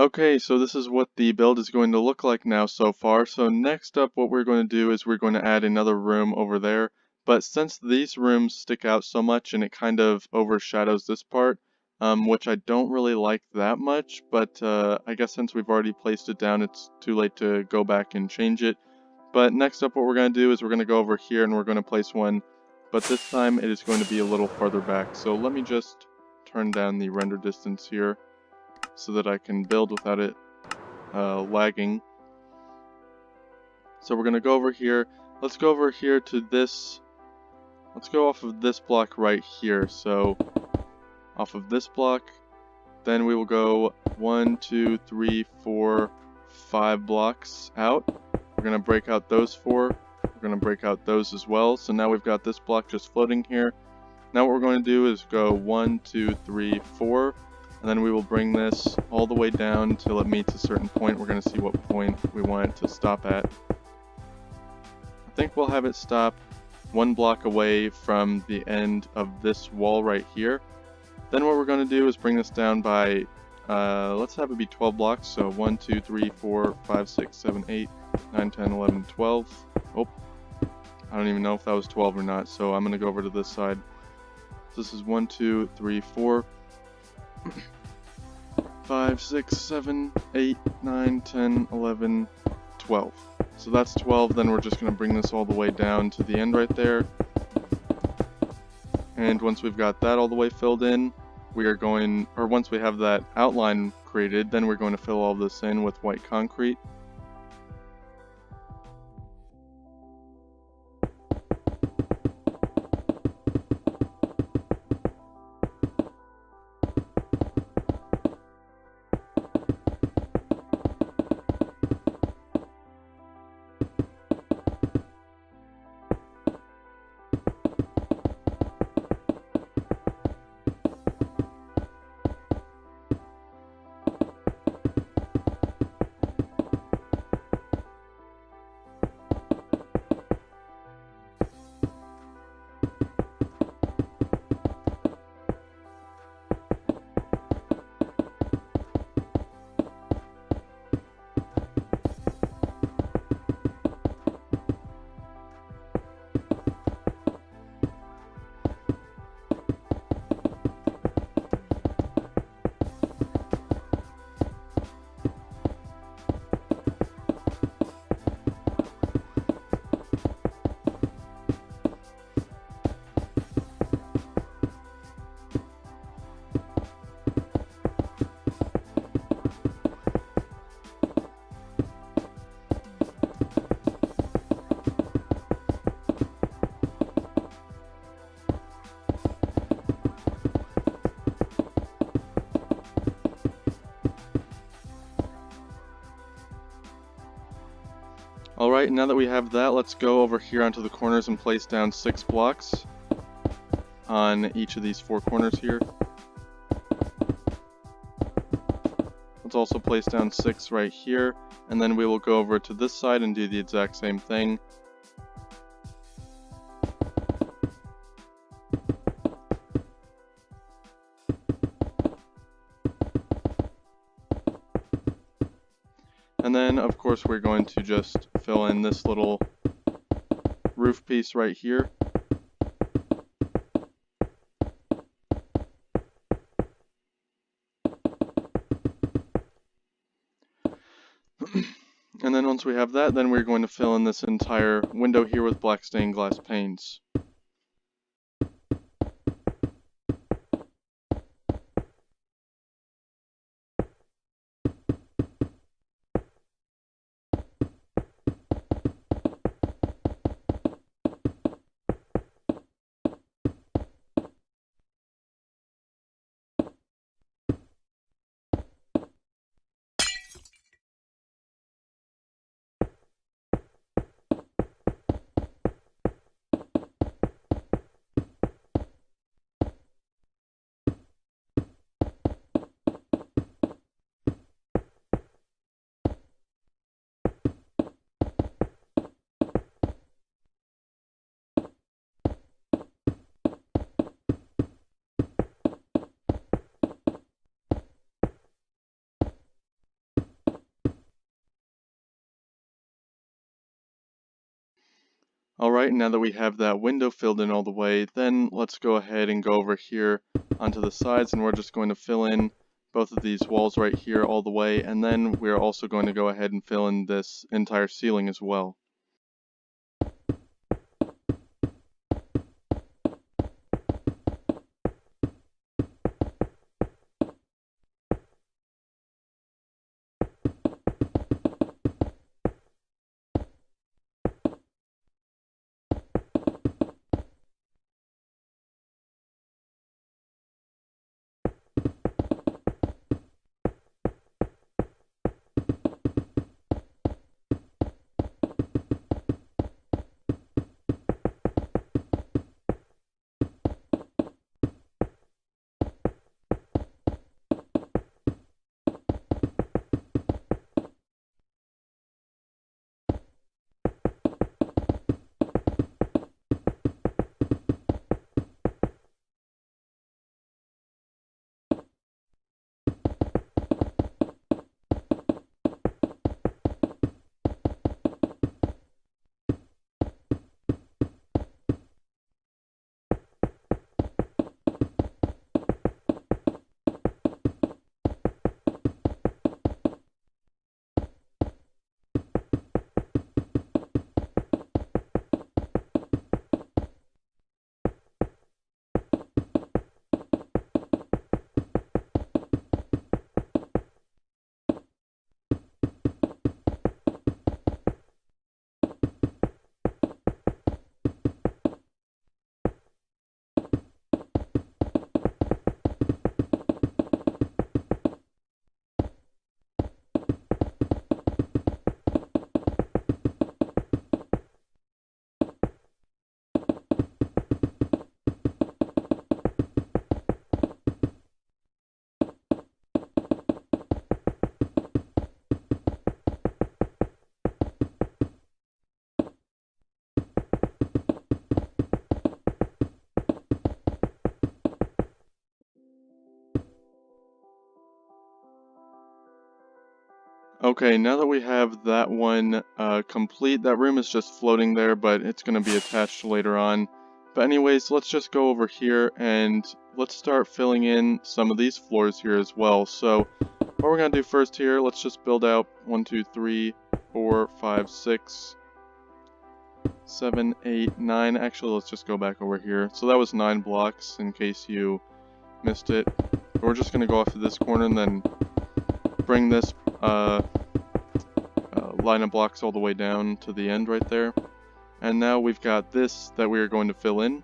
Okay, so this is what the build is going to look like now so far. So next up, what we're going to do is we're going to add another room over there. But since these rooms stick out so much and it kind of overshadows this part, which I don't really like that much, but I guess since we've already placed it down, it's too late to go back and change it. But next up, what we're going to do is we're going to go over here and we're going to place one, but this time it is going to be a little farther back. So let me just turn down the render distance here so that I can build without it lagging. So we're going to go over here. Let's go over here to this. Let's go off of this block right here. So off of this block, then we will go 1, 2, 3, 4, 5 blocks out. We're going to break out those 4. We're going to break out those as well. So now we've got this block just floating here. Now what we're going to do is go 1, 2, 3, 4. And then we will bring this all the way down till it meets a certain point. We're going to see what point we want it to stop at. I think we'll have it stop 1 block away from the end of this wall right here. Then what we're going to do is bring this down by, let's have it be 12 blocks. So 1, 2, 3, 4, 5, 6, 7, 8, 9, 10, 11, 12. Oh, I don't even know if that was 12 or not. So I'm going to go over to this side. This is 1, 2, 3, 4. 5, 6, 7, 8, 9, 10, 11, 12. So that's 12, then we're just going to bring this all the way down to the end right there. And once we've got that all the way filled in, we are going, or once we have that outline created, then we're going to fill all this in with white concrete. Alright, now that we have that, let's go over here onto the corners and place down 6 blocks on each of these 4 corners here. Let's also place down 6 right here, and then we will go over to this side and do the exact same thing. And then, of course, we're going to just fill in this little roof piece right here. And then once we have that, then we're going to fill in this entire window here with black stained glass panes. Alright, now that we have that window filled in all the way, then let's go ahead and go over here onto the sides, and we're just going to fill in both of these walls right here all the way, and then we're also going to go ahead and fill in this entire ceiling as well. Okay, now that we have that one complete, that room is just floating there, but it's going to be attached later on. But anyways, let's just go over here and let's start filling in some of these floors here as well. So what we're going to do first here, let's just build out 1, 2, 3, 4, 5, 6, 7, 8, 9. Actually, let's just go back over here. So that was 9 blocks in case you missed it. We're just going to go off of this corner and then bring this line of blocks all the way down to the end right there. And now we've got this that we are going to fill in.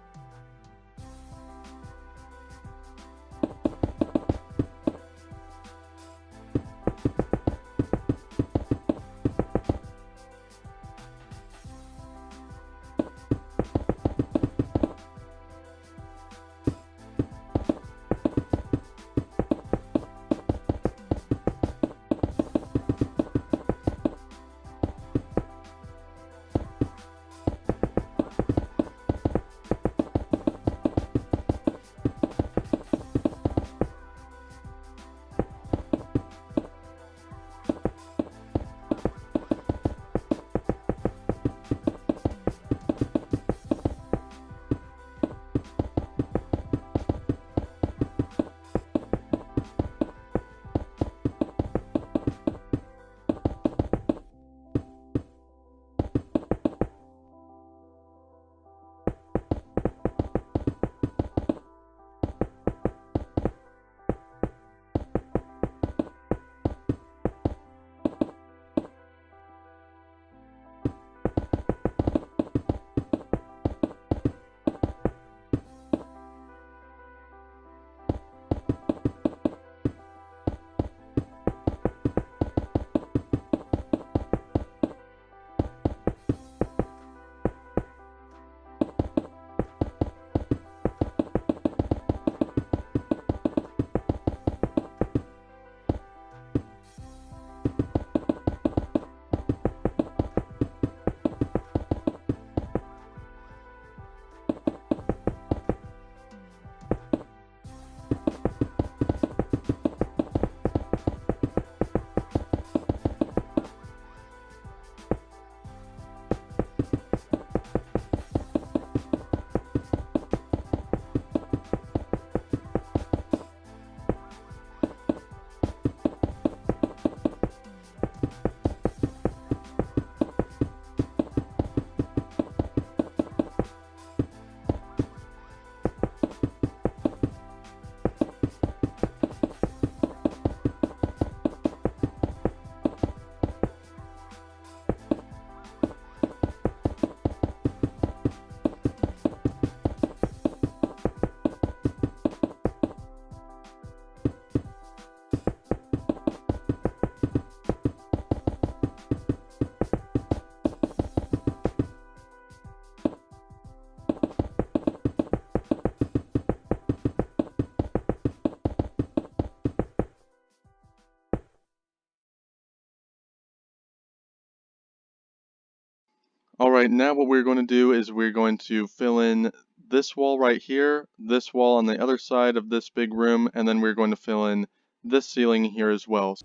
Alright, now what we're going to do is we're going to fill in this wall right here, this wall on the other side of this big room, and then we're going to fill in this ceiling here as well.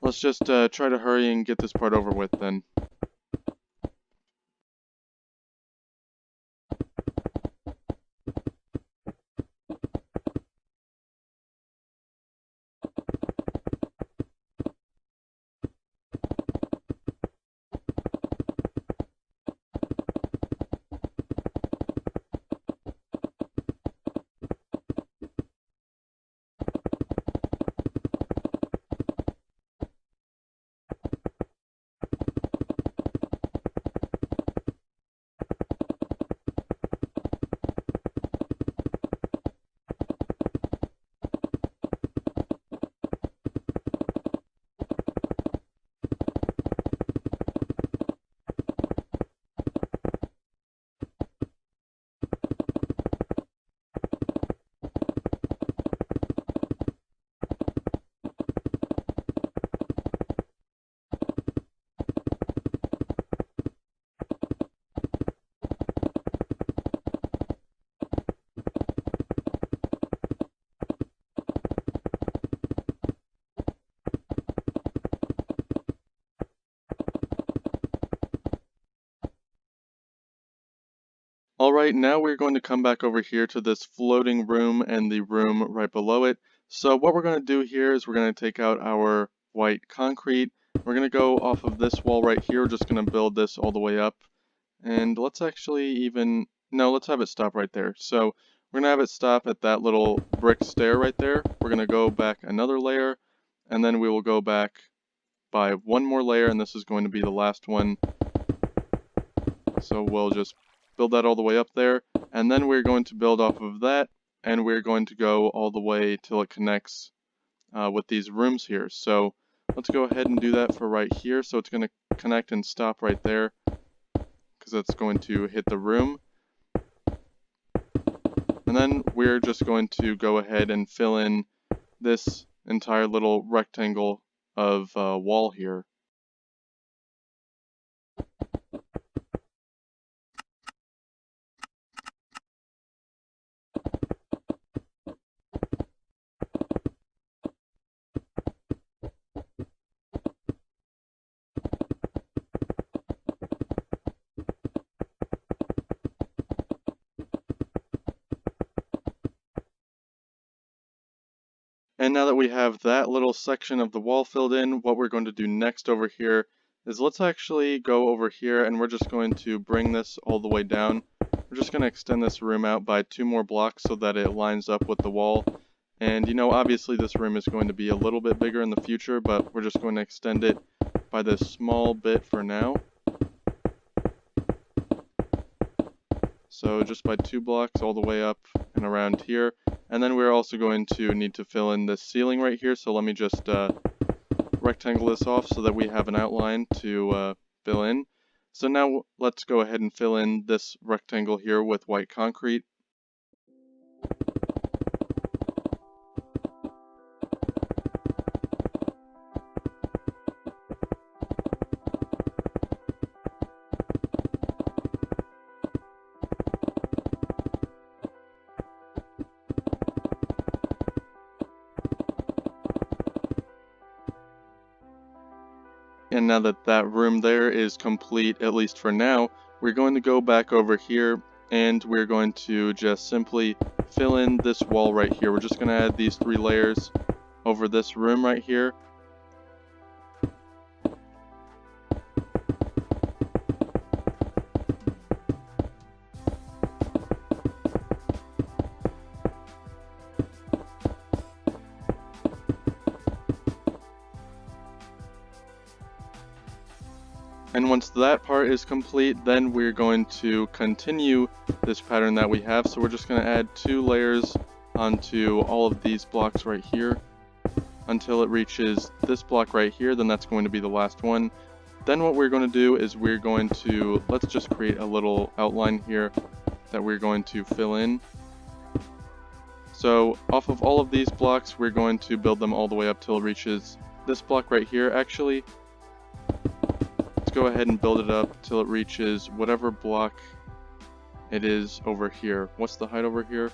Let's just try to hurry and get this part over with then. Alright, now we're going to come back over here to this floating room and the room right below it. So what we're going to do here is we're going to take out our white concrete. We're going to go off of this wall right here. We're just going to build this all the way up. And let's actually let's have it stop right there. So we're going to have it stop at that little brick stair right there. We're going to go back another layer, and then we will go back by one more layer, and this is going to be the last one. So we'll just build that all the way up there, and then we're going to build off of that, and we're going to go all the way till it connects with these rooms here. So let's go ahead and do that for right here. So it's going to connect and stop right there, because it's going to hit the room. And then we're just going to go ahead and fill in this entire little rectangle of wall here. And now that we have that little section of the wall filled in, what we're going to do next over here is let's actually go over here, and we're just going to bring this all the way down. We're just going to extend this room out by 2 more blocks so that it lines up with the wall. And obviously this room is going to be a little bit bigger in the future, but we're just going to extend it by this small bit for now. So just by 2 blocks all the way up and around here. And then we're also going to need to fill in this ceiling right here. So let me just rectangle this off so that we have an outline to fill in. So now let's go ahead and fill in this rectangle here with white concrete. And now that that room there is complete, at least for now, we're going to go back over here and we're going to just simply fill in this wall right here. We're just going to add these 3 layers over this room right here. And once that part is complete, then we're going to continue this pattern that we have. So we're just going to add 2 layers onto all of these blocks right here until it reaches this block right here. Then that's going to be the last one. Then what we're going to do is we're going to, let's just create a little outline here that we're going to fill in. So off of all of these blocks, we're going to build them all the way up till it reaches this block right here. Actually, let's go ahead and build it up till it reaches whatever block it is over here. What's the height over here?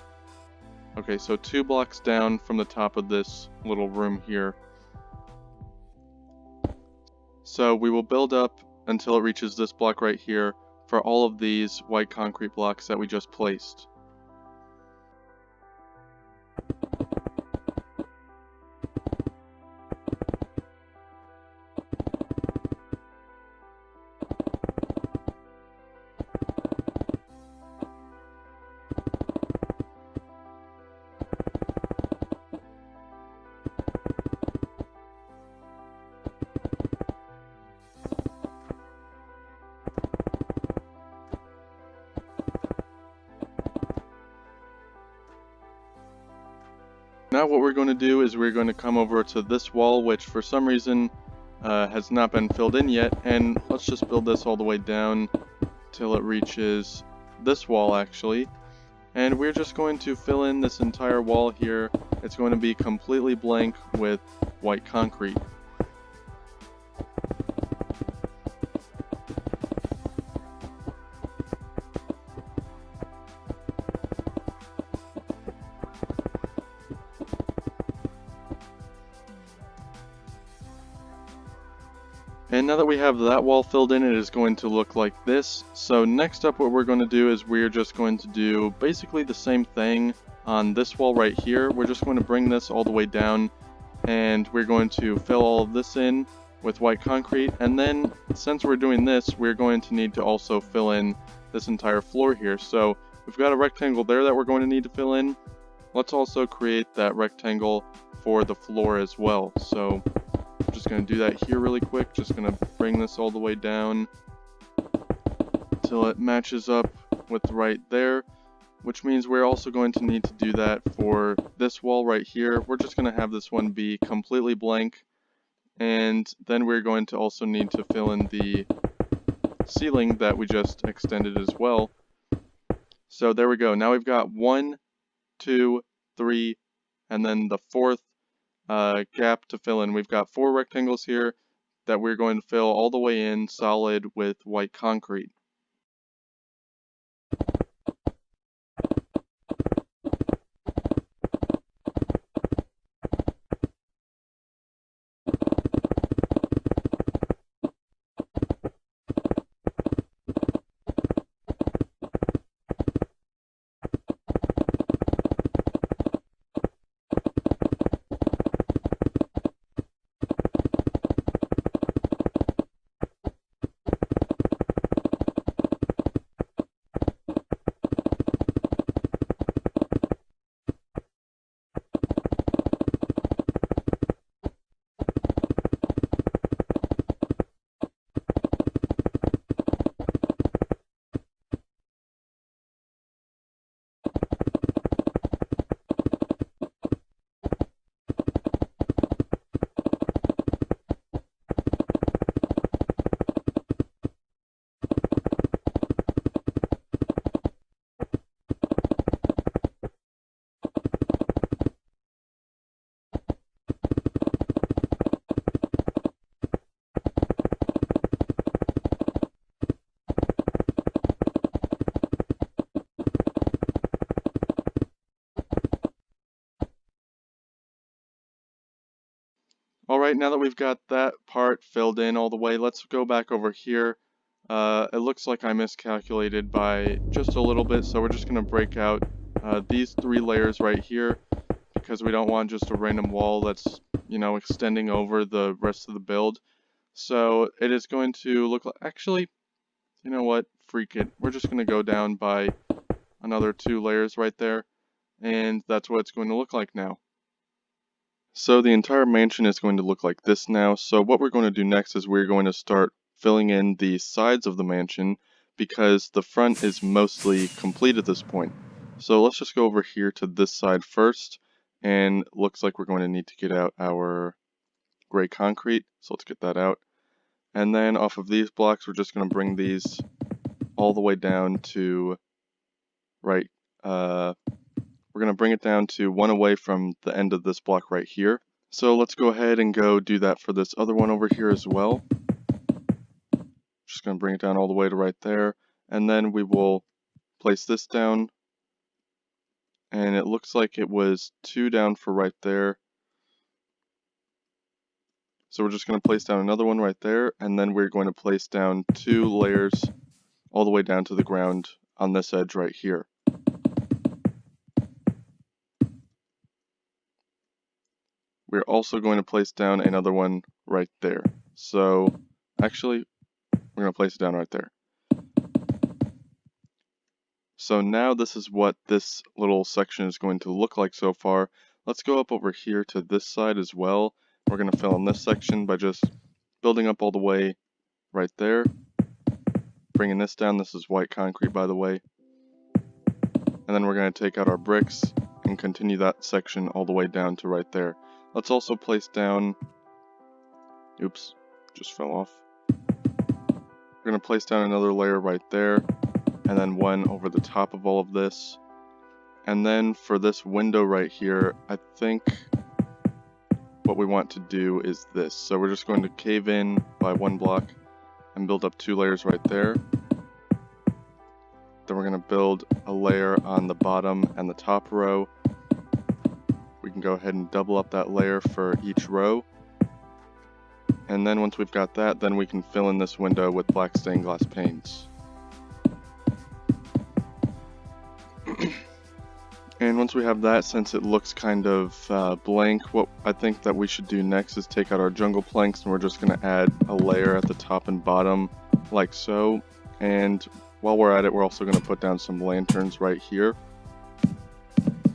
Okay, so 2 blocks down from the top of this little room here. So we will build up until it reaches this block right here for all of these white concrete blocks that we just placed. Now what we're going to do is we're going to come over to this wall, which for some reason has not been filled in yet, and let's just build this all the way down till it reaches this wall actually. And we're just going to fill in this entire wall here. It's going to be completely blank with white concrete. And now that we have that wall filled in, it is going to look like this. So next up what we're going to do is we're just going to do basically the same thing on this wall right here. We're just going to bring this all the way down and we're going to fill all of this in with white concrete. And then since we're doing this, we're going to need to also fill in this entire floor here. So we've got a rectangle there that we're going to need to fill in. Let's also create that rectangle for the floor as well. So just going to do that here really quick. Just going to bring this all the way down till it matches up with right there, which means we're also going to need to do that for this wall right here. We're just going to have this one be completely blank, and then we're going to also need to fill in the ceiling that we just extended as well. So there we go. Now we've got 1, 2, 3, and then the fourth gap to fill in. We've got 4 rectangles here that we're going to fill all the way in solid with white concrete. Alright, now that we've got that part filled in all the way, let's go back over here. It looks like I miscalculated by just a little bit, so we're just going to break out these 3 layers right here, because we don't want just a random wall that's, extending over the rest of the build. So it is going to look like, actually, you know what, freak it. We're just going to go down by another 2 layers right there, and that's what it's going to look like now. So the entire mansion is going to look like this now. So what we're going to do next is we're going to start filling in the sides of the mansion, because the front is mostly complete at this point. So let's just go over here to this side first, and looks like we're going to need to get out our gray concrete. So let's get that out. And then off of these blocks, we're just going to bring these all the way down to right, we're going to bring it down to 1 away from the end of this block right here. So let's go ahead and go do that for this other one over here as well. Just going to bring it down all the way to right there, and then we will place this down, and it looks like it was 2 down for right there. So we're just going to place down another one right there, and then we're going to place down 2 layers all the way down to the ground on this edge right here. We're also going to place down another one right there. So actually, we're going to place it down right there. So now this is what this little section is going to look like so far. Let's go up over here to this side as well. We're going to fill in this section by just building up all the way right there. Bringing this down. This is white concrete, by the way. And then we're going to take out our bricks and continue that section all the way down to right there. Let's also place down, oops, just fell off. We're going to place down another layer right there, and then one over the top of all of this. And then for this window right here, I think what we want to do is this. So we're just going to cave in by 1 block and build up 2 layers right there. Then we're going to build a layer on the bottom and the top row. We can go ahead and double up that layer for each row. And then once we've got that, then we can fill in this window with black stained glass panes. And once we have that, since it looks kind of blank, what I think that we should do next is take out our jungle planks, and we're just going to add a layer at the top and bottom like so. And while we're at it, we're also going to put down some lanterns right here.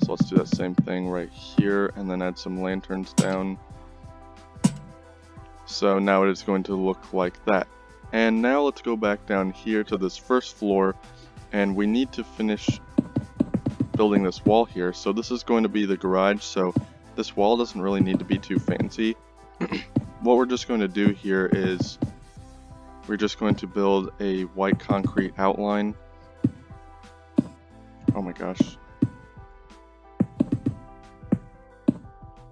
So let's do that same thing right here, and then add some lanterns down. So now it is going to look like that. And now let's go back down here to this first floor, and we need to finish building this wall here. So this is going to be the garage, so this wall doesn't really need to be too fancy. What we're just going to do here is we're just going to build a white concrete outline. Oh my gosh.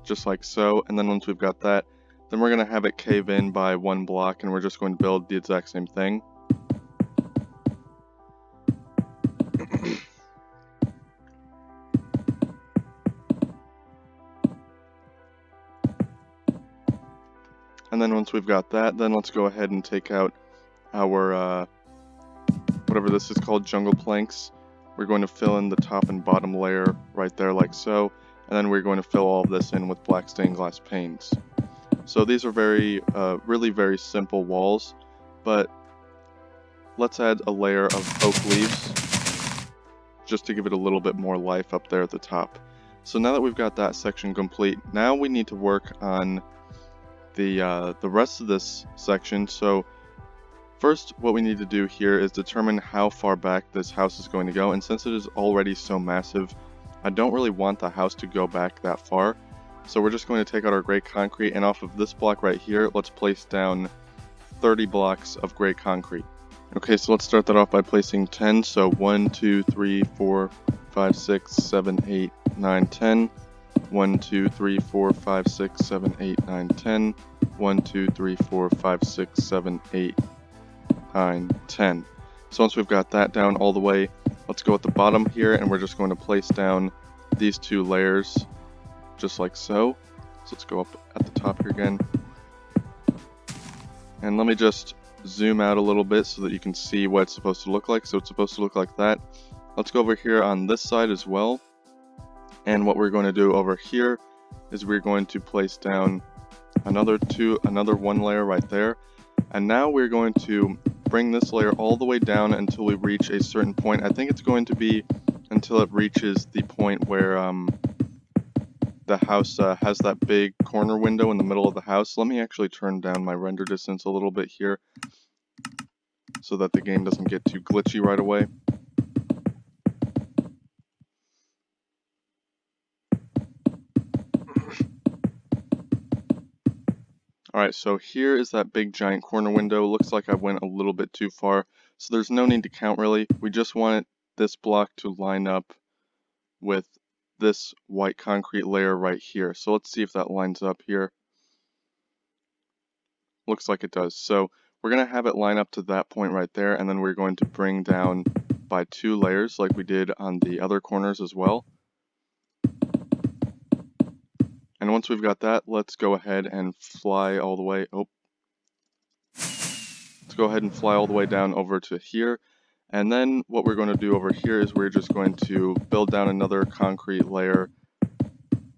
Just like so, and then once we've got that, then we're going to have it cave in by 1 block, and we're just going to build the exact same thing. And then once we've got that, then let's go ahead and take out our, whatever this is called, jungle planks. We're going to fill in the top and bottom layer right there like so, and then we're going to fill all of this in with black stained glass panes. So these are really very simple walls, but let's add a layer of oak leaves just to give it a little bit more life up there at the top. So now that we've got that section complete, now we need to work on the rest of this section. So first, what we need to do here is determine how far back this house is going to go, and since it is already so massive, I don't really want the house to go back that far. So we're just going to take out our gray concrete, and off of this block right here, let's place down 30 blocks of gray concrete. Okay, so let's start that off by placing 10. So 1, 2, 3, 4, 5, 6, 7, 8, 9, 10. 1, 2, 3, 4, 5, 6, 7, 8, 9, 10. 1, 2, 3, 4, 5, 6, 7, 8, 9, 10. So once we've got that down all the way, let's go at the bottom here, and we're just going to place down these 2 layers just like so. So let's go up at the top here again. And let me just zoom out a little bit so that you can see what it's supposed to look like. So it's supposed to look like that. Let's go over here on this side as well. And what we're going to do over here is we're going to place down another 1 layer right there. And now we're going to bring this layer all the way down until we reach a certain point. I think it's going to be until it reaches the point where the house has that big corner window in the middle of the house. Let me actually turn down my render distance a little bit here so that the game doesn't get too glitchy right away. Alright, so here is that big giant corner window. Looks like I went a little bit too far, so there's no need to count really. We just want this block to line up with this white concrete layer right here. So let's see if that lines up here. Looks like it does. So we're going to have it line up to that point right there, and then we're going to bring down by 2 layers like we did on the other corners as well. And once we've got that, let's go ahead and fly all the way. Let's go ahead and fly all the way down over to here. And then what we're going to do over here is we're just going to build down another concrete layer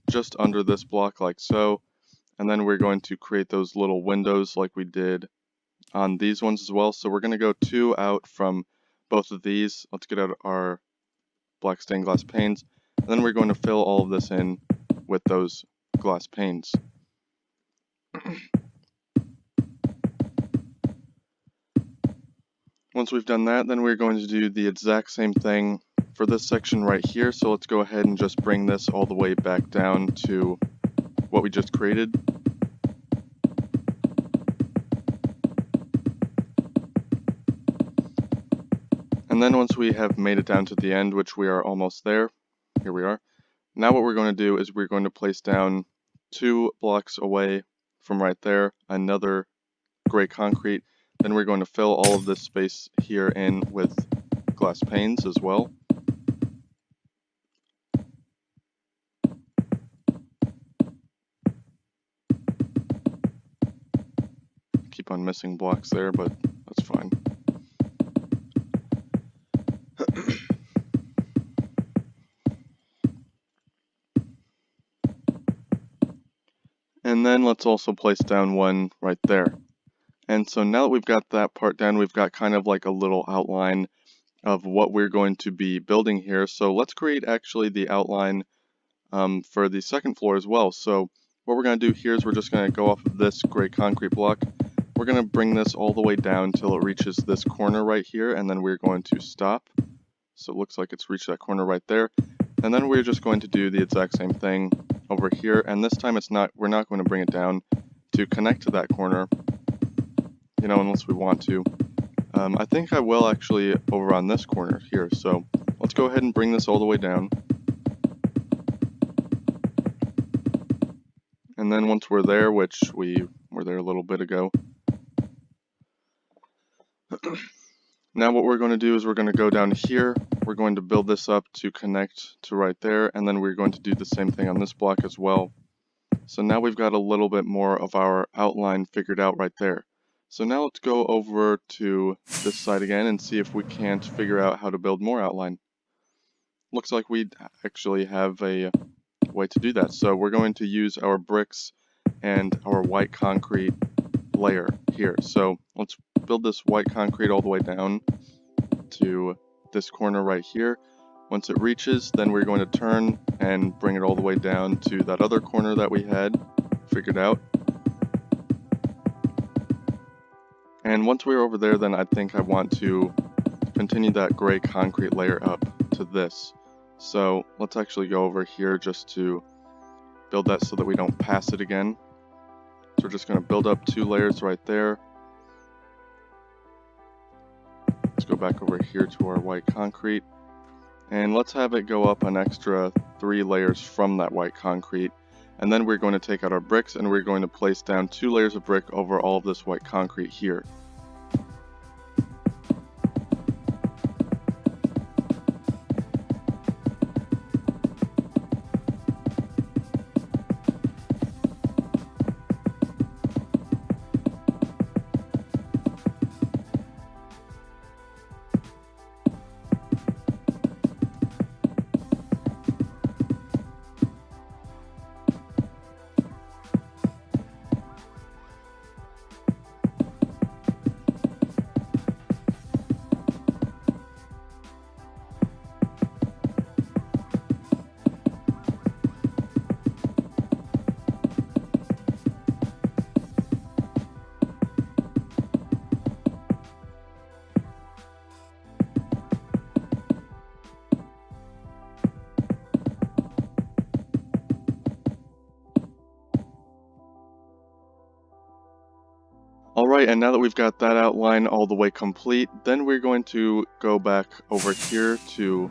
just under this block like so. And then we're going to create those little windows like we did on these ones as well. So we're going to go 2 out from both of these. Let's get out our black stained glass panes. And then we're going to fill all of this in with those glass panes. Once we've done that, then we're going to do the exact same thing for this section right here. So let's go ahead and just bring this all the way back down to what we just created. And then once we have made it down to the end, which we are almost there, here we are. Now what we're going to do is we're going to place down 2 blocks away from right there, another gray concrete. Then we're going to fill all of this space here in with glass panes as well. Keep on missing blocks there, but that's fine. And then let's also place down one right there. And so now that we've got that part down, we've got kind of like a little outline of what we're going to be building here. So let's create actually the outline for the second floor as well. So what we're going to do here is we're just going to go off of this gray concrete block. We're going to bring this all the way down till it reaches this corner right here, and then we're going to stop. So it looks like it's reached that corner right there. And then we're just going to do the exact same thing over here, and this time we're not going to bring it down to connect to that corner, you know, unless we want to. I think I will actually over on this corner here, so let's go ahead and bring this all the way down. And then once we're there, which we were there a little bit ago, now what we're going to do is we're going to go down here, we're going to build this up to connect to right there, and then we're going to do the same thing on this block as well. So now we've got a little bit more of our outline figured out right there. So now let's go over to this side again and see if we can't figure out how to build more outline. Looks like we actually have a way to do that. So we're going to use our bricks and our white concrete layer here. So let's build this white concrete all the way down to this corner right here. Once it reaches, then we're going to turn and bring it all the way down to that other corner that we had figured out. And once we're over there, then I think I want to continue that gray concrete layer up to this. So let's actually go over here just to build that so that we don't pass it again. So we're just going to build up 2 layers right there. Let's go back over here to our white concrete. And let's have it go up an extra 3 layers from that white concrete. And then we're going to take out our bricks and we're going to place down 2 layers of brick over all of this white concrete here. Alright, and now that we've got that outline all the way complete, then we're going to go back over here to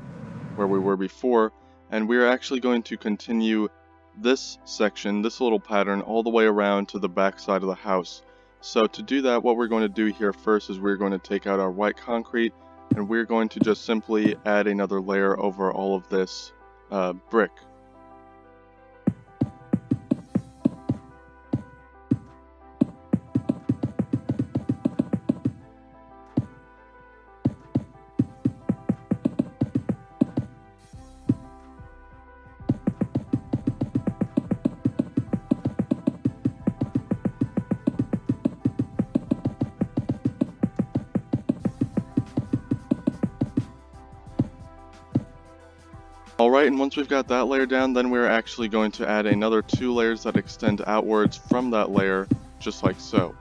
where we were before, and we're actually going to continue this section, this little pattern, all the way around to the back side of the house. So to do that, what we're going to do here first is we're going to take out our white concrete, and we're going to just simply add another layer over all of this brick. Alright, and once we've got that layer down, then we're actually going to add another 2 layers that extend outwards from that layer, just like so.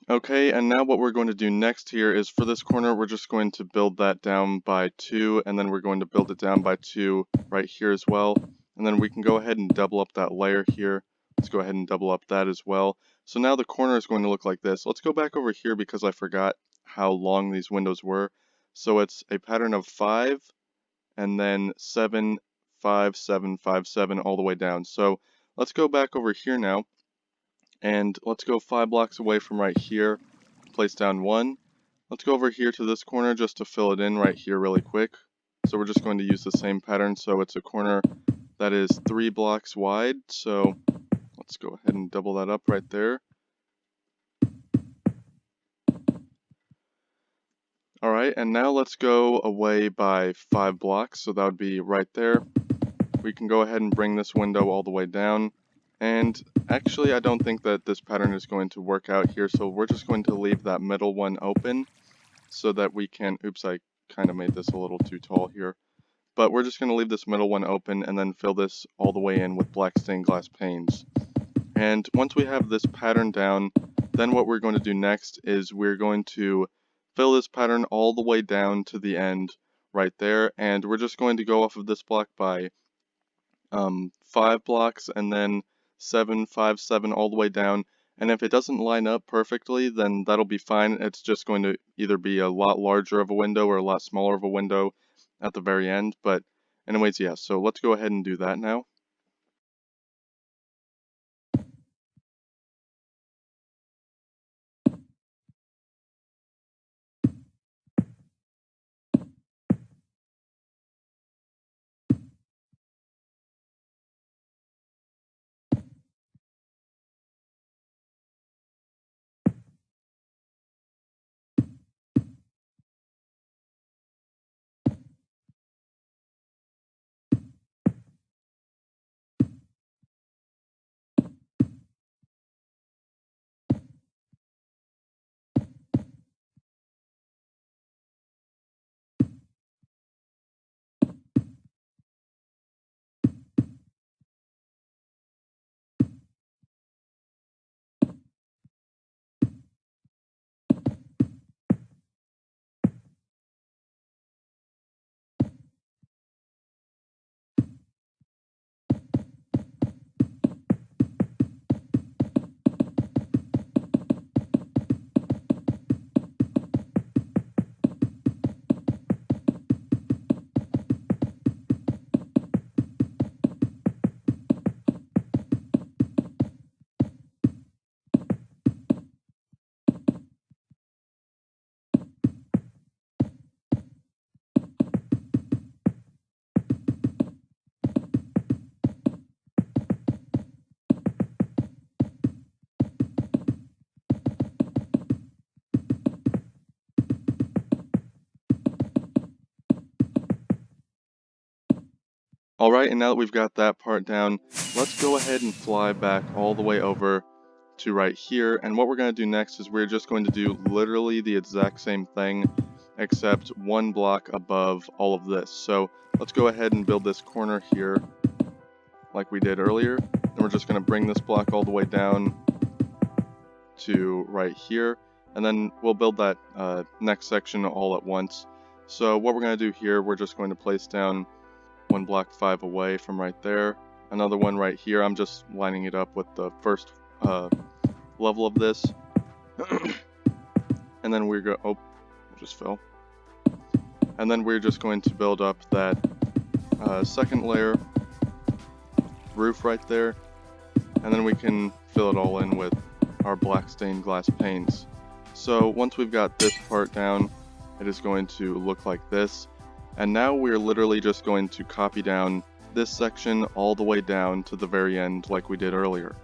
Okay, and now what we're going to do next here is for this corner, we're just going to build that down by 2, and then we're going to build it down by 2 right here as well. And then we can go ahead and double up that layer here. Let's go ahead and double up that as well. So now the corner is going to look like this. Let's go back over here because I forgot how long these windows were. So it's a pattern of 5, and then 7, 5, 7, 5, 7 all the way down. So let's go back over here now. And let's go 5 blocks away from right here, place down 1. Let's go over here to this corner just to fill it in right here really quick. So we're just going to use the same pattern, so it's a corner that is 3 blocks wide. So let's go ahead and double that up right there. Alright, and now let's go away by 5 blocks, so that would be right there. We can go ahead and bring this window all the way down. And actually, I don't think that this pattern is going to work out here, so we're just going to leave that middle one open so that we can, oops, I kind of made this a little too tall here. But we're just going to leave this middle one open and then fill this all the way in with black stained glass panes. And once we have this pattern down, then what we're going to do next is we're going to fill this pattern all the way down to the end right there. And we're just going to go off of this block by 5 blocks and then 7, 5, 7 all the way down. And if it doesn't line up perfectly, then that'll be fine. It's just going to either be a lot larger of a window or a lot smaller of a window at the very end. But anyways, yeah, so let's go ahead and do that now. Alright, and now that we've got that part down, let's go ahead and fly back all the way over to right here. And what we're going to do next is we're just going to do literally the exact same thing, except one block above all of this. So let's go ahead and build this corner here like we did earlier. And we're just going to bring this block all the way down to right here. And then we'll build that next section all at once. So what we're going to do here, we're just going to place down one block 5 away from right there. Another one right here. I'm just lining it up with the first level of this. And then we're it just fell. And then we're just going to build up that second layer roof right there. And then we can fill it all in with our black stained glass panes. So once we've got this part down, it is going to look like this. And now we're literally just going to copy down this section all the way down to the very end like we did earlier.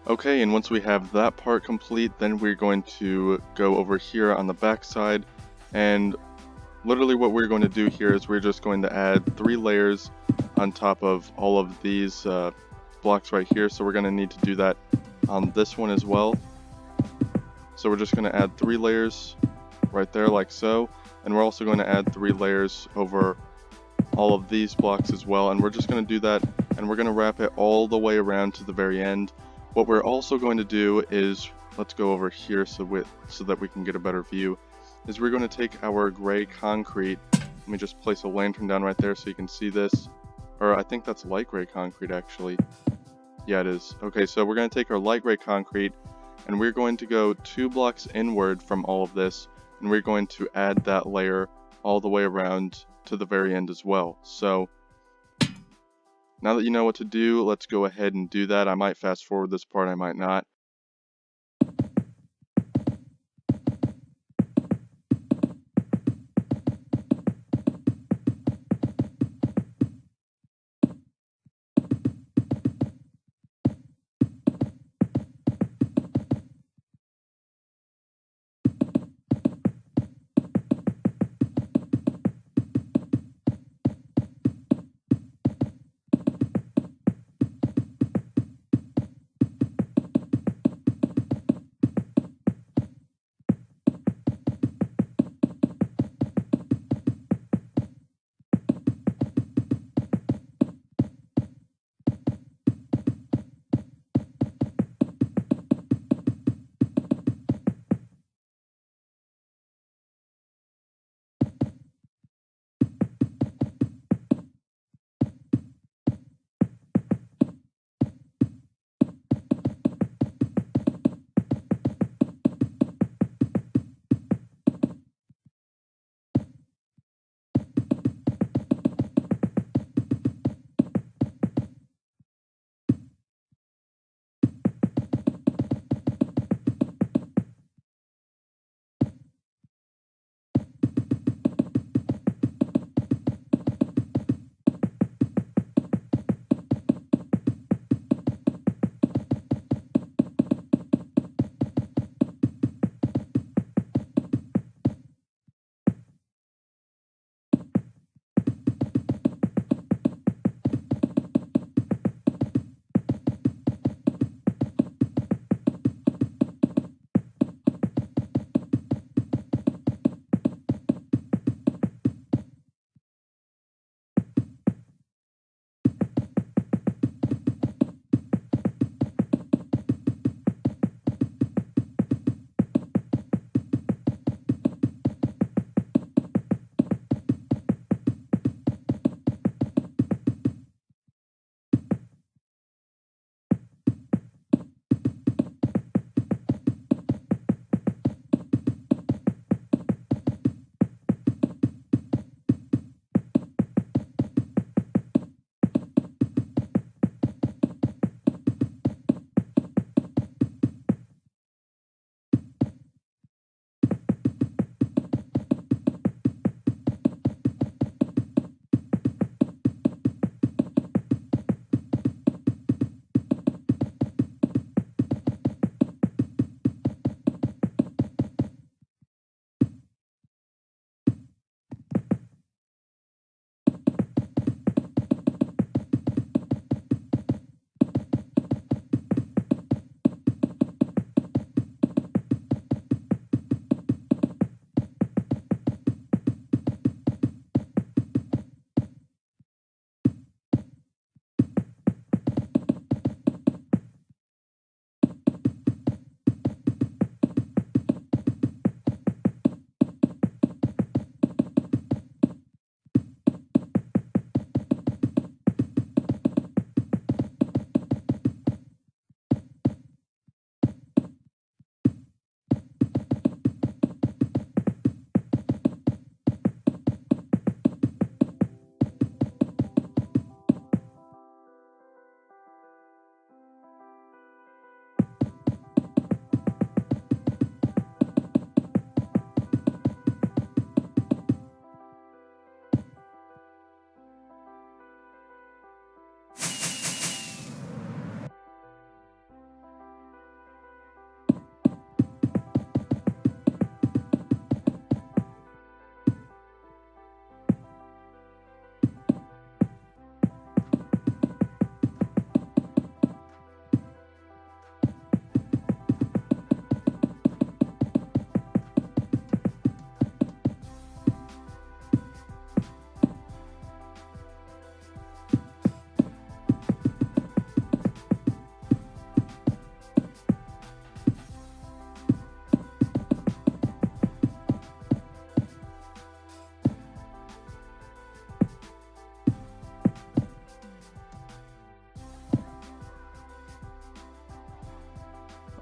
Okay, and once we have that part complete, then we're going to go over here on the back side, and literally what we're going to do here is we're just going to add 3 layers on top of all of these blocks right here. So we're going to need to do that on this one as well. So we're just going to add 3 layers right there like so, and we're also going to add 3 layers over all of these blocks as well, and we're just going to do that, and we're going to wrap it all the way around to the very end. What we're also going to do is, let's go over here so that we can get a better view, is we're going to take our gray concrete. Let me just place a lantern down right there so you can see this. Or I think that's light gray concrete actually. Yeah, it is. Okay, so we're going to take our light gray concrete and we're going to go 2 blocks inward from all of this, and we're going to add that layer all the way around to the very end as well. So now that you know what to do, let's go ahead and do that. I might fast forward this part, I might not.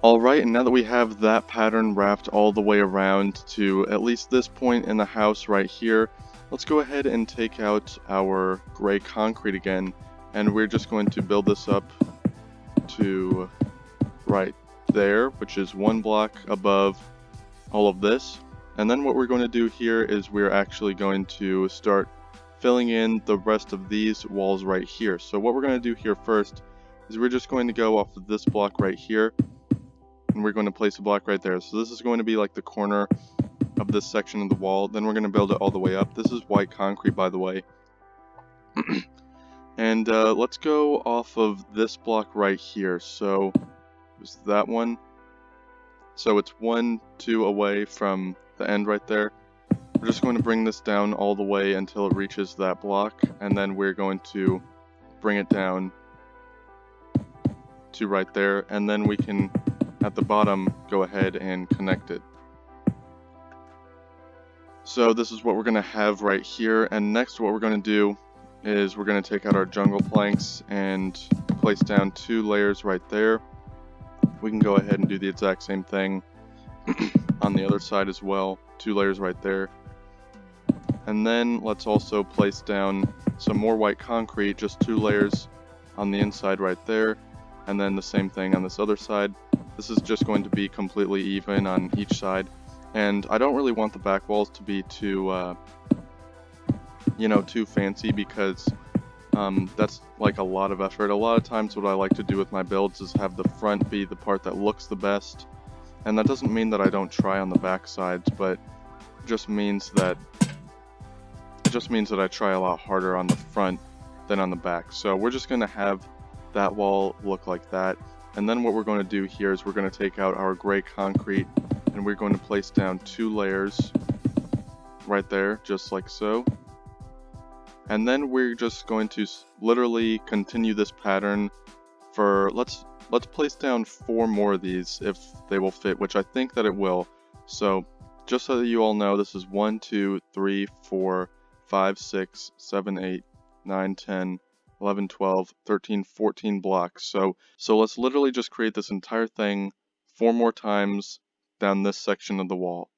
Alright, and now that we have that pattern wrapped all the way around to at least this point in the house right here, let's go ahead and take out our gray concrete again, and we're just going to build this up to right there, which is one block above all of this. And then what we're going to do here is we're actually going to start filling in the rest of these walls right here. So what we're going to do here first is we're just going to go off of this block right here, and we're going to place a block right there. So this is going to be like the corner of this section of the wall. Then we're going to build it all the way up. This is white concrete, by the way. And let's go off of this block right here. So it's that one. So it's 1, 2 away from the end right there. We're just going to bring this down all the way until it reaches that block, and then we're going to bring it down to right there, and then we can, at the bottom, go ahead and connect it. So this is what we're going to have right here, and next what we're going to do is we're going to take out our jungle planks and place down 2 layers right there. We can go ahead and do the exact same thing on the other side as well, 2 layers right there. And then let's also place down some more white concrete, just 2 layers on the inside right there, and then the same thing on this other side. This is just going to be completely even on each side, and I don't really want the back walls to be too, too fancy, because that's like a lot of effort. A lot of times what I like to do with my builds is have the front be the part that looks the best, and that doesn't mean that I don't try on the back sides, but it just means that I try a lot harder on the front than on the back. So we're just going to have that wall look like that. And then what we're going to do here is we're going to take out our gray concrete, and we're going to place down 2 layers right there, just like so. And then we're just going to literally continue this pattern for, let's place down 4 more of these if they will fit, which I think that it will. So just so that you all know, this is 1, 2, 3, 4, 5, 6, 7, 8, 9, 10, 11, 12, 13, 14 blocks. So let's literally just create this entire thing 4 more times down this section of the wall.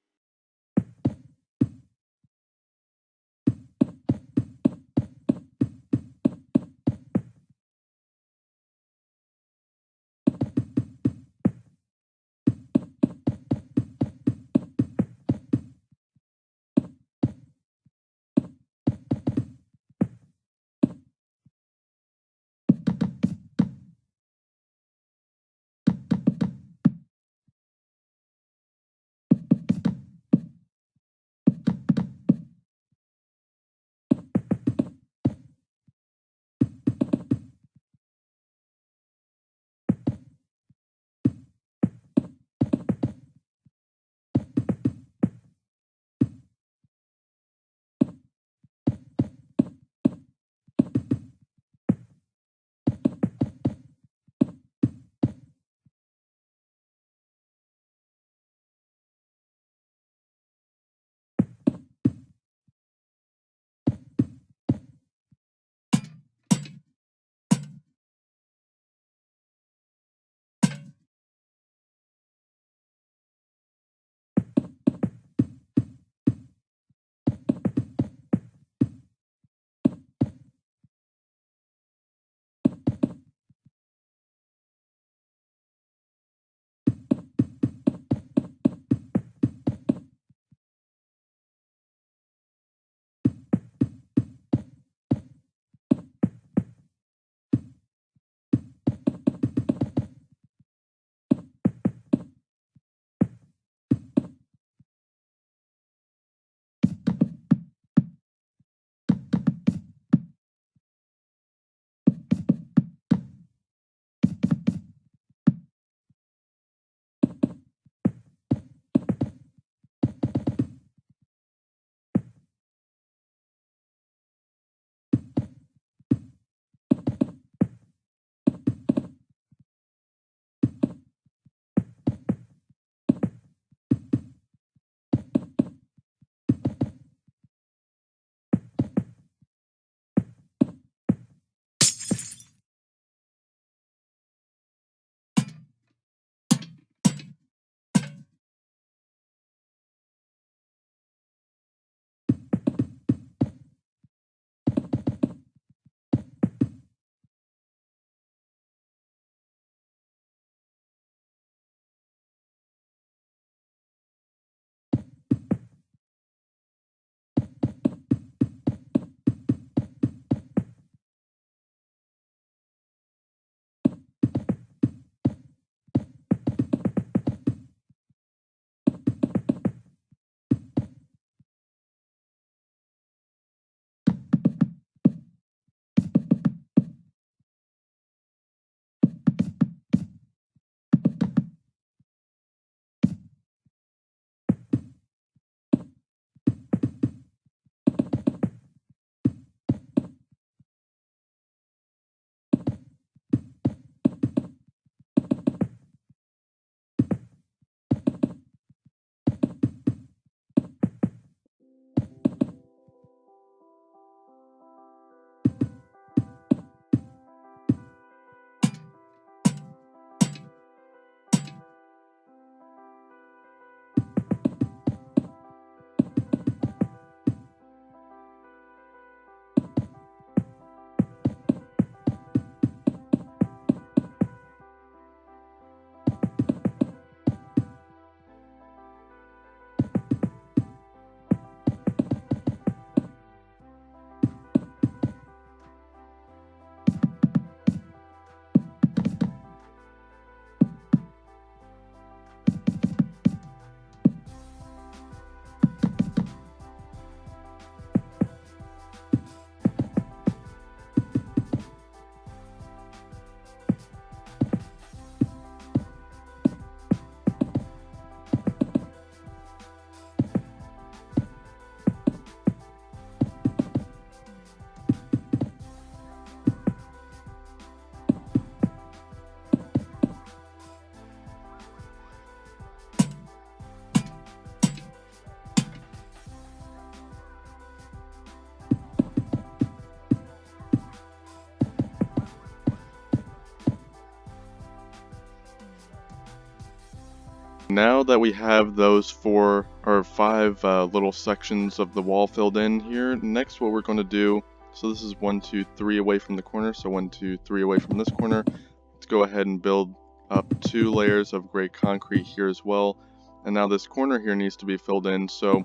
Now that we have those 5 little sections of the wall filled in here, next what we're going to do, so this is 1, 2, 3 away from the corner, so 1, 2, 3 away from this corner. Let's go ahead and build up 2 layers of gray concrete here as well. And now this corner here needs to be filled in, so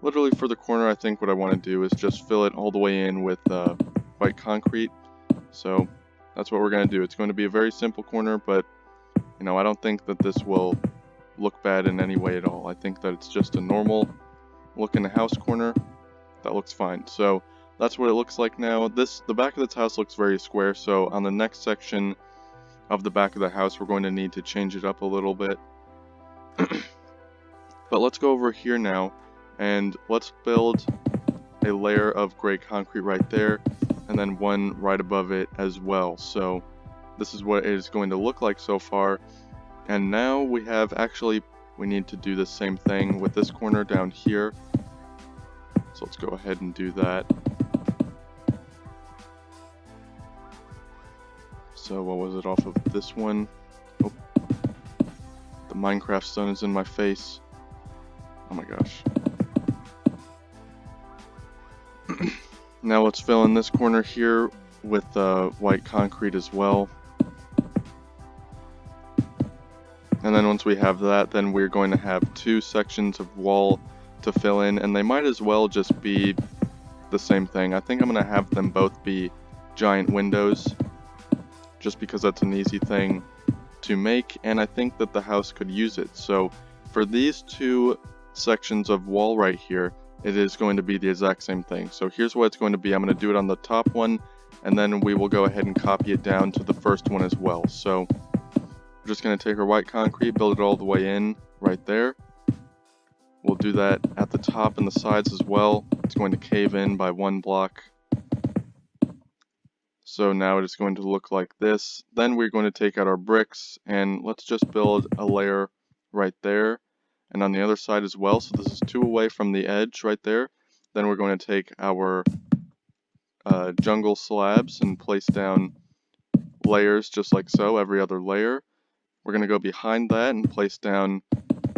literally for the corner I think what I want to do is just fill it all the way in with white concrete. So that's what we're going to do. It's going to be a very simple corner, but you know, I don't think that this will look bad in any way at all. I think that it's just a normal looking house corner that looks fine. So that's what it looks like now. The back of this house looks very square, so on the next section of the back of the house we're going to need to change it up a little bit. But let's go over here now and let's build a layer of gray concrete right there and then one right above it as well. So this is what it is going to look like so far. And now we need to do the same thing with this corner down here. So let's go ahead and do that. So what was it off of this one? Oh, the Minecraft stone is in my face. Oh my gosh. Now let's fill in this corner here with white concrete as well. And then once we have that, then we're going to have 2 sections of wall to fill in, and they might as well just be the same thing. I think I'm going to have them both be giant windows, just because that's an easy thing to make, and I think that the house could use it. So for these 2 sections of wall right here, it is going to be the exact same thing. So here's what it's going to be. I'm going to do it on the top one, and then we will go ahead and copy it down to the first one as well. So we're just going to take our white concrete, build it all the way in right there. We'll do that at the top and the sides as well. It's going to cave in by 1 block. So now it is going to look like this. Then we're going to take out our bricks and let's just build a layer right there and on the other side as well. So this is 2 away from the edge right there. Then we're going to take our jungle slabs and place down layers just like so, every other layer. We're going to go behind that and place down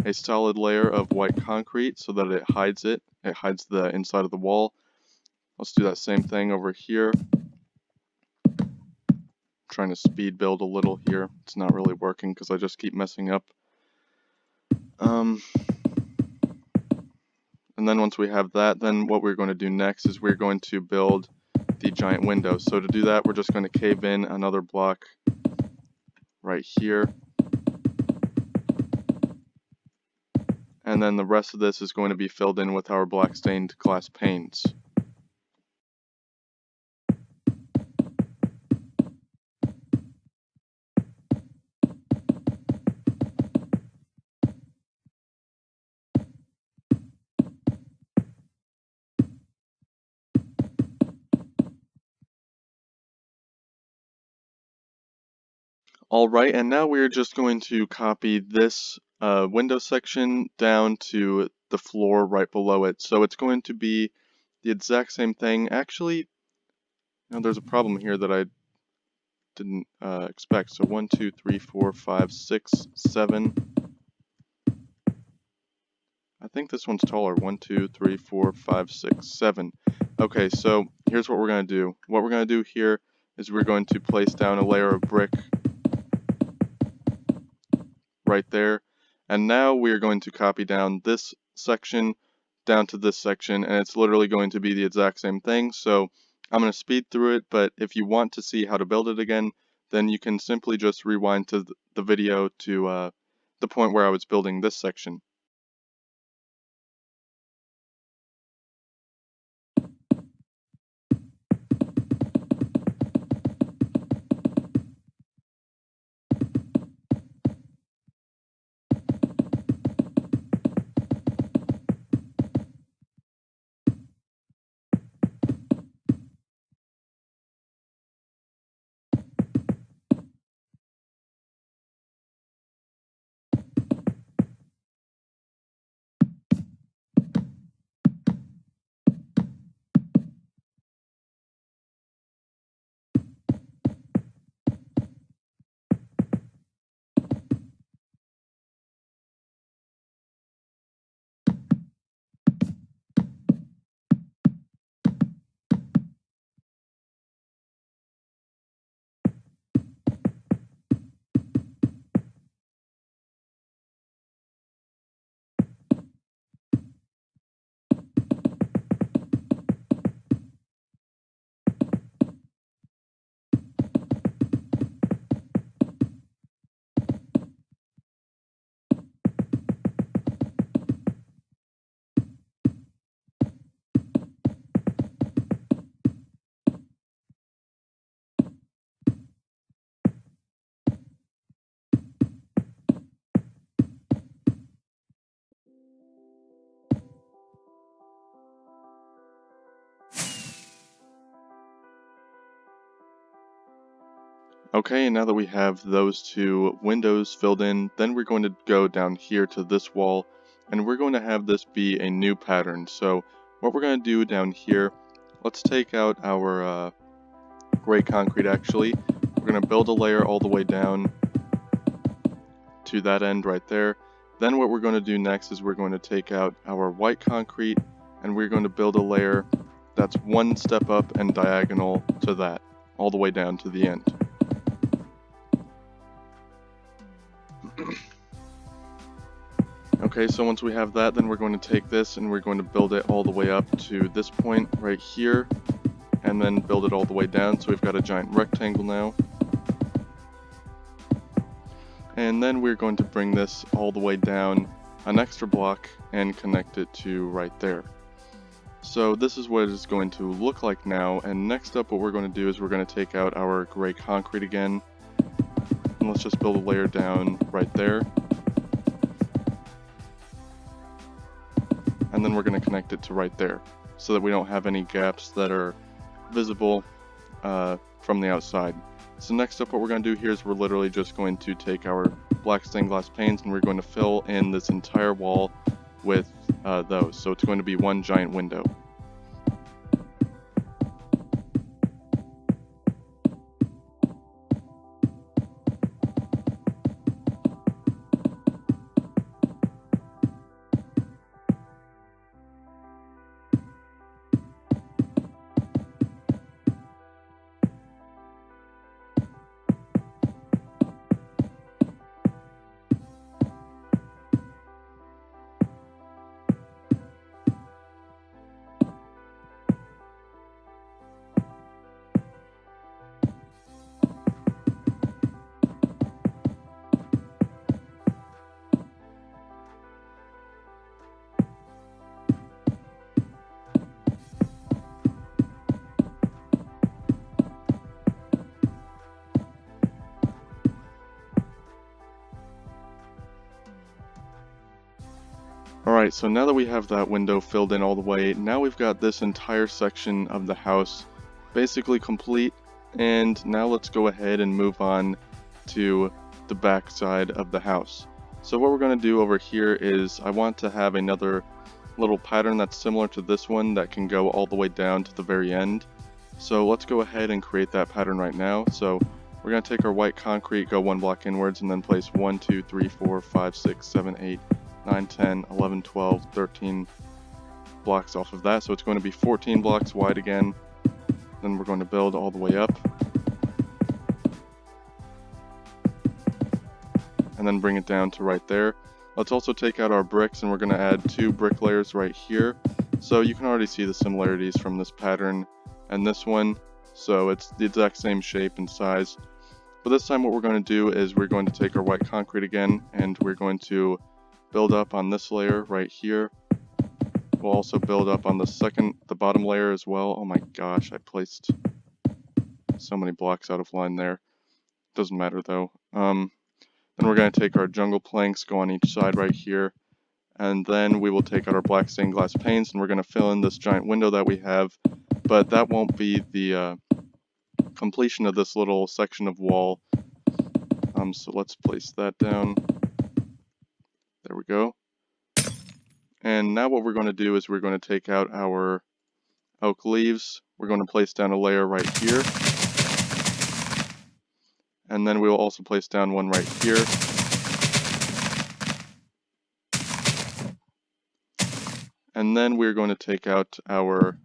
a solid layer of white concrete so that it hides it. It hides the inside of the wall. Let's do that same thing over here. Trying to speed build a little here. It's not really working because I just keep messing up. And then once we have that, then what we're going to do next is we're going to build the giant window. So to do that, we're just going to cave in another block right here. And then the rest of this is going to be filled in with our black stained glass panes. Alright, and now we're just going to copy this window section down to the floor right below it. So it's going to be the exact same thing. Actually, now there's a problem here that I didn't expect. So 1, 2, 3, 4, 5, 6, 7. I think this one's taller. 1, 2, 3, 4, 5, 6, 7. Okay, so here's what we're going to do. What we're going to do here is we're going to place down a layer of brick right there. And now we are going to copy down this section down to this section, and it's literally going to be the exact same thing. So I'm going to speed through it, but if you want to see how to build it again, then you can simply just rewind to the video to the point where I was building this section. Okay, and now that we have those two windows filled in, then we're going to go down here to this wall, and we're going to have this be a new pattern. So what we're going to do down here, let's take out our gray concrete actually. We're going to build a layer all the way down to that end right there. Then what we're going to do next is we're going to take out our white concrete, and we're going to build a layer that's one step up and diagonal to that, all the way down to the end. Okay, so once we have that, then we're going to take this and we're going to build it all the way up to this point right here, and then build it all the way down. So we've got a giant rectangle now. And then we're going to bring this all the way down an extra block and connect it to right there. So this is what it's going to look like now, and next up what we're going to do is we're going to take out our gray concrete again, and let's just build a layer down right there. And then we're going to connect it to right there, so that we don't have any gaps that are visible from the outside. So next up what we're going to do here is we're literally just going to take our black stained glass panes and we're going to fill in this entire wall with those. So it's going to be one giant window. Alright, so now that we have that window filled in all the way, now we've got this entire section of the house basically complete, and now let's go ahead and move on to the back side of the house. So what we're going to do over here is I want to have another little pattern that's similar to this one that can go all the way down to the very end. So let's go ahead and create that pattern right now. So we're going to take our white concrete, go one block inwards, and then place 1, 2, 3, 4, 5, 6, 7, 8, 9, 10, 11, 12, 13 blocks off of that. So it's going to be 14 blocks wide again. Then we're going to build all the way up. And then bring it down to right there. Let's also take out our bricks and we're going to add 2 brick layers right here. So you can already see the similarities from this pattern and this one. So it's the exact same shape and size. But this time what we're going to do is we're going to take our white concrete again and we're going to build up on this layer right here. We'll also build up on the bottom layer as well. Oh my gosh, I placed so many blocks out of line there. Doesn't matter though. Then we're going to take our jungle planks, go on each side right here, and then we will take out our black stained glass panes and we're going to fill in this giant window that we have, but that won't be the completion of this little section of wall. So let's place that down. There we go. And now what we're going to do is we're going to take out our oak leaves. We're going to place down a layer right here. And then we will also place down one right here. And then we're going to take out our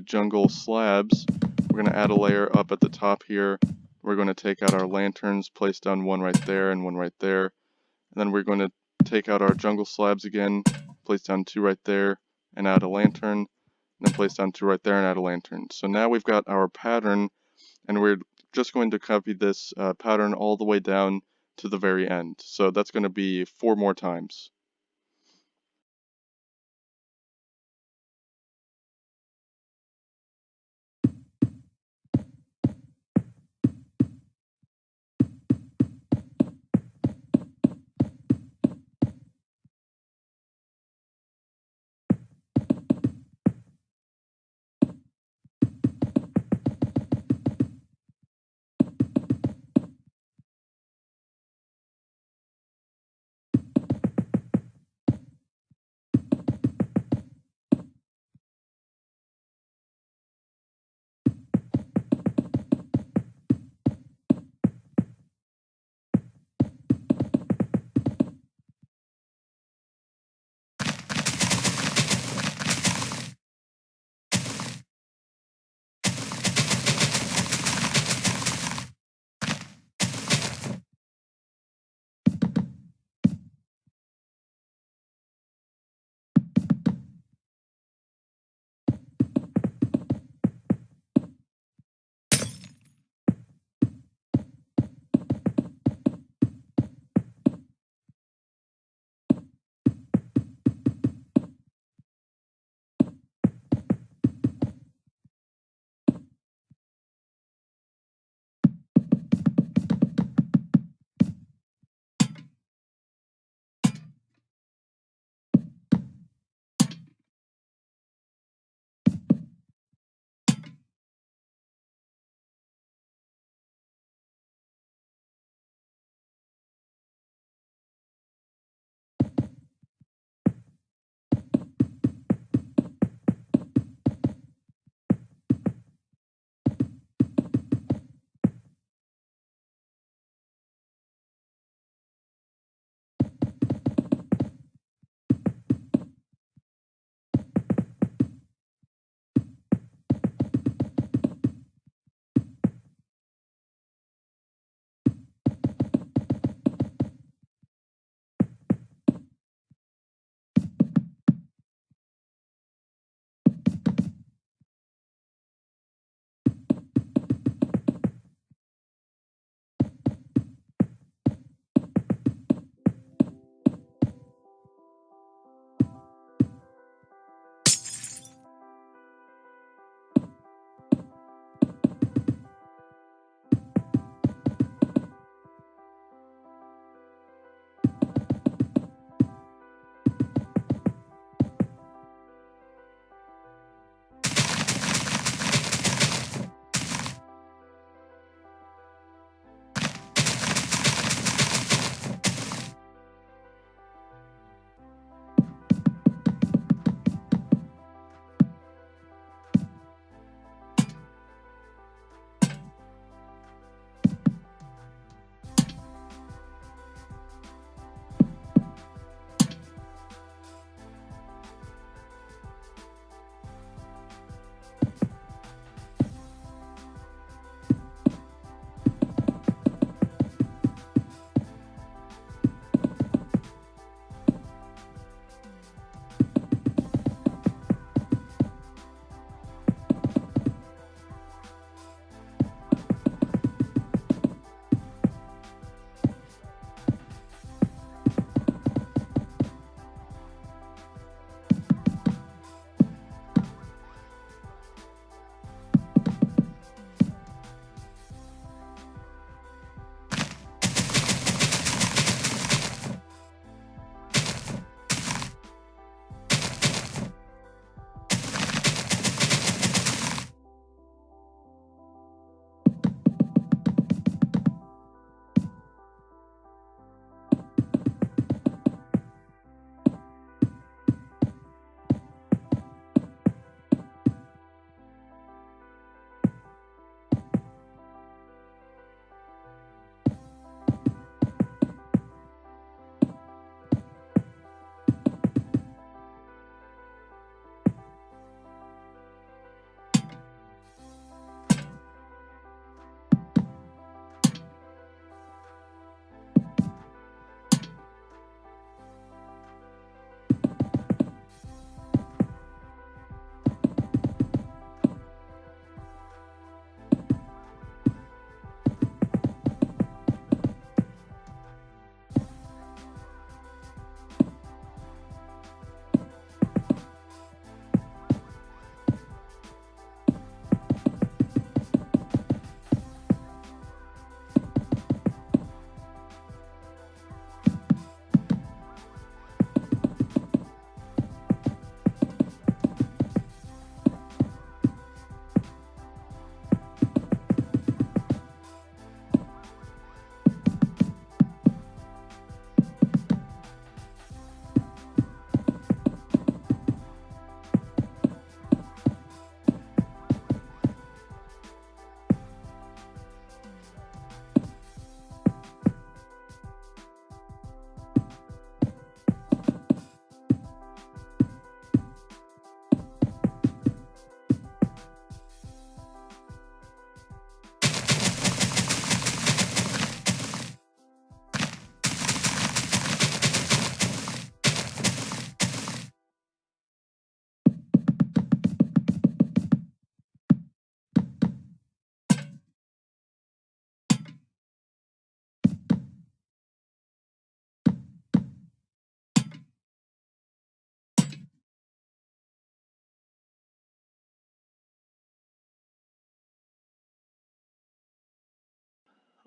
jungle slabs. We're going to add a layer up at the top here. We're going to take out our lanterns, place down one right there and one right there. And then we're going to take out our jungle slabs again, place down 2 right there and add a lantern, and then place down 2 right there and add a lantern. So now we've got our pattern, and we're just going to copy this pattern all the way down to the very end. So that's going to be 4 more times.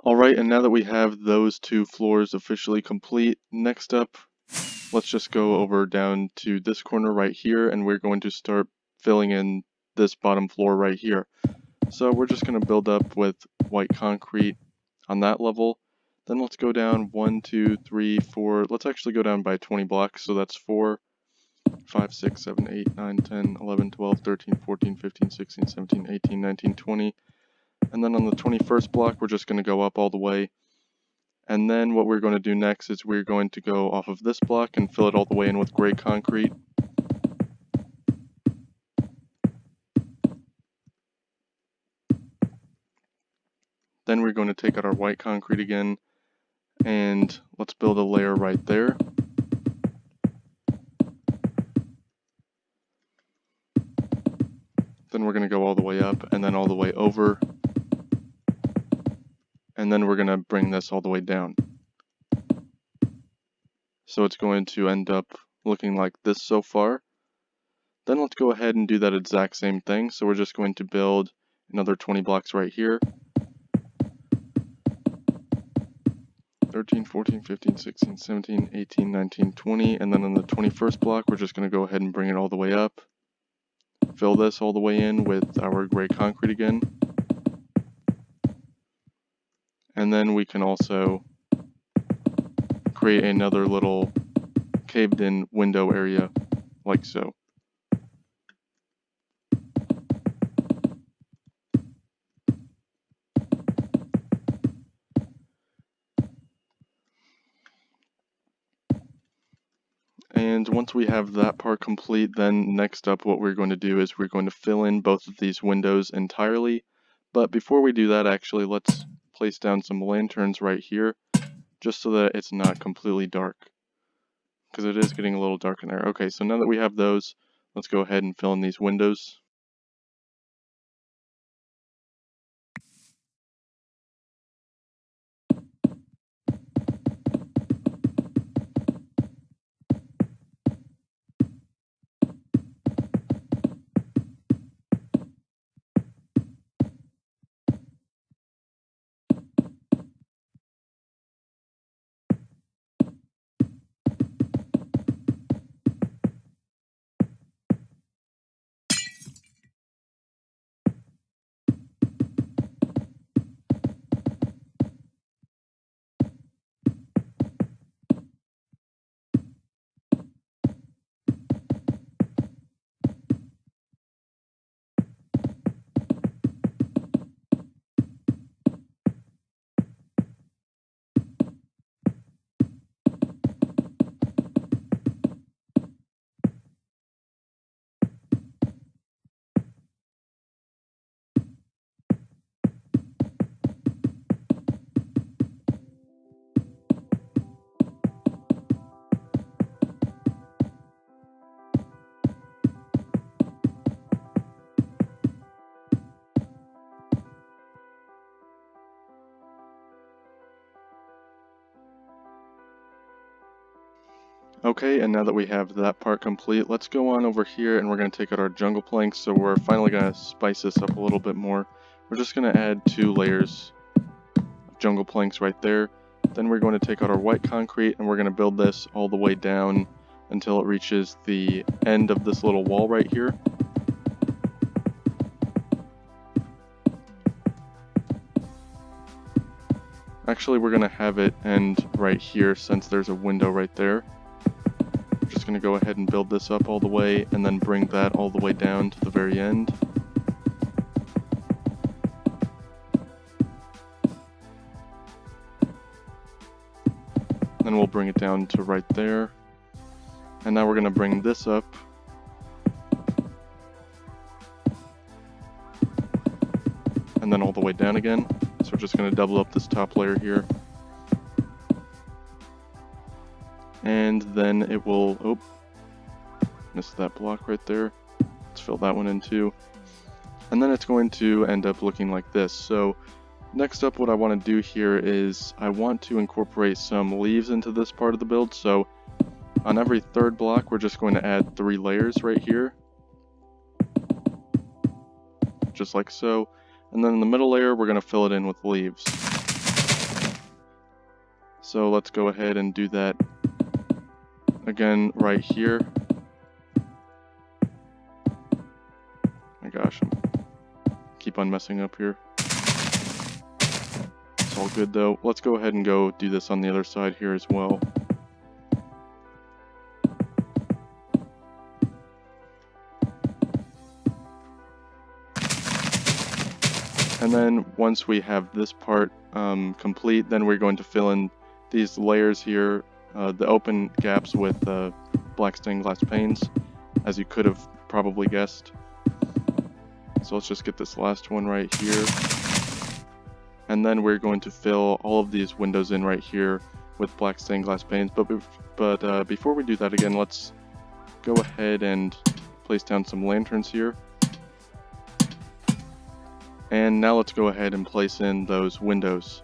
Alright, and now that we have those two floors officially complete, next up, let's just go over down to this corner right here, and we're going to start filling in this bottom floor right here. So we're just going to build up with white concrete on that level. Then let's go down 1, 2, 3, 4. Let's actually go down by 20 blocks. So that's 4, 5, 6, 7, 8, 9, 10, 11, 12, 13, 14, 15, 16, 17, 18, 19, 20. And then on the 21st block, we're just going to go up all the way. And then what we're going to do next is we're going to go off of this block and fill it all the way in with gray concrete. Then we're going to take out our white concrete again, and let's build a layer right there. Then we're going to go all the way up and then all the way over. And then we're going to bring this all the way down. So it's going to end up looking like this so far. Then let's go ahead and do that exact same thing. So we're just going to build another 20 blocks right here. 13, 14, 15, 16, 17, 18, 19, 20. And then on the 21st block, we're just going to go ahead and bring it all the way up. Fill this all the way in with our gray concrete again. And then we can also create another little caved in window area like so. And once we have that part complete, then next up what we're going to do is we're going to fill in both of these windows entirely. But before we do that, actually, let's place down some lanterns right here, just so that it's not completely dark, because it is getting a little dark in there. Okay, so now that we have those, let's go ahead and fill in these windows. Okay, and now that we have that part complete, let's go on over here and we're going to take out our jungle planks. So we're finally going to spice this up a little bit more. We're just going to add 2 layers of jungle planks right there. Then we're going to take out our white concrete and we're going to build this all the way down until it reaches the end of this little wall right here. Actually, we're going to have it end right here since there's a window right there. Just going to go ahead and build this up all the way and then bring that all the way down to the very end. Then we'll bring it down to right there. And now we're going to bring this up. And then all the way down again. So we're just going to double up this top layer here. And then it will, oh, missed that block right there. Let's fill that one in too. And then it's going to end up looking like this. So next up, what I want to do here is I want to incorporate some leaves into this part of the build. So on every 3rd block, we're just going to add 3 layers right here. Just like so. And then in the middle layer, we're going to fill it in with leaves. So let's go ahead and do that again right here. My gosh, I keep on messing up here. It's all good though. Let's go ahead and go do this on the other side here as well. And then once we have this part complete, then we're going to fill in these layers here, the open gaps with black stained glass panes, as you could have probably guessed. So let's just get this last one right here. And then we're going to fill all of these windows in right here with black stained glass panes. But before we do that again, let's go ahead and place down some lanterns here. And now let's go ahead and place in those windows.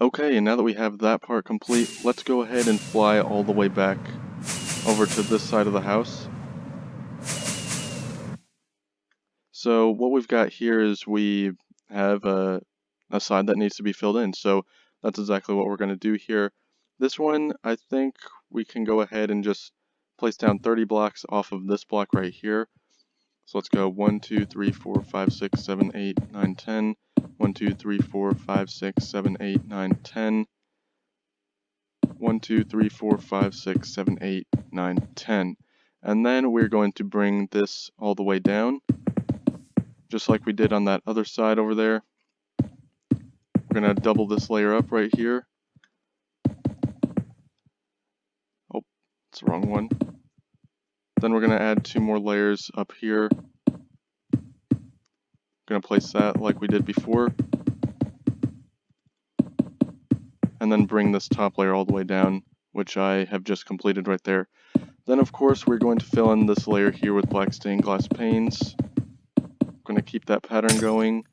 Okay, and now that we have that part complete, let's go ahead and fly all the way back over to this side of the house. So what we've got here is we have a side that needs to be filled in. So that's exactly what we're going to do here. This one, I think we can go ahead and just place down 30 blocks off of this block right here. So let's go 1, 2, 3, 4, 5, 6, 7, 8, 9, 10. 1, 2, 3, 4, 5, 6, 7, 8, 9, 10. 1, 2, 3, 4, 5, 6, 7, 8, 9, 10. And then we're going to bring this all the way down, just like we did on that other side over there. We're going to double this layer up right here. Oh, it's the wrong one. Then we're going to add 2 more layers up here. Going to place that like we did before. And then bring this top layer all the way down, which I have just completed right there. Then of course we're going to fill in this layer here with black stained glass panes. Going to keep that pattern going.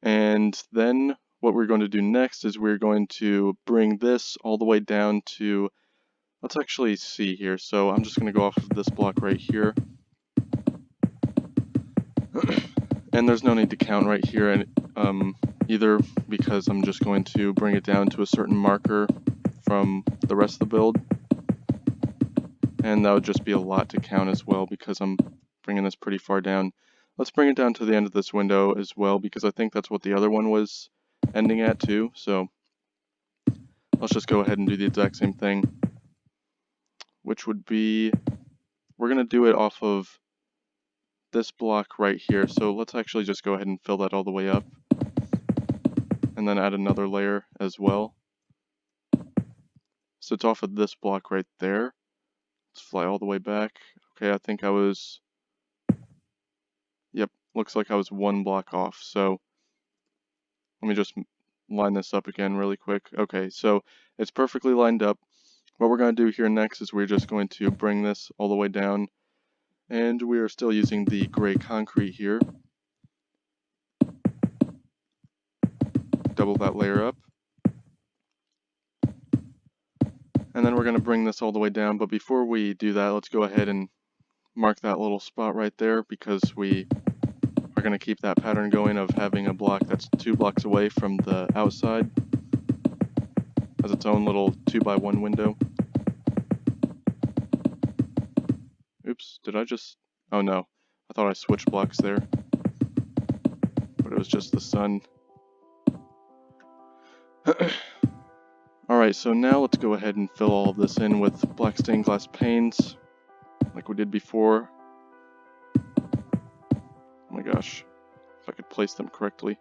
And then what we're going to do next is we're going to bring this all the way down to, let's actually see here. So I'm just going to go off of this block right here. And there's no need to count right here either, because I'm just going to bring it down to a certain marker from the rest of the build. And that would just be a lot to count as well, because I'm bringing this pretty far down. Let's bring it down to the end of this window as well, because I think that's what the other one was ending at too. So let's just go ahead and do the exact same thing, which would be, we're going to do it off of this block right here. So let's actually just go ahead and fill that all the way up, and then add another layer as well. So it's off of this block right there. Let's fly all the way back. Okay, I think I was, yep, looks like I was 1 block off. So let me just line this up again really quick. Okay, so it's perfectly lined up. What we're going to do here next is we're just going to bring this all the way down, and we are still using the gray concrete here. double that layer up. And then we're going to bring this all the way down, but before we do that, let's go ahead and mark that little spot right there, because we are going to keep that pattern going of having a block that's 2 blocks away from the outside as its own little 2x1 window. Oops, did I just... oh no, I thought I switched blocks there, but it was just the sun. Alright, so now let's go ahead and fill all of this in with black stained glass panes, like we did before. Oh my gosh, if I could place them correctly.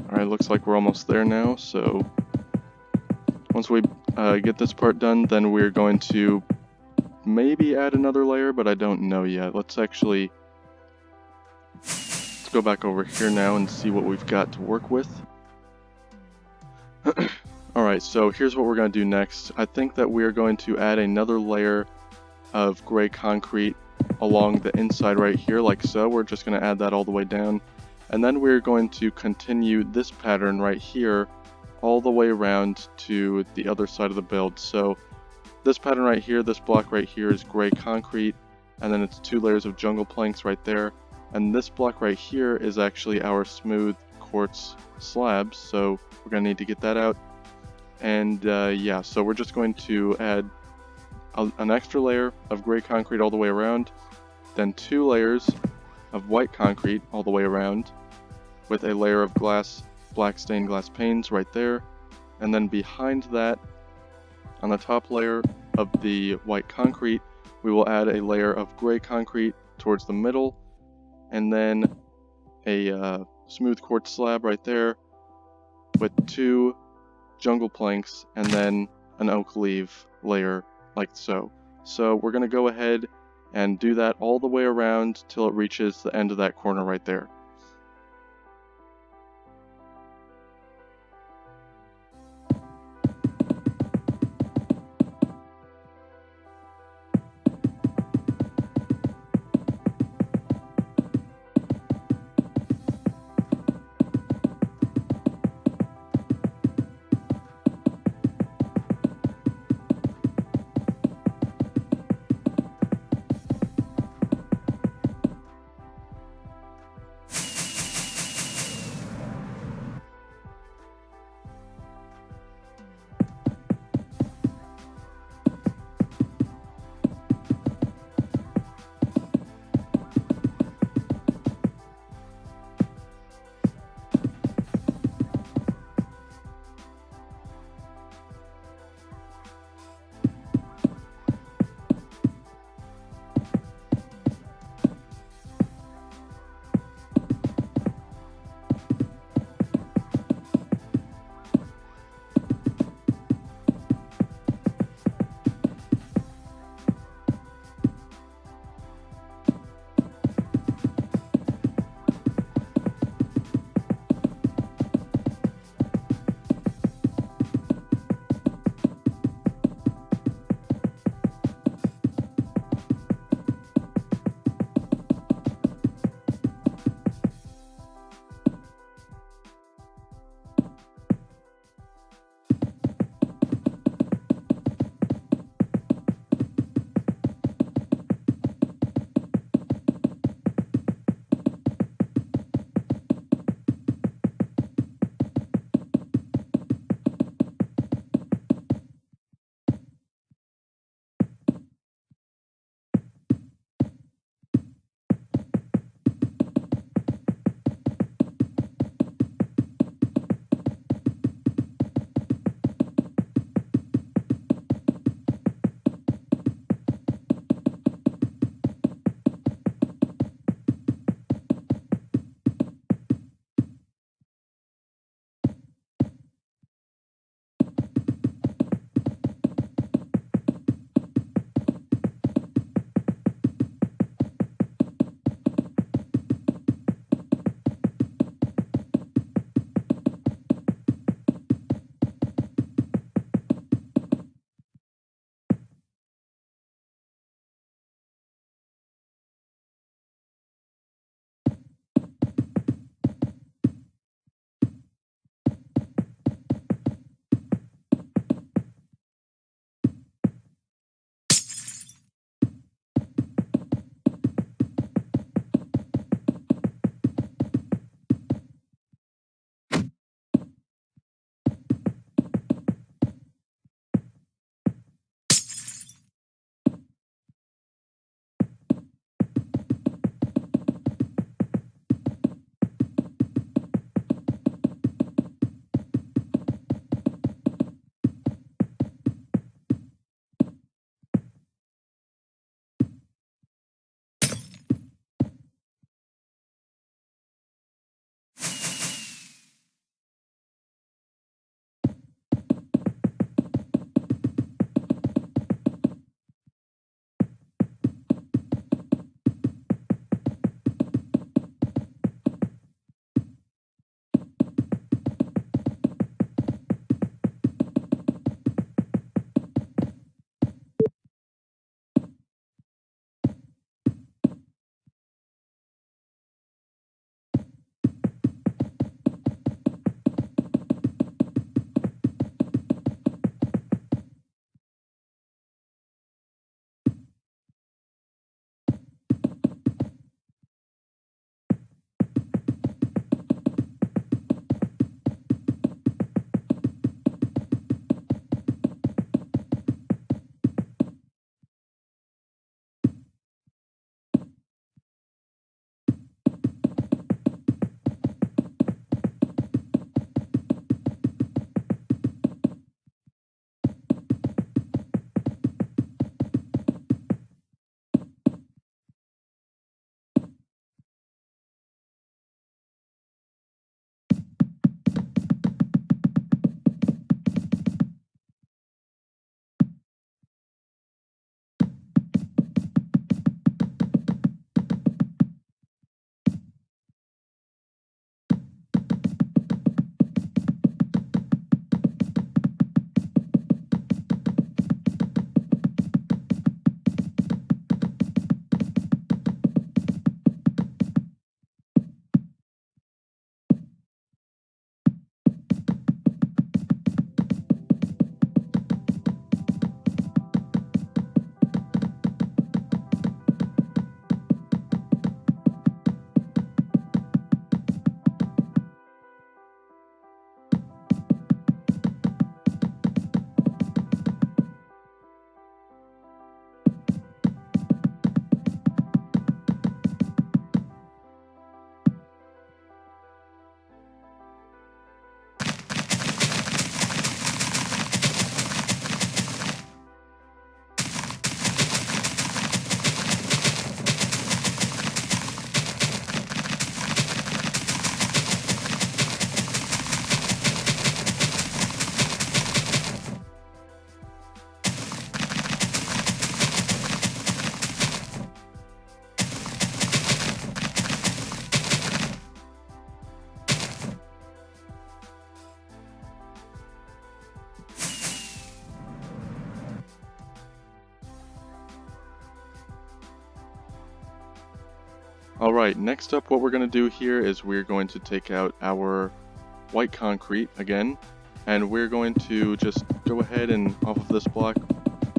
Alright, looks like we're almost there now, so once we get this part done, then we're going to maybe add another layer, but I don't know yet. Let's go back over here now and see what we've got to work with. Alright, so here's what we're going to do next. I think that we're going to add another layer of gray concrete along the inside right here, like so. We're just going to add that all the way down. And then we're going to continue this pattern right here all the way around to the other side of the build. So this pattern right here, this block right here is gray concrete, and then it's 2 layers of jungle planks right there. And this block right here is actually our smooth quartz slabs, so we're going to need to get that out. And yeah, so we're just going to add an extra layer of gray concrete all the way around, then 2 layers of white concrete all the way around, with a layer of black stained glass panes right there, and then behind that, on the top layer of the white concrete, we will add a layer of gray concrete towards the middle, and then a smooth quartz slab right there with 2 jungle planks, and then an oak leaf layer like so. So we're going to go ahead and do that all the way around till it reaches the end of that corner right there. Alright, next up what we're going to do here is we're going to take out our white concrete again, and we're going to just go ahead and off of this block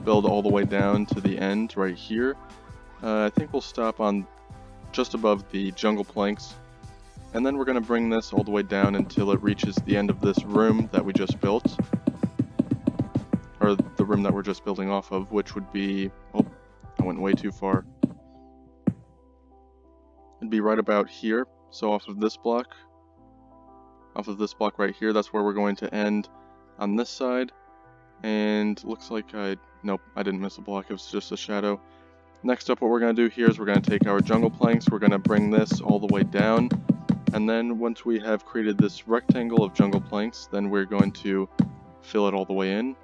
build all the way down to the end right here. I think we'll stop on just above the jungle planks, and then we're going to bring this all the way down until it reaches the end of this room that we just built, or the room that we're just building off of, which would be, oh, I went way too far. It'd be right about here, so off of this block right here, that's where we're going to end on this side. And looks like nope, I didn't miss a block, it was just a shadow. Next up what we're going to do here is we're going to take our jungle planks, we're going to bring this all the way down, and then once we have created this rectangle of jungle planks, then we're going to fill it all the way in.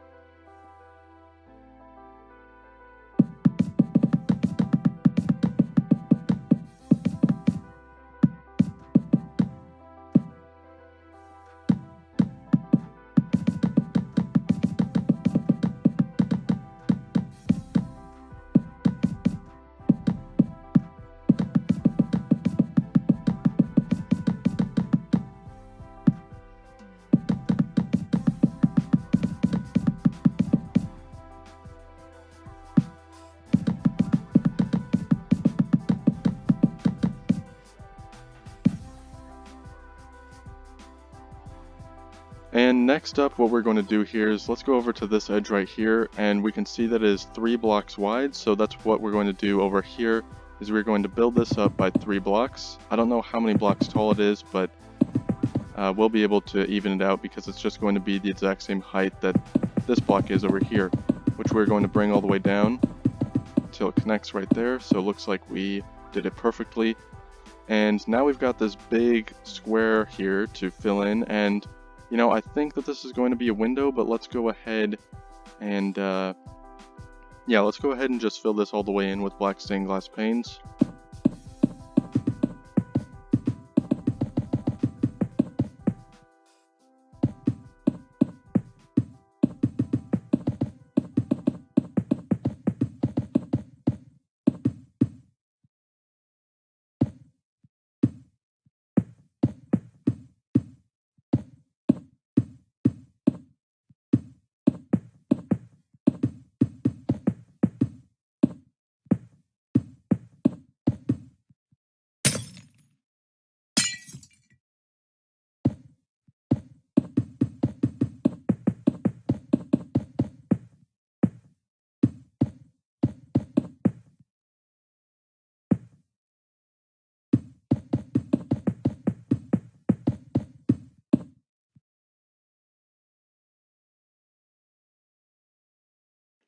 And next up what we're going to do here is let's go over to this edge right here, and we can see that it is 3 blocks wide, so that's what we're going to do over here is we're going to build this up by 3 blocks. I don't know how many blocks tall it is, but we'll be able to even it out because it's just going to be the exact same height that this block is over here, which we're going to bring all the way down until it connects right there. So it looks like we did it perfectly. And now we've got this big square here to fill in, and you know, I think that this is going to be a window, but let's go ahead and yeah, let's go ahead and just fill this all the way in with black stained glass panes.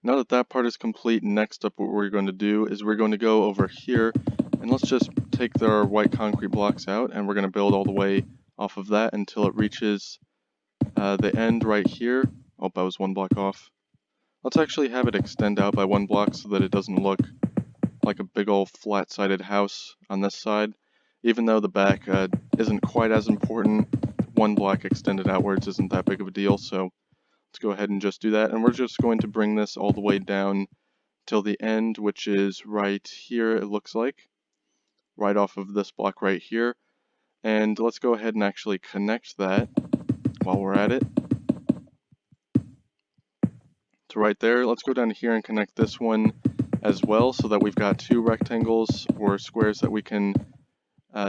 Now that that part is complete, next up what we're going to do is we're going to go over here and let's just take our white concrete blocks out, and we're going to build all the way off of that until it reaches the end right here. Oh, I was 1 block off. Let's actually have it extend out by 1 block so that it doesn't look like a big old flat-sided house on this side. Even though the back isn't quite as important, 1 block extended outwards isn't that big of a deal, so let's go ahead and just do that. And we're just going to bring this all the way down till the end, which is right here, it looks like. Right off of this block right here. And let's go ahead and actually connect that while we're at it. So right there, let's go down here and connect this one as well so that we've got 2 rectangles or squares that we can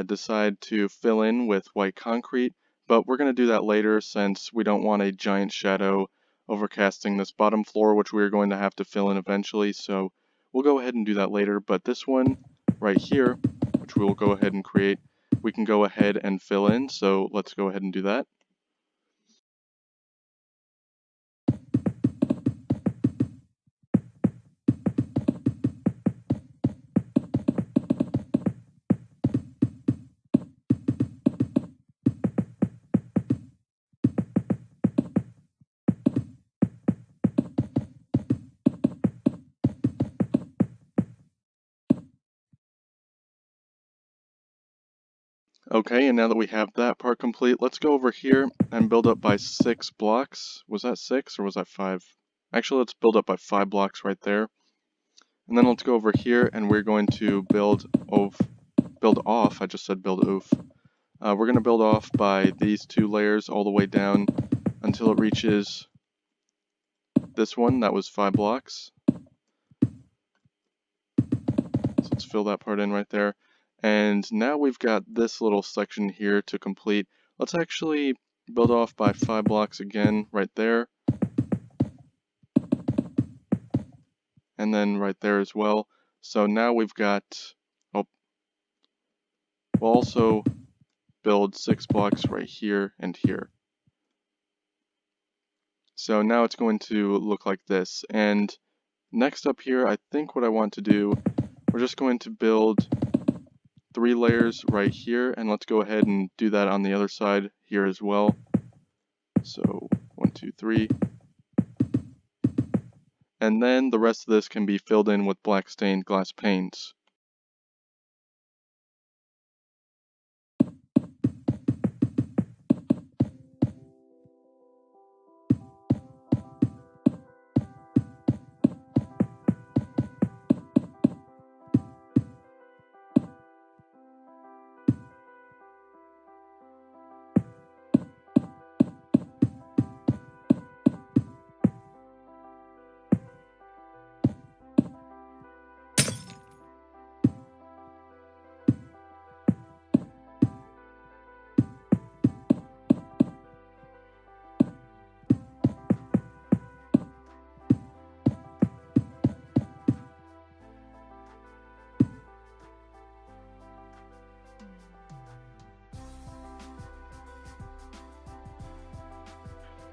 decide to fill in with white concrete. But we're going to do that later since we don't want a giant shadow overcasting this bottom floor, which we're going to have to fill in eventually. So we'll go ahead and do that later. But this one right here, which we will go ahead and create, we can go ahead and fill in. So let's go ahead and do that. Okay, and now that we have that part complete, let's go over here and build up by 6 blocks. Was that 6 or was that 5? Actually, let's build up by 5 blocks right there. And then let's go over here and we're going to build build off, I just said build oof. We're going to build off by these 2 layers all the way down until it reaches this one. That was 5 blocks. So let's fill that part in right there. And now we've got this little section here to complete. Let's actually build off by 5 blocks again right there. And then right there as well. So now we've got, oh, we'll also build 6 blocks right here and here. So now it's going to look like this. And next up here, I think what I want to do, we're just going to build 3 layers right here, and let's go ahead and do that on the other side here as well. So 1, 2, 3. And then the rest of this can be filled in with black stained glass panes.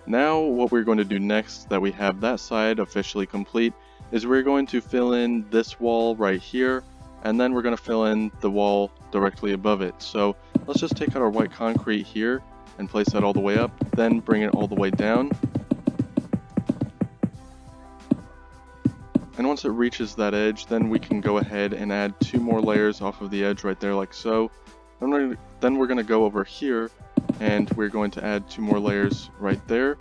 Now what we're going to do next, that we have that side officially complete, is we're going to fill in this wall right here, and then we're going to fill in the wall directly above it. So let's just take out our white concrete here and place that all the way up, then bring it all the way down. And once it reaches that edge, then we can go ahead and add 2 more layers off of the edge right there like so. Then we're going to go over here and we're going to add 2 more layers right there.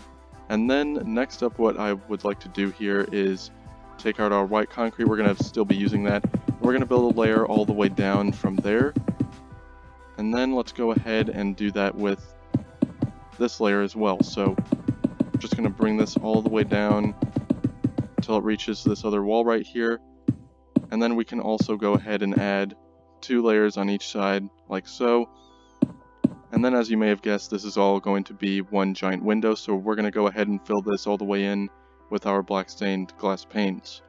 And then next up, what I would like to do here is take out our white concrete. We're going to still be using that. We're going to build a layer all the way down from there. And then let's go ahead and do that with this layer as well. So I'm just going to bring this all the way down until it reaches this other wall right here. And then we can also go ahead and add 2 layers on each side like so. And then, as you may have guessed, this is all going to be one giant window, so we're going to go ahead and fill this all the way in with our black stained glass panes.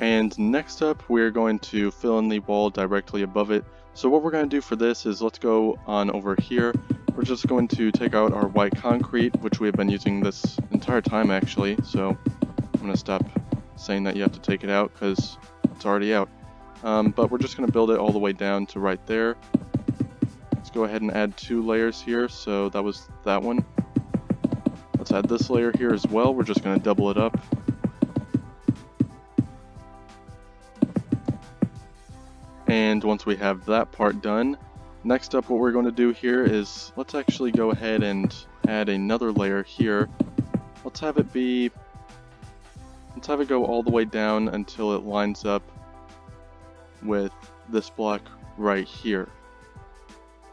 And next up, we're going to fill in the wall directly above it. So what we're going to do for this is, let's go on over here. We're just going to take out our white concrete, which we have been using this entire time actually. So I'm going to stop saying that you have to take it out because it's already out. But we're just going to build it all the way down to right there. Let's go ahead and add 2 layers here. So that was that one. Let's add this layer here as well. We're just going to double it up. And once we have that part done, next up what we're going to do here is, let's actually go ahead and add another layer here. Let's have it go all the way down until it lines up with this block right here,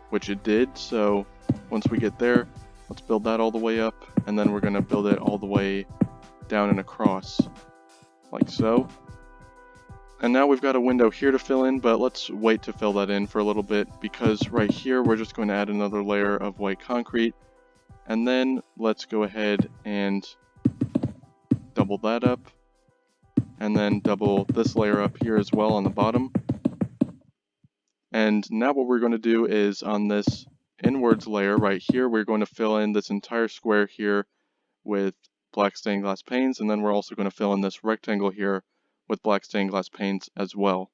which it did. So once we get there, let's build that all the way up, and then we're going to build it all the way down and across like so. And now we've got a window here to fill in, but let's wait to fill that in for a little bit, because right here we're just going to add another layer of white concrete. And then let's go ahead and double that up, and then double this layer up here as well on the bottom. And now what we're going to do is, on this inwards layer right here, we're going to fill in this entire square here with black stained glass panes, and then we're also going to fill in this rectangle here with black stained glass panes as well.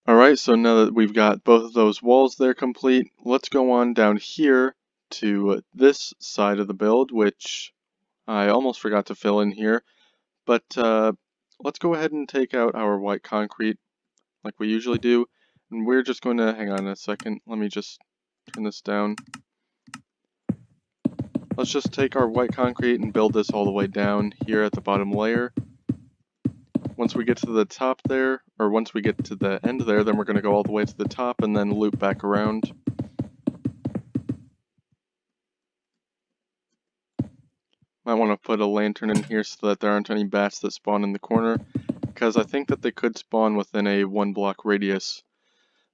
Alright, so now that we've got both of those walls there complete, let's go on down here to this side of the build, which I almost forgot to fill in here. But let's go ahead and take out our white concrete like we usually do. And we're just going to, hang on a second, let me just turn this down. Let's just take our white concrete and build this all the way down here at the bottom layer. Once we get to the top there, or once we get to the end there, then we're going to go all the way to the top and then loop back around. Might want to put a lantern in here so that there aren't any bats that spawn in the corner, because I think that they could spawn within a 1 block radius.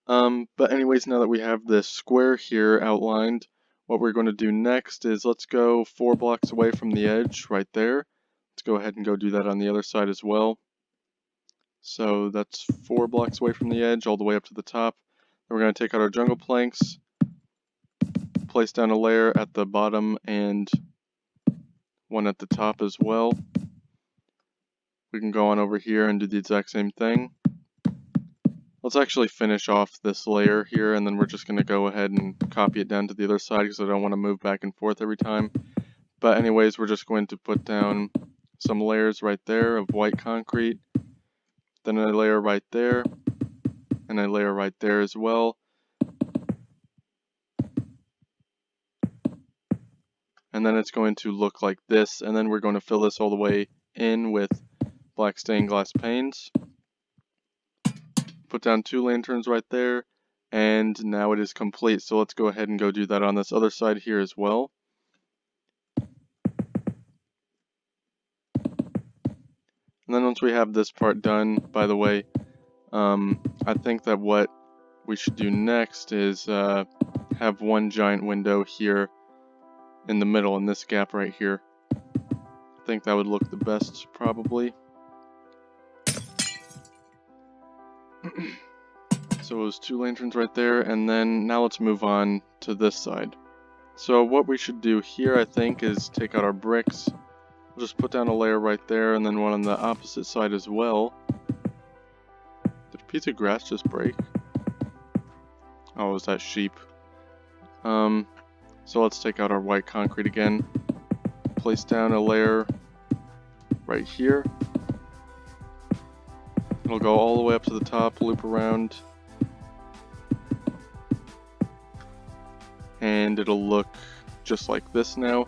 But anyways, now that we have this square here outlined, what we're going to do next is let's go 4 blocks away from the edge right there. Let's go ahead and go do that on the other side as well. So that's 4 blocks away from the edge all the way up to the top. Then we're going to take out our jungle planks, place down a layer at the bottom and one at the top as well. We can go on over here and do the exact same thing. Let's actually finish off this layer here, and then we're just going to go ahead and copy it down to the other side because I don't want to move back and forth every time. But anyways, we're just going to put down some layers right there of white concrete, then a layer right there, and a layer right there as well. And then it's going to look like this, and then we're going to fill this all the way in with black stained glass panes. Put down 2 lanterns right there, and now it is complete. So let's go ahead and go do that on this other side here as well. And then once we have this part done, by the way, I think that what we should do next is have one giant window here in the middle, in this gap right here. I think that would look the best, probably. So it was 2 lanterns right there, and then now let's move on to this side. So what we should do here, I think, is take out our bricks. We'll just put down a layer right there, and then one on the opposite side as well. Did a piece of grass just break? Oh, is that sheep? So let's take out our white concrete again. Place down a layer right here. It'll go all the way up to the top, loop around, and it'll look just like this now.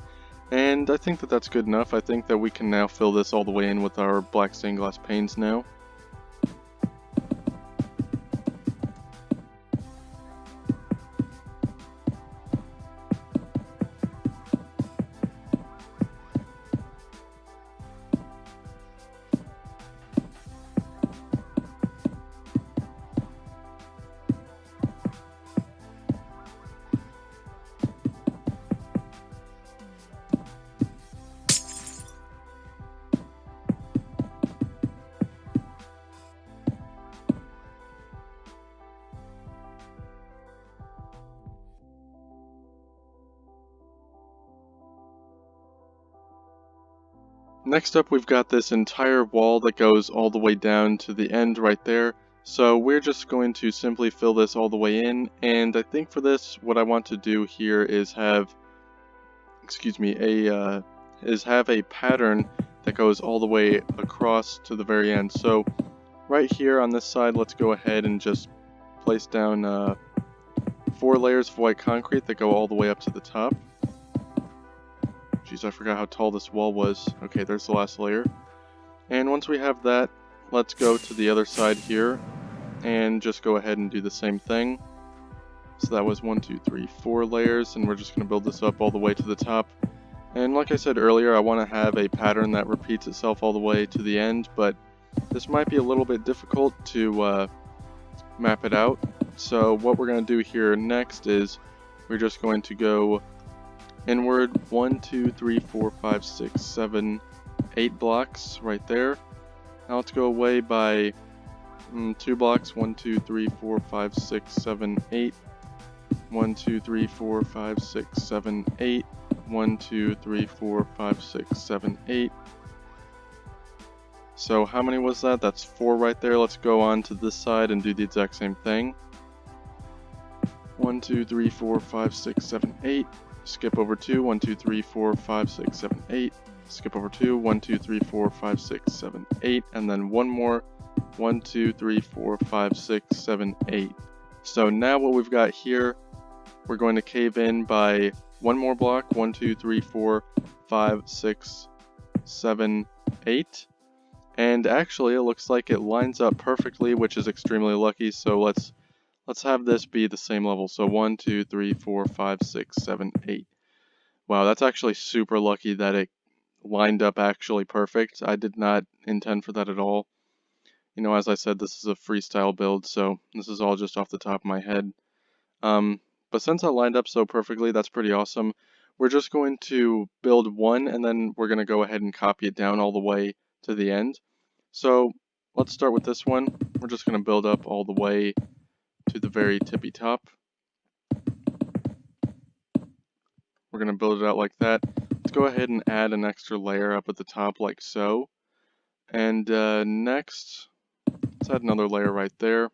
And I think that that's good enough. I think that we can now fill this all the way in with our black stained glass panes now. Next up, we've got this entire wall that goes all the way down to the end right there. So we're just going to simply fill this all the way in, and I think for this, what I want to do here is have, have a pattern that goes all the way across to the very end. So right here on this side, let's go ahead and just place down 4 layers of white concrete that go all the way up to the top. Jeez, I forgot how tall this wall was. Okay, there's the last layer. And once we have that, let's go to the other side here and just go ahead and do the same thing. So that was 1, 2, 3, 4 layers, and we're just going to build this up all the way to the top. And like I said earlier, I want to have a pattern that repeats itself all the way to the end, but this might be a little bit difficult to map it out. So what we're going to do here next is we're just going to go inward 1, 2, 3, 4, 5, 6, 7, 8 blocks right there. Now let's go away by 2 blocks. 1, 2, 3, 4, 5, 6, 7, 8. 1, 2, 3, 4, 5, 6, 7, 8. 1, 2, 3, 4, 5, 6, 7, 8. So how many was that? That's 4 right there. Let's go on to this side and do the exact same thing. 1, 2, 3, 4, 5, 6, 7, 8. Skip over 2. 1, 2, 3, 4, 5, 6, 7, 8. Skip over 2. 1, 2, 3, 4, 5, 6, 7, 8. And then one more. 1, 2, 3, 4, 5, 6, 7, 8. So now what we've got here, we're going to cave in by one more block. 1, 2, 3, 4, 5, 6, 7, 8. And actually it looks like it lines up perfectly, which is extremely lucky. So let's have this be the same level. So 1, 2, 3, 4, 5, 6, 7, 8. Wow, that's actually super lucky that it lined up actually perfect. I did not intend for that at all. You know, as I said, this is a freestyle build, so this is all just off the top of my head. But since it lined up so perfectly, that's pretty awesome. We're just going to build one, and then we're going to go ahead and copy it down all the way to the end. So let's start with this one. We're just going to build up all the way to the very tippy top. We're going to build it out like that. Let's go ahead and add an extra layer up at the top like so. And next, let's add another layer right there.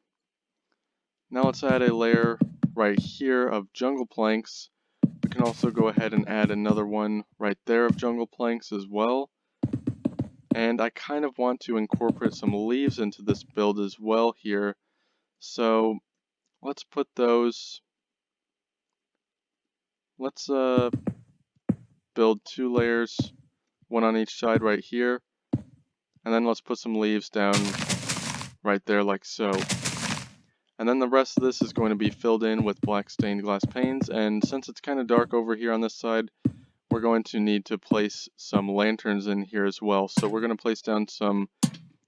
Now let's add a layer right here of jungle planks. We can also go ahead and add another one right there of jungle planks as well. And I kind of want to incorporate some leaves into this build as well here. So let's put those, let's build 2 layers, one on each side right here. And then let's put some leaves down right there like so. And then the rest of this is going to be filled in with black stained glass panes. And since it's kind of dark over here on this side, we're going to need to place some lanterns in here as well. So we're going to place down some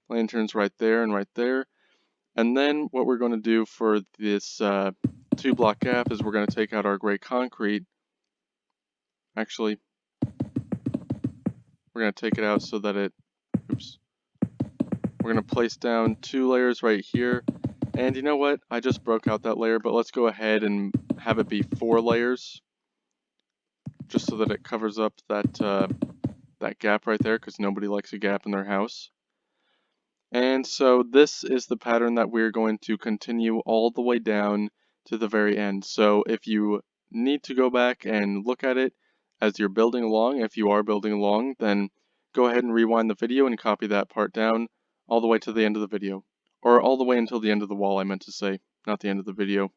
lanterns right there and right there. And then what we're going to do for this 2 block gap is we're going to take out our gray concrete. Actually, we're going to take it out so that it, oops. We're going to place down 2 layers right here. And you know what? I just broke out that layer, but let's go ahead and have it be 4 layers. Just so that it covers up that, that gap right there, because nobody likes a gap in their house. And so this is the pattern that we're going to continue all the way down to the very end. So if you need to go back and look at it as you're building along, if you are building along, then go ahead and rewind the video and copy that part down all the way to the end of the video. Or all the way until the end of the wall, I meant to say, not the end of the video.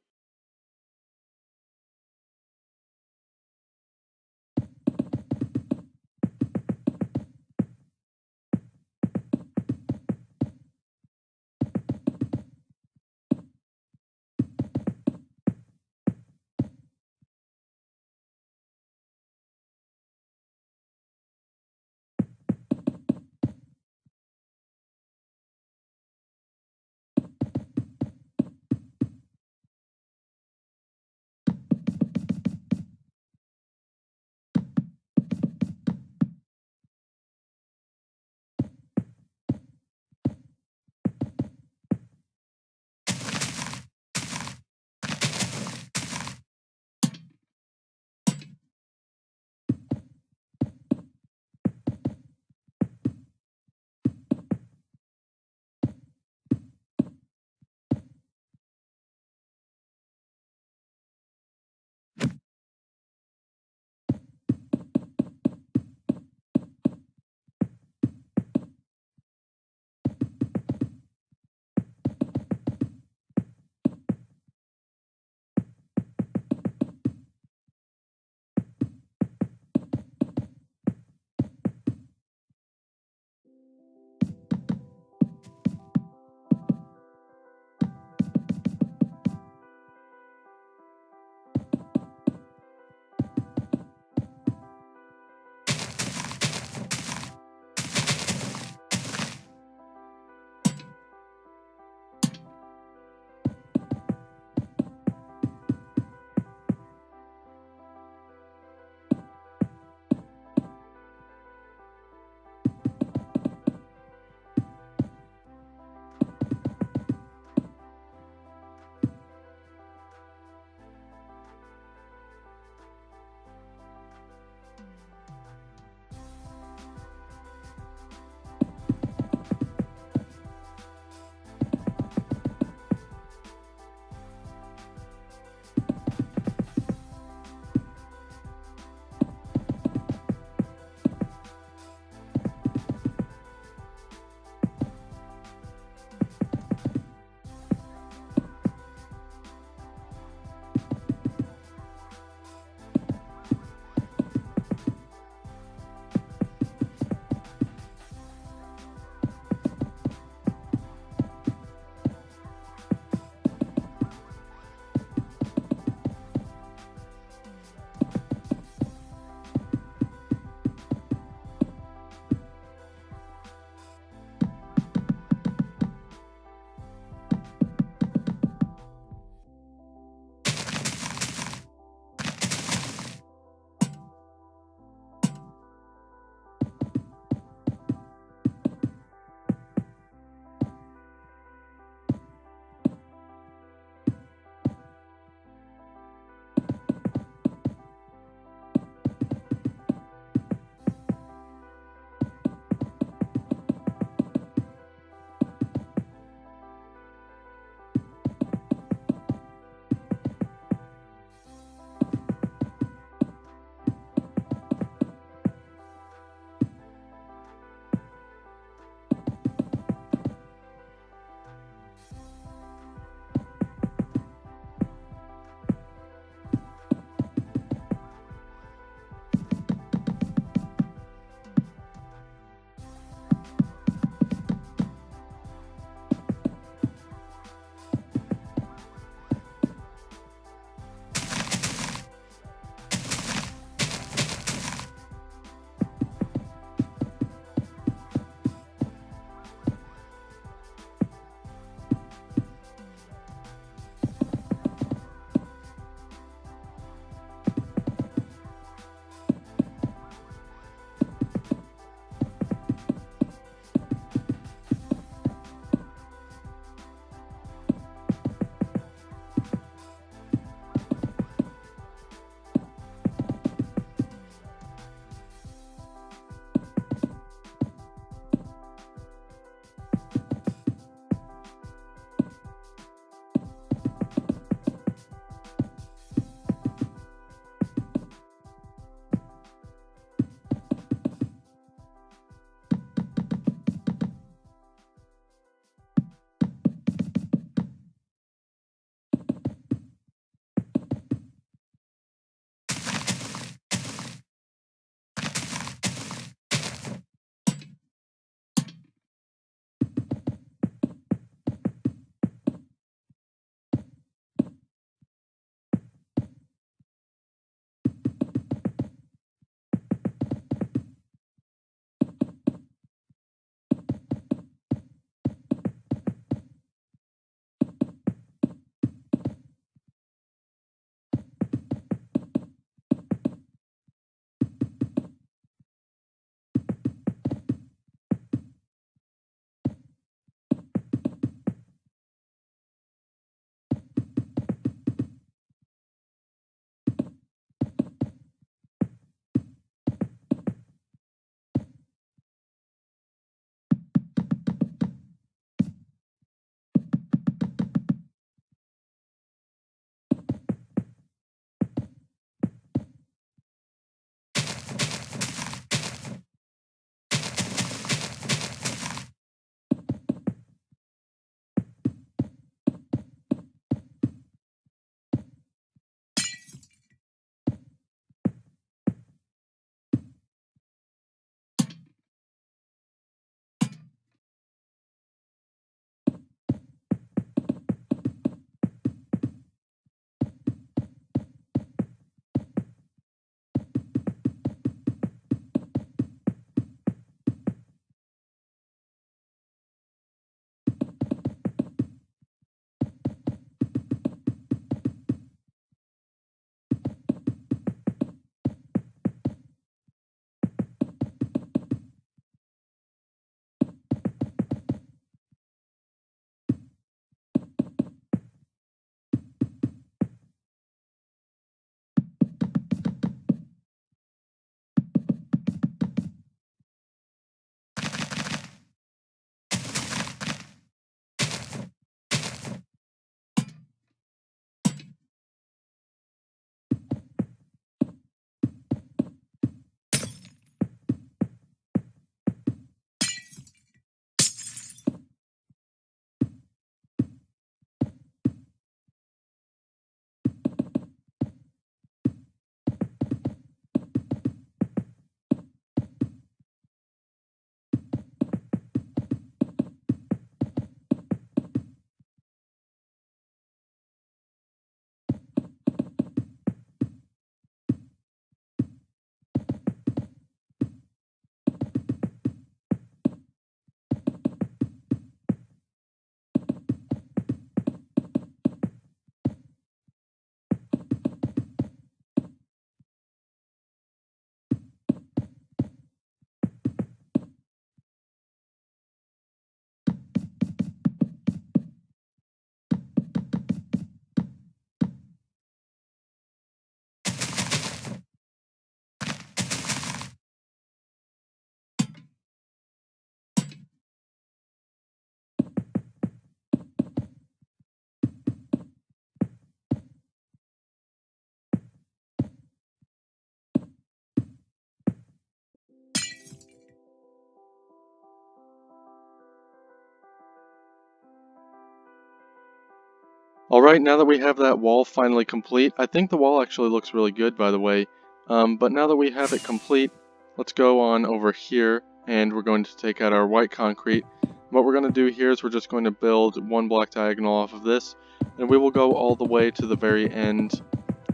Alright, now that we have that wall finally complete, I think the wall actually looks really good, by the way. But now that we have it complete, let's go on over here, and we're going to take out our white concrete. What we're going to do here is we're just going to build one block diagonal off of this, and we will go all the way to the very end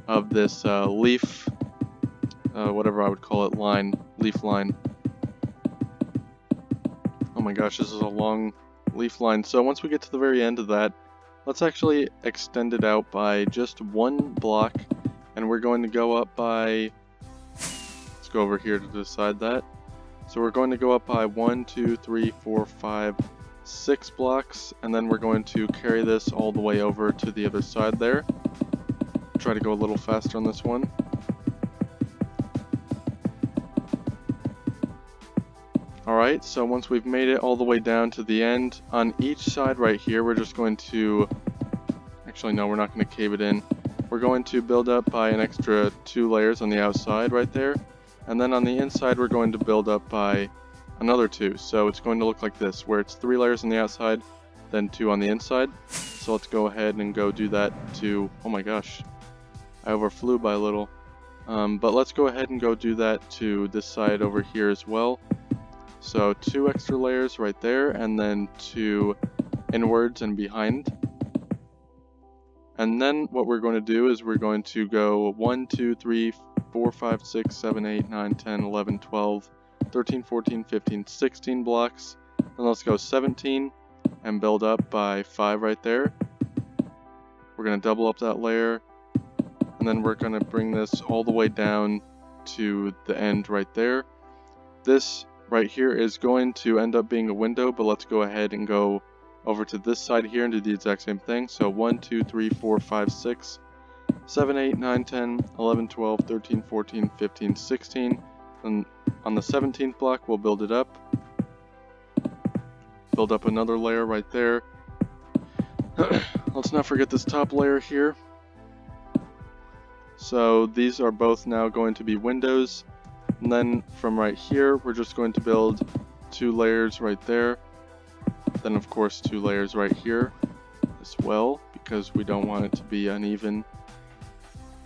of this leaf, whatever I would call it, leaf line. Oh my gosh, this is a long leaf line. So once we get to the very end of that, let's actually extend it out by just one block, and we're going to go up by, let's go over here to decide that. So we're going to go up by 1, 2, 3, 4, 5, 6 blocks, and then we're going to carry this all the way over to the other side there. Try to go a little faster on this one. Alright, so once we've made it all the way down to the end, on each side right here, we're just going to, actually no, we're not going to cave it in. We're going to build up by an extra 2 layers on the outside right there, and then on the inside we're going to build up by another 2. So it's going to look like this, where it's 3 layers on the outside, then 2 on the inside. So let's go ahead and go do that to, oh my gosh, I overflew by a little. But let's go ahead and go do that to this side over here as well. So 2 extra layers right there, and then 2 inwards and behind. And then what we're going to do is we're going to go 1, 2, 3, 4, 5, 6, 7, 8, 9, 10, 11, 12, 13, 14, 15, 16 blocks. And let's go 17 and build up by 5 right there. We're going to double up that layer, and then we're going to bring this all the way down to the end right there. This right here is going to end up being a window, but let's go ahead and go over to this side here and do the exact same thing. So 1, 2, 3, 4, 5, 6, 7, 8, 9, 10, 11, 12, 13, 14, 15, 16. And on the 17th block, we'll build it up. Build up another layer right there. Let's not forget this top layer here. So these are both now going to be windows. And then from right here, we're just going to build 2 layers right there. Then of course 2 layers right here as well, because we don't want it to be uneven.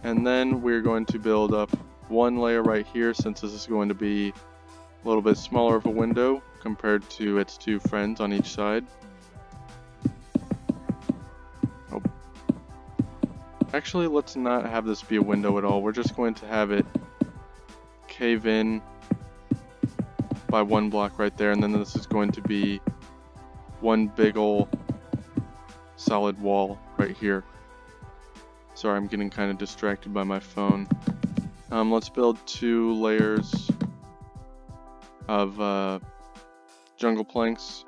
And then we're going to build up 1 layer right here, since this is going to be a little bit smaller of a window compared to its 2 friends on each side. Oh. Actually, let's not have this be a window at all. We're just going to have it cave in by 1 block right there, and then this is going to be 1 big ol' solid wall right here. Sorry, I'm getting kind of distracted by my phone. Let's build 2 layers of jungle planks.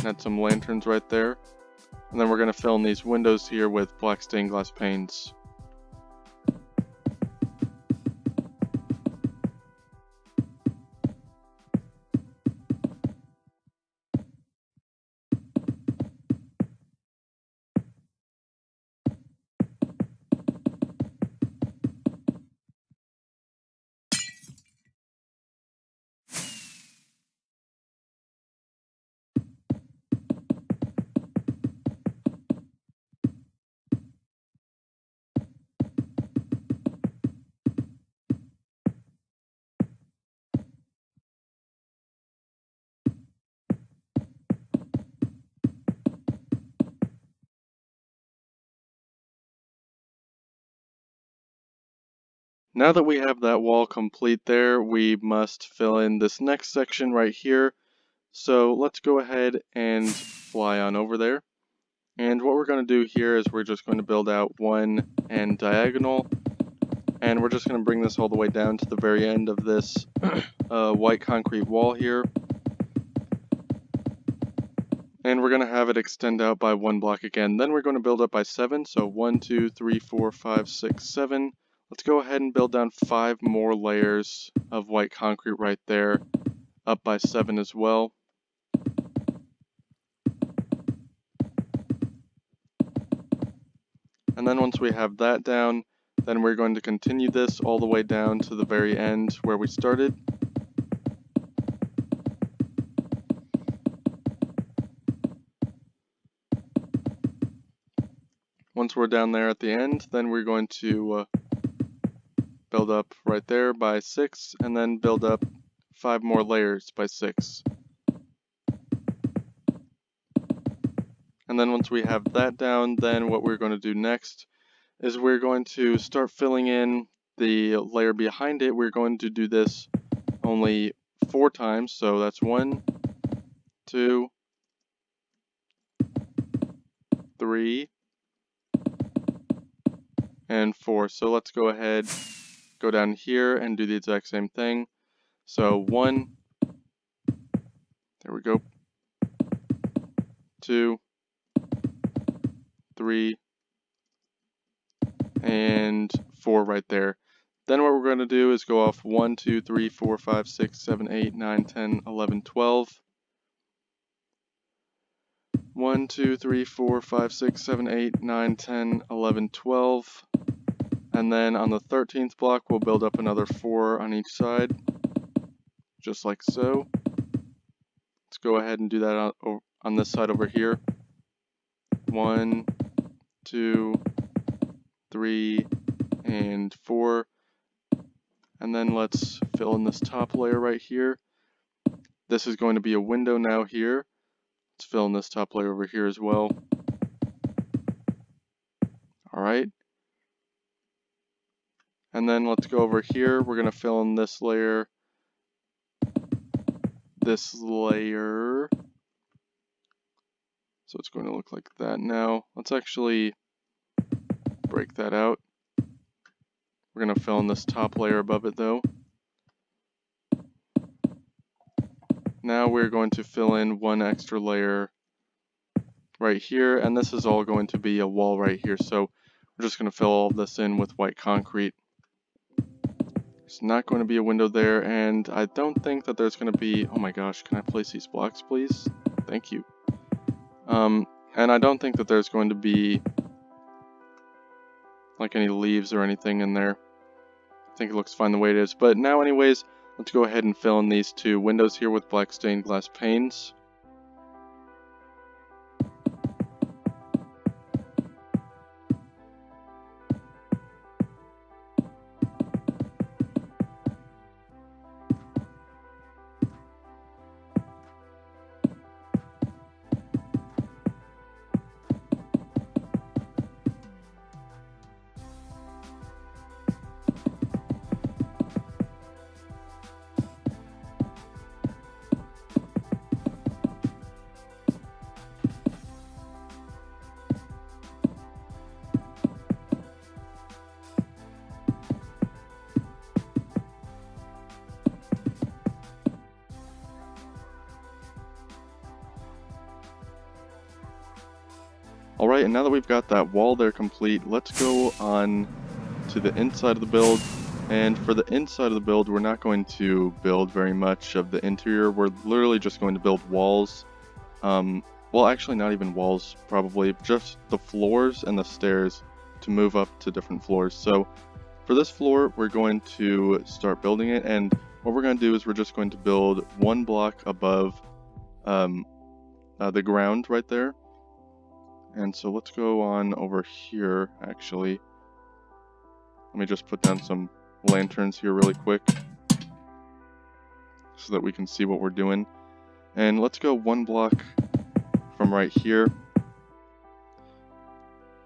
Add some lanterns right there. And then we're going to fill in these windows here with black stained glass panes. Now that we have that wall complete there, we must fill in this next section right here. So let's go ahead and fly on over there. And what we're going to do here is we're just going to build out 1 end diagonal. And we're just going to bring this all the way down to the very end of this white concrete wall here. And we're going to have it extend out by 1 block again. Then we're going to build up by 7. So 1, 2, 3, 4, 5, 6, 7. Let's go ahead and build down 5 more layers of white concrete right there, up by 7 as well. And then once we have that down, then we're going to continue this all the way down to the very end where we started. Once we're down there at the end, then we're going to build up right there by 6, and then build up 5 more layers by 6. And then once we have that down, then what we're going to do next is we're going to start filling in the layer behind it. We're going to do this only 4 times, so that's 1, 2, 3, and 4. So let's go ahead, go down here and do the exact same thing. So 1, there we go, 2, 3, and 4 right there. Then what we're going to do is go off 1, 2, 3, 4, 5, 6, 7, 8, 9, 10, 11, 12. 1, 2, 3, 4, 5, 6, 7, 8, 9, 10, 11, 12. And then on the 13th block, we'll build up another 4 on each side, just like so. Let's go ahead and do that on this side over here. 1, 2, 3, and 4. And then let's fill in this top layer right here. This is going to be a window now here. Let's fill in this top layer over here as well. Alright. And then let's go over here. We're going to fill in this layer. This layer. So it's going to look like that now. Let's actually break that out. We're going to fill in this top layer above it though. Now we're going to fill in 1 extra layer right here, and this is all going to be a wall right here. So we're just going to fill all this in with white concrete. There's not going to be a window there, and I don't think that there's going to be... Oh my gosh, can I place these blocks, please? Thank you. And I don't think that there's going to be like any leaves or anything in there. I think it looks fine the way it is. But now anyways, let's go ahead and fill in these 2 windows here with black stained glass panes. Alright, and now that we've got that wall there complete, let's go on to the inside of the build. And for the inside of the build, we're not going to build very much of the interior. We're literally just going to build walls. Well, actually not even walls, probably just the floors and the stairs to move up to different floors. So for this floor, we're going to start building it, and what we're going to do is we're just going to build 1 block above the ground right there. And so let's go on over here, actually. Let me just put down some lanterns here really quick so that we can see what we're doing. And let's go 1 block from right here.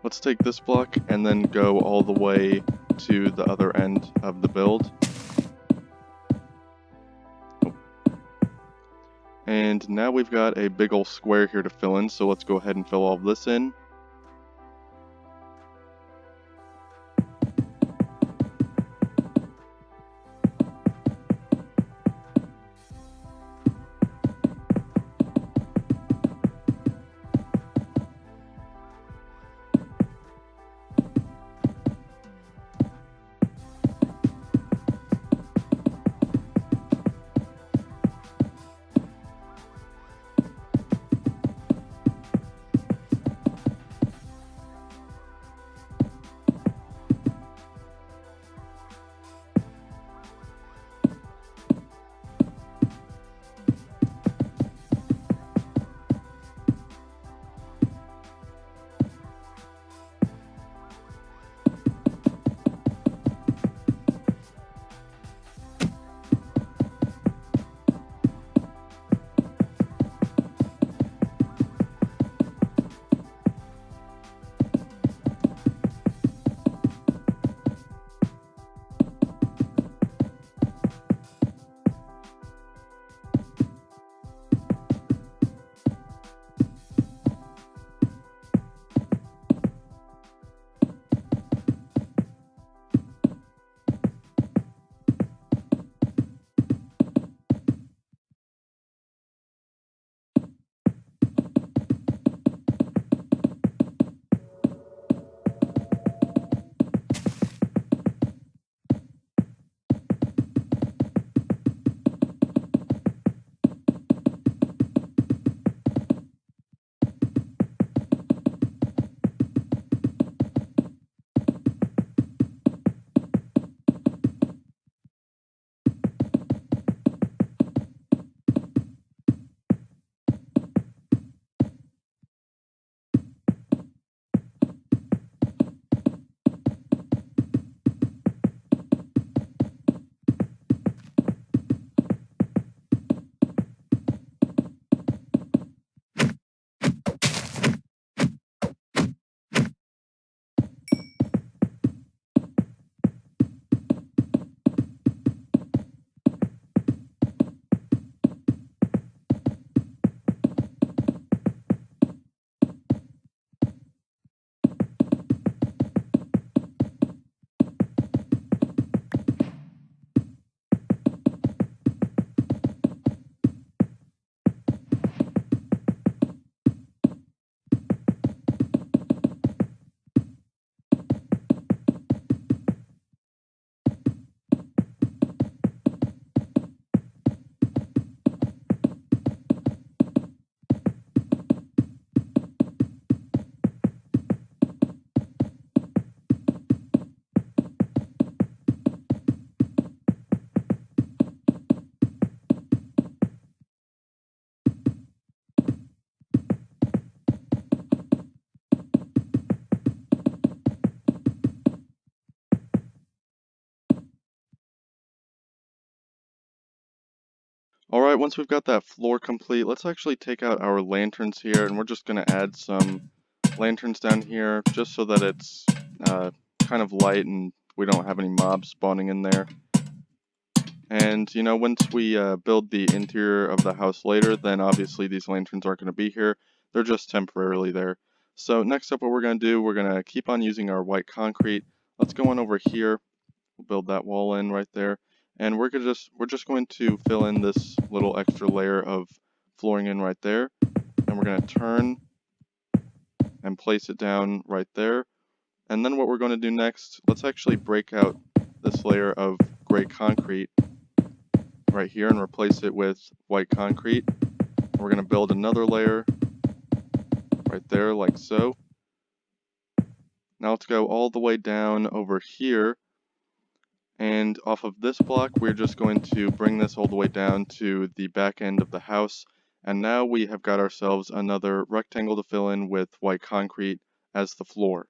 Let's take this block and then go all the way to the other end of the build. And now we've got a big old square here to fill in, so let's go ahead and fill all of this in. Alright, once we've got that floor complete, let's actually take out our lanterns here, and we're just going to add some lanterns down here, just so that it's kind of light and we don't have any mobs spawning in there. And, you know, once we build the interior of the house later, then obviously these lanterns aren't going to be here. They're just temporarily there. So next up, what we're going to do, we're going to keep on using our white concrete. Let's go on over here. We'll build that wall in right there. And we're just going to fill in this little extra layer of flooring in right there. And we're going to turn and place it down right there. And then what we're going to do next, let's actually break out this layer of gray concrete right here and replace it with white concrete. We're going to build another layer right there like so. Now let's go all the way down over here, and off of this block we're just going to bring this all the way down to the back end of the house, and now we have got ourselves another rectangle to fill in with white concrete as the floor.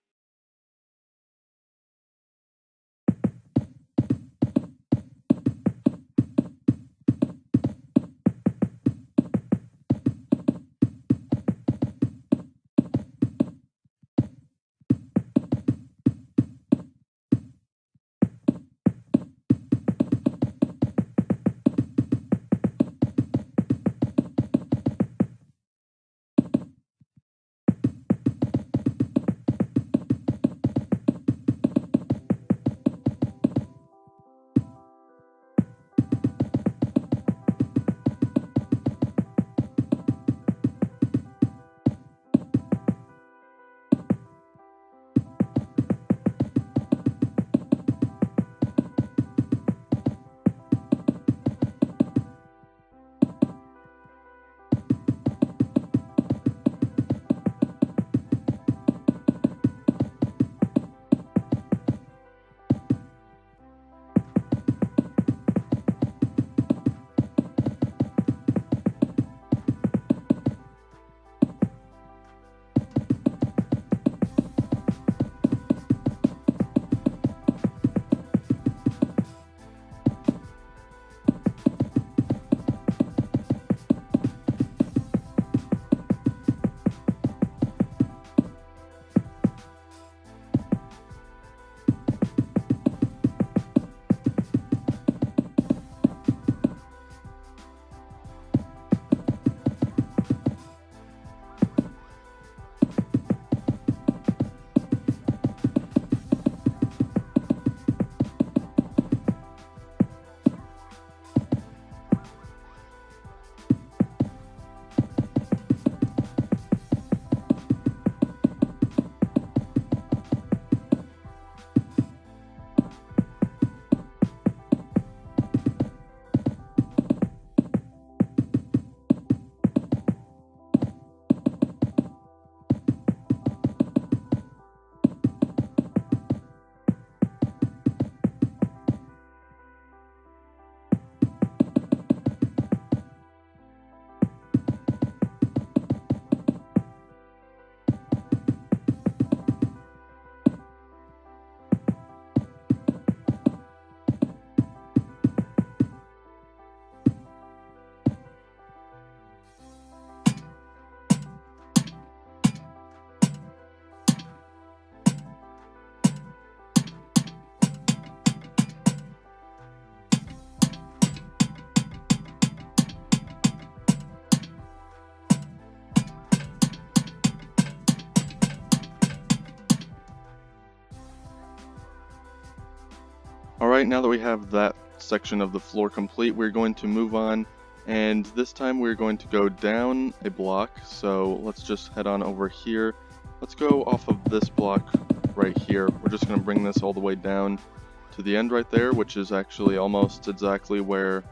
Alright, now that we have that section of the floor complete, we're going to move on, and this time we're going to go down a block. So let's just head on over here. Let's go off of this block right here. We're just going to bring this all the way down to the end right there, which is actually almost exactly where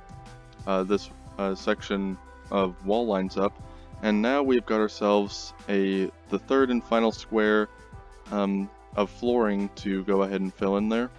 this section of wall lines up. And now we've got ourselves the third and final square of flooring to go ahead and fill in there.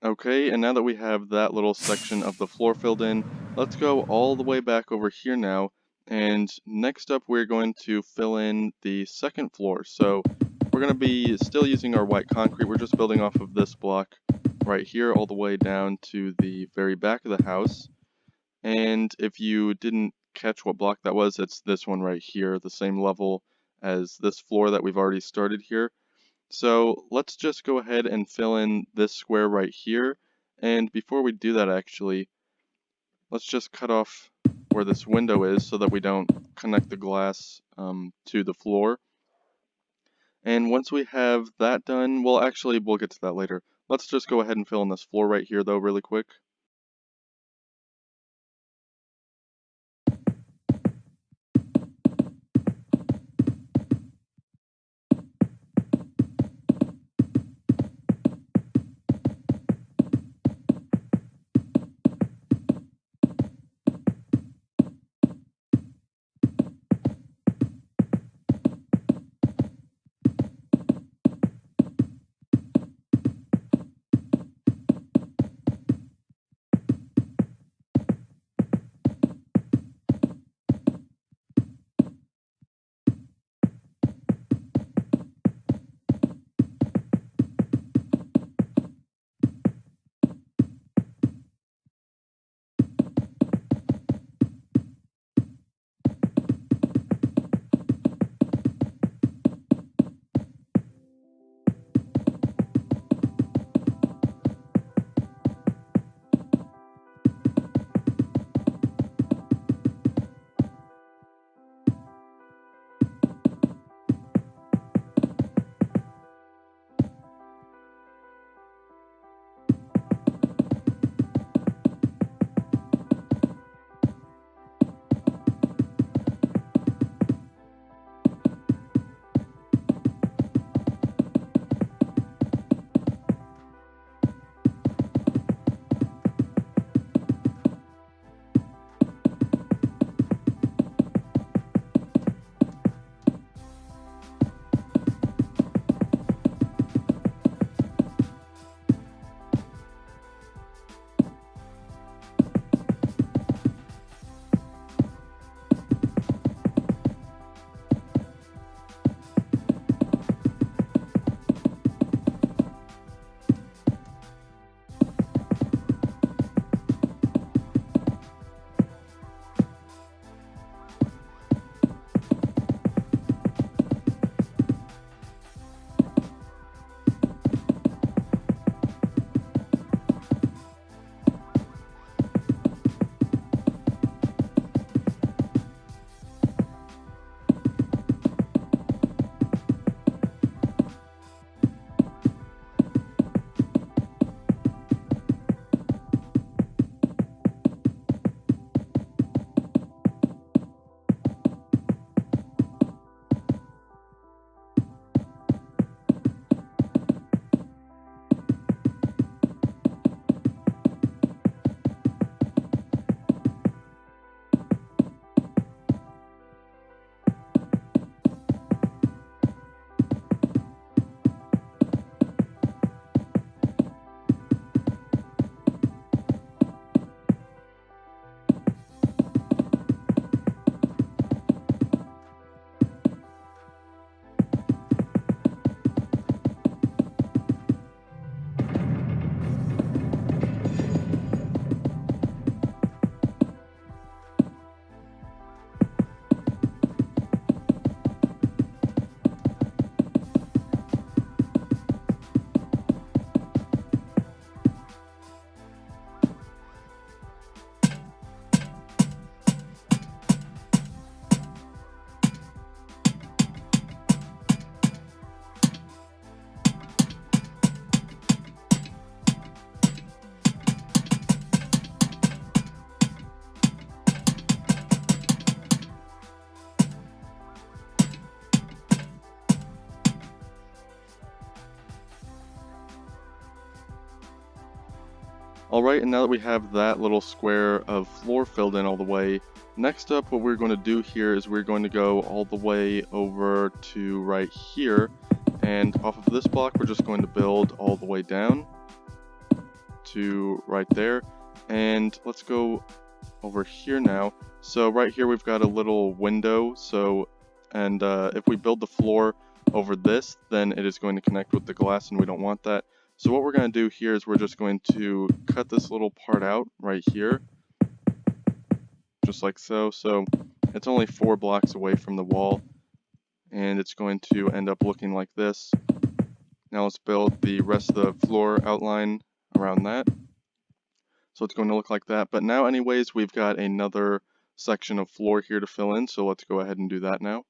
Okay, and now that we have that little section of the floor filled in, let's go all the way back over here now. And next up, we're going to fill in the second floor. So we're going to be still using our white concrete. We're just building off of this block right here all the way down to the very back of the house. And if you didn't catch what block that was, it's this one right here, the same level as this floor that we've already started here. So let's just go ahead and fill in this square right here. And before we do that, actually, let's just cut off where this window is so that we don't connect the glass to the floor. And once we have that done, well, actually, we'll get to that later. Let's just go ahead and fill in this floor right here, though, really quick. Alright, and now that we have that little square of floor filled in all the way, next up what we're going to do here is we're going to go all the way over to right here, and off of this block we're just going to build all the way down. to right there. And let's go over here now. So right here we've got a little window. And if we build the floor over this, then it is going to connect with the glass, and we don't want that. So what we're going to do here is we're just going to cut this little part out right here, just like so. So it's only 4 blocks away from the wall, and it's going to end up looking like this. Now let's build the rest of the floor outline around that. So it's going to look like that. But now anyways, we've got another section of floor here to fill in. So let's go ahead and do that now.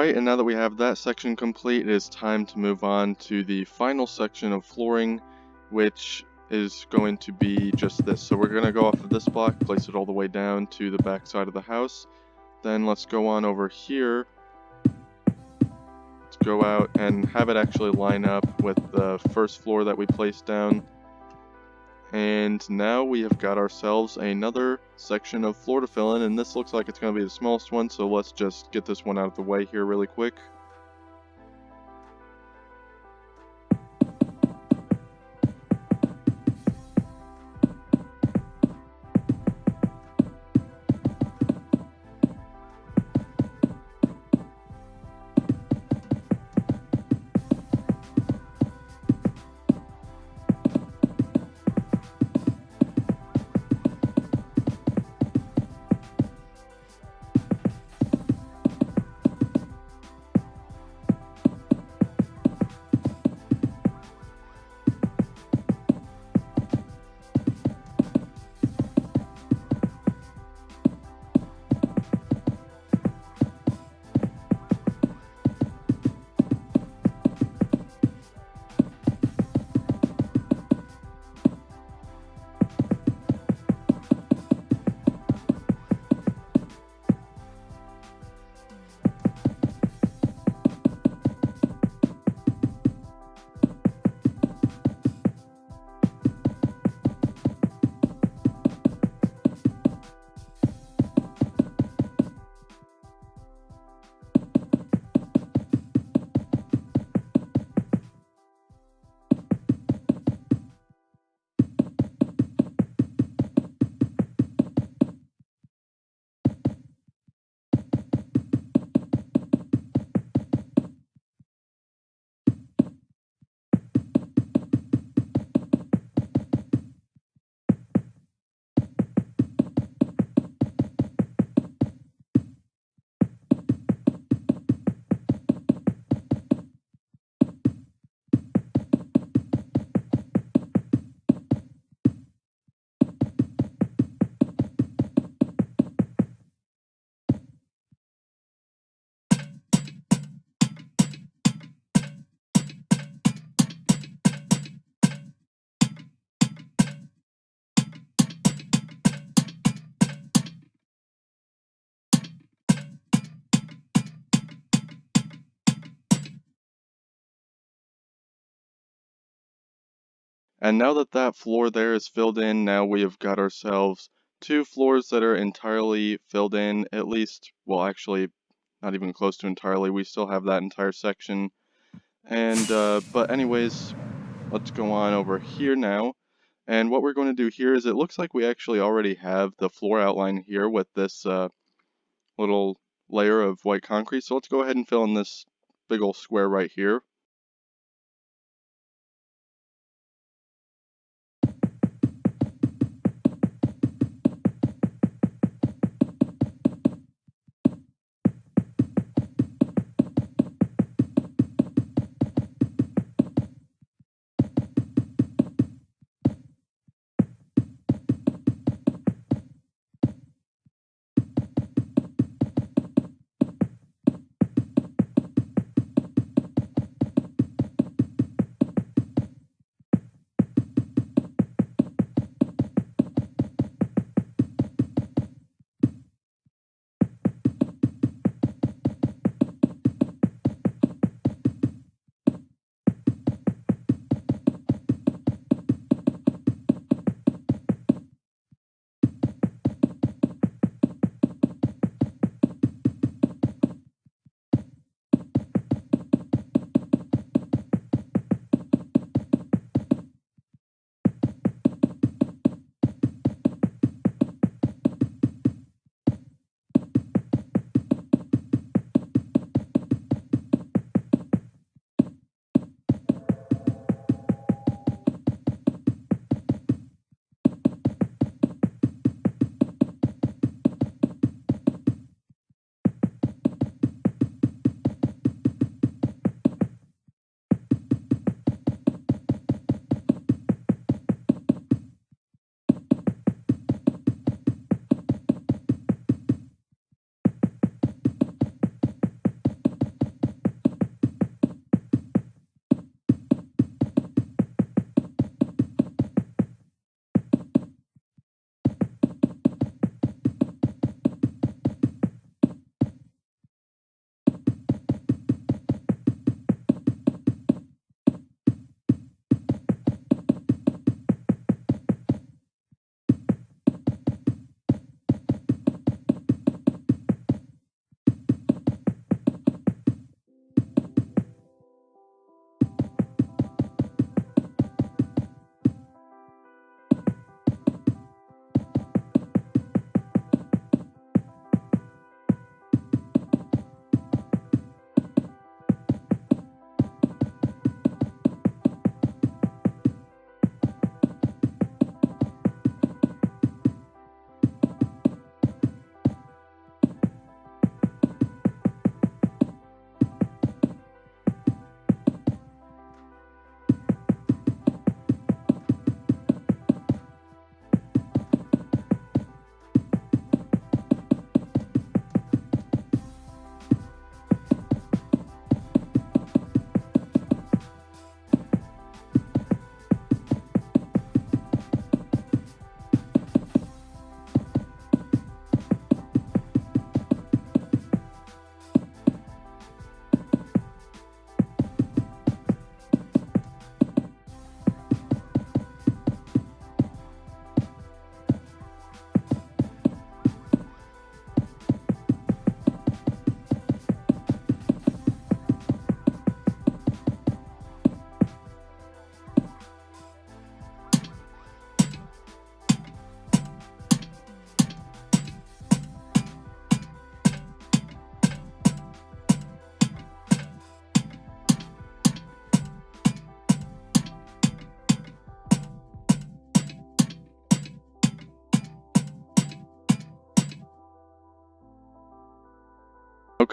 Alright, and now that we have that section complete, it is time to move on to the final section of flooring, which is going to be just this. So we're going to go off of this block, place it all the way down to the back side of the house. Then let's go on over here. Let's go out and have it actually line up with the first floor that we placed down. And now we have got ourselves another section of floor to fill in, and this looks like it's going to be the smallest one, so let's just get this one out of the way here really quick. And now that that floor there is filled in, now we have got ourselves two floors that are entirely filled in, at least, well actually, not even close to entirely, we still have that entire section. And, but anyways, let's go on over here now. And what we're going to do here is it looks like we actually already have the floor outline here with this little layer of white concrete. So let's go ahead and fill in this big old square right here.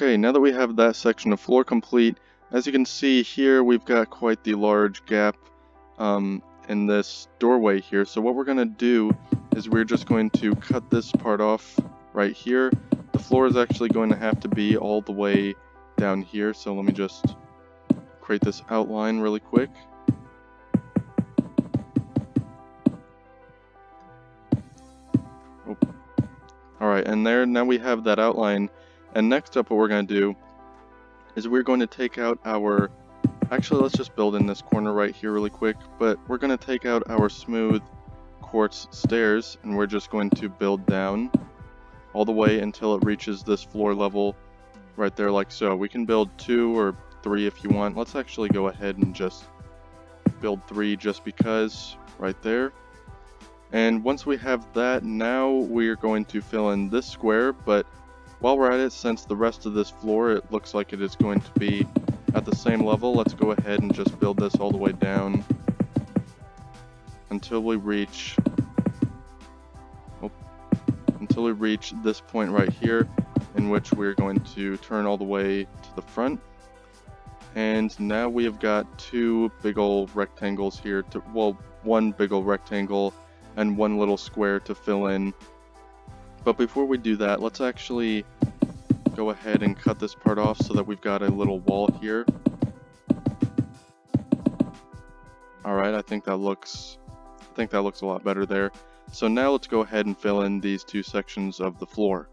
Okay, now that we have that section of floor complete, as you can see here, we've got quite the large gap in this doorway here. So what we're going to do is we're just going to cut this part off right here. The floor is actually going to have to be all the way down here. So let me just create this outline really quick. Oh. Alright, and there, now we have that outline. And next up, what we're going to do is we're going to take out our... Actually, let's just build in this corner right here really quick. But we're going to take out our smooth quartz stairs, and we're just going to build down all the way until it reaches this floor level right there, like so. We can build 2 or 3 if you want. Let's actually go ahead and just build 3 just because, right there. And once we have that, now we're going to fill in this square, but while we're at it, since the rest of this floor, it looks like it is going to be at the same level, let's go ahead and just build this all the way down until we reach this point right here, in which we're going to turn all the way to the front. And now we have got 2 big old rectangles here to, well, 1 big old rectangle and 1 little square to fill in. But before we do that, let's actually go ahead and cut this part off so that we've got a little wall here. Alright, I think that looks a lot better there. So now let's go ahead and fill in these 2 sections of the floor.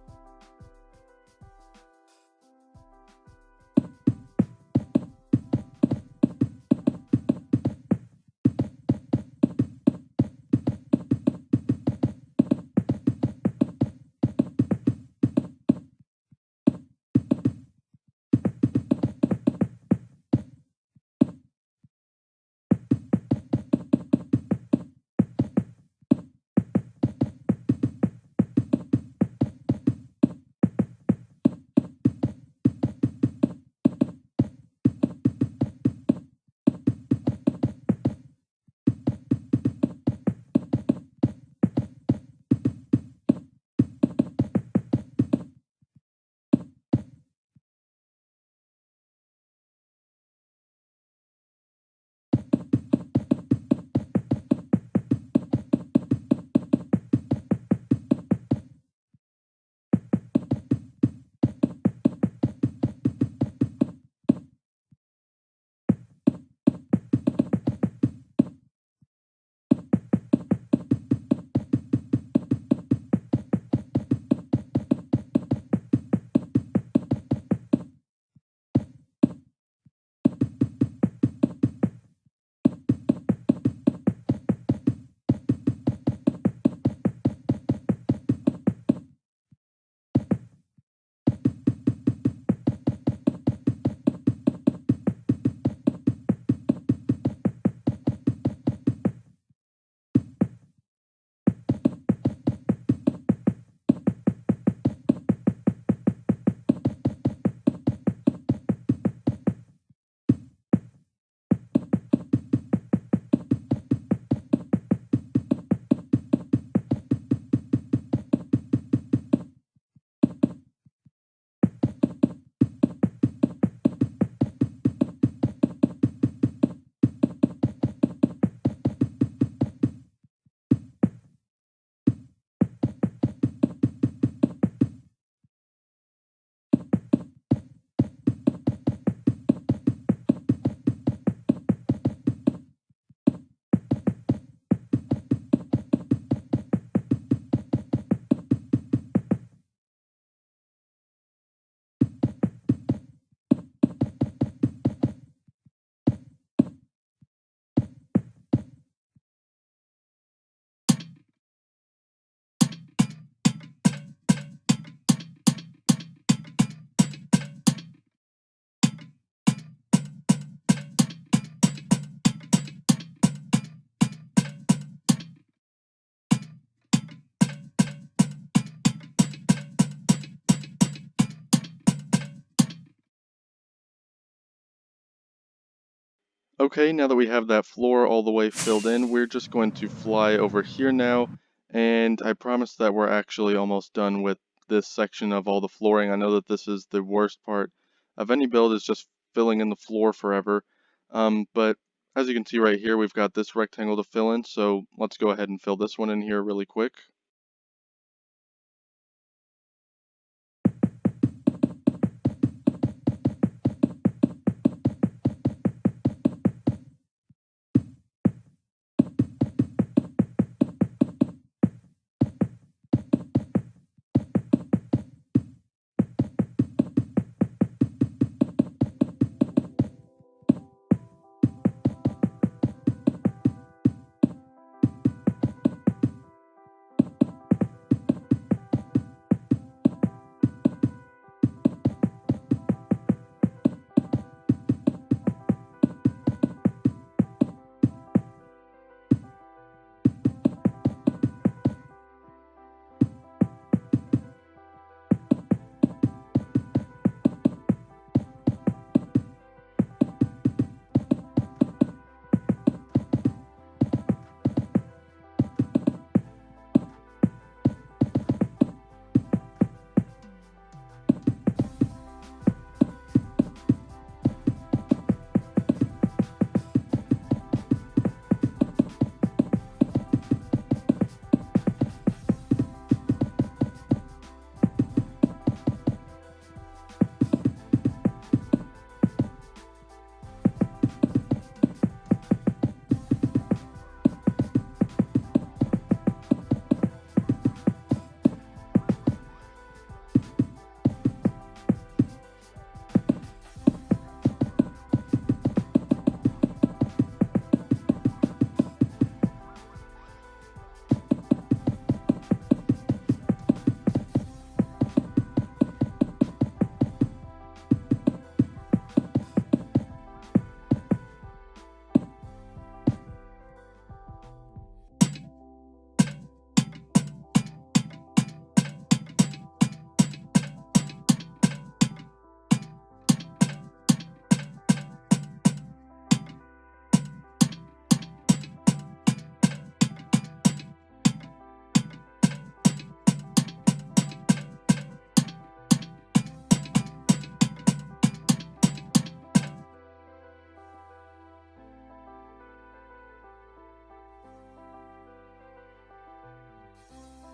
Okay, now that we have that floor all the way filled in, we're just going to fly over here now, and I promise that we're actually almost done with this section of all the flooring. I know that this is the worst part of any build, is just filling in the floor forever. But as you can see right here, we've got this rectangle to fill in, so let's go ahead and fill this one in here really quick.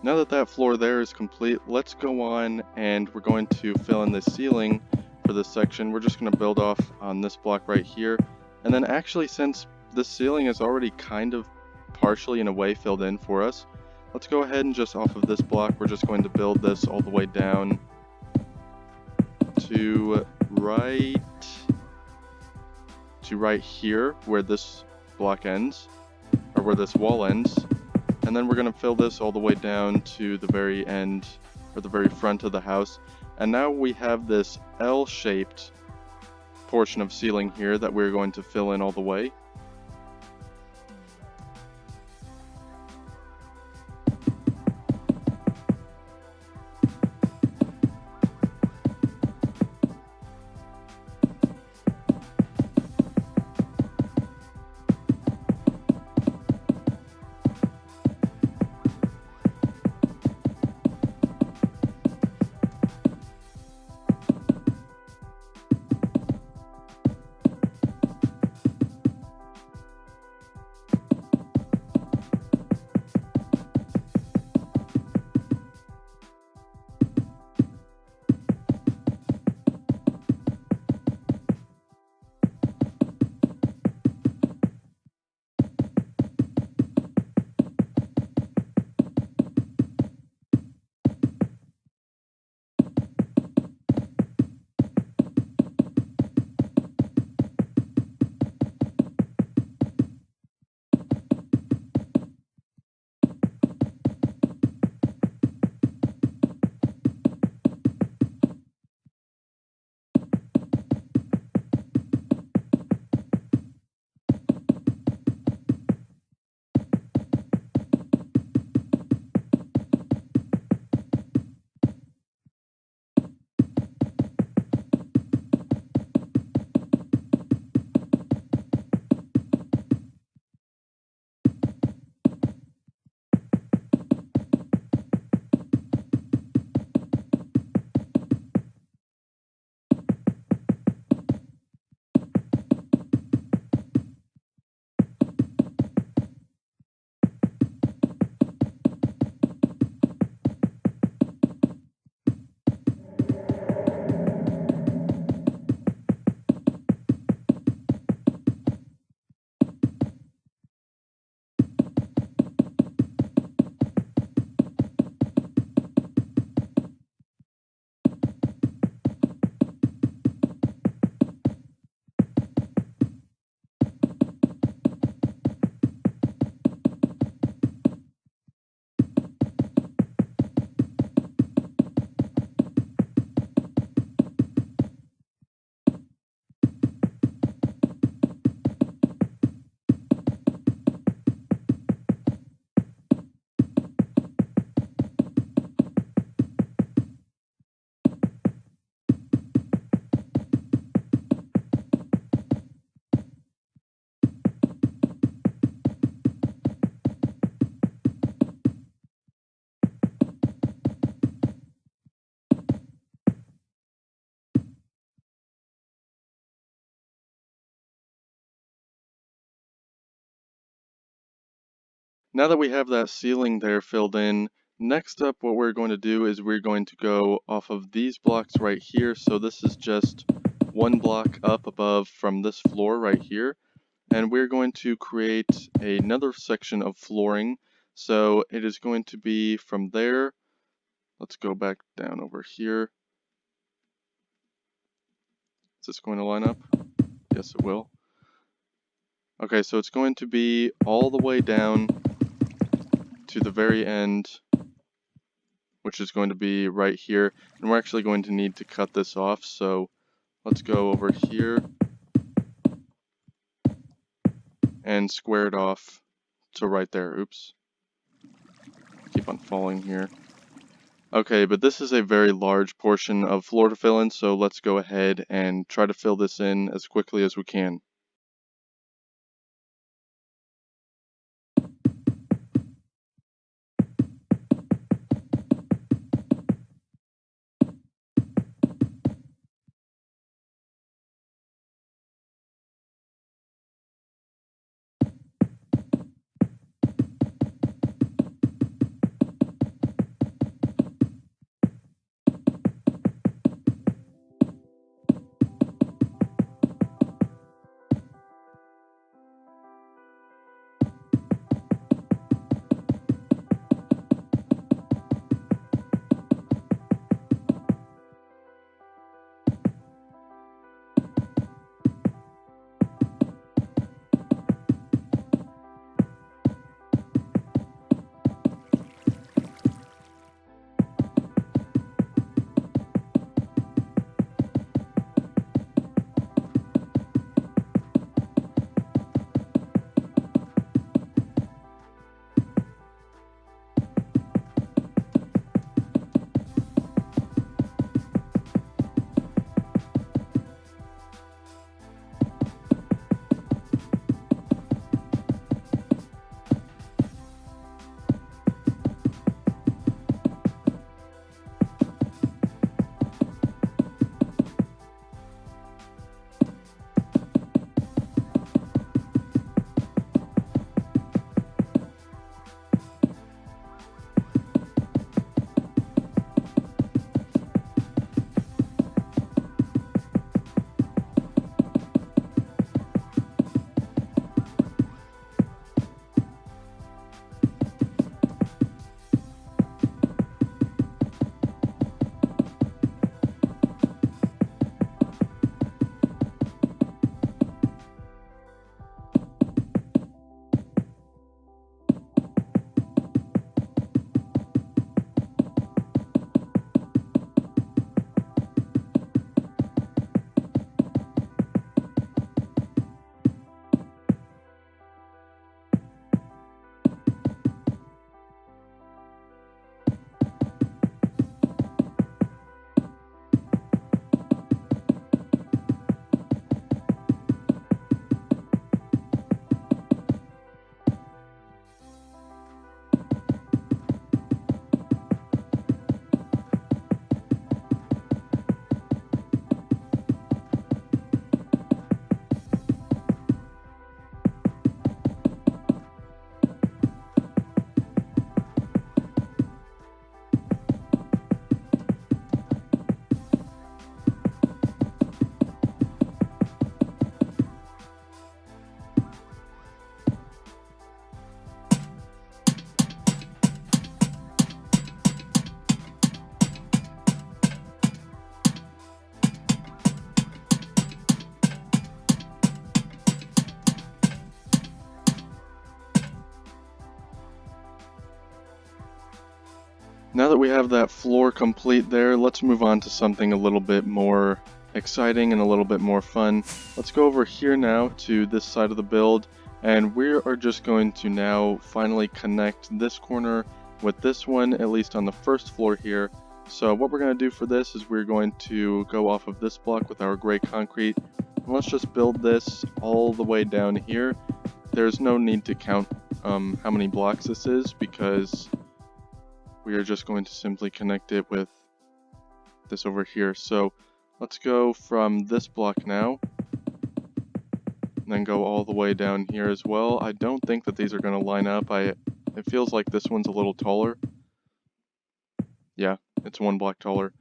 Now that that floor there is complete, let's go on and we're going to fill in the ceiling for this section. We're just going to build off on this block right here. And then actually, since this ceiling is already kind of partially in a way filled in for us, let's go ahead and just off of this block, we're just going to build this all the way down to right here where this block ends, or where this wall ends. And then we're going to fill this all the way down to the very end, or the very front of the house. And now we have this L-shaped portion of ceiling here that we're going to fill in all the way. Now that we have that ceiling there filled in, next up what we're going to do is we're going to go off of these blocks right here. So this is just one block up above from this floor right here. And we're going to create another section of flooring. So it is going to be from there. Let's go back down over here. Is this going to line up? Yes, it will. Okay, so it's going to be all the way down to the very end, which is going to be right here. And we're actually going to need to cut this off. So let's go over here and square it off to right there. Oops. Keep on falling here. Okay, but this is a very large portion of floor to fill in, so let's go ahead and try to fill this in as quickly as we can. Now that we have that floor complete there, let's move on to something a little bit more exciting and a little bit more fun. Let's go over here now to this side of the build, and we are just going to now finally connect this corner with this one, at least on the first floor here. So what we're going to do for this is we're going to go off of this block with our gray concrete, and let's just build this all the way down here. There's no need to count how many blocks this is, because we are just going to simply connect it with this over here. So let's go from this block now, and then go all the way down here as well. I don't think that these are going to line up. I It feels like this one's a little taller. Yeah, it's 1 block taller.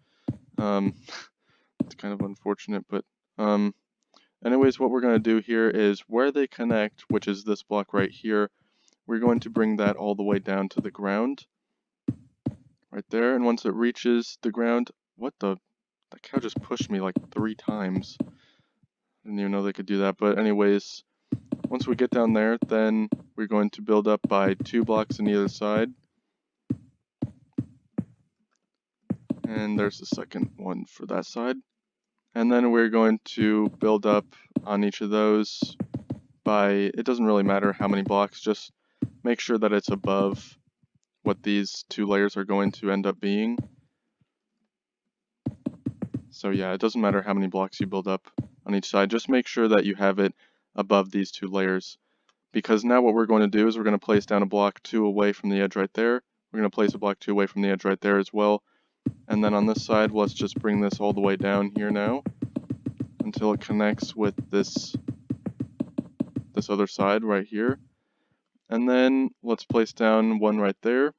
It's kind of unfortunate, but anyways, what we're going to do here is where they connect, which is this block right here, we're going to bring that all the way down to the ground. Right there, and once it reaches the ground, what the? That cow just pushed me like 3 times. Didn't even know they could do that, but anyways, once we get down there, then we're going to build up by 2 blocks on either side. And there's the second one for that side. And then we're going to build up on each of those by, it doesn't really matter how many blocks, just make sure that it's above what these 2 layers are going to end up being. So yeah, it doesn't matter how many blocks you build up on each side, just make sure that you have it above these 2 layers. Because now what we're going to do is we're going to place down a block 2 away from the edge right there. We're going to place a block 2 away from the edge right there as well. And then on this side, let's just bring this all the way down here now until it connects with this other side right here. And then let's place down one right there.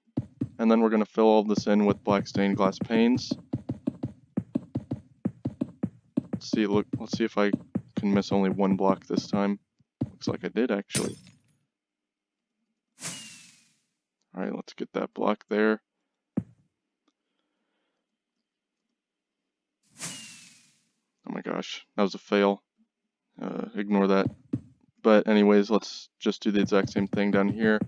And then we're going to fill all this in with black stained glass panes. Let's see if I can miss only 1 block this time. Looks like I did actually. Alright, let's get that block there. Oh my gosh, that was a fail. Ignore that. But anyways, let's just do the exact same thing down here.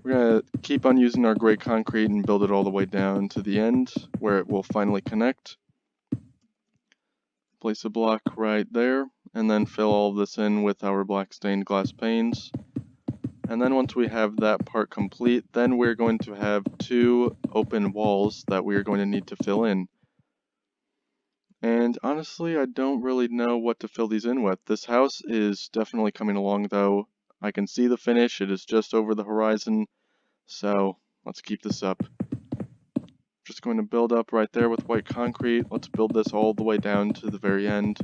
We're going to keep on using our gray concrete and build it all the way down to the end where it will finally connect. Place a block right there, and then fill all of this in with our black stained glass panes. And then once we have that part complete, then we're going to have 2 open walls that we are going to need to fill in. And honestly, I don't really know what to fill these in with. This house is definitely coming along though. I can see the finish, it is just over the horizon. So let's keep this up. Just going to build up right there with white concrete. Let's build this all the way down to the very end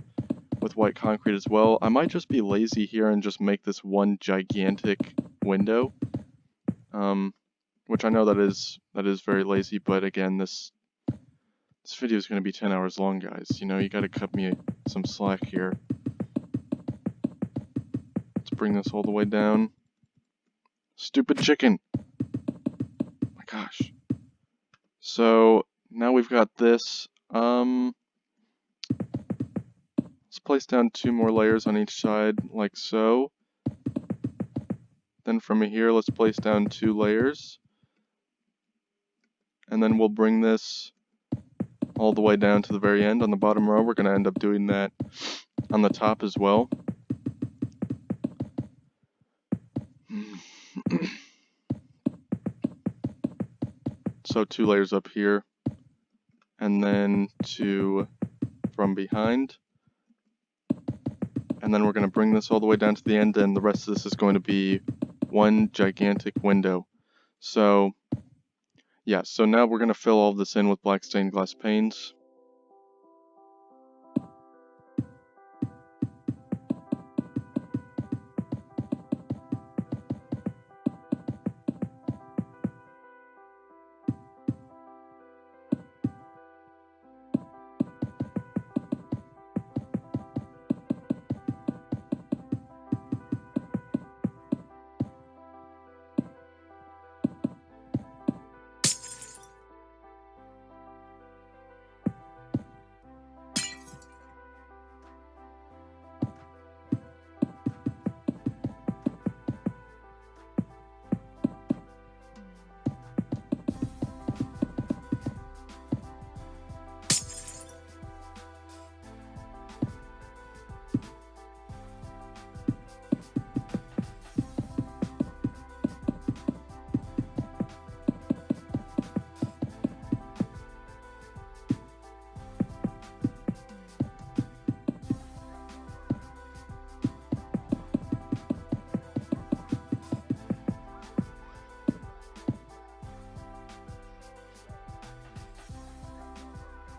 with white concrete as well. I might just be lazy here and just make this one gigantic window. Which I know that is very lazy, but again, this video is going to be 10 hours long, guys. You know, you got to cut me some slack here. Let's bring this all the way down. Stupid chicken! Oh my gosh. So, now we've got this. Let's place down 2 more layers on each side, like so. Then from here, let's place down 2 layers. And then we'll bring this all the way down to the very end on the bottom row. We're going to end up doing that on the top as well. So 2 layers up here, and then 2 from behind. And then we're going to bring this all the way down to the end, and the rest of this is going to be one gigantic window. So yeah, so now we're going to fill all of this in with black stained glass panes.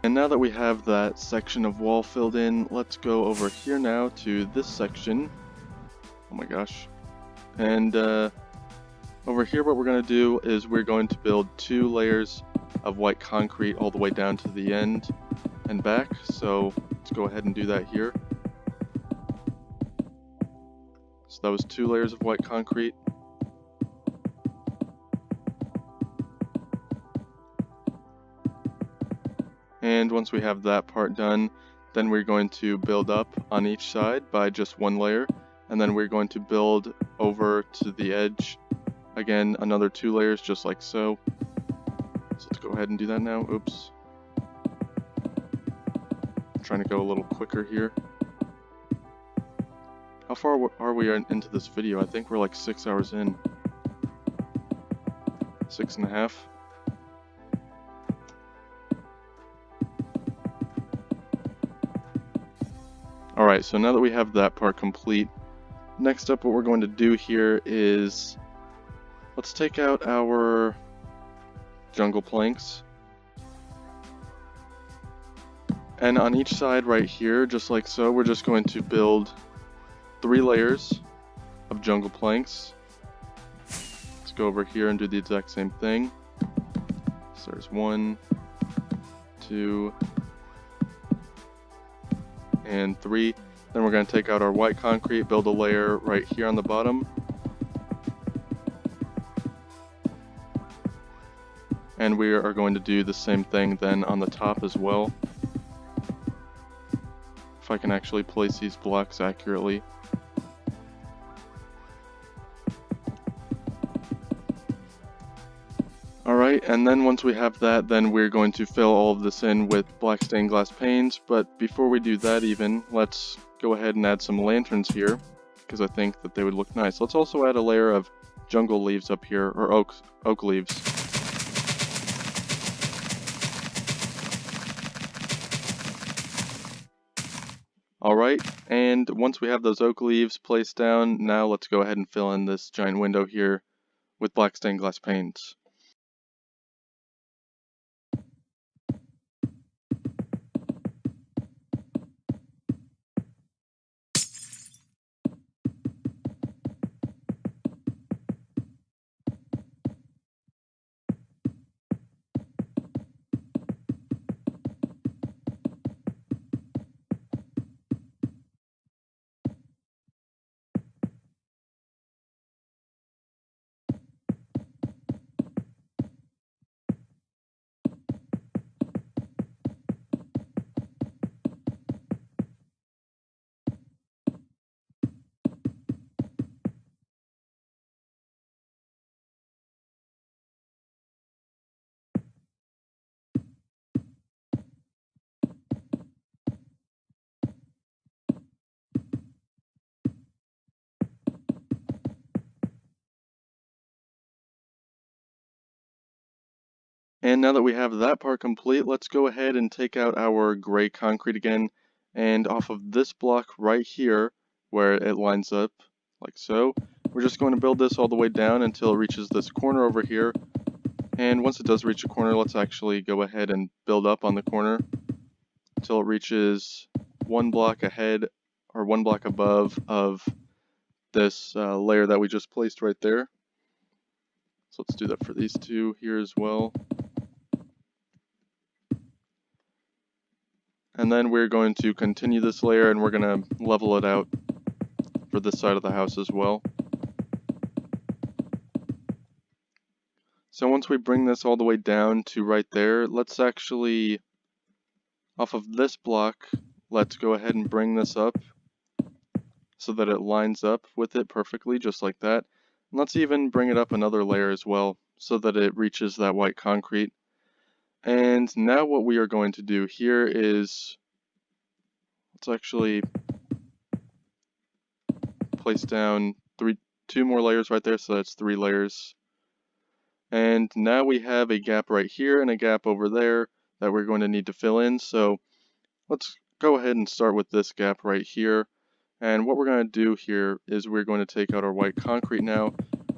And now that we have that section of wall filled in, let's go over here now to this section. Oh my gosh. And Over here, what we're going to do is we're going to build 2 layers of white concrete all the way down to the end and back. So let's go ahead and do that here. So that was 2 layers of white concrete. And once we have that part done, then we're going to build up on each side by just 1 layer, and then we're going to build over to the edge again another 2 layers just like so. So let's go ahead and do that now. Oops. I'm trying to go a little quicker here. How far are we into this video? I think we're like 6 hours in. 6.5. Alright, so now that we have that part complete, next up what we're going to do here is let's take out our jungle planks. And on each side right here, just like so, we're just going to build 3 layers of jungle planks. Let's go over here and do the exact same thing. So there's 1, 2, and 3. Then we're going to take out our white concrete, build a layer right here on the bottom. And we are going to do the same thing then on the top as well. If I can actually place these blocks accurately. Alright, and then once we have that, then we're going to fill all of this in with black stained glass panes, but before we do that even, let's go ahead and add some lanterns here, because I think that they would look nice. Let's also add a layer of jungle leaves up here, or oak leaves. Alright, and once we have those oak leaves placed down, now let's go ahead and fill in this giant window here with black stained glass panes. And now that we have that part complete, let's go ahead and take out our gray concrete again, and off of this block right here, where it lines up, like so, we're just going to build this all the way down until it reaches this corner over here. And once it does reach a corner, let's actually go ahead and build up on the corner until it reaches 1 block ahead, or 1 block above of this layer that we just placed right there. So let's do that for these 2 here as well. And then we're going to continue this layer and we're going to level it out for this side of the house as well. So once we bring this all the way down to right there, let's actually, off of this block, let's go ahead and bring this up so that it lines up with it perfectly, just like that. And let's even bring it up another layer as well so that it reaches that white concrete. And now what we are going to do here is, let's actually place down 2 more layers right there, so that's 3 layers. And now we have a gap right here and a gap over there that we're going to need to fill in. So let's go ahead and start with this gap right here. And what we're going to do here is we're going to take out our white concrete now.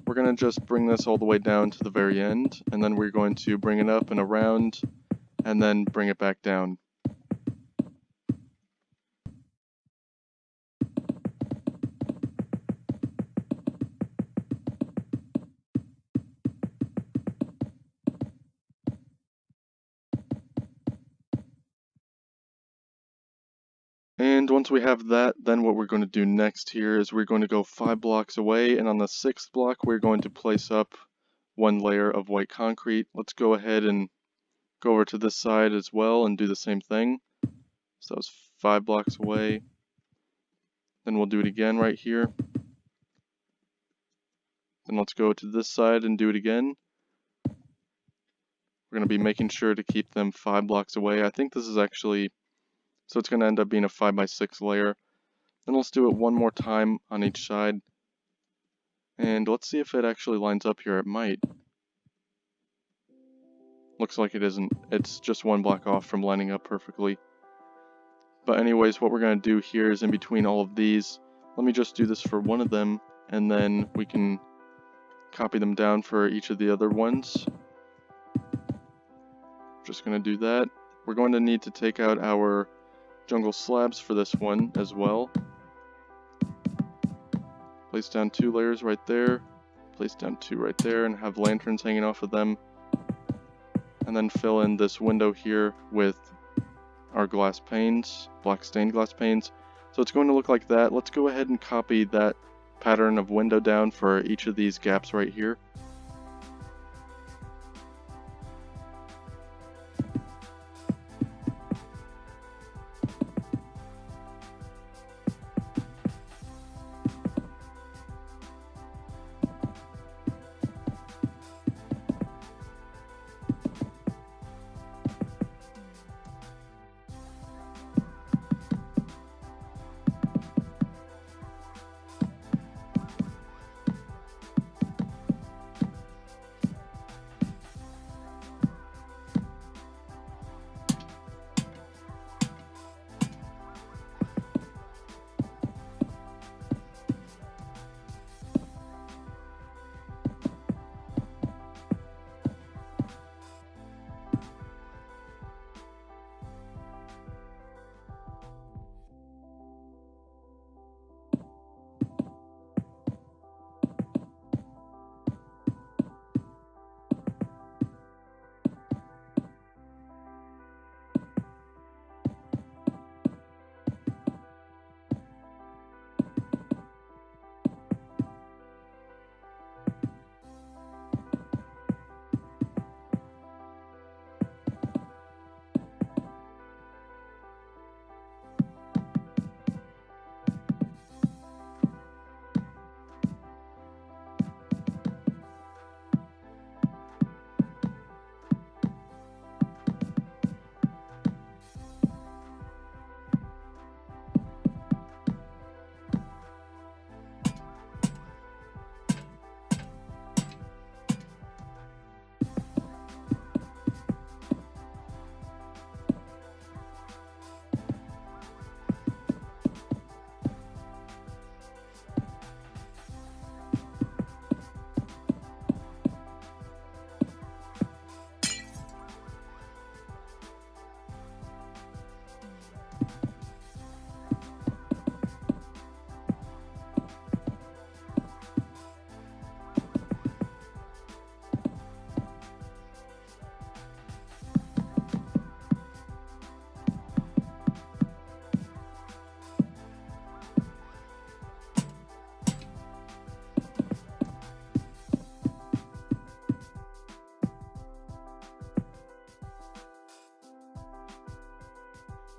We're going to just bring this all the way down to the very end, and then we're going to bring it up and around, and then bring it back down. And once we have that, then what we're going to do next here is we're going to go 5 blocks away, and on the 6th block we're going to place up 1 layer of white concrete. Let's go ahead and go over to this side as well and do the same thing. So that was 5 blocks away. Then we'll do it again right here. Then let's go to this side and do it again. We're going to be making sure to keep them 5 blocks away. I think this is actually, so it's going to end up being a 5x6 layer. Then let's do it one more time on each side. And let's see if it actually lines up here. It might. Looks like it isn't. It's just 1 block off from lining up perfectly. But anyways, what we're going to do here is in between all of these, let me just do this for one of them, and then we can copy them down for each of the other ones. Just going to do that. We're going to need to take out our jungle slabs for this one as well. Place down 2 layers right there. Place down 2 right there and have lanterns hanging off of them. And then fill in this window here with our glass panes, black stained glass panes. So it's going to look like that. Let's go ahead and copy that pattern of window down for each of these gaps right here.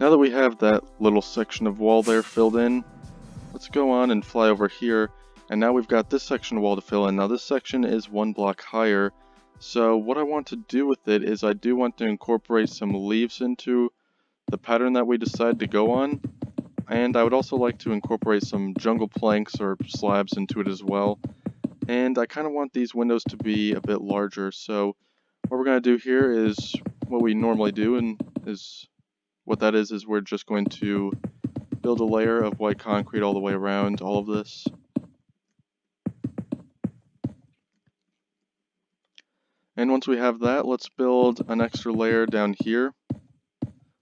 Now that we have that little section of wall there filled in, let's go on and fly over here. And now we've got this section of wall to fill in. Now this section is 1 block higher. So what I want to do with it is I do want to incorporate some leaves into the pattern that we decide to go on. And I would also like to incorporate some jungle planks or slabs into it as well. And I kind of want these windows to be a bit larger. So what we're going to do here is what we normally do, and what that is we're just going to build a layer of white concrete all the way around all of this. And once we have that, let's build an extra layer down here.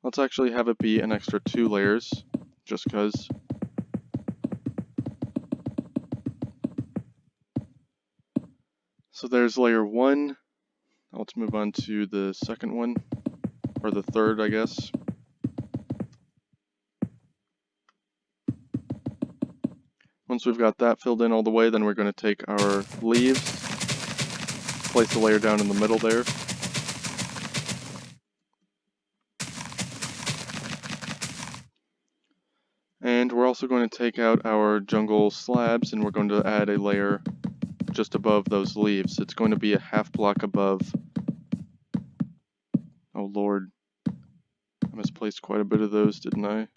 Let's actually have it be an extra 2 layers, just because. So there's layer 1. Now let's move on to the second one, or the third, I guess. Once we've got that filled in all the way, then we're going to take our leaves, place a layer down in the middle there. And we're also going to take out our jungle slabs, and we're going to add a layer just above those leaves. It's going to be a half block above. Oh lord, I misplaced quite a bit of those, didn't I?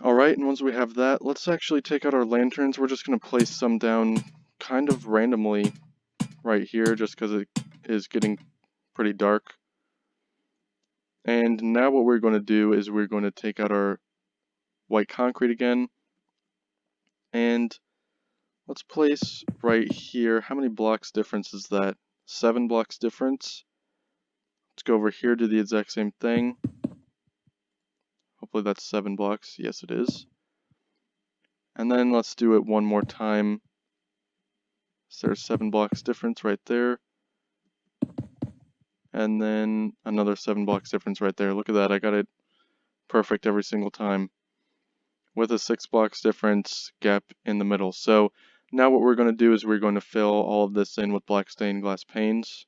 Alright, and once we have that, let's actually take out our lanterns. We're just going to place some down kind of randomly right here, just because it is getting pretty dark. And now what we're going to do is we're going to take out our white concrete again, and let's place right here. How many blocks difference is that? 7 blocks difference. Let's go over here, do the exact same thing. Hopefully that's 7 blocks. Yes, it is. And then let's do it one more time. So there's 7 blocks difference right there. And then another 7 blocks difference right there. Look at that, I got it perfect every single time, with a 6 blocks difference gap in the middle. So now what we're going to do is we're going to fill all of this in with black stained glass panes.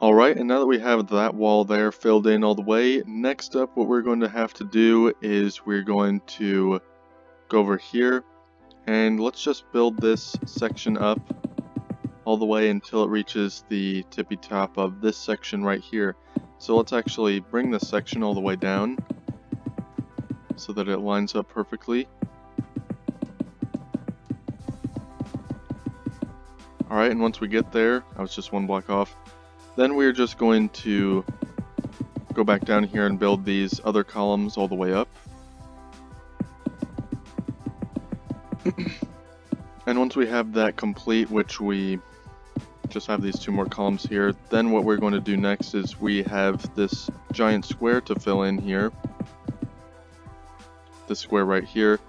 Alright, and now that we have that wall there filled in all the way, next up what we're going to have to do is we're going to go over here, and let's just build this section up all the way until it reaches the tippy top of this section right here. So let's actually bring this section all the way down so that it lines up perfectly. Alright, and once we get there, I was just 1 block off, then we're just going to go back down here and build these other columns all the way up. And once we have that complete, which we just have these 2 more columns here, then what we're going to do next is we have this giant square to fill in here. This square right here.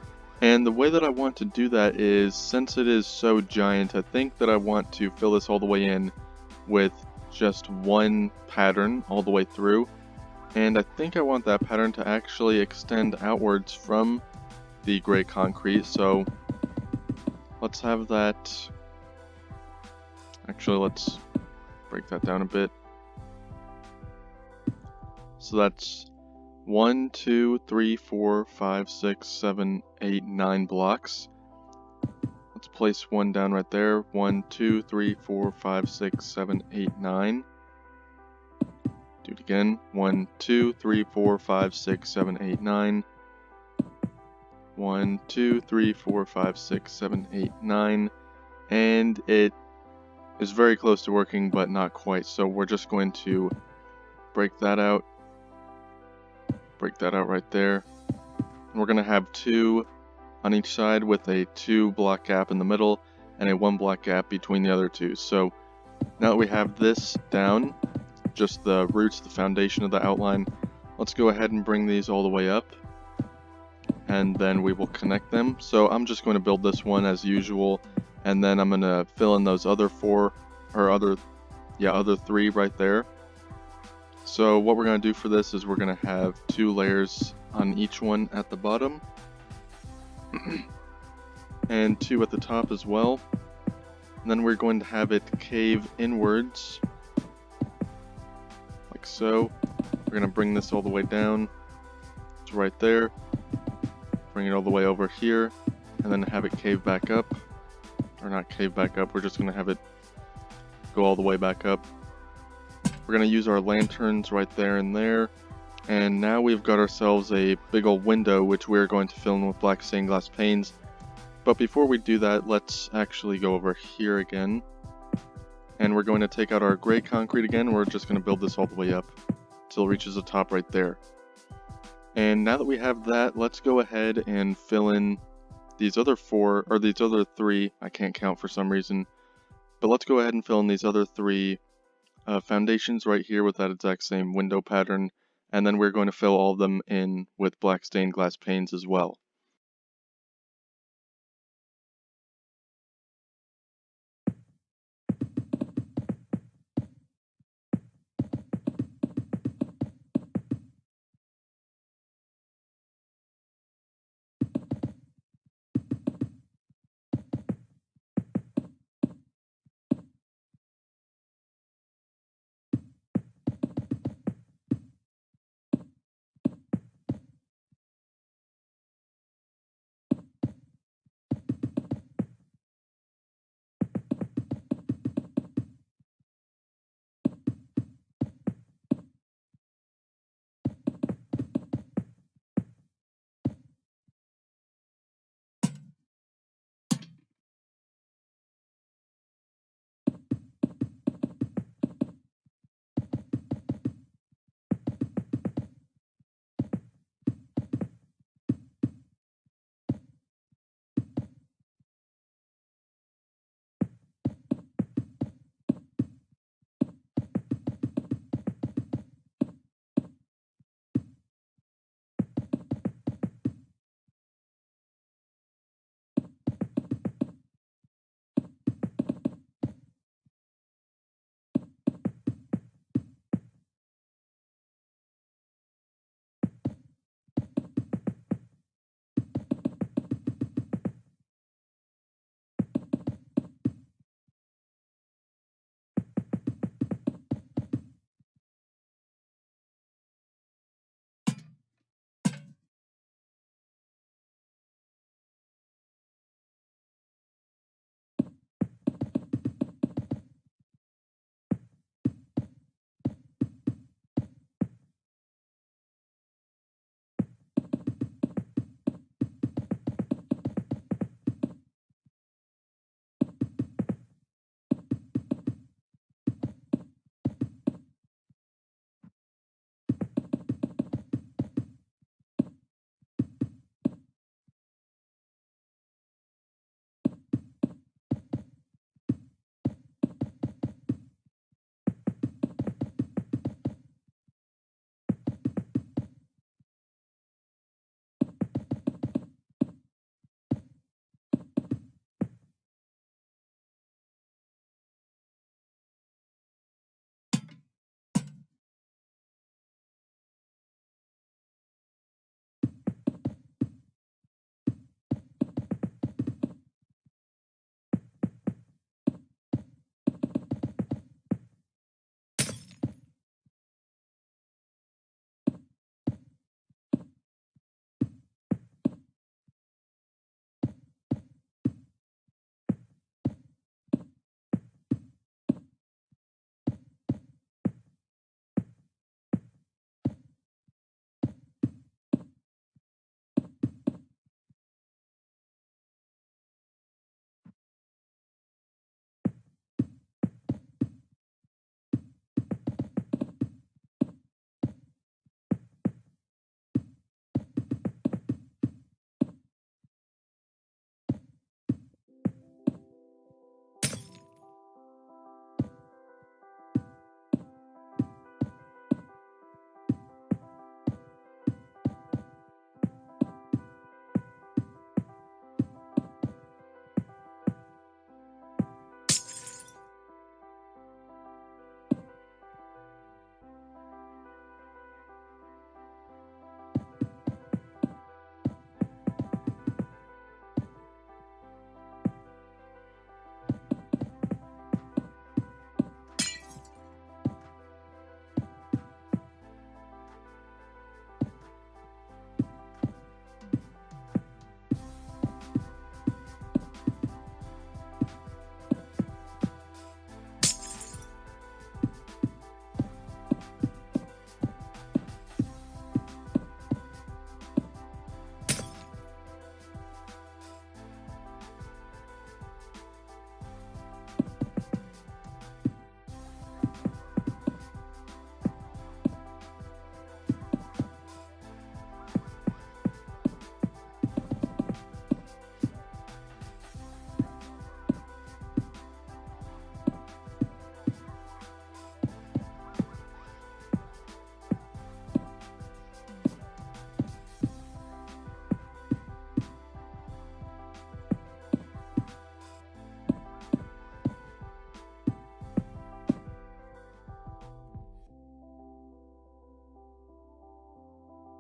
And the way that I want to do that is, since it is so giant, I think that I want to fill this all the way in with just 1 pattern all the way through. And I think I want that pattern to actually extend outwards from the gray concrete, so let's have that. Actually, let's break that down a bit. So that's 1, 2, 3, 4, 5, 6, 7, 8, 9 blocks. Let's place 1 down right there. 1, 2, 3, 4, 5, 6, 7, 8, 9. Do it again. 1, 2, 3, 4, 5, 6, 7, 8, 9. 1, 2, 3, 4, 5, 6, 7, 8, 9. And it is very close to working, but not quite. So we're just going to break that out. Break that out right there. And we're going to have 2 on each side with a 2-block gap in the middle and a 1-block gap between the other two. So now that we have this down, just the roots, the foundation of the outline, let's go ahead and bring these all the way up, and then we will connect them. So I'm just going to build this one as usual, and then I'm going to fill in those other other 3 right there. So what we're going to do for this is we're going to have 2 layers on each one at the bottom and 2 at the top as well. And then we're going to have it cave inwards like so. We're going to bring this all the way down to right there, bring it all the way over here, and then have it cave back up. Or not cave back up, we're just going to have it go all the way back up. We're going to use our lanterns right there and there. And now we've got ourselves a big old window, which we're going to fill in with black stained glass panes. But before we do that, let's actually go over here again. And we're going to take out our gray concrete again. We're just going to build this all the way up till it reaches the top right there. And now that we have that, let's go ahead and fill in these other 3. I can't count for some reason. But let's go ahead and fill in these other 3 foundations right here with that exact same window pattern, and then we're going to fill all of them in with black stained glass panes as well.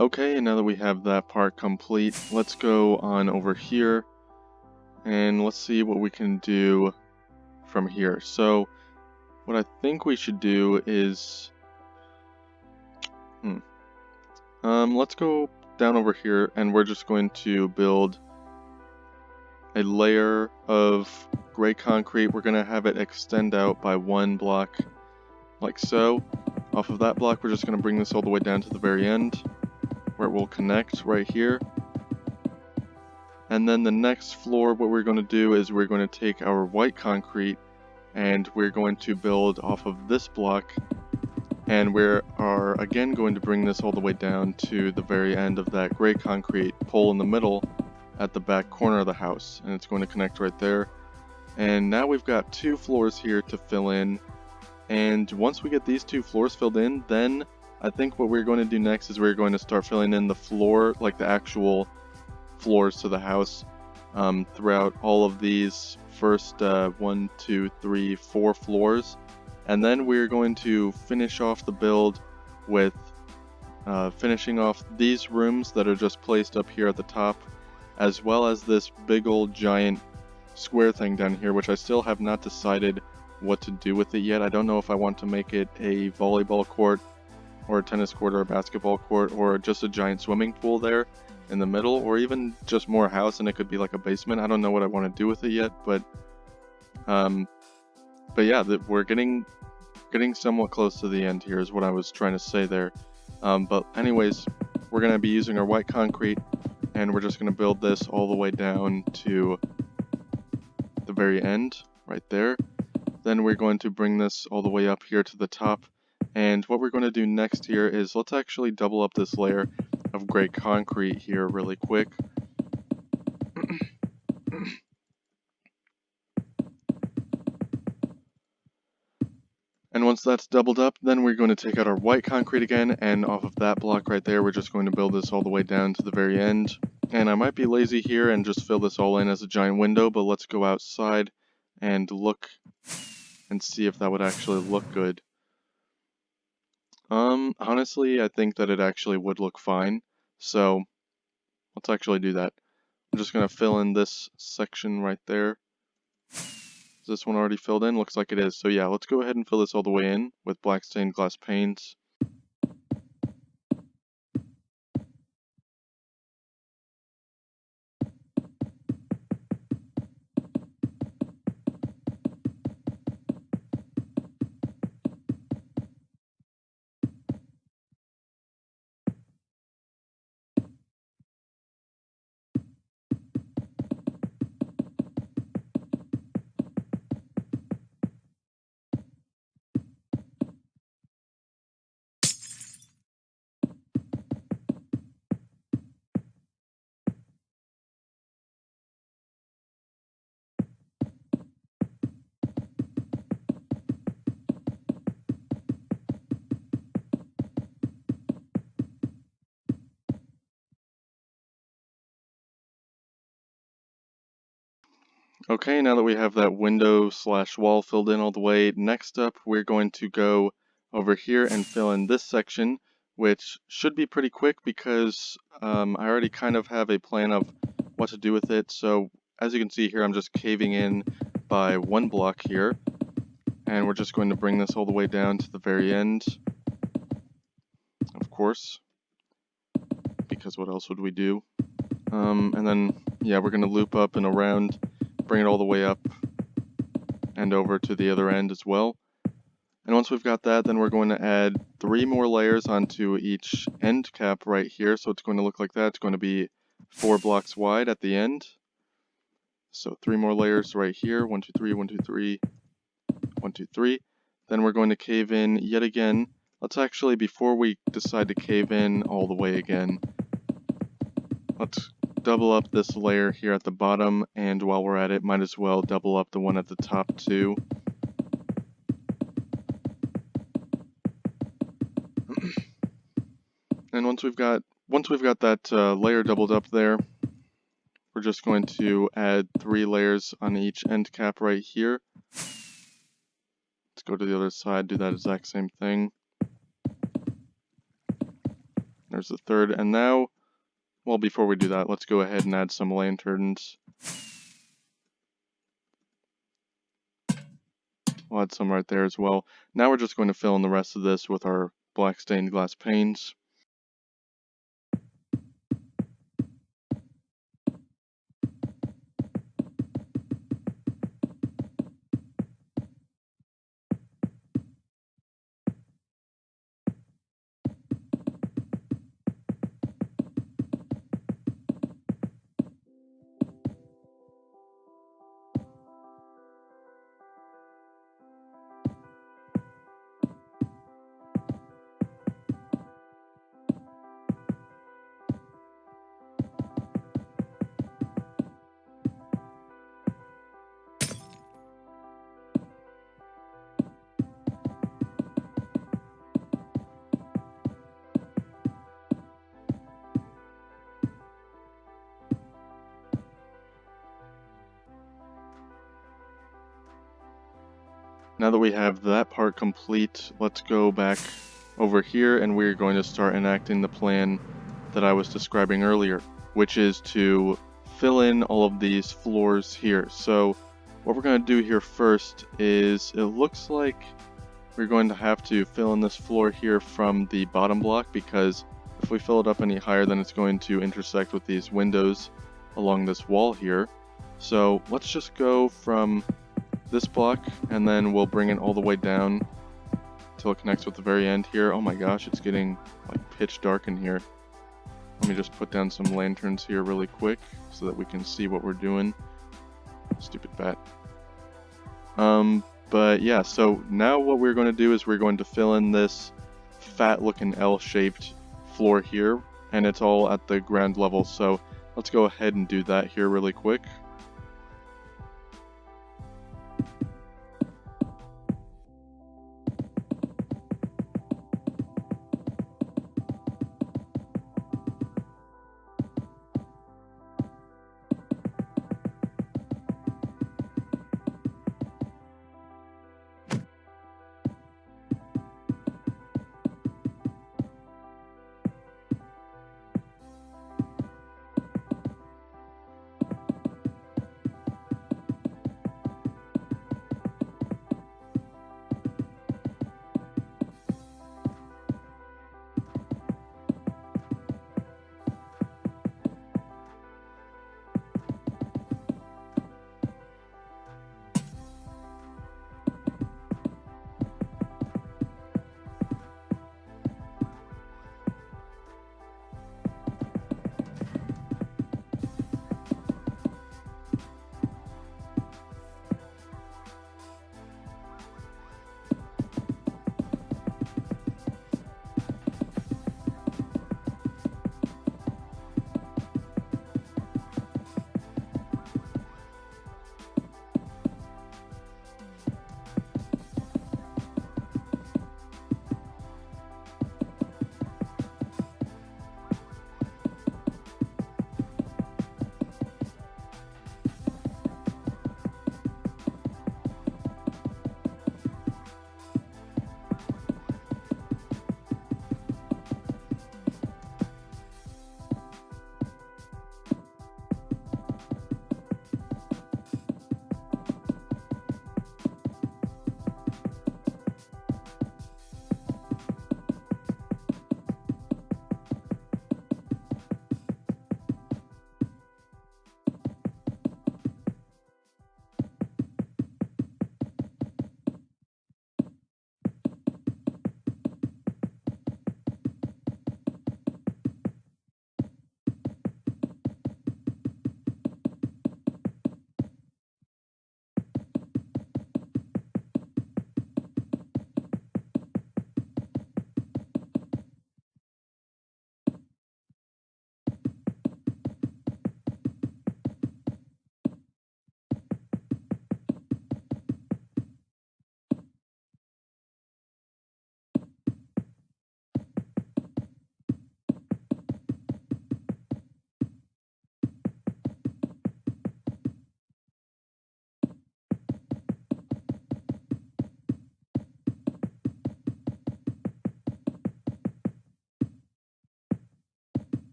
Okay, and now that we have that part complete, let's go on over here and let's see what we can do from here. So what I think we should do is, let's go down over here and we're just going to build a layer of gray concrete. We're going to have it extend out by one block like so. Off of that block, we're just going to bring this all the way down to the very end where it will connect right here. And then the next floor, what we're going to do is we're going to take our white concrete and we're going to build off of this block, and we are again going to bring this all the way down to the very end of that gray concrete pole in the middle at the back corner of the house, and it's going to connect right there. And now we've got 2 floors here to fill in, and once we get these 2 floors filled in, then I think what we're going to do next is we're going to start filling in the floor, like the actual floors to the house, throughout all of these first 1, 2, 3, 4 floors, and then we're going to finish off the build with finishing off these rooms that are just placed up here at the top, as well as this big old giant square thing down here, which I still have not decided what to do with it yet. I don't know if I want to make it a volleyball court or a tennis court or a basketball court or just a giant swimming pool there in the middle, or even just more house and it could be like a basement. I don't know what I want to do with it yet, but yeah, we're getting somewhat close to the end here is what I was trying to say there. But anyways, we're going to be using our white concrete and we're just going to build this all the way down to the very end right there. Then we're going to bring this all the way up here to the top, and what we're going to do next here is let's actually double up this layer of gray concrete here really quick. And once that's doubled up, then we're going to take out our white concrete again, and off of that block right there, we're just going to build this all the way down to the very end. And I might be lazy here and just fill this all in as a giant window, but let's go outside and look and see if that would actually look good. Honestly, I think that it actually would look fine, so let's actually do that. I'm just going to fill in this section right there. Is this one already filled in? Looks like it is. So yeah, let's go ahead and fill this all the way in with black stained glass paints. Okay, now that we have that window slash wall filled in all the way, next up we're going to go over here and fill in this section, which should be pretty quick because I already kind of have a plan of what to do with it. So as you can see here, I'm just caving in by one block here, and we're just going to bring this all the way down to the very end, of course, because what else would we do? And then, yeah, we're going to loop up and around, bring it all the way up and over to the other end as well. And once we've got that, then we're going to add 3 more layers onto each end cap right here. So it's going to look like that. It's going to be 4 blocks wide at the end. So 3 more layers right here. 1, 2, 3, 1, 2, 3, 1, 2, 3. Then we're going to cave in yet again. Let's actually, before we decide to cave in all the way again, let's double up this layer here at the bottom, and while we're at it, might as well double up the one at the top too. And once we've got that layer doubled up there, we're just going to add 3 layers on each end cap right here. Let's go to the other side, do that exact same thing. There's the third, and now, well, before we do that, let's go ahead and add some lanterns. We'll add some right there as well. Now we're just going to fill in the rest of this with our black stained glass panes. Now that we have that part complete, let's go back over here and we're going to start enacting the plan that I was describing earlier, which is to fill in all of these floors here. So what we're going to do here first is, it looks like we're going to have to fill in this floor here from the bottom block, because if we fill it up any higher, then it's going to intersect with these windows along this wall here. So let's just go from this block, and then we'll bring it all the way down until it connects with the very end here. Oh my gosh, it's getting like pitch dark in here. Let me just put down some lanterns here really quick so that we can see what we're doing. Stupid bat. But yeah, so now what we're going to do is we're going to fill in this fat looking L-shaped floor here, and it's all at the ground level. So let's go ahead and do that here really quick.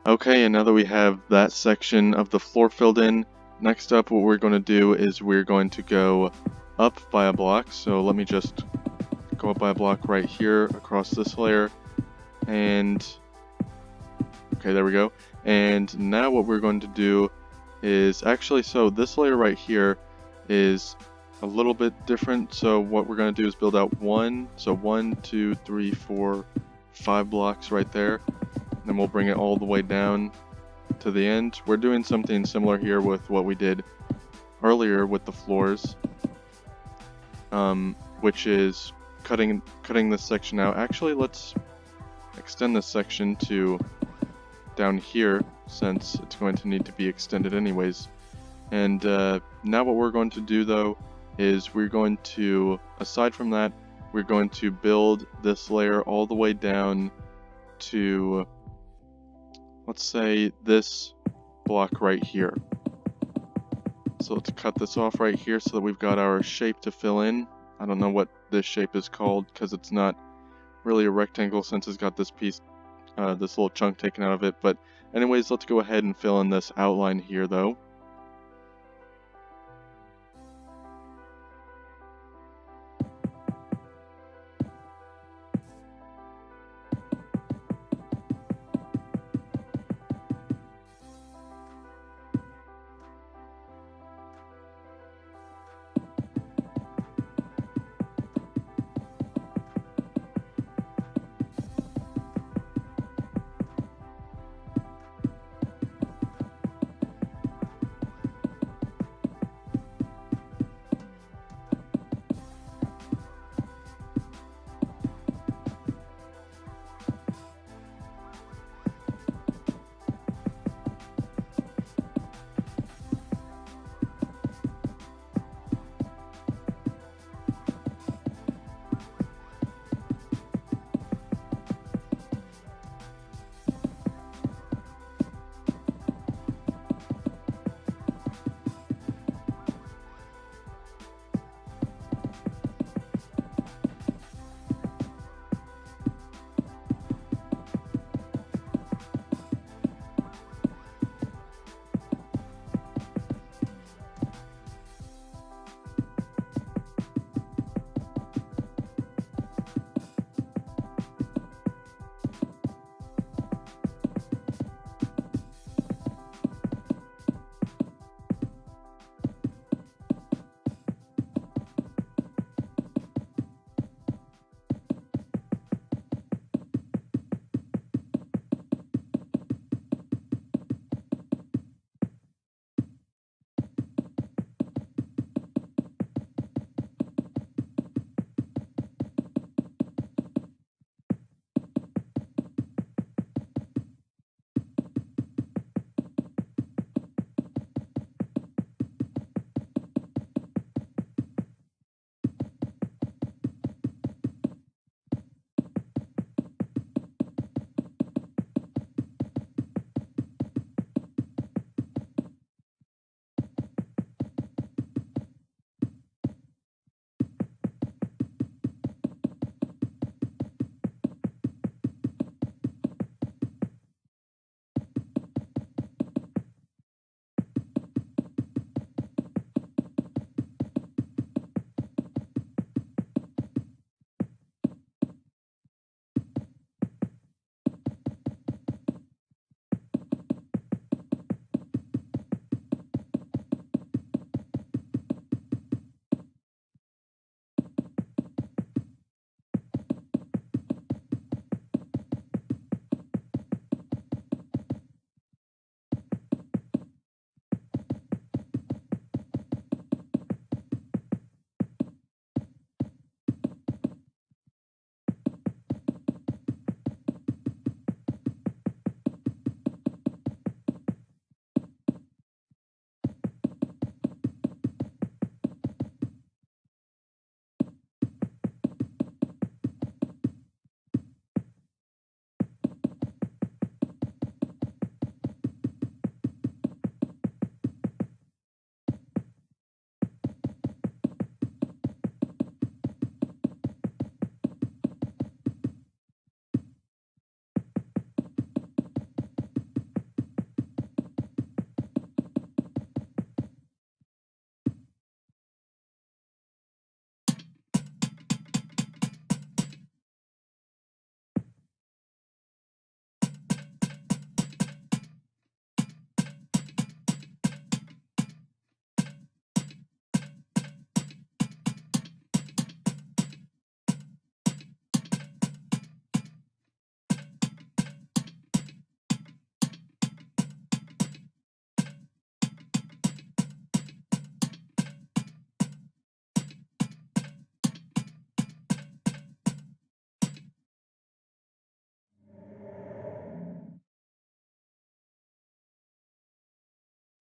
Okay, and now that we have that section of the floor filled in, next up what we're going to do is we're going to go up by a block. So let me just go up by a block right here across this layer, and okay, there we go. And now what we're going to do is actually, so this layer right here is a little bit different. So what we're going to do is build out one, so 1, 2, 3, 4, 5 blocks right there. Then we'll bring it all the way down to the end. We're doing something similar here with what we did earlier with the floors, which is cutting this section out. Actually, let's extend this section to down here, since it's going to need to be extended anyways. And now what we're going to do though is we're going to, aside from that, we're going to build this layer all the way down to, let's say, this block right here. So let's cut this off right here so that we've got our shape to fill in. I don't know what this shape is called because it's not really a rectangle since it's got this piece, this little chunk taken out of it. But anyways, let's go ahead and fill in this outline here though.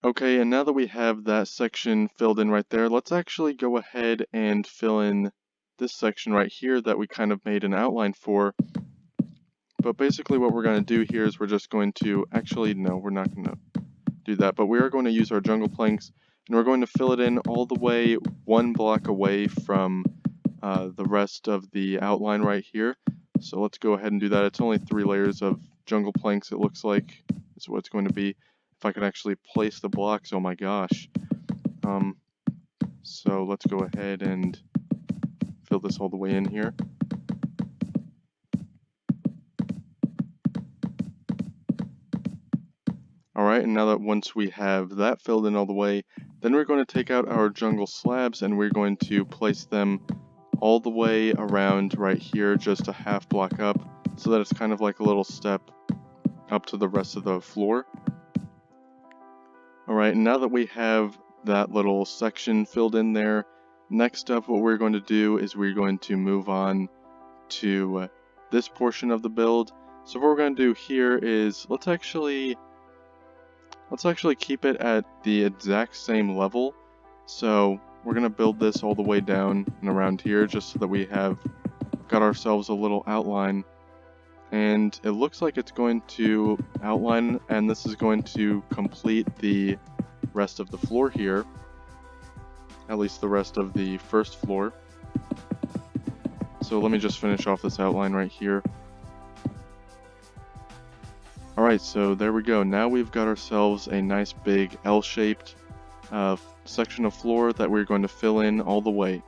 Okay, and now that we have that section filled in right there, let's actually go ahead and fill in this section right here that we kind of made an outline for. But basically what we're going to do here is we're just going to, actually no, we're not going to do that, but we are going to use our jungle planks, and we're going to fill it in all the way 1 block away from the rest of the outline right here. So let's go ahead and do that. It's only 3 layers of jungle planks, it looks like, is what it's going to be. If I can actually place the blocks, oh my gosh. So let's go ahead and fill this all the way in here. Alright, and now that once we have that filled in all the way, then we're going to take out our jungle slabs and we're going to place them all the way around right here, just a half block up, so that it's kind of like a little step up to the rest of the floor. Alright, and now that we have that little section filled in there, next up what we're going to do is we're going to move on to this portion of the build. So what we're going to do here is let's actually keep it at the exact same level. So we're going to build this all the way down and around here just so that we have got ourselves a little outline. And it looks like it's going to outline, and this is going to complete the rest of the floor here. At least the rest of the first floor. So let me just finish off this outline right here. Alright, so there we go. Now we've got ourselves a nice big L-shaped section of floor that we're going to fill in all the way.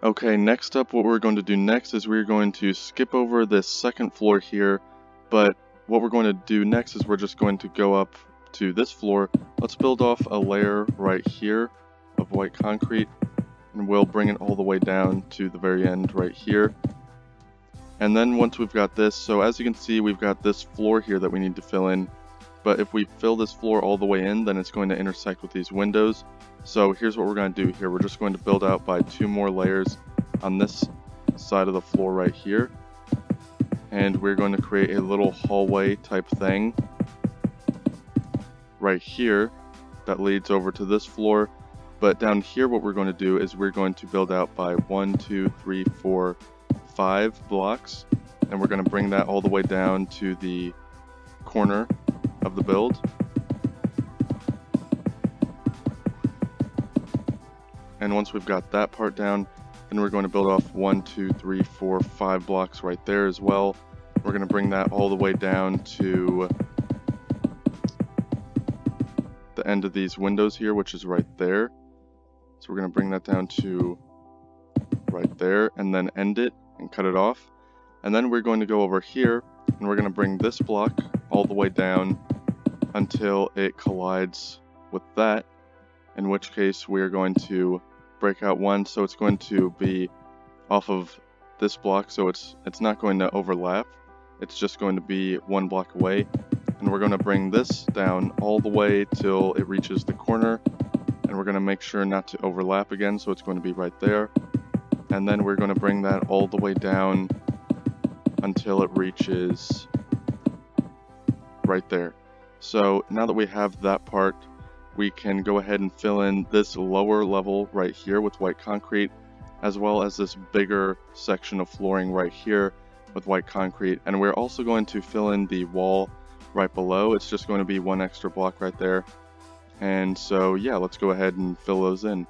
Okay, next up, what we're going to do next is we're going to skip over this second floor here, but what we're going to do next is we're just going to go up to this floor. Let's build off a layer right here of white concrete, and we'll bring it all the way down to the very end right here. And then once we've got this, so as you can see, we've got this floor here that we need to fill in, but if we fill this floor all the way in, then it's going to intersect with these windows. So here's what we're going to do here. We're just going to build out by 2 more layers on this side of the floor right here. And we're going to create a little hallway type thing right here that leads over to this floor. But down here, what we're going to do is we're going to build out by 1, 2, 3, 4, 5 blocks. And we're going to bring that all the way down to the corner of the build. And once we've got that part down, then we're going to build off 1, 2, 3, 4, 5 blocks right there as well. We're going to bring that all the way down to the end of these windows here, which is right there. So we're going to bring that down to right there and then end it and cut it off. And then we're going to go over here and we're going to bring this block all the way down until it collides with that, in which case we are going to break out one, so it's going to be off of this block, so it's not going to overlap, it's just going to be 1 block away. And we're going to bring this down all the way till it reaches the corner, and we're going to make sure not to overlap again, so it's going to be right there. And then we're going to bring that all the way down until it reaches right there. So now that we have that part, we can go ahead and fill in this lower level right here with white concrete, as well as this bigger section of flooring right here with white concrete. And we're also going to fill in the wall right below. It's just going to be 1 extra block right there. And so yeah, let's go ahead and fill those in.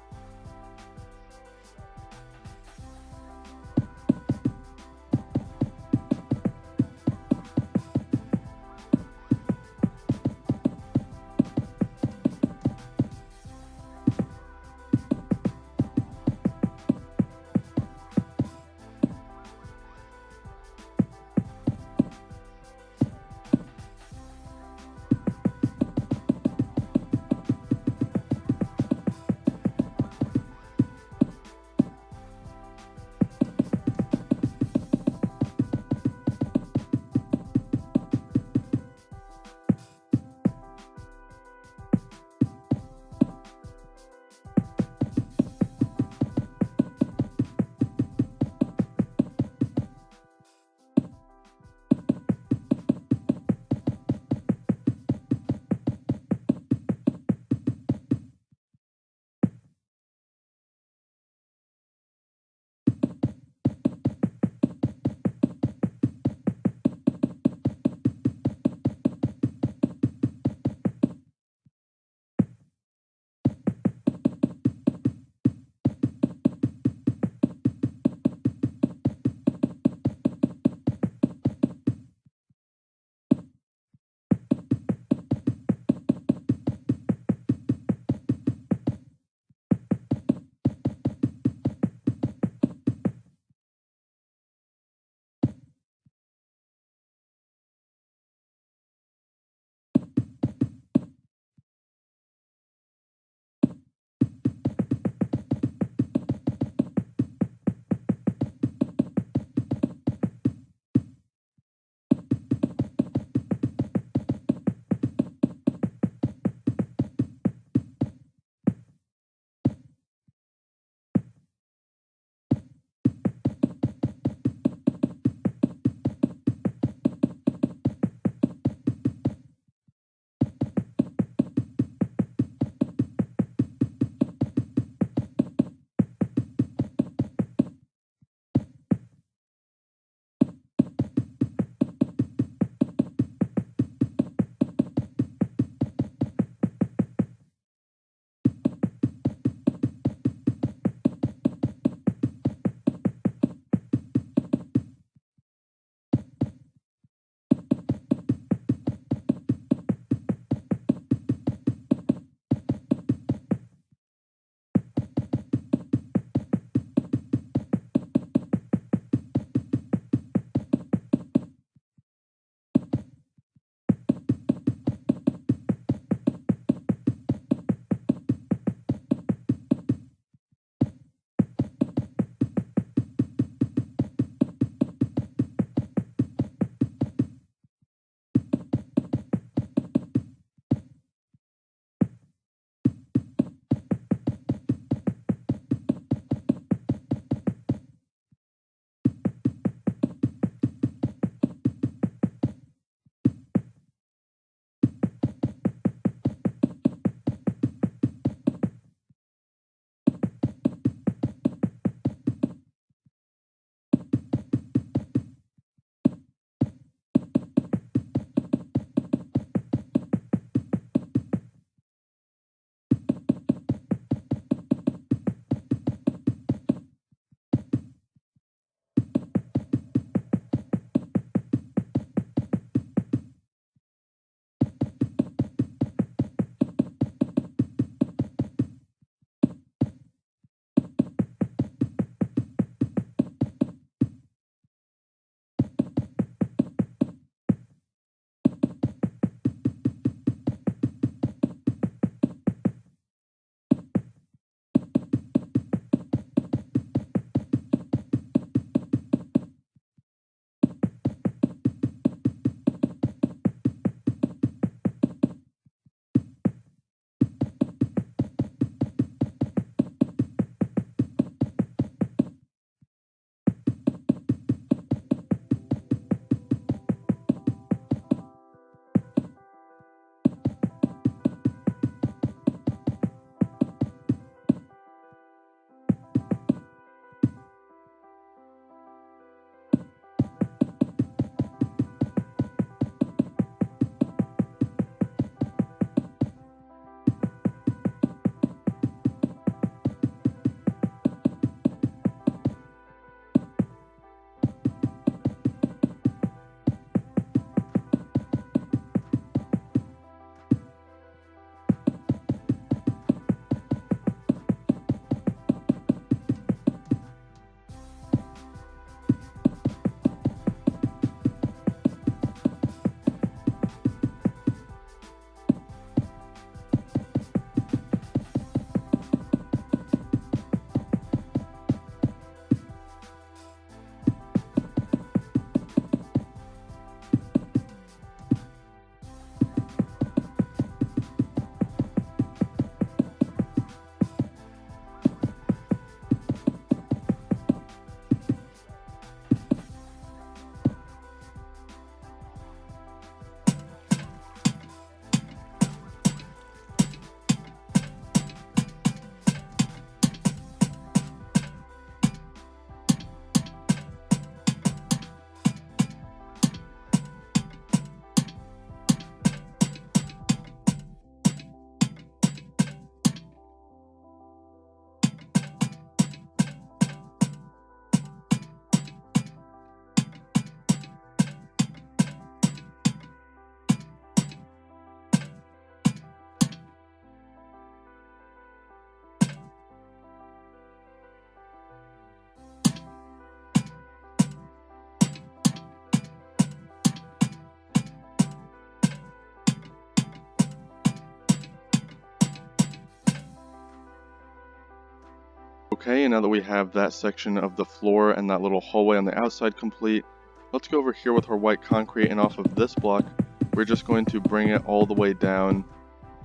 Okay, and now that we have that section of the floor and that little hallway on the outside complete, let's go over here with our white concrete, and off of this block, we're just going to bring it all the way down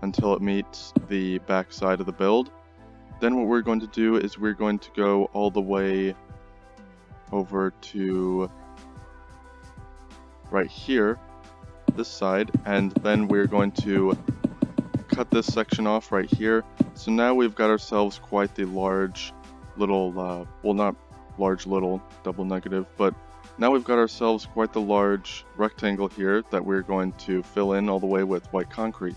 until it meets the back side of the build. Then what we're going to do is we're going to go all the way over to right here, this side, and then we're going to cut this section off right here. So now we've got ourselves quite the large little, well, not large little, double negative, but now we've got ourselves quite the large rectangle here that we're going to fill in all the way with white concrete.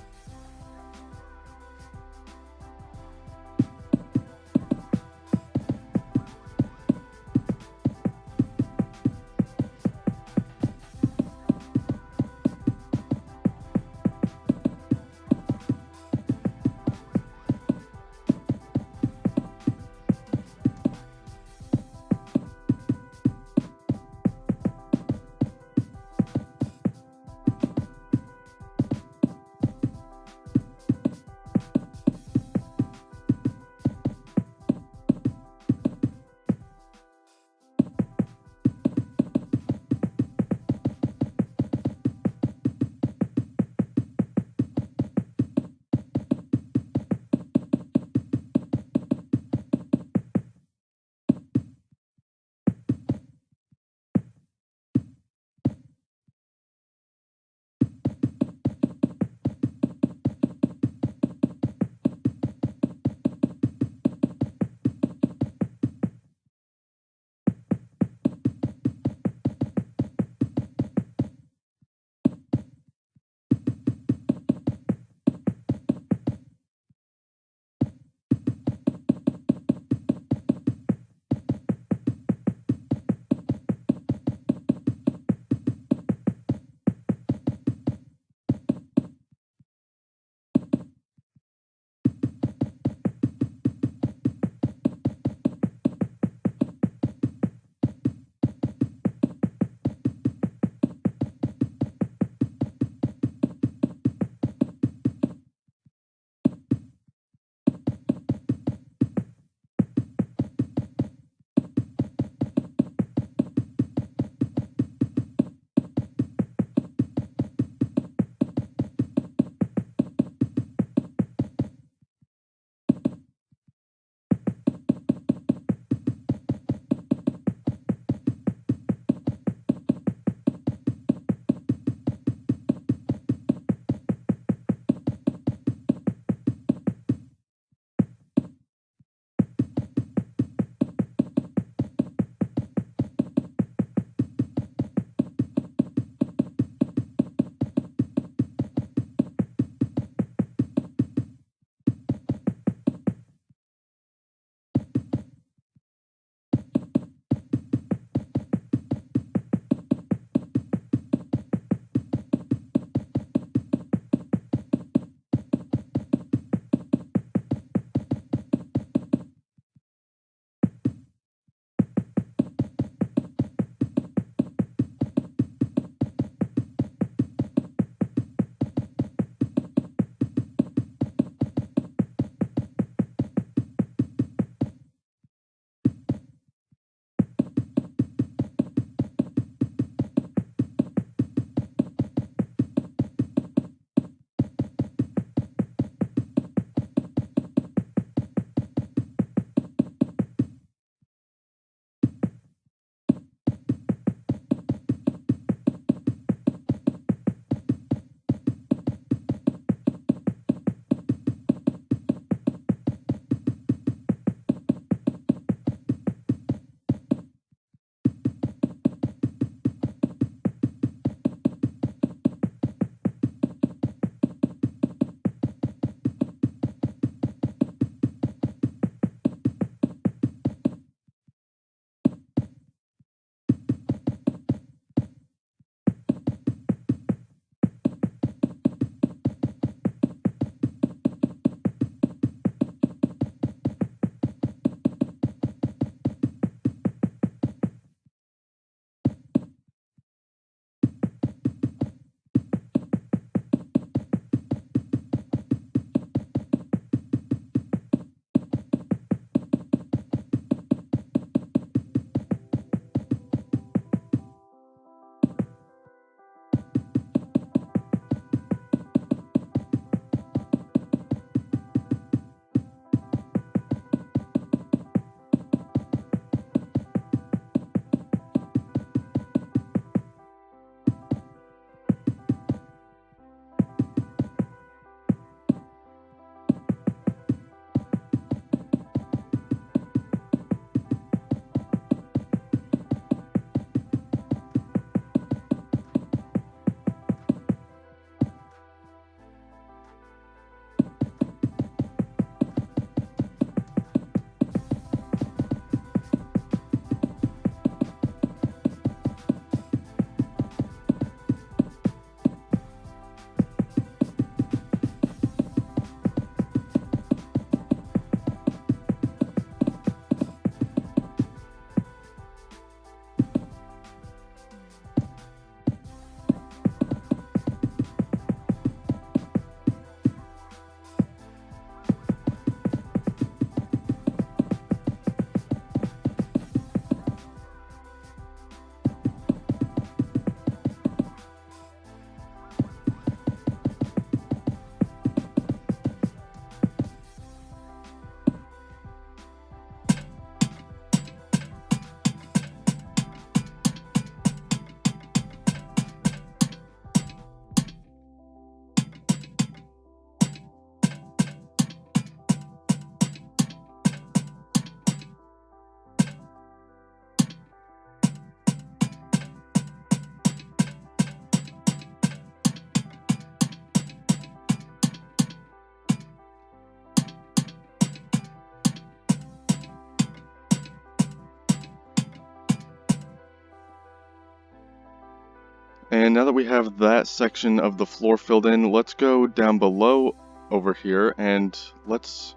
And now that we have that section of the floor filled in, let's go down below over here and let's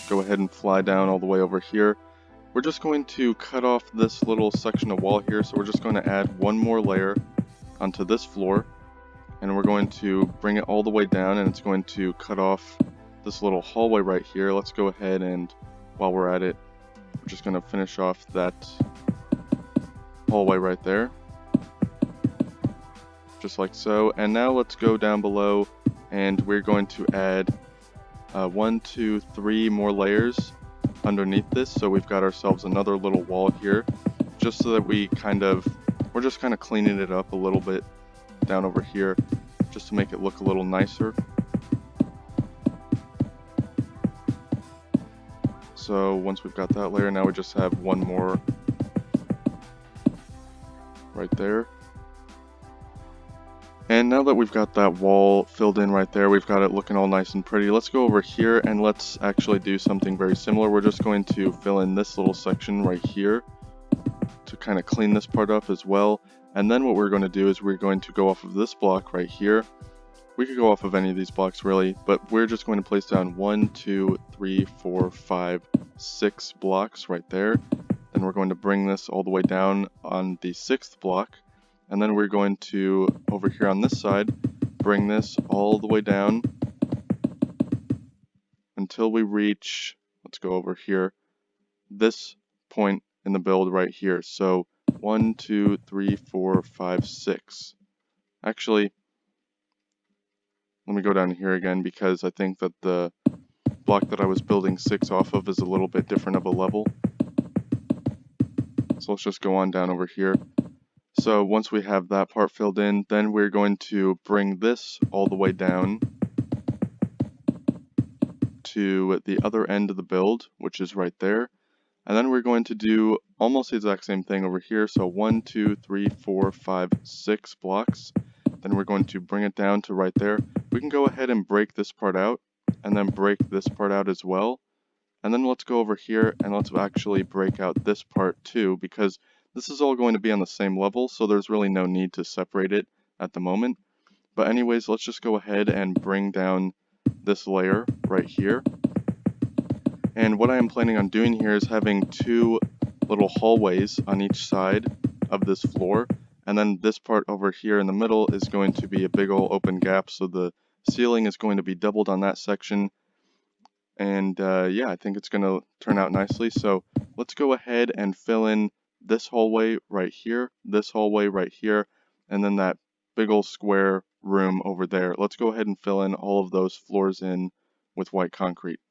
go ahead and fly down all the way over here. We're just going to cut off this little section of wall here, so we're just going to add one more layer onto this floor, and we're going to bring it all the way down, and it's going to cut off this little hallway right here. Let's go ahead and, while we're at it, we're just going to finish off that hallway right there, just like so. And now let's go down below, and we're going to add 1, 2, 3 more layers underneath this, so we've got ourselves another little wall here, just so that we're just kind of cleaning it up a little bit down over here, just to make it look a little nicer. So once we've got that layer, now we just have one more right there. And now that we've got that wall filled in right there, we've got it looking all nice and pretty. Let's go over here and let's actually do something very similar. We're just going to fill in this little section right here to kind of clean this part up as well. And then what we're going to do is we're going to go off of this block right here. We could go off of any of these blocks really, but we're just going to place down 1, 2, 3, 4, 5, 6 blocks right there. Then we're going to bring this all the way down on the 6th block. And then we're going to, over here on this side, bring this all the way down until we reach, let's go over here, this point in the build right here. So 1, 2, 3, 4, 5, 6. Actually, let me go down here again because I think that the block that I was building 6 off of is a little bit different of a level. So let's just go on down over here. So once we have that part filled in, then we're going to bring this all the way down to the other end of the build, which is right there. And then we're going to do almost the exact same thing over here. So 1, 2, 3, 4, 5, 6 blocks. Then we're going to bring it down to right there. We can go ahead and break this part out and then break this part out as well. And then let's go over here and let's actually break out this part too, because this is all going to be on the same level, so there's really no need to separate it at the moment. But anyways, let's just go ahead and bring down this layer right here. And what I am planning on doing here is having 2 little hallways on each side of this floor. And then this part over here in the middle is going to be a big old open gap, so the ceiling is going to be doubled on that section. And yeah, I think it's going to turn out nicely. So let's go ahead and fill in this hallway right here, this hallway right here, and then that big old square room over there. Let's go ahead and fill in all of those floors in with white concrete.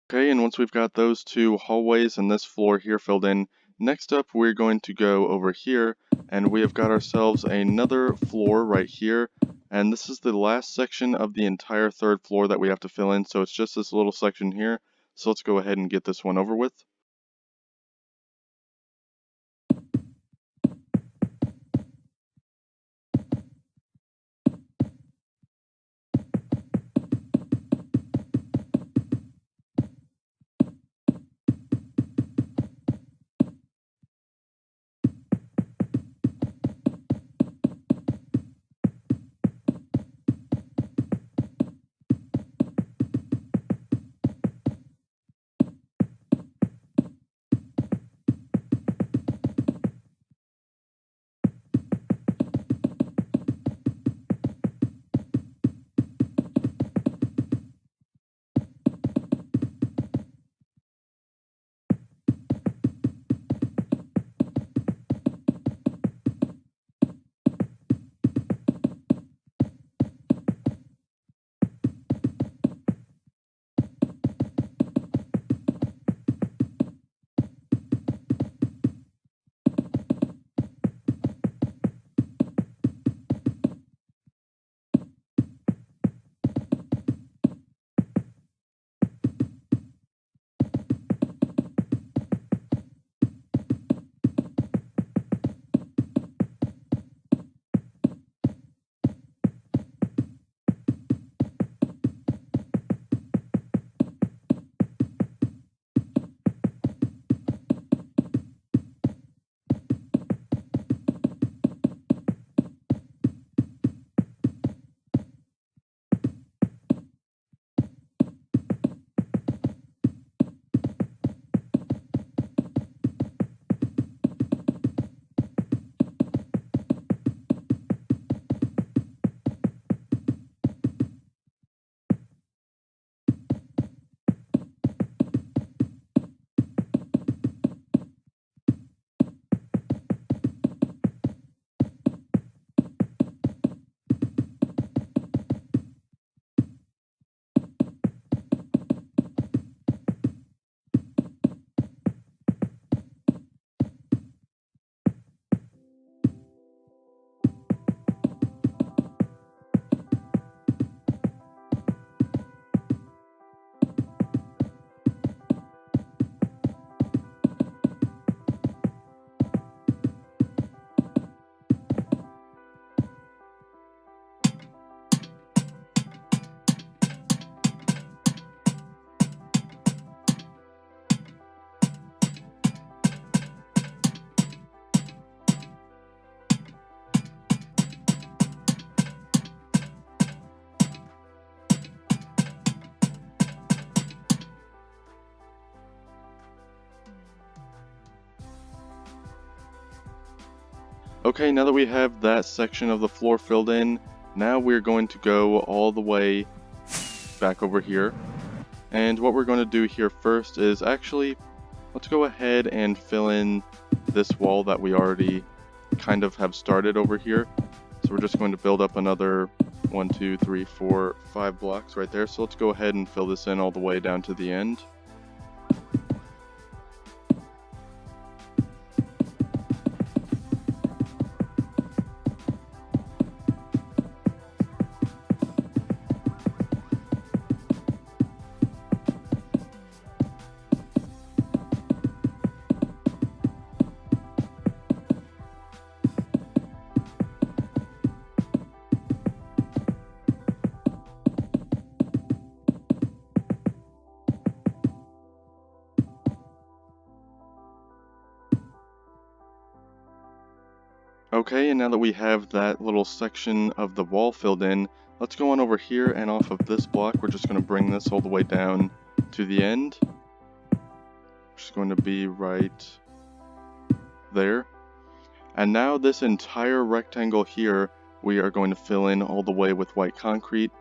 Okay, and once we've got those two hallways and this floor here filled in, next up we're going to go over here, and we have got ourselves another floor right here, and this is the last section of the entire third floor that we have to fill in, so it's just this little section here, so let's go ahead and get this one over with. Okay, now that we have that section of the floor filled in, now we're going to go all the way back over here. And what we're going to do here first is actually, let's go ahead and fill in this wall that we already kind of have started over here. So we're just going to build up another 1, 2, 3, 4, 5 blocks right there. So let's go ahead and fill this in all the way down to the end. Okay, and now that we have that little section of the wall filled in, let's go on over here, and off of this block we're just going to bring this all the way down to the end. Which is going to be right there. And now this entire rectangle here we are going to fill in all the way with white concrete.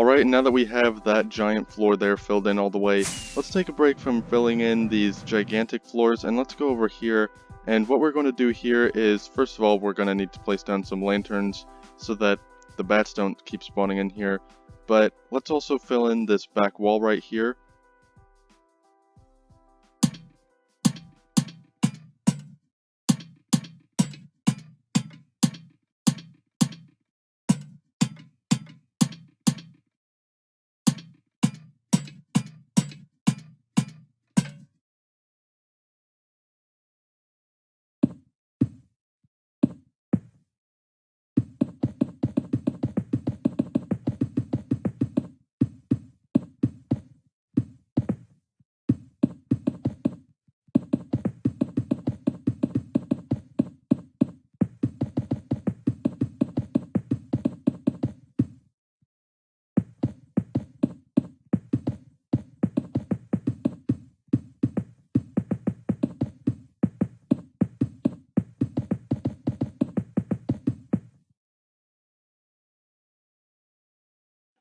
Alright, now that we have that giant floor there filled in all the way, let's take a break from filling in these gigantic floors and let's go over here. And what we're going to do here is, first of all, we're going to need to place down some lanterns so that the bats don't keep spawning in here. But let's also fill in this back wall right here.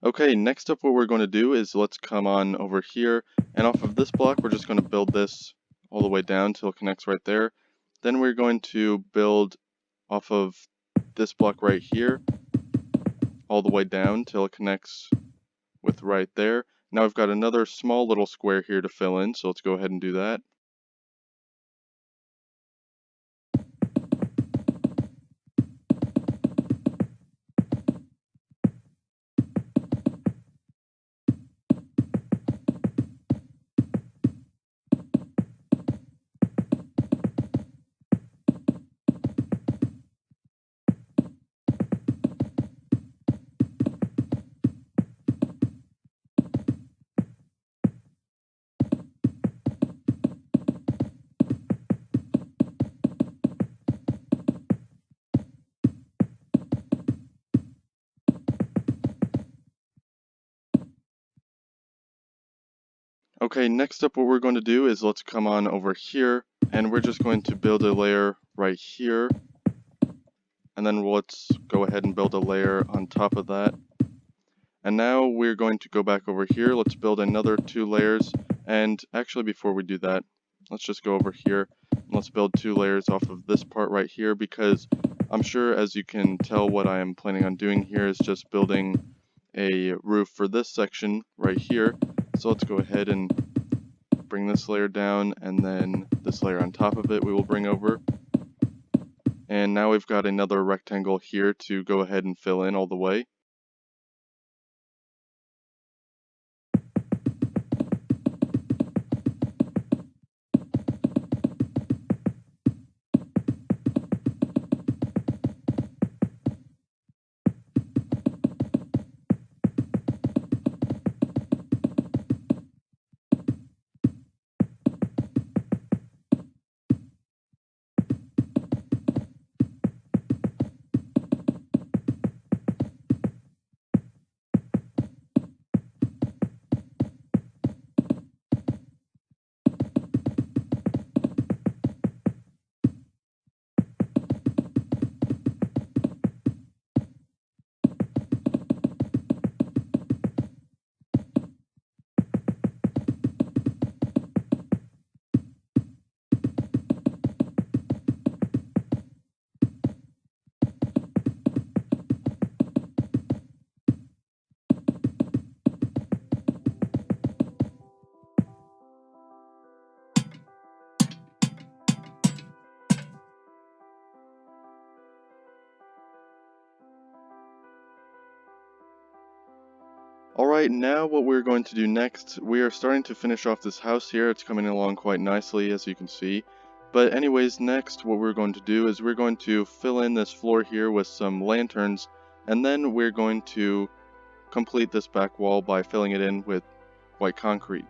Okay, next up what we're going to do is let's come on over here, and off of this block we're just going to build this all the way down till it connects right there. Then we're going to build off of this block right here, all the way down till it connects with right there. Now I've got another small little square here to fill in, so let's go ahead and do that. Okay, next up what we're going to do is let's come on over here, and we're just going to build a layer right here, and then let's go ahead and build a layer on top of that. And now we're going to go back over here, let's build another 2 layers, and actually before we do that, let's just go over here, and let's build 2 layers off of this part right here, because I'm sure as you can tell what I am planning on doing here is just building a roof for this section right here. So let's go ahead and bring this layer down, and then this layer on top of it we will bring over. And now we've got another rectangle here to go ahead and fill in all the way. Alright, now what we're going to do next, we are starting to finish off this house here. It's coming along quite nicely, as you can see. But anyways, next what we're going to do is we're going to fill in this floor here with some lanterns, and then we're going to complete this back wall by filling it in with white concrete.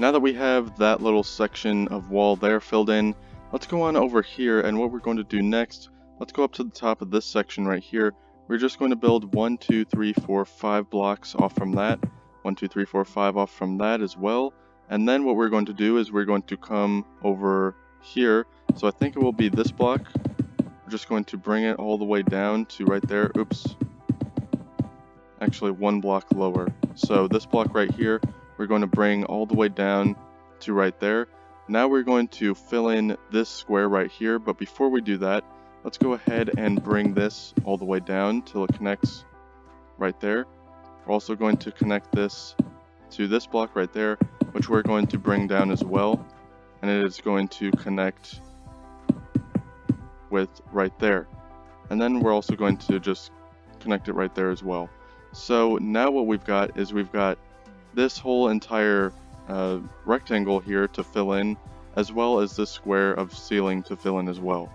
Now that we have that little section of wall there filled in, let's go on over here, and what we're going to do next, let's go up to the top of this section right here. We're just going to build 1, 2, 3, 4, 5 blocks off from that. 1, 2, 3, 4, 5 off from that as well. And then what we're going to do is we're going to come over here. So I think it will be this block. We're just going to bring it all the way down to right there. Oops. Actually, one block lower. So this block right here, we're going to bring all the way down to right there. Now we're going to fill in this square right here, but before we do that, let's go ahead and bring this all the way down till it connects right there. We're also going to connect this to this block right there, which we're going to bring down as well, and it is going to connect with right there. And then we're also going to just connect it right there as well. So now what we've got is we've got this whole entire rectangle here to fill in, as well as this square of ceiling to fill in as well.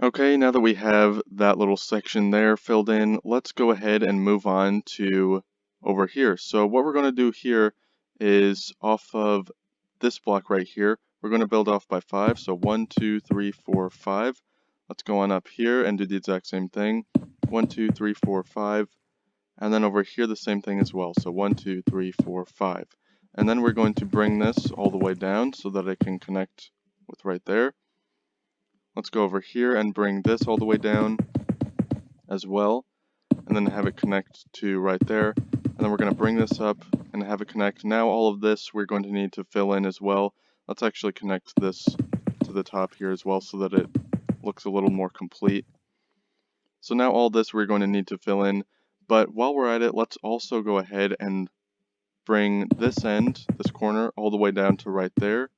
Okay, now that we have that little section there filled in, let's go ahead and move on to over here. So what we're going to do here is off of this block right here, we're going to build off by 5. So 1, 2, 3, 4, 5. Let's go on up here and do the exact same thing. 1, 2, 3, 4, 5. And then over here the same thing as well. So 1, 2, 3, 4, 5. And then we're going to bring this all the way down so that it can connect with right there. Let's go over here and bring this all the way down as well, and then have it connect to right there. And then we're going to bring this up and have it connect. Now all of this we're going to need to fill in as well. Let's actually connect this to the top here as well so that it looks a little more complete. So now all this we're going to need to fill in, but while we're at it, let's also go ahead and bring this end, this corner, all the way down to right there.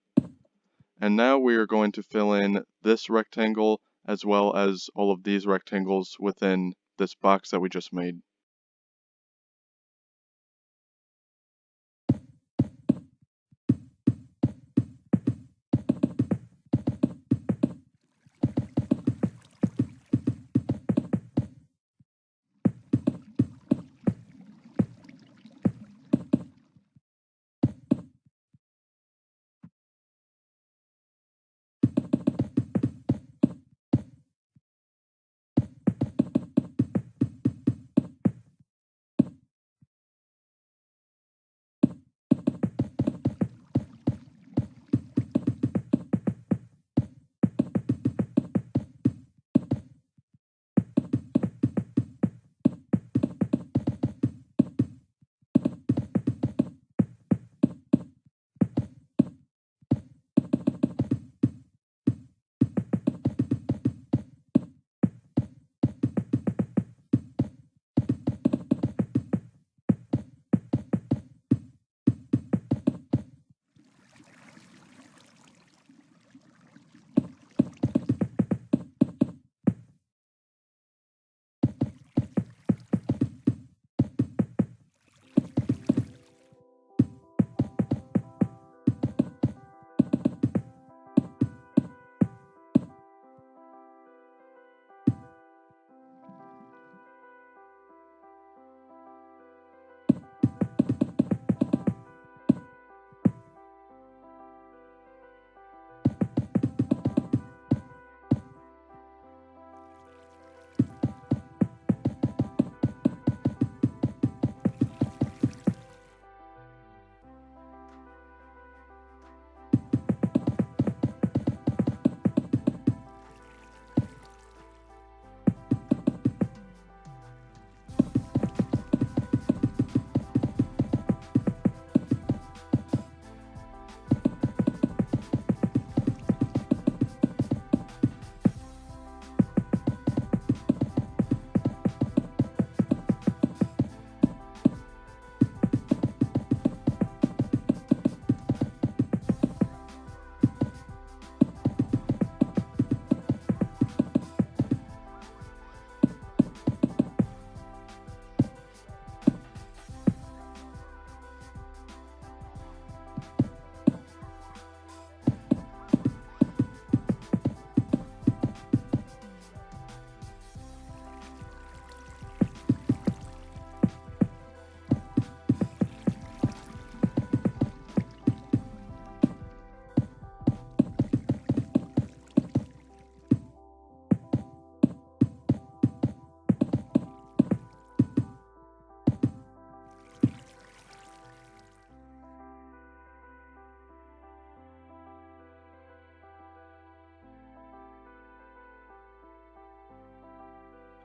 And now we are going to fill in this rectangle as well as all of these rectangles within this box that we just made.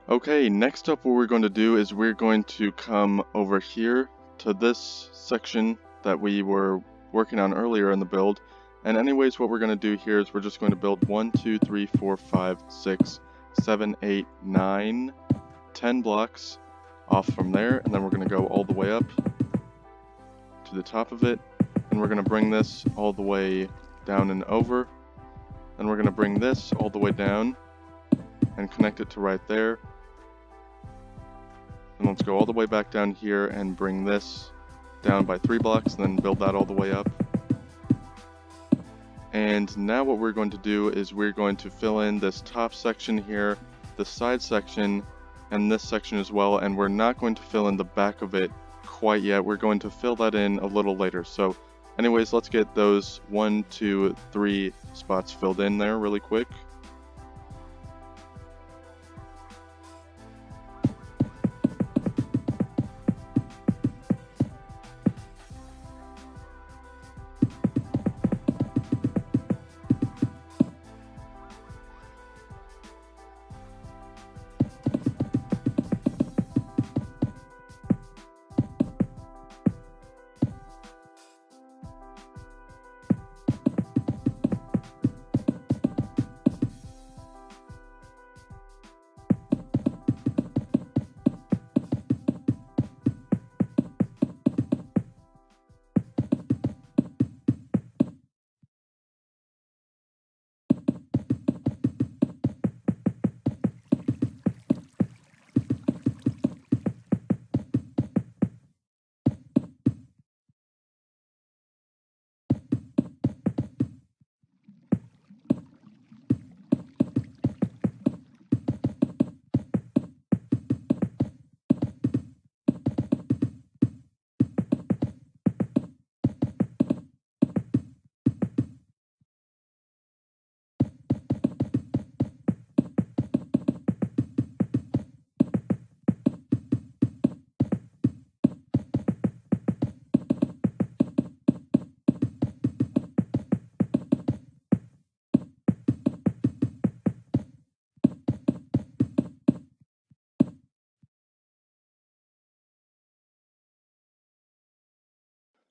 Okay, next up what we're going to do is we're going to come over here to this section that we were working on earlier in the build. And anyways, what we're going to do here is we're just going to build 1, 2, 3, 4, 5, 6, 7, 8, 9, 10 blocks off from there. And then we're going to go all the way up to the top of it. And we're going to bring this all the way down and over. And we're going to bring this all the way down and connect it to right there. And let's go all the way back down here and bring this down by 3 blocks and then build that all the way up. And now what we're going to do is we're going to fill in this top section here, the side section, and this section as well. And we're not going to fill in the back of it quite yet. We're going to fill that in a little later. So anyways, let's get those 1, 2, 3 spots filled in there really quick.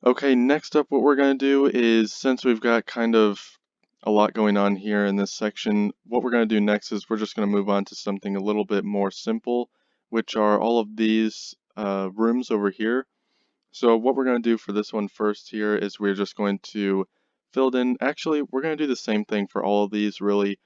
Okay, next up what we're going to do is, since we've got kind of a lot going on here in this section, what we're going to do next is we're just going to move on to something a little bit more simple, which are all of these rooms over here. So what we're going to do for this one first here is we're just going to fill it in. Actually, we're going to do the same thing for all of these really,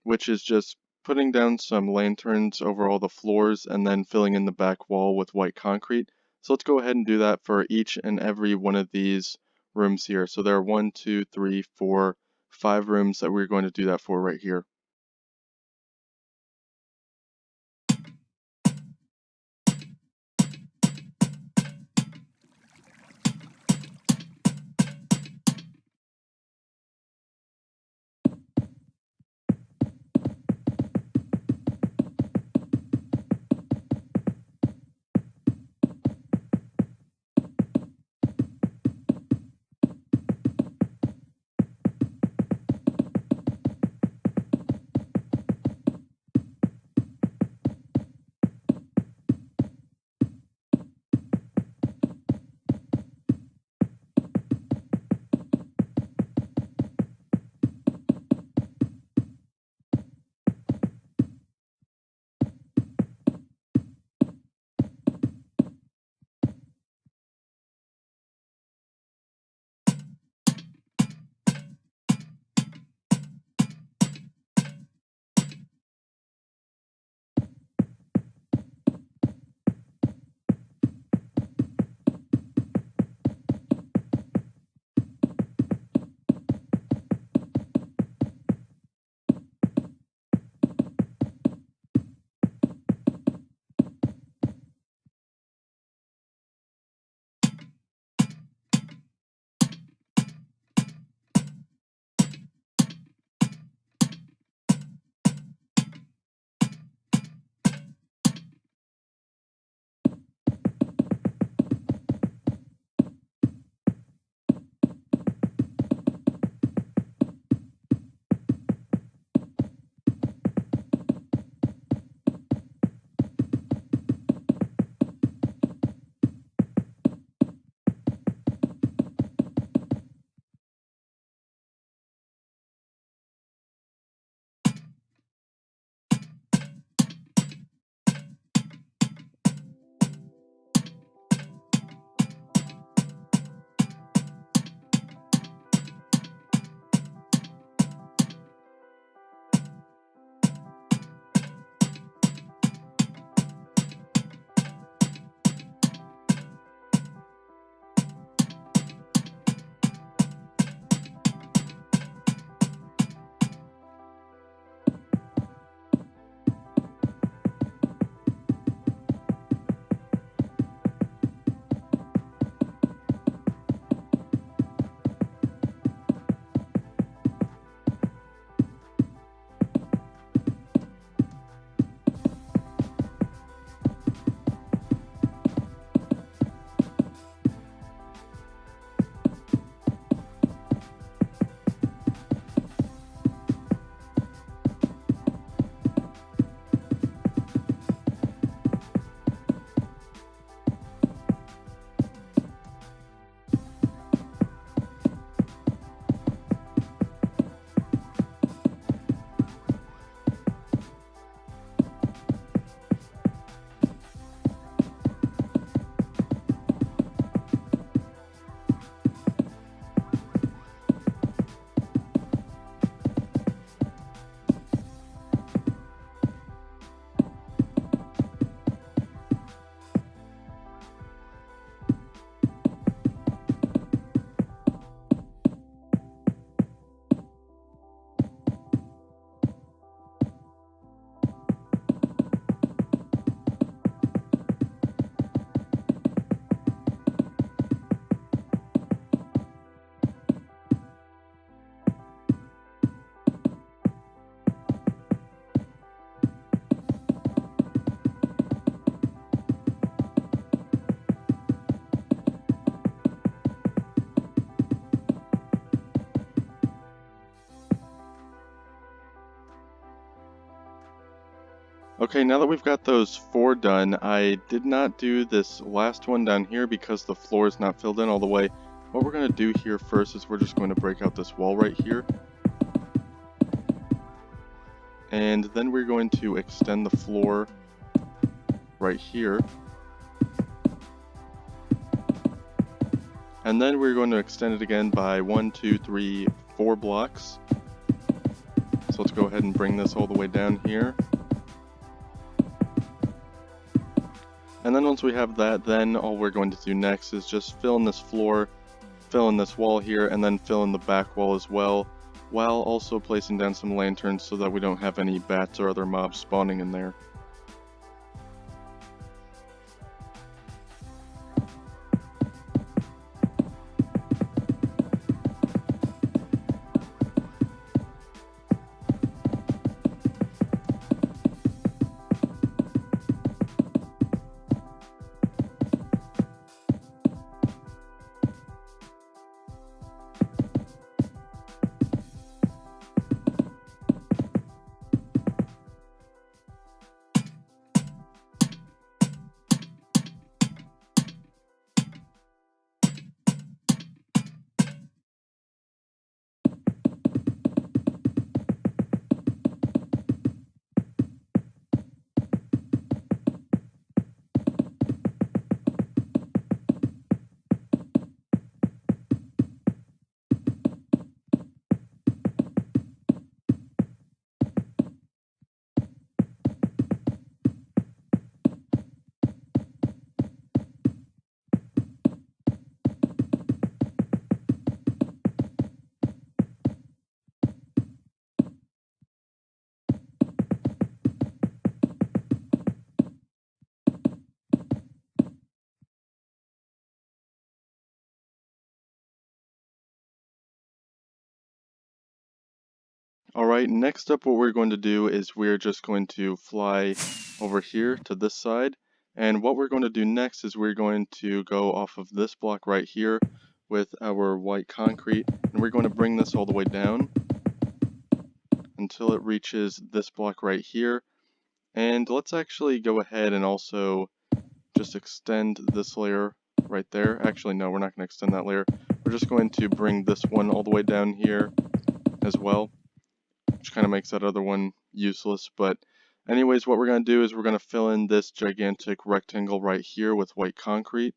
which is just putting down some lanterns over all the floors and then filling in the back wall with white concrete. So let's go ahead and do that for each and every one of these rooms here. So there are 1, 2, 3, 4, 5 rooms that we're going to do that for right here. Okay, now that we've got those 4 done, I did not do this last one down here because the floor is not filled in all the way. What we're going to do here first is we're just going to break out this wall right here. And then we're going to extend the floor right here. And then we're going to extend it again by 1, 2, 3, 4 blocks. So let's go ahead and bring this all the way down here. And then once we have that, then all we're going to do next is just fill in this floor, fill in this wall here, and then fill in the back wall as well, while also placing down some lanterns so that we don't have any bats or other mobs spawning in there. Alright, next up what we're going to do is we're just going to fly over here to this side. And what we're going to do next is we're going to go off of this block right here with our white concrete. And we're going to bring this all the way down until it reaches this block right here. And let's actually go ahead and also just extend this layer right there. Actually, no, we're not going to extend that layer. We're just going to bring this one all the way down here as well, which kind of makes that other one useless. But anyways, what we're going to do is we're going to fill in this gigantic rectangle right here with white concrete.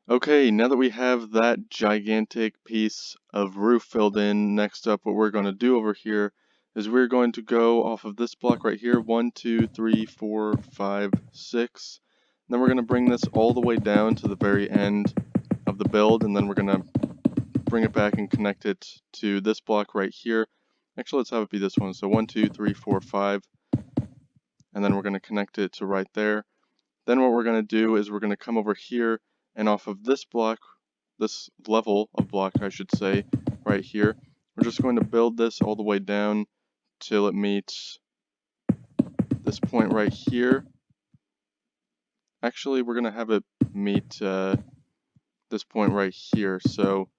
Okay, now that we have that gigantic piece of roof filled in, next up what we're going to do over here is we're going to go off of this block right here, 1, 2, 3, 4, 5, 6. Then we're going to bring this all the way down to the very end of the build, and then we're going to bring it back and connect it to this block right here. Actually, let's have it be this one. So 1, 2, 3, 4, 5, and then we're going to connect it to right there. Then what we're going to do is we're going to come over here, and off of this block, this level of block I should say, right here, we're just going to build this all the way down till it meets this point right here. Actually, we're going to have it meet this point right here, so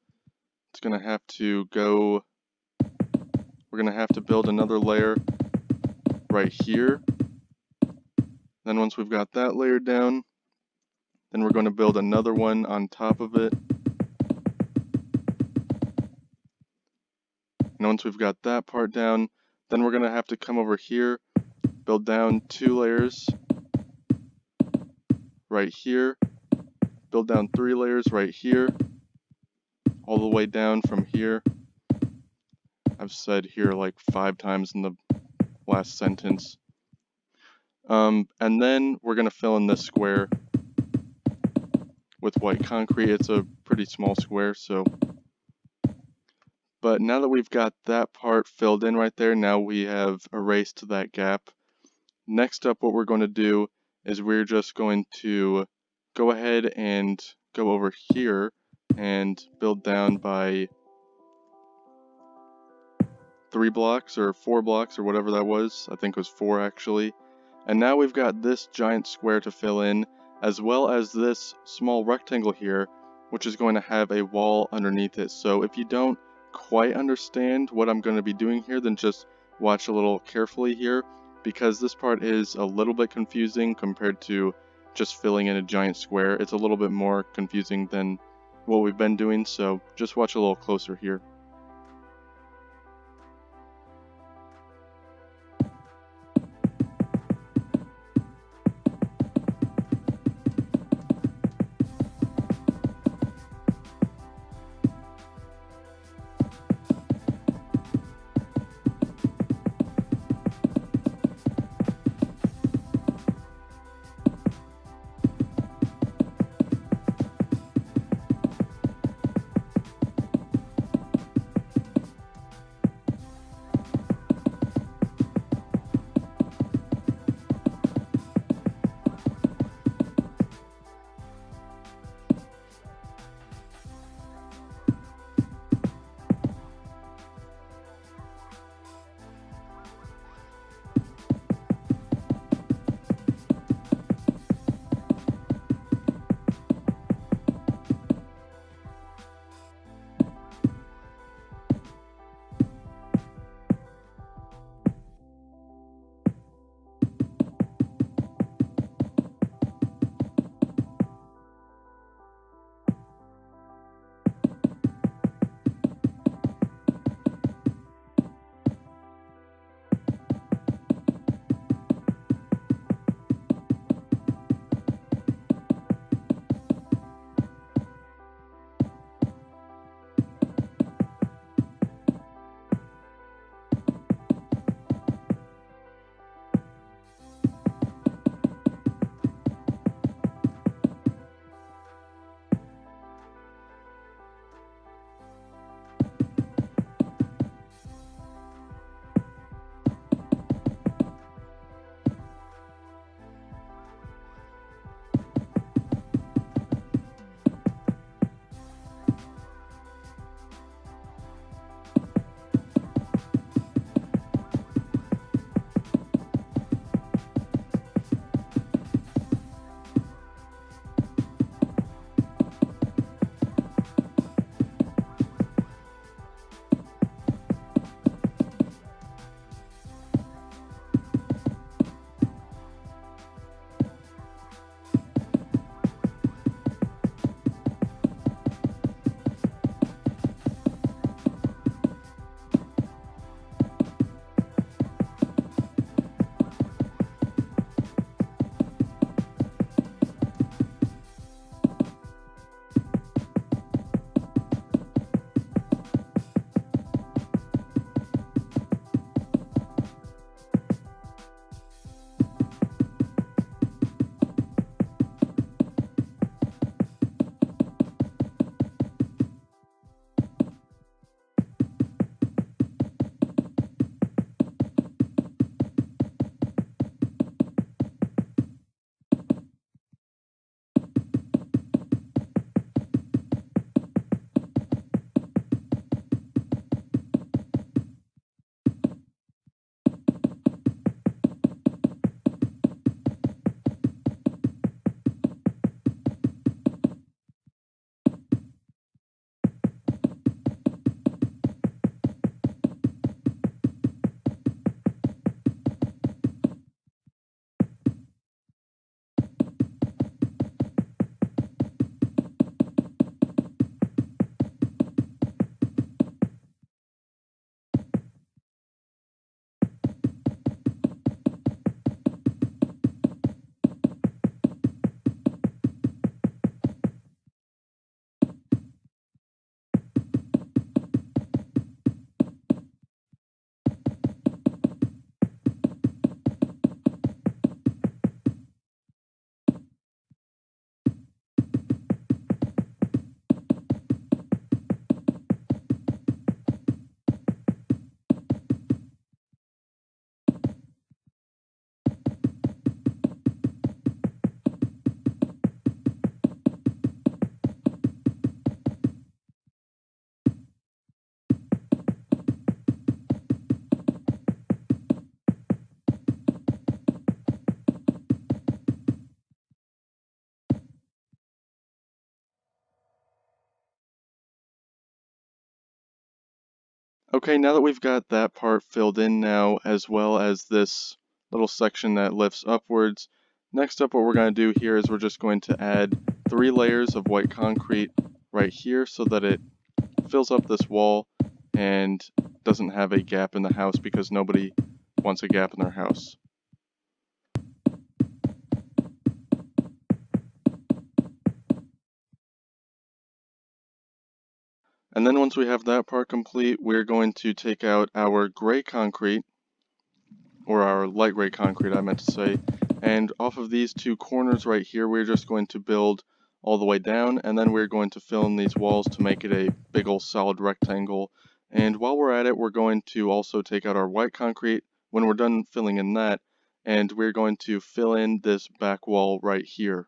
it's going to have to go, we're going to have to build another layer right here. Then once we've got that layer down, then we're going to build another one on top of it. And once we've got that part down, then we're going to have to come over here, build down 2 layers right here, build down 3 layers right here, all the way down from here. I've said here like 5 times in the last sentence. And then we're going to fill in this square with white concrete. It's a pretty small square, so. But now that we've got that part filled in right there, now we have erased that gap. Next up, what we're going to do is we're just going to go ahead and go over here and build down by 3 blocks or 4 blocks or whatever that was. I think it was 4 actually. And now we've got this giant square to fill in, as well as this small rectangle here, which is going to have a wall underneath it. So if you don't quite understand what I'm going to be doing here, then just watch a little carefully here, because this part is a little bit confusing compared to just filling in a giant square. It's a little bit more confusing than what we've been doing, so just watch a little closer here. Okay, now that we've got that part filled in now, as well as this little section that lifts upwards, next up what we're going to do here is we're just going to add 3 layers of white concrete right here so that it fills up this wall and doesn't have a gap in the house, because nobody wants a gap in their house. And then once we have that part complete, we're going to take out our gray concrete, or our light gray concrete I meant to say, and off of these 2 corners right here we're just going to build all the way down, and then we're going to fill in these walls to make it a big old solid rectangle. And while we're at it, we're going to also take out our white concrete when we're done filling in that, and we're going to fill in this back wall right here.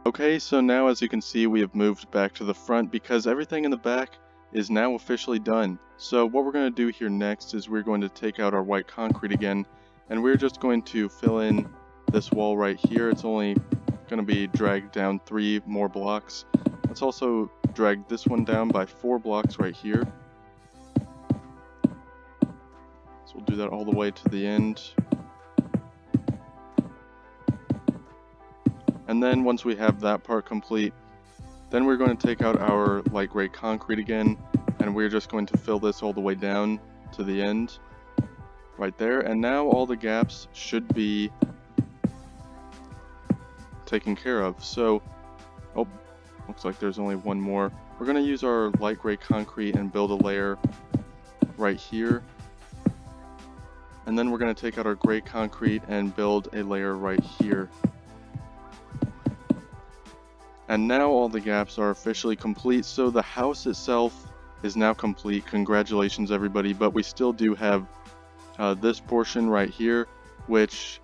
Okay, so now as you can see, we have moved back to the front because everything in the back is now officially done. So what we're going to do here next is we're going to take out our white concrete again, and we're just going to fill in this wall right here. It's only going to be dragged down 3 more blocks. Let's also drag this one down by 4 blocks right here. So we'll do that all the way to the end. And then once we have that part complete, then we're going to take out our light gray concrete again, and we're just going to fill this all the way down to the end, right there. And now all the gaps should be taken care of. So, oh, looks like there's only one more. We're going to use our light gray concrete and build a layer right here. And then we're going to take out our gray concrete and build a layer right here. And now all the gaps are officially complete, so the house itself is now complete. Congratulations everybody, but we still do have this portion right here, which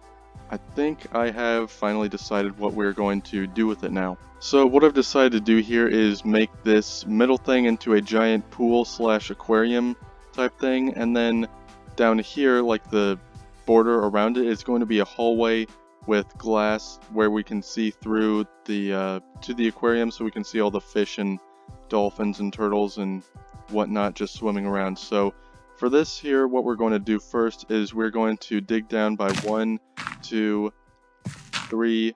I think I have finally decided what we're going to do with it now. So what I've decided to do here is make this middle thing into a giant pool slash aquarium type thing, and then down here, like the border around it, is going to be a hallway with glass where we can see through the to the aquarium, so we can see all the fish and dolphins and turtles and whatnot just swimming around. So for this here, what we're going to do first is we're going to dig down by 1, 2, 3,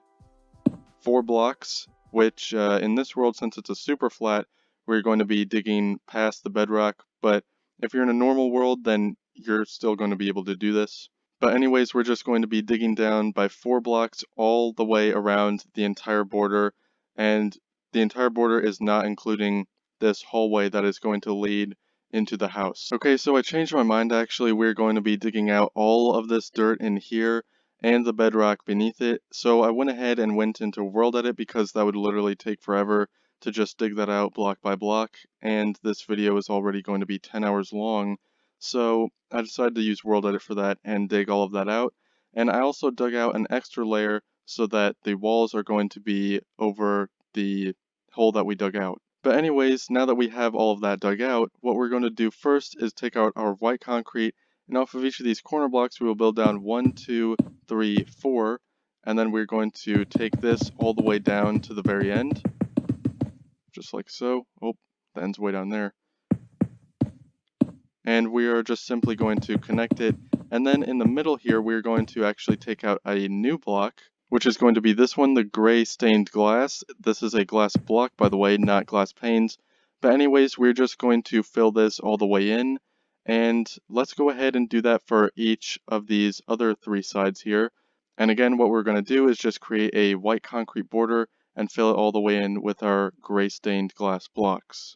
4 blocks, which in this world, since it's a super flat, we're going to be digging past the bedrock, but if you're in a normal world, then you're still going to be able to do this. But anyways, we're just going to be digging down by 4 blocks all the way around the entire border, and the entire border is not including this hallway that is going to lead into the house. Okay, so I changed my mind actually. We're going to be digging out all of this dirt in here and the bedrock beneath it. So I went ahead and went into World Edit because that would literally take forever to just dig that out block by block, and this video is already going to be 10 hours long. So I decided to use World Edit for that and dig all of that out. And I also dug out an extra layer so that the walls are going to be over the hole that we dug out. But anyways, now that we have all of that dug out, what we're going to do first is take out our white concrete, and off of each of these corner blocks we will build down 1, 2, 3, 4, and then we're going to take this all the way down to the very end, just like so. Oh, the end's way down there. And we are just simply going to connect it, and then in the middle here we're going to actually take out a new block, which is going to be this one, the gray stained glass. This is a glass block, by the way, not glass panes. But anyways, we're just going to fill this all the way in, and let's go ahead and do that for each of these other 3 sides here. And again, what we're going to do is just create a white concrete border and fill it all the way in with our gray stained glass blocks.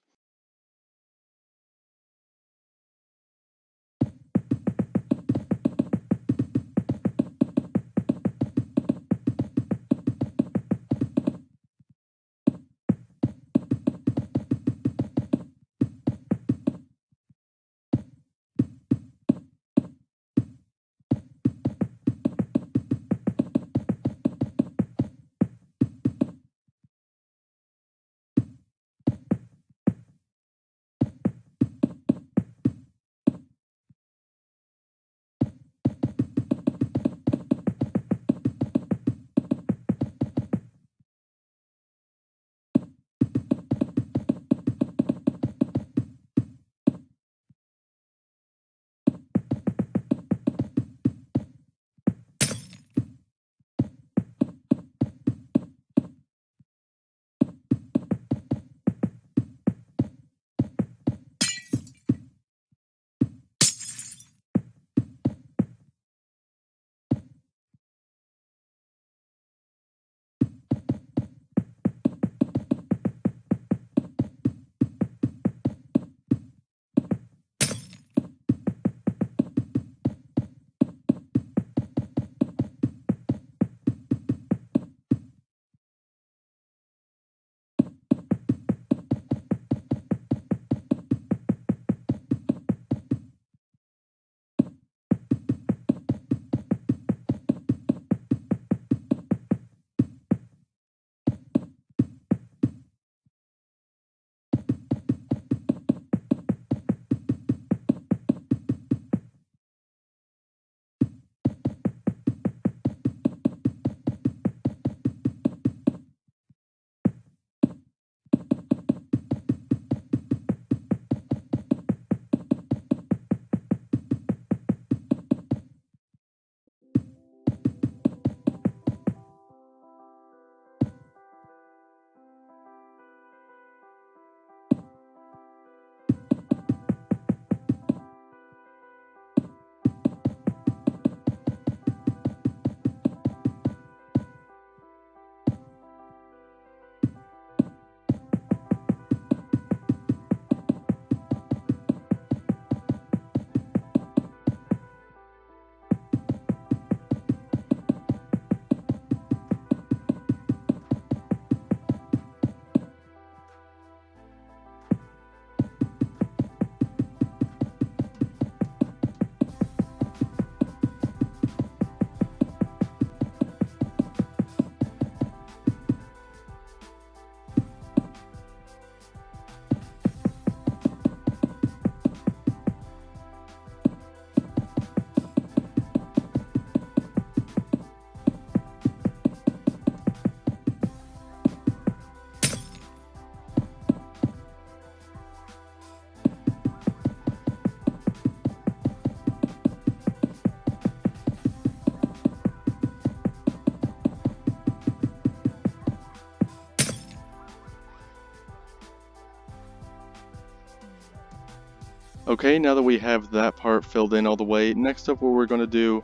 Okay, now that we have that part filled in all the way, next up what we're going to do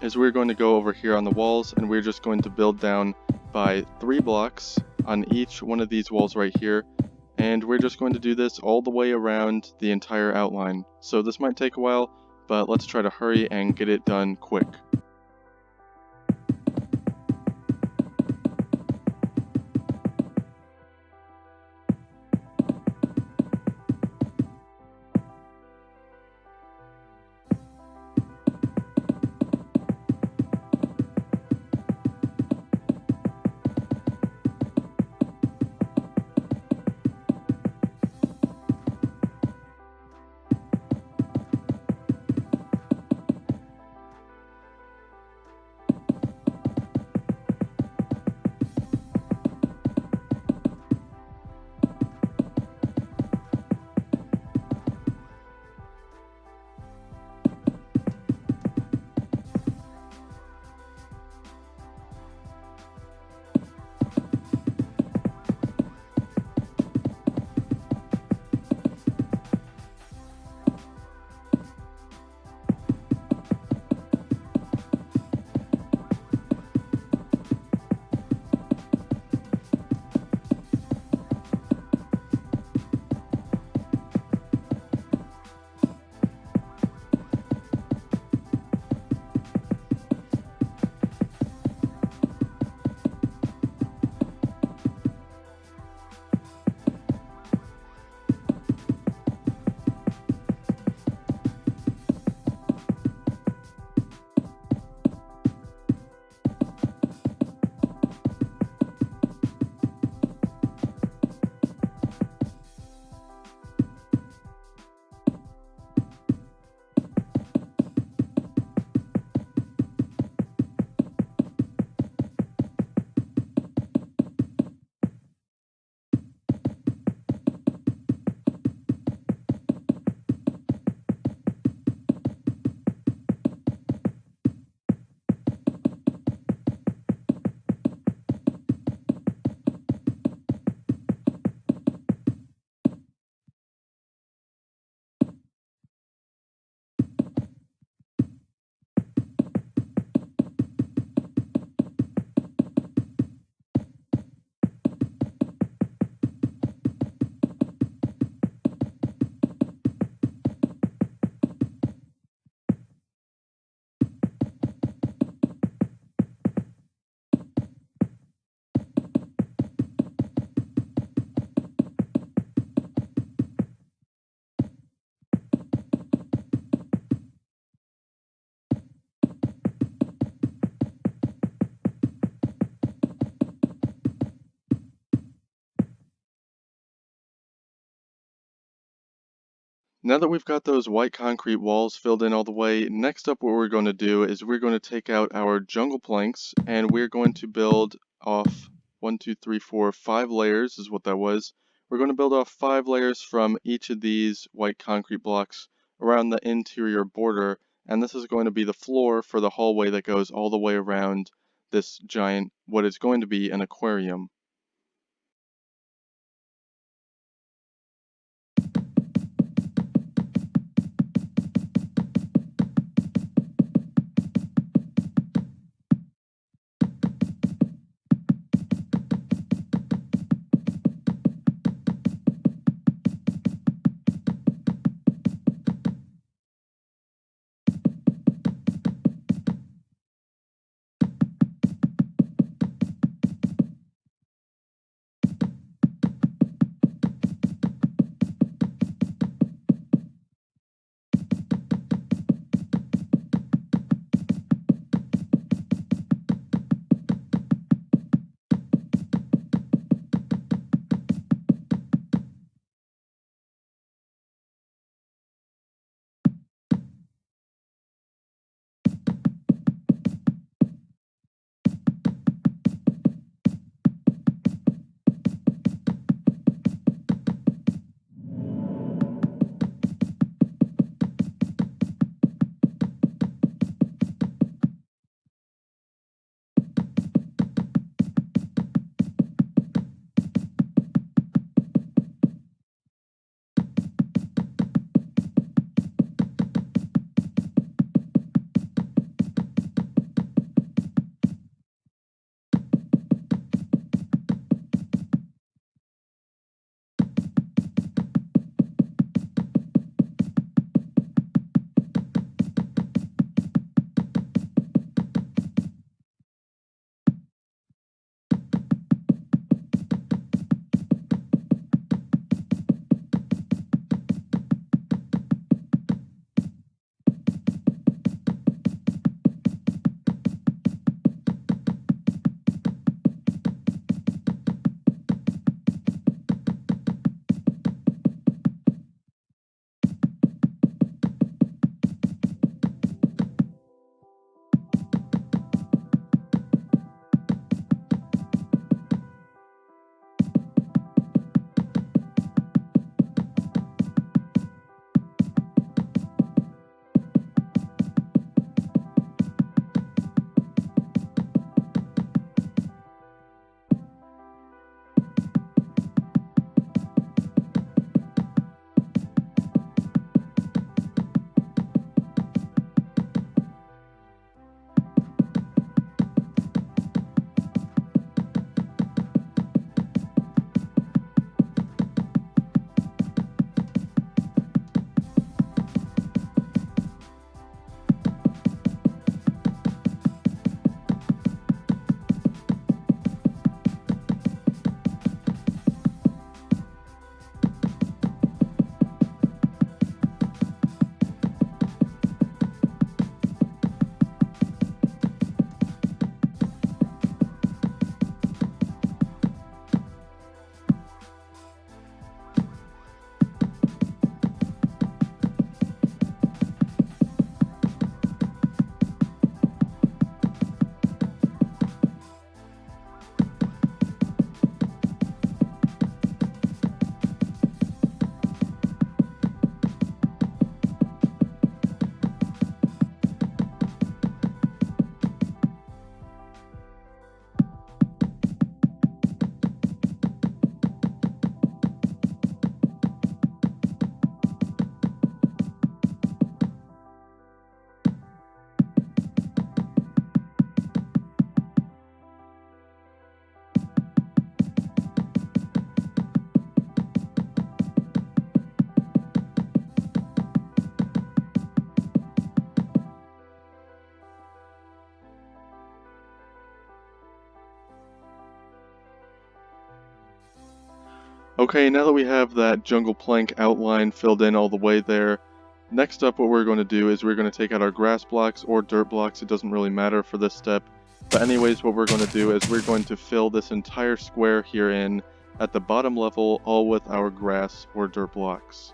is we're going to go over here on the walls and we're just going to build down by 3 blocks on each one of these walls right here. And we're just going to do this all the way around the entire outline. So this might take a while, but let's try to hurry and get it done quick. Now that we've got those white concrete walls filled in all the way, next up what we're going to do is we're going to take out our jungle planks and we're going to build off 1, 2, 3, 4, 5 layers is what that was. We're going to build off 5 layers from each of these white concrete blocks around the interior border, and this is going to be the floor for the hallway that goes all the way around this giant, what is going to be an aquarium. Okay, now that we have that jungle plank outline filled in all the way there, next up what we're going to do is we're going to take out our grass blocks or dirt blocks, it doesn't really matter for this step. But anyways, what we're going to do is we're going to fill this entire square here in at the bottom level, all with our grass or dirt blocks.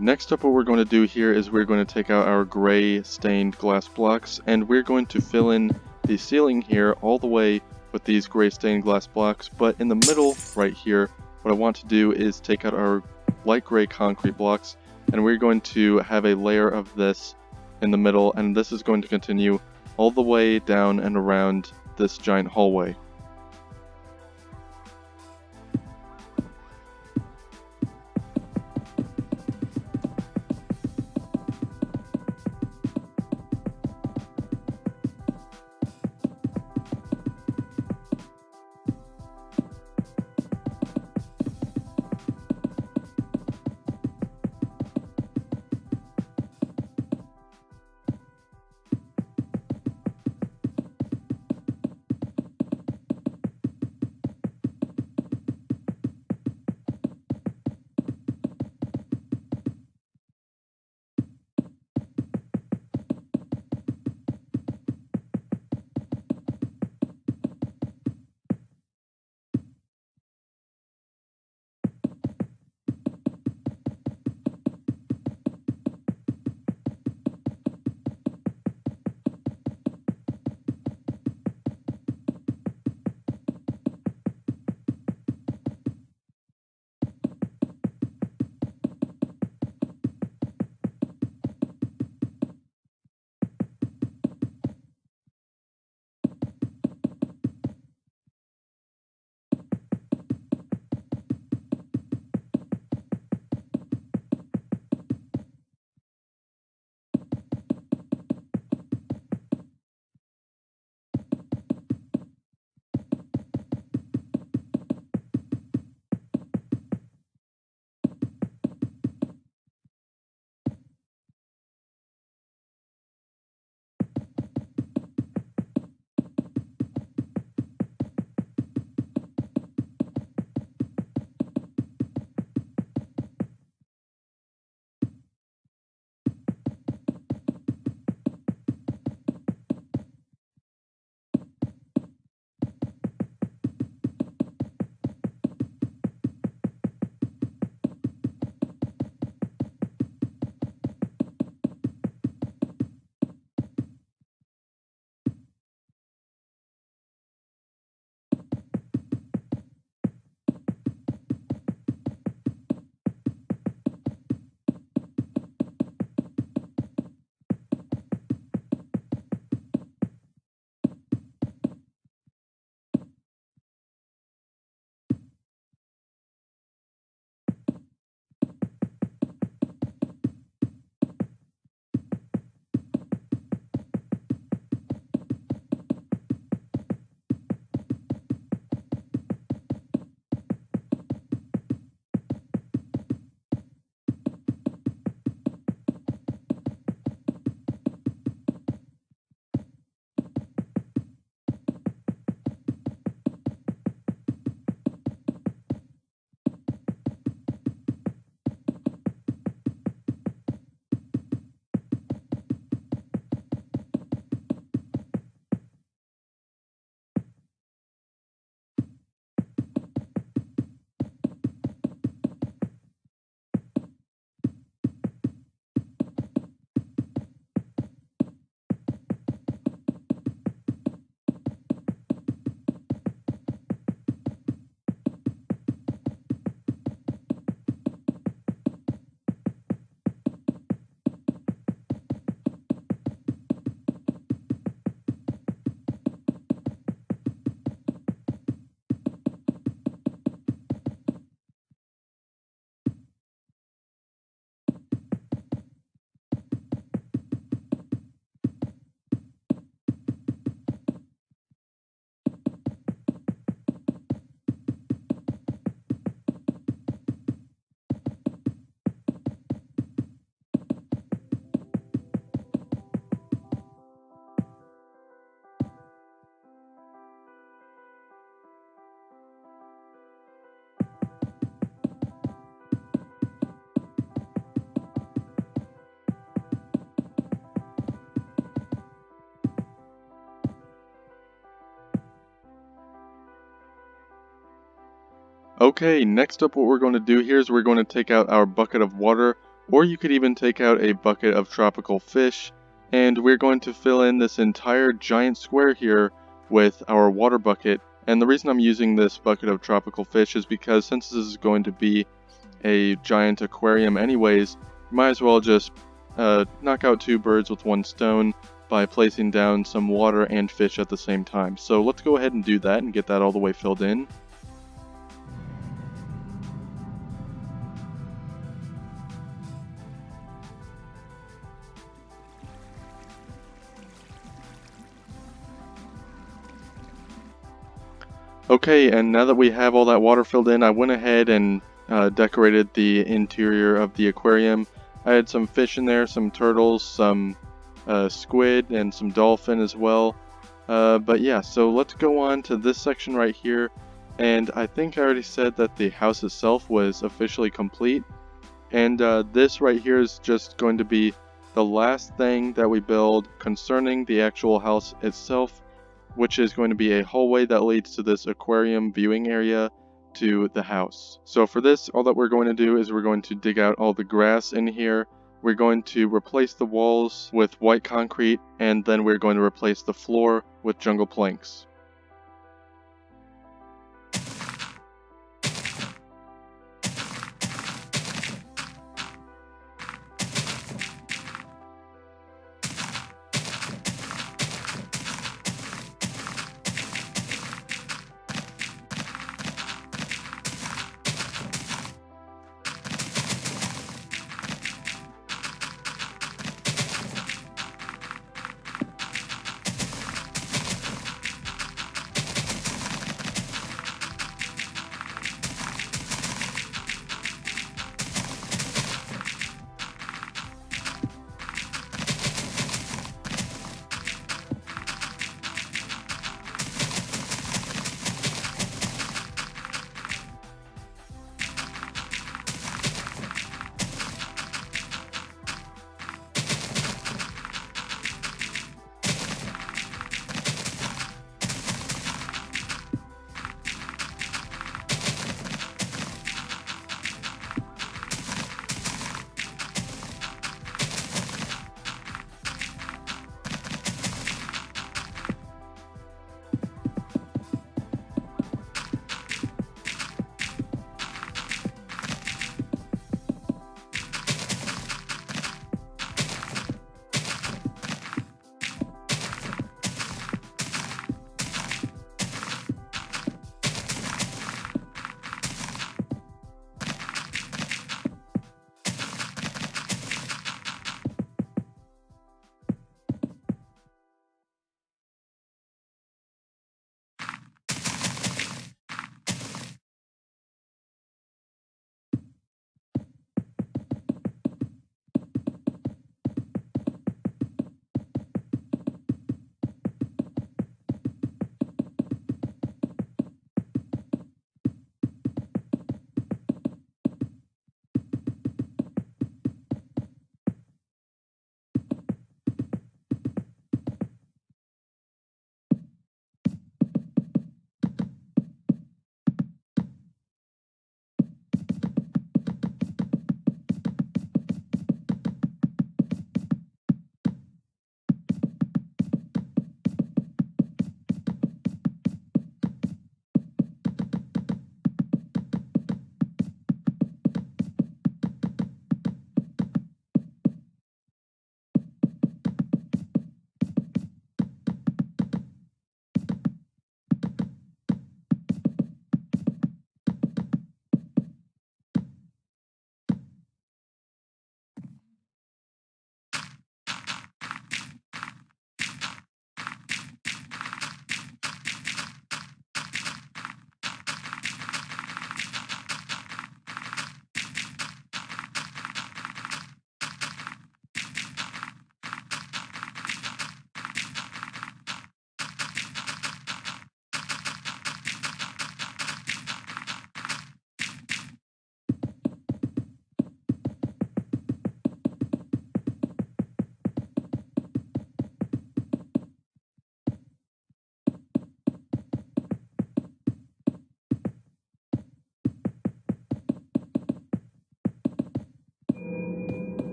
Next up, what we're going to do here is we're going to take out our gray stained glass blocks, and we're going to fill in the ceiling here all the way with these gray stained glass blocks, but in the middle right here, what I want to do is take out our light gray concrete blocks, and we're going to have a layer of this in the middle, and this is going to continue all the way down and around this giant hallway. Okay, next up what we're going to do here is we're going to take out our bucket of water. Or you could even take out a bucket of tropical fish, and we're going to fill in this entire giant square here with our water bucket. And the reason I'm using this bucket of tropical fish is because since this is going to be a giant aquarium anyways, you might as well just knock out two birds with one stone by placing down some water and fish at the same time. So let's go ahead and do that and get that all the way filled in. Okay, and now that we have all that water filled in, I went ahead and decorated the interior of the aquarium. I had some fish in there, some turtles, some squid, and some dolphin as well. But yeah, so let's go on to this section right here. And I think I already said that the house itself was officially complete. And this right here is just going to be the last thing that we build concerning the actual house itself, which is going to be a hallway that leads to this aquarium viewing area to the house. So for this, all that we're going to do is we're going to dig out all the grass in here. We're going to replace the walls with white concrete, and then we're going to replace the floor with jungle planks.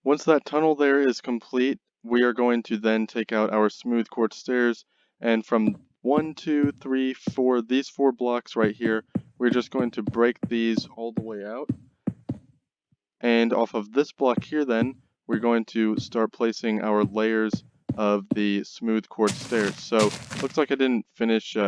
Once that tunnel there is complete, we are going to then take out our smooth quartz stairs, and from 1, 2, 3, 4, these 4 blocks right here, we're just going to break these all the way out. And off of this block here then, we're going to start placing our layers of the smooth quartz stairs. So, looks like I didn't finish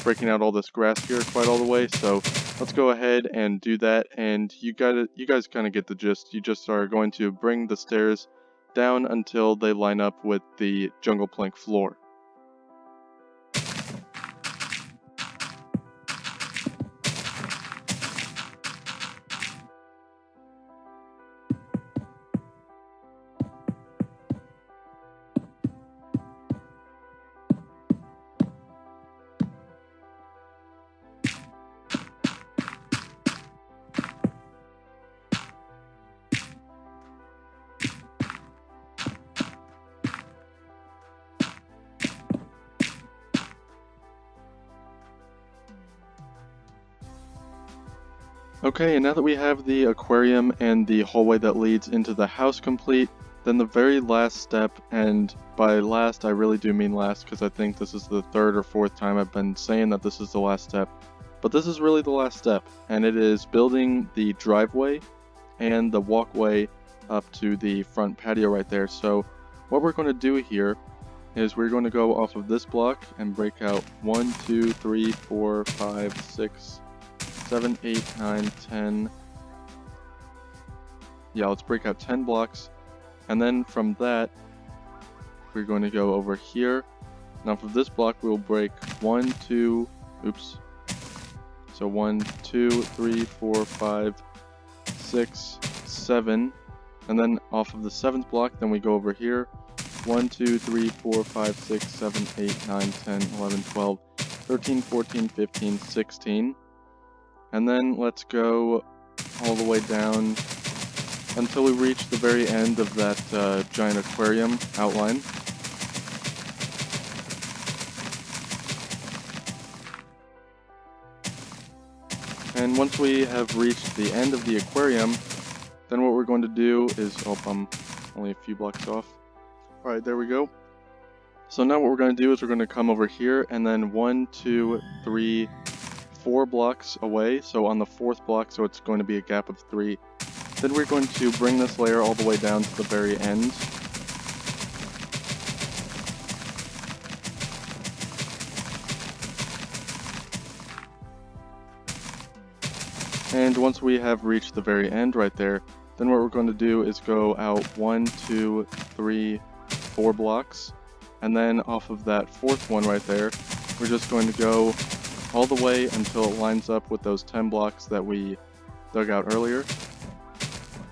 breaking out all this grass here quite all the way, so let's go ahead and do that, and you guys kind of get the gist. You just are going to bring the stairs down until they line up with the jungle plank floor. Okay, and now that we have the aquarium and the hallway that leads into the house complete, then the very last step, and by last I really do mean last because I think this is the 3rd or 4th time I've been saying that this is the last step, but this is really the last step, and it is building the driveway and the walkway up to the front patio right there. So what we're going to do here is we're going to go off of this block and break out 1, 2, 3, 4, 5, 6, 7, 8, 9, 10. Yeah, let's break out 10 blocks. And then from that, we're going to go over here. Now for this block, we'll break 1, 2, oops. So 1, 2, 3, 4, 5, 6, 7. And then off of the 7th block, then we go over here. 1, 2, 3, 4, 5, 6, 7, 8, 9, 10, 11, 12, 13, 14, 15, 16. And then let's go all the way down until we reach the very end of that giant aquarium outline. And once we have reached the end of the aquarium, then what we're going to do is, oh, I'm only a few blocks off. Alright, there we go. So now what we're going to do is we're going to come over here and then 1, 2, 3, 4 blocks away, so on the 4th block, so it's going to be a gap of 3. Then we're going to bring this layer all the way down to the very end. And once we have reached the very end right there, then what we're going to do is go out 1, 2, 3, 4 blocks, and then off of that 4th one right there, we're just going to go all the way until it lines up with those 10 blocks that we dug out earlier.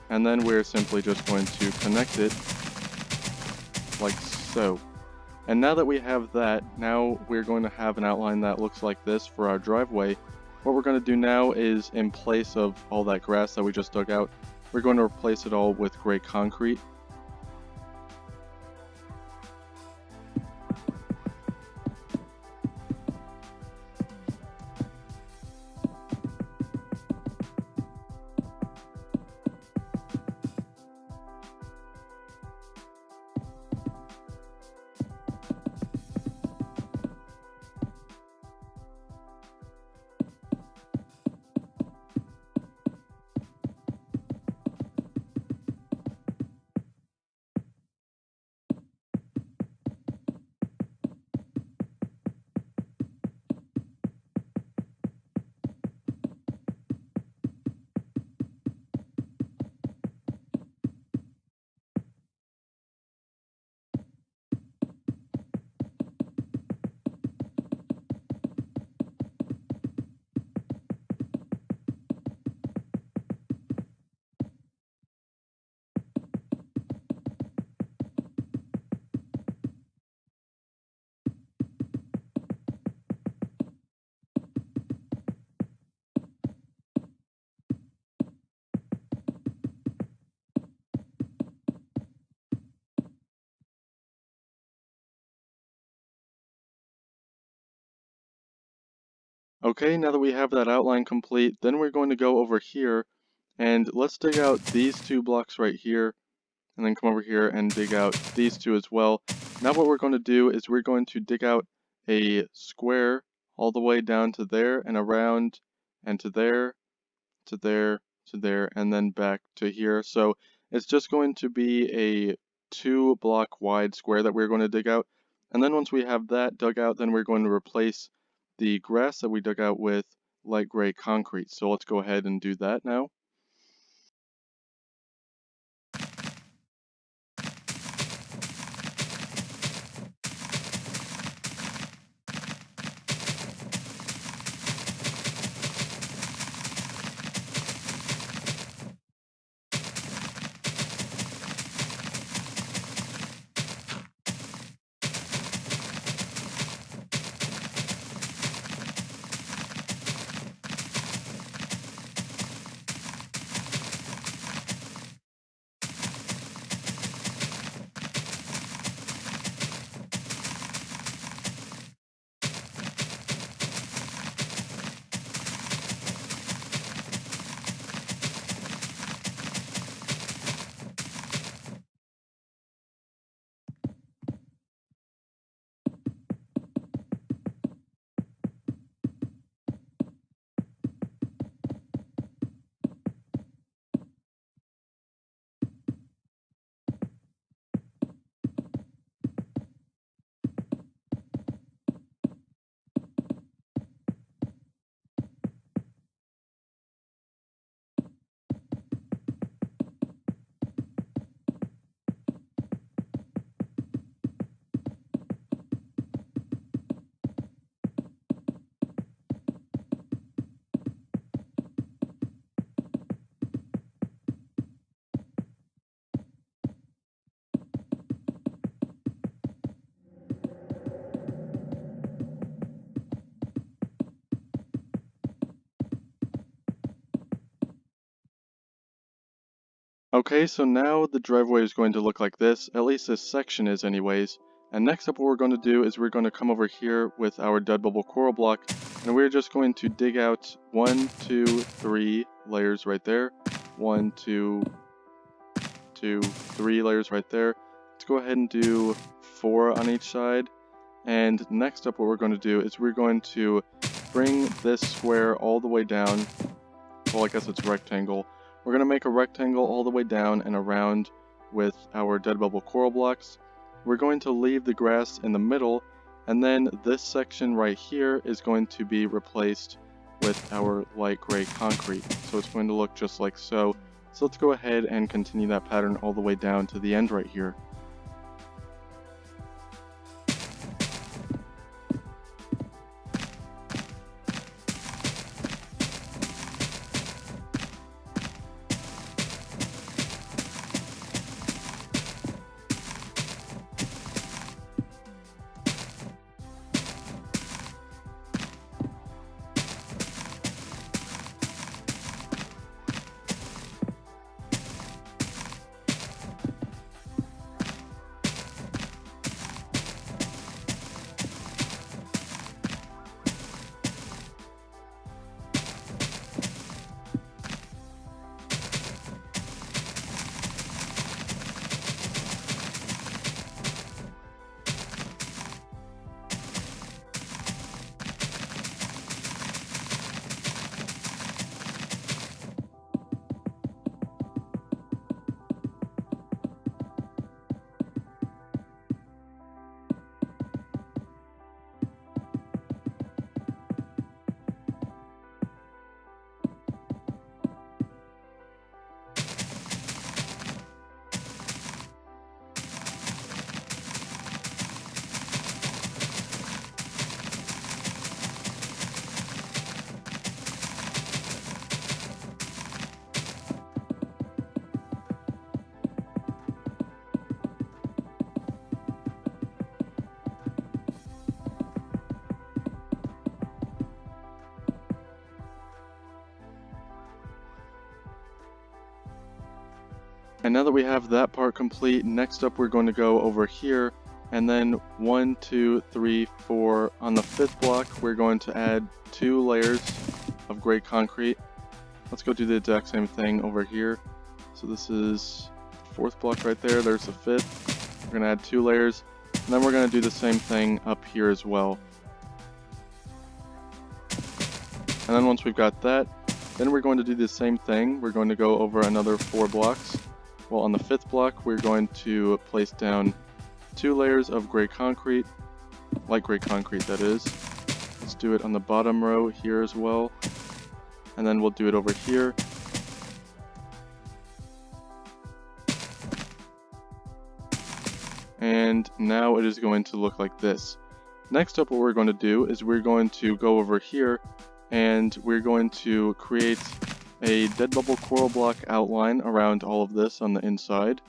And then we're simply just going to connect it like so. And now that we have that, now we're going to have an outline that looks like this for our driveway. What we're going to do now is, in place of all that grass that we just dug out, we're going to replace it all with gray concrete. Okay, now that we have that outline complete, then we're going to go over here and let's dig out these 2 blocks right here, and then come over here and dig out these two as well. Now what we're going to do is we're going to dig out a square all the way down to there and around and to there, to there, to there, and then back to here. So it's just going to be a 2-block wide square that we're going to dig out. And then once we have that dug out, then we're going to replace the grass that we dug out with light gray concrete. So let's go ahead and do that now. Okay, so now the driveway is going to look like this, at least this section is anyways. And next up what we're going to do is we're going to come over here with our dead bubble coral block, and we're just going to dig out 1, 2, 3 layers right there. 1, 2, 3 layers right there. Let's go ahead and do 4 on each side. And next up what we're going to do is we're going to bring this square all the way down. Well, I guess it's a rectangle. We're going to make a rectangle all the way down and around with our dead bubble coral blocks. We're going to leave the grass in the middle, and then this section right here is going to be replaced with our light gray concrete. So it's going to look just like so. So let's go ahead and continue that pattern all the way down to the end right here. And now that we have that part complete, next up we're going to go over here, and then 1, 2, 3, 4. On the 5th block, we're going to add 2 layers of gray concrete. Let's go do the exact same thing over here. So this is fourth block right there. There's the fifth. We're going to add 2 layers. And then we're going to do the same thing up here as well. And then once we've got that, then we're going to do the same thing. We're going to go over another 4 blocks. Well, on the 5th block, we're going to place down 2 layers of gray concrete, light gray concrete that is. Let's do it on the bottom row here as well. And then we'll do it over here. And now it is going to look like this. Next up, what we're going to do is we're going to go over here and we're going to create a dead bubble coral block outline around all of this on the inside.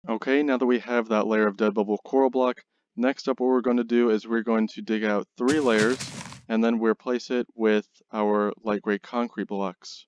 Okay, now that we have that layer of dead bubble coral block, next up what we're going to do is we're going to dig out 3 layers and then we'll replace it with our light gray concrete blocks.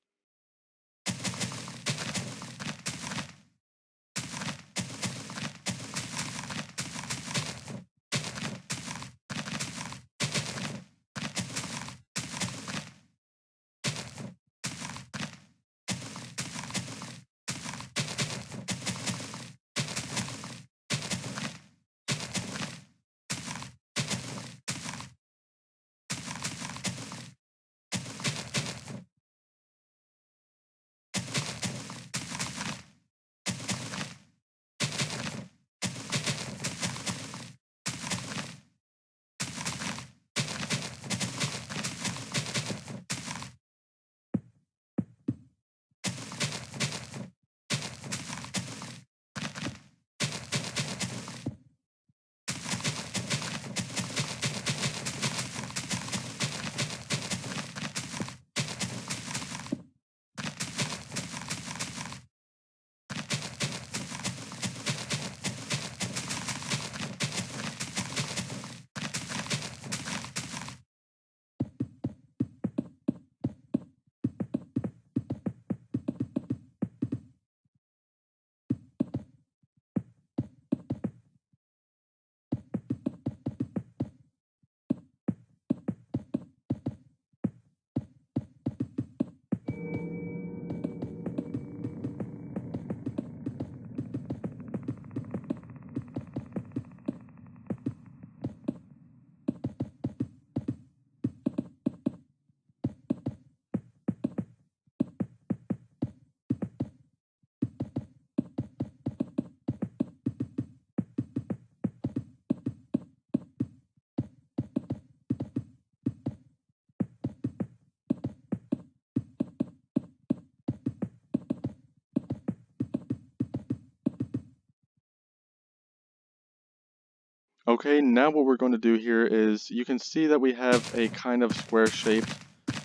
Okay, now what we're going to do here is you can see that we have a kind of square shaped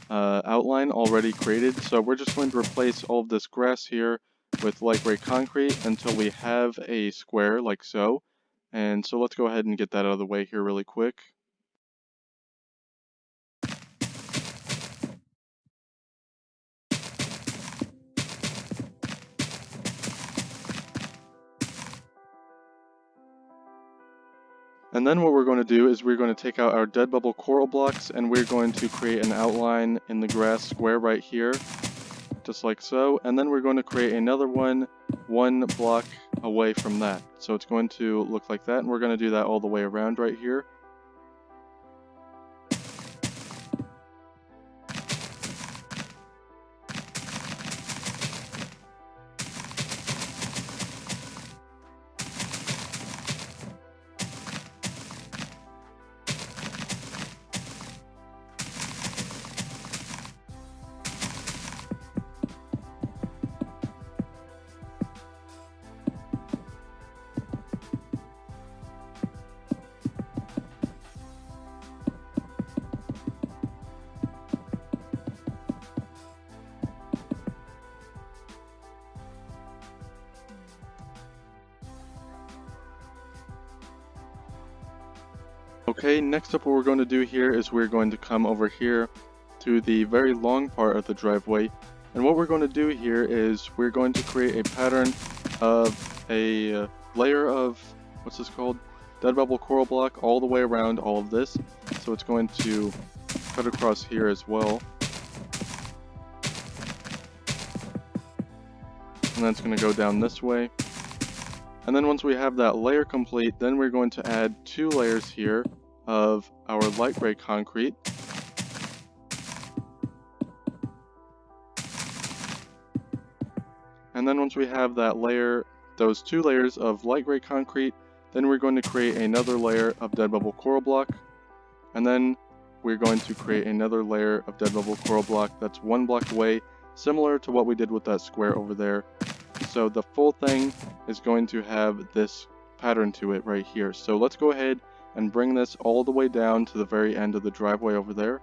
outline already created. So we're just going to replace all of this grass here with light gray concrete until we have a square like so. And so let's go ahead and get that out of the way here really quick. And then what we're going to do is we're going to take out our dead bubble coral blocks and we're going to create an outline in the grass square right here, just like so. And then we're going to create another one block away from that. So it's going to look like that, and we're going to do that all the way around right here. Okay, next up what we're going to do here is we're going to come over here to the very long part of the driveway. And what we're going to do here is we're going to create a pattern of a layer of, what's this called? Dead bubble coral block all the way around all of this. So it's going to cut across here as well. And then it's going to go down this way. And then once we have that layer complete, then we're going to add 2 layers here of our light gray concrete. And then once we have that layer, those 2 layers of light gray concrete, then we're going to create another layer of dead bubble coral block. And then we're going to create another layer of dead bubble coral block that's 1 block away, similar to what we did with that square over there. So the full thing is going to have this pattern to it right here. So let's go ahead and bring this all the way down to the very end of the driveway over there.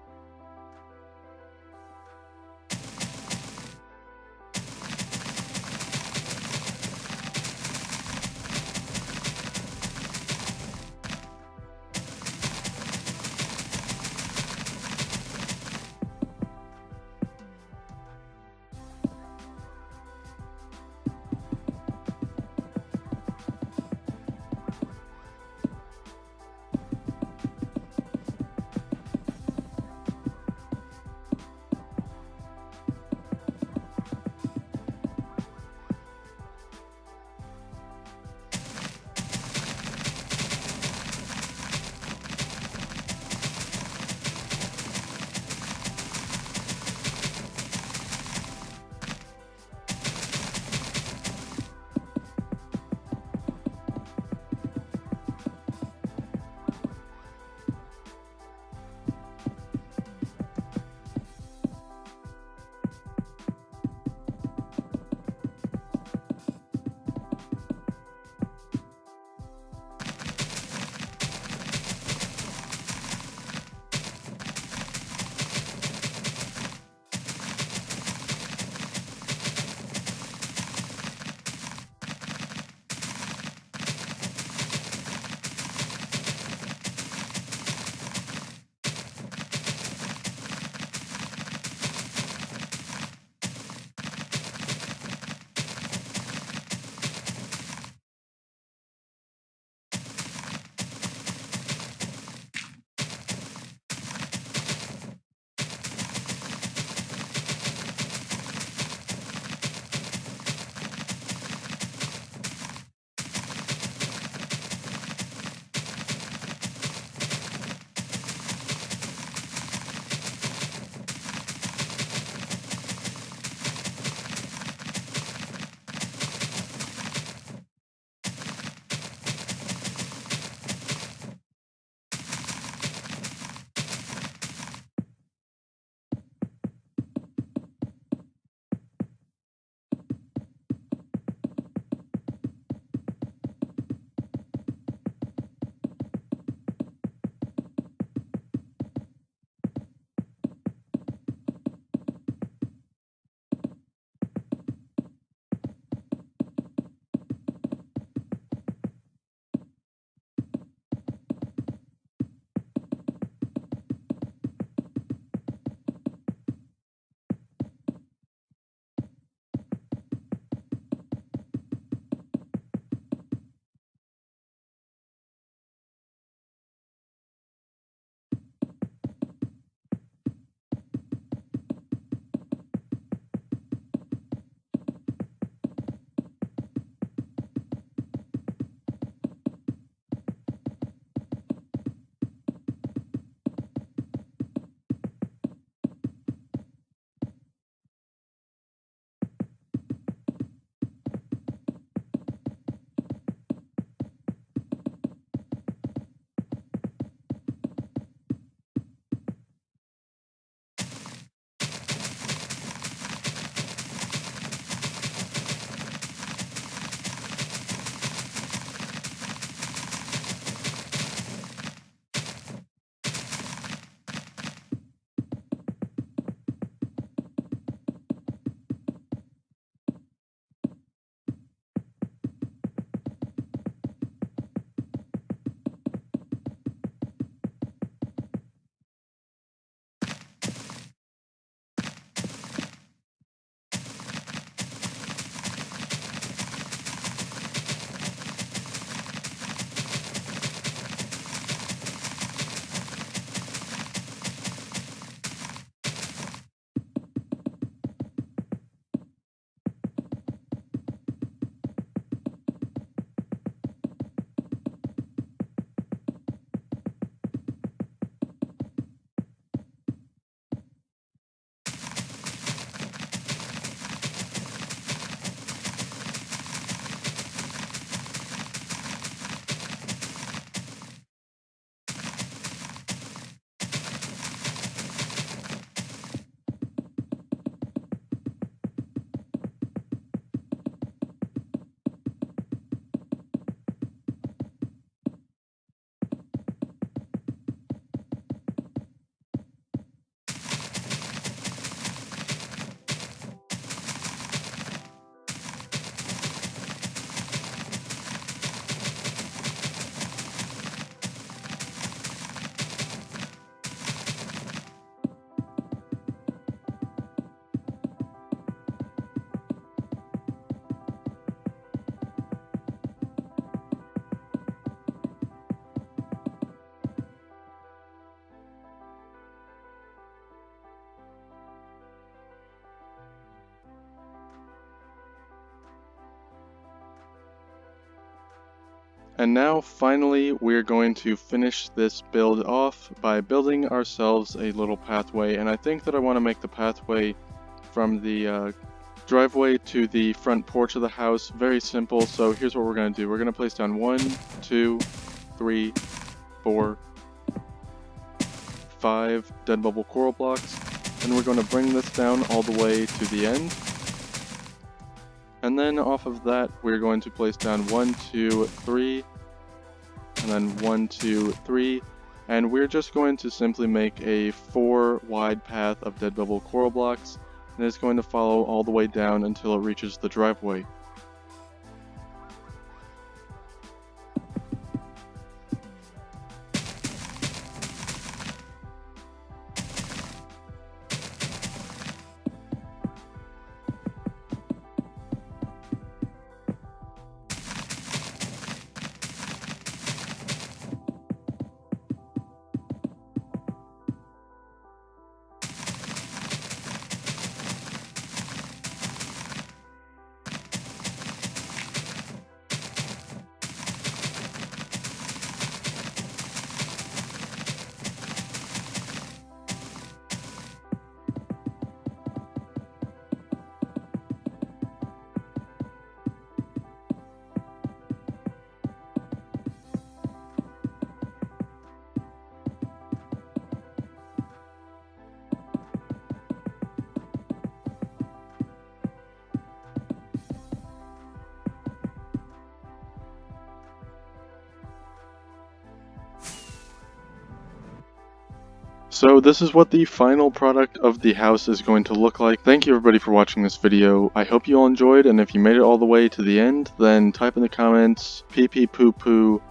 And now, finally, we're going to finish this build off by building ourselves a little pathway. And I think that I want to make the pathway from the driveway to the front porch of the house very simple. So here's what we're going to do. We're going to place down 1, 2, 3, 4, 5 dead bubble coral blocks. And we're going to bring this down all the way to the end. And then off of that, we're going to place down 1, 2, 3, and then 1, 2, 3, and we're just going to simply make a 4 wide path of dead bubble coral blocks, and it's going to follow all the way down until it reaches the driveway. So this is what the final product of the house is going to look like. Thank you everybody for watching this video. I hope you all enjoyed, and if you made it all the way to the end, then type in the comments pee pee poo poo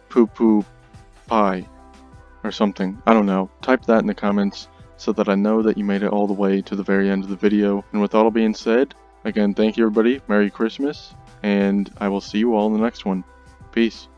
poo poo pie or something. I don't know. Type that in the comments so that I know that you made it all the way to the very end of the video. And with all being said, again, thank you everybody. Merry Christmas, and I will see you all in the next one. Peace.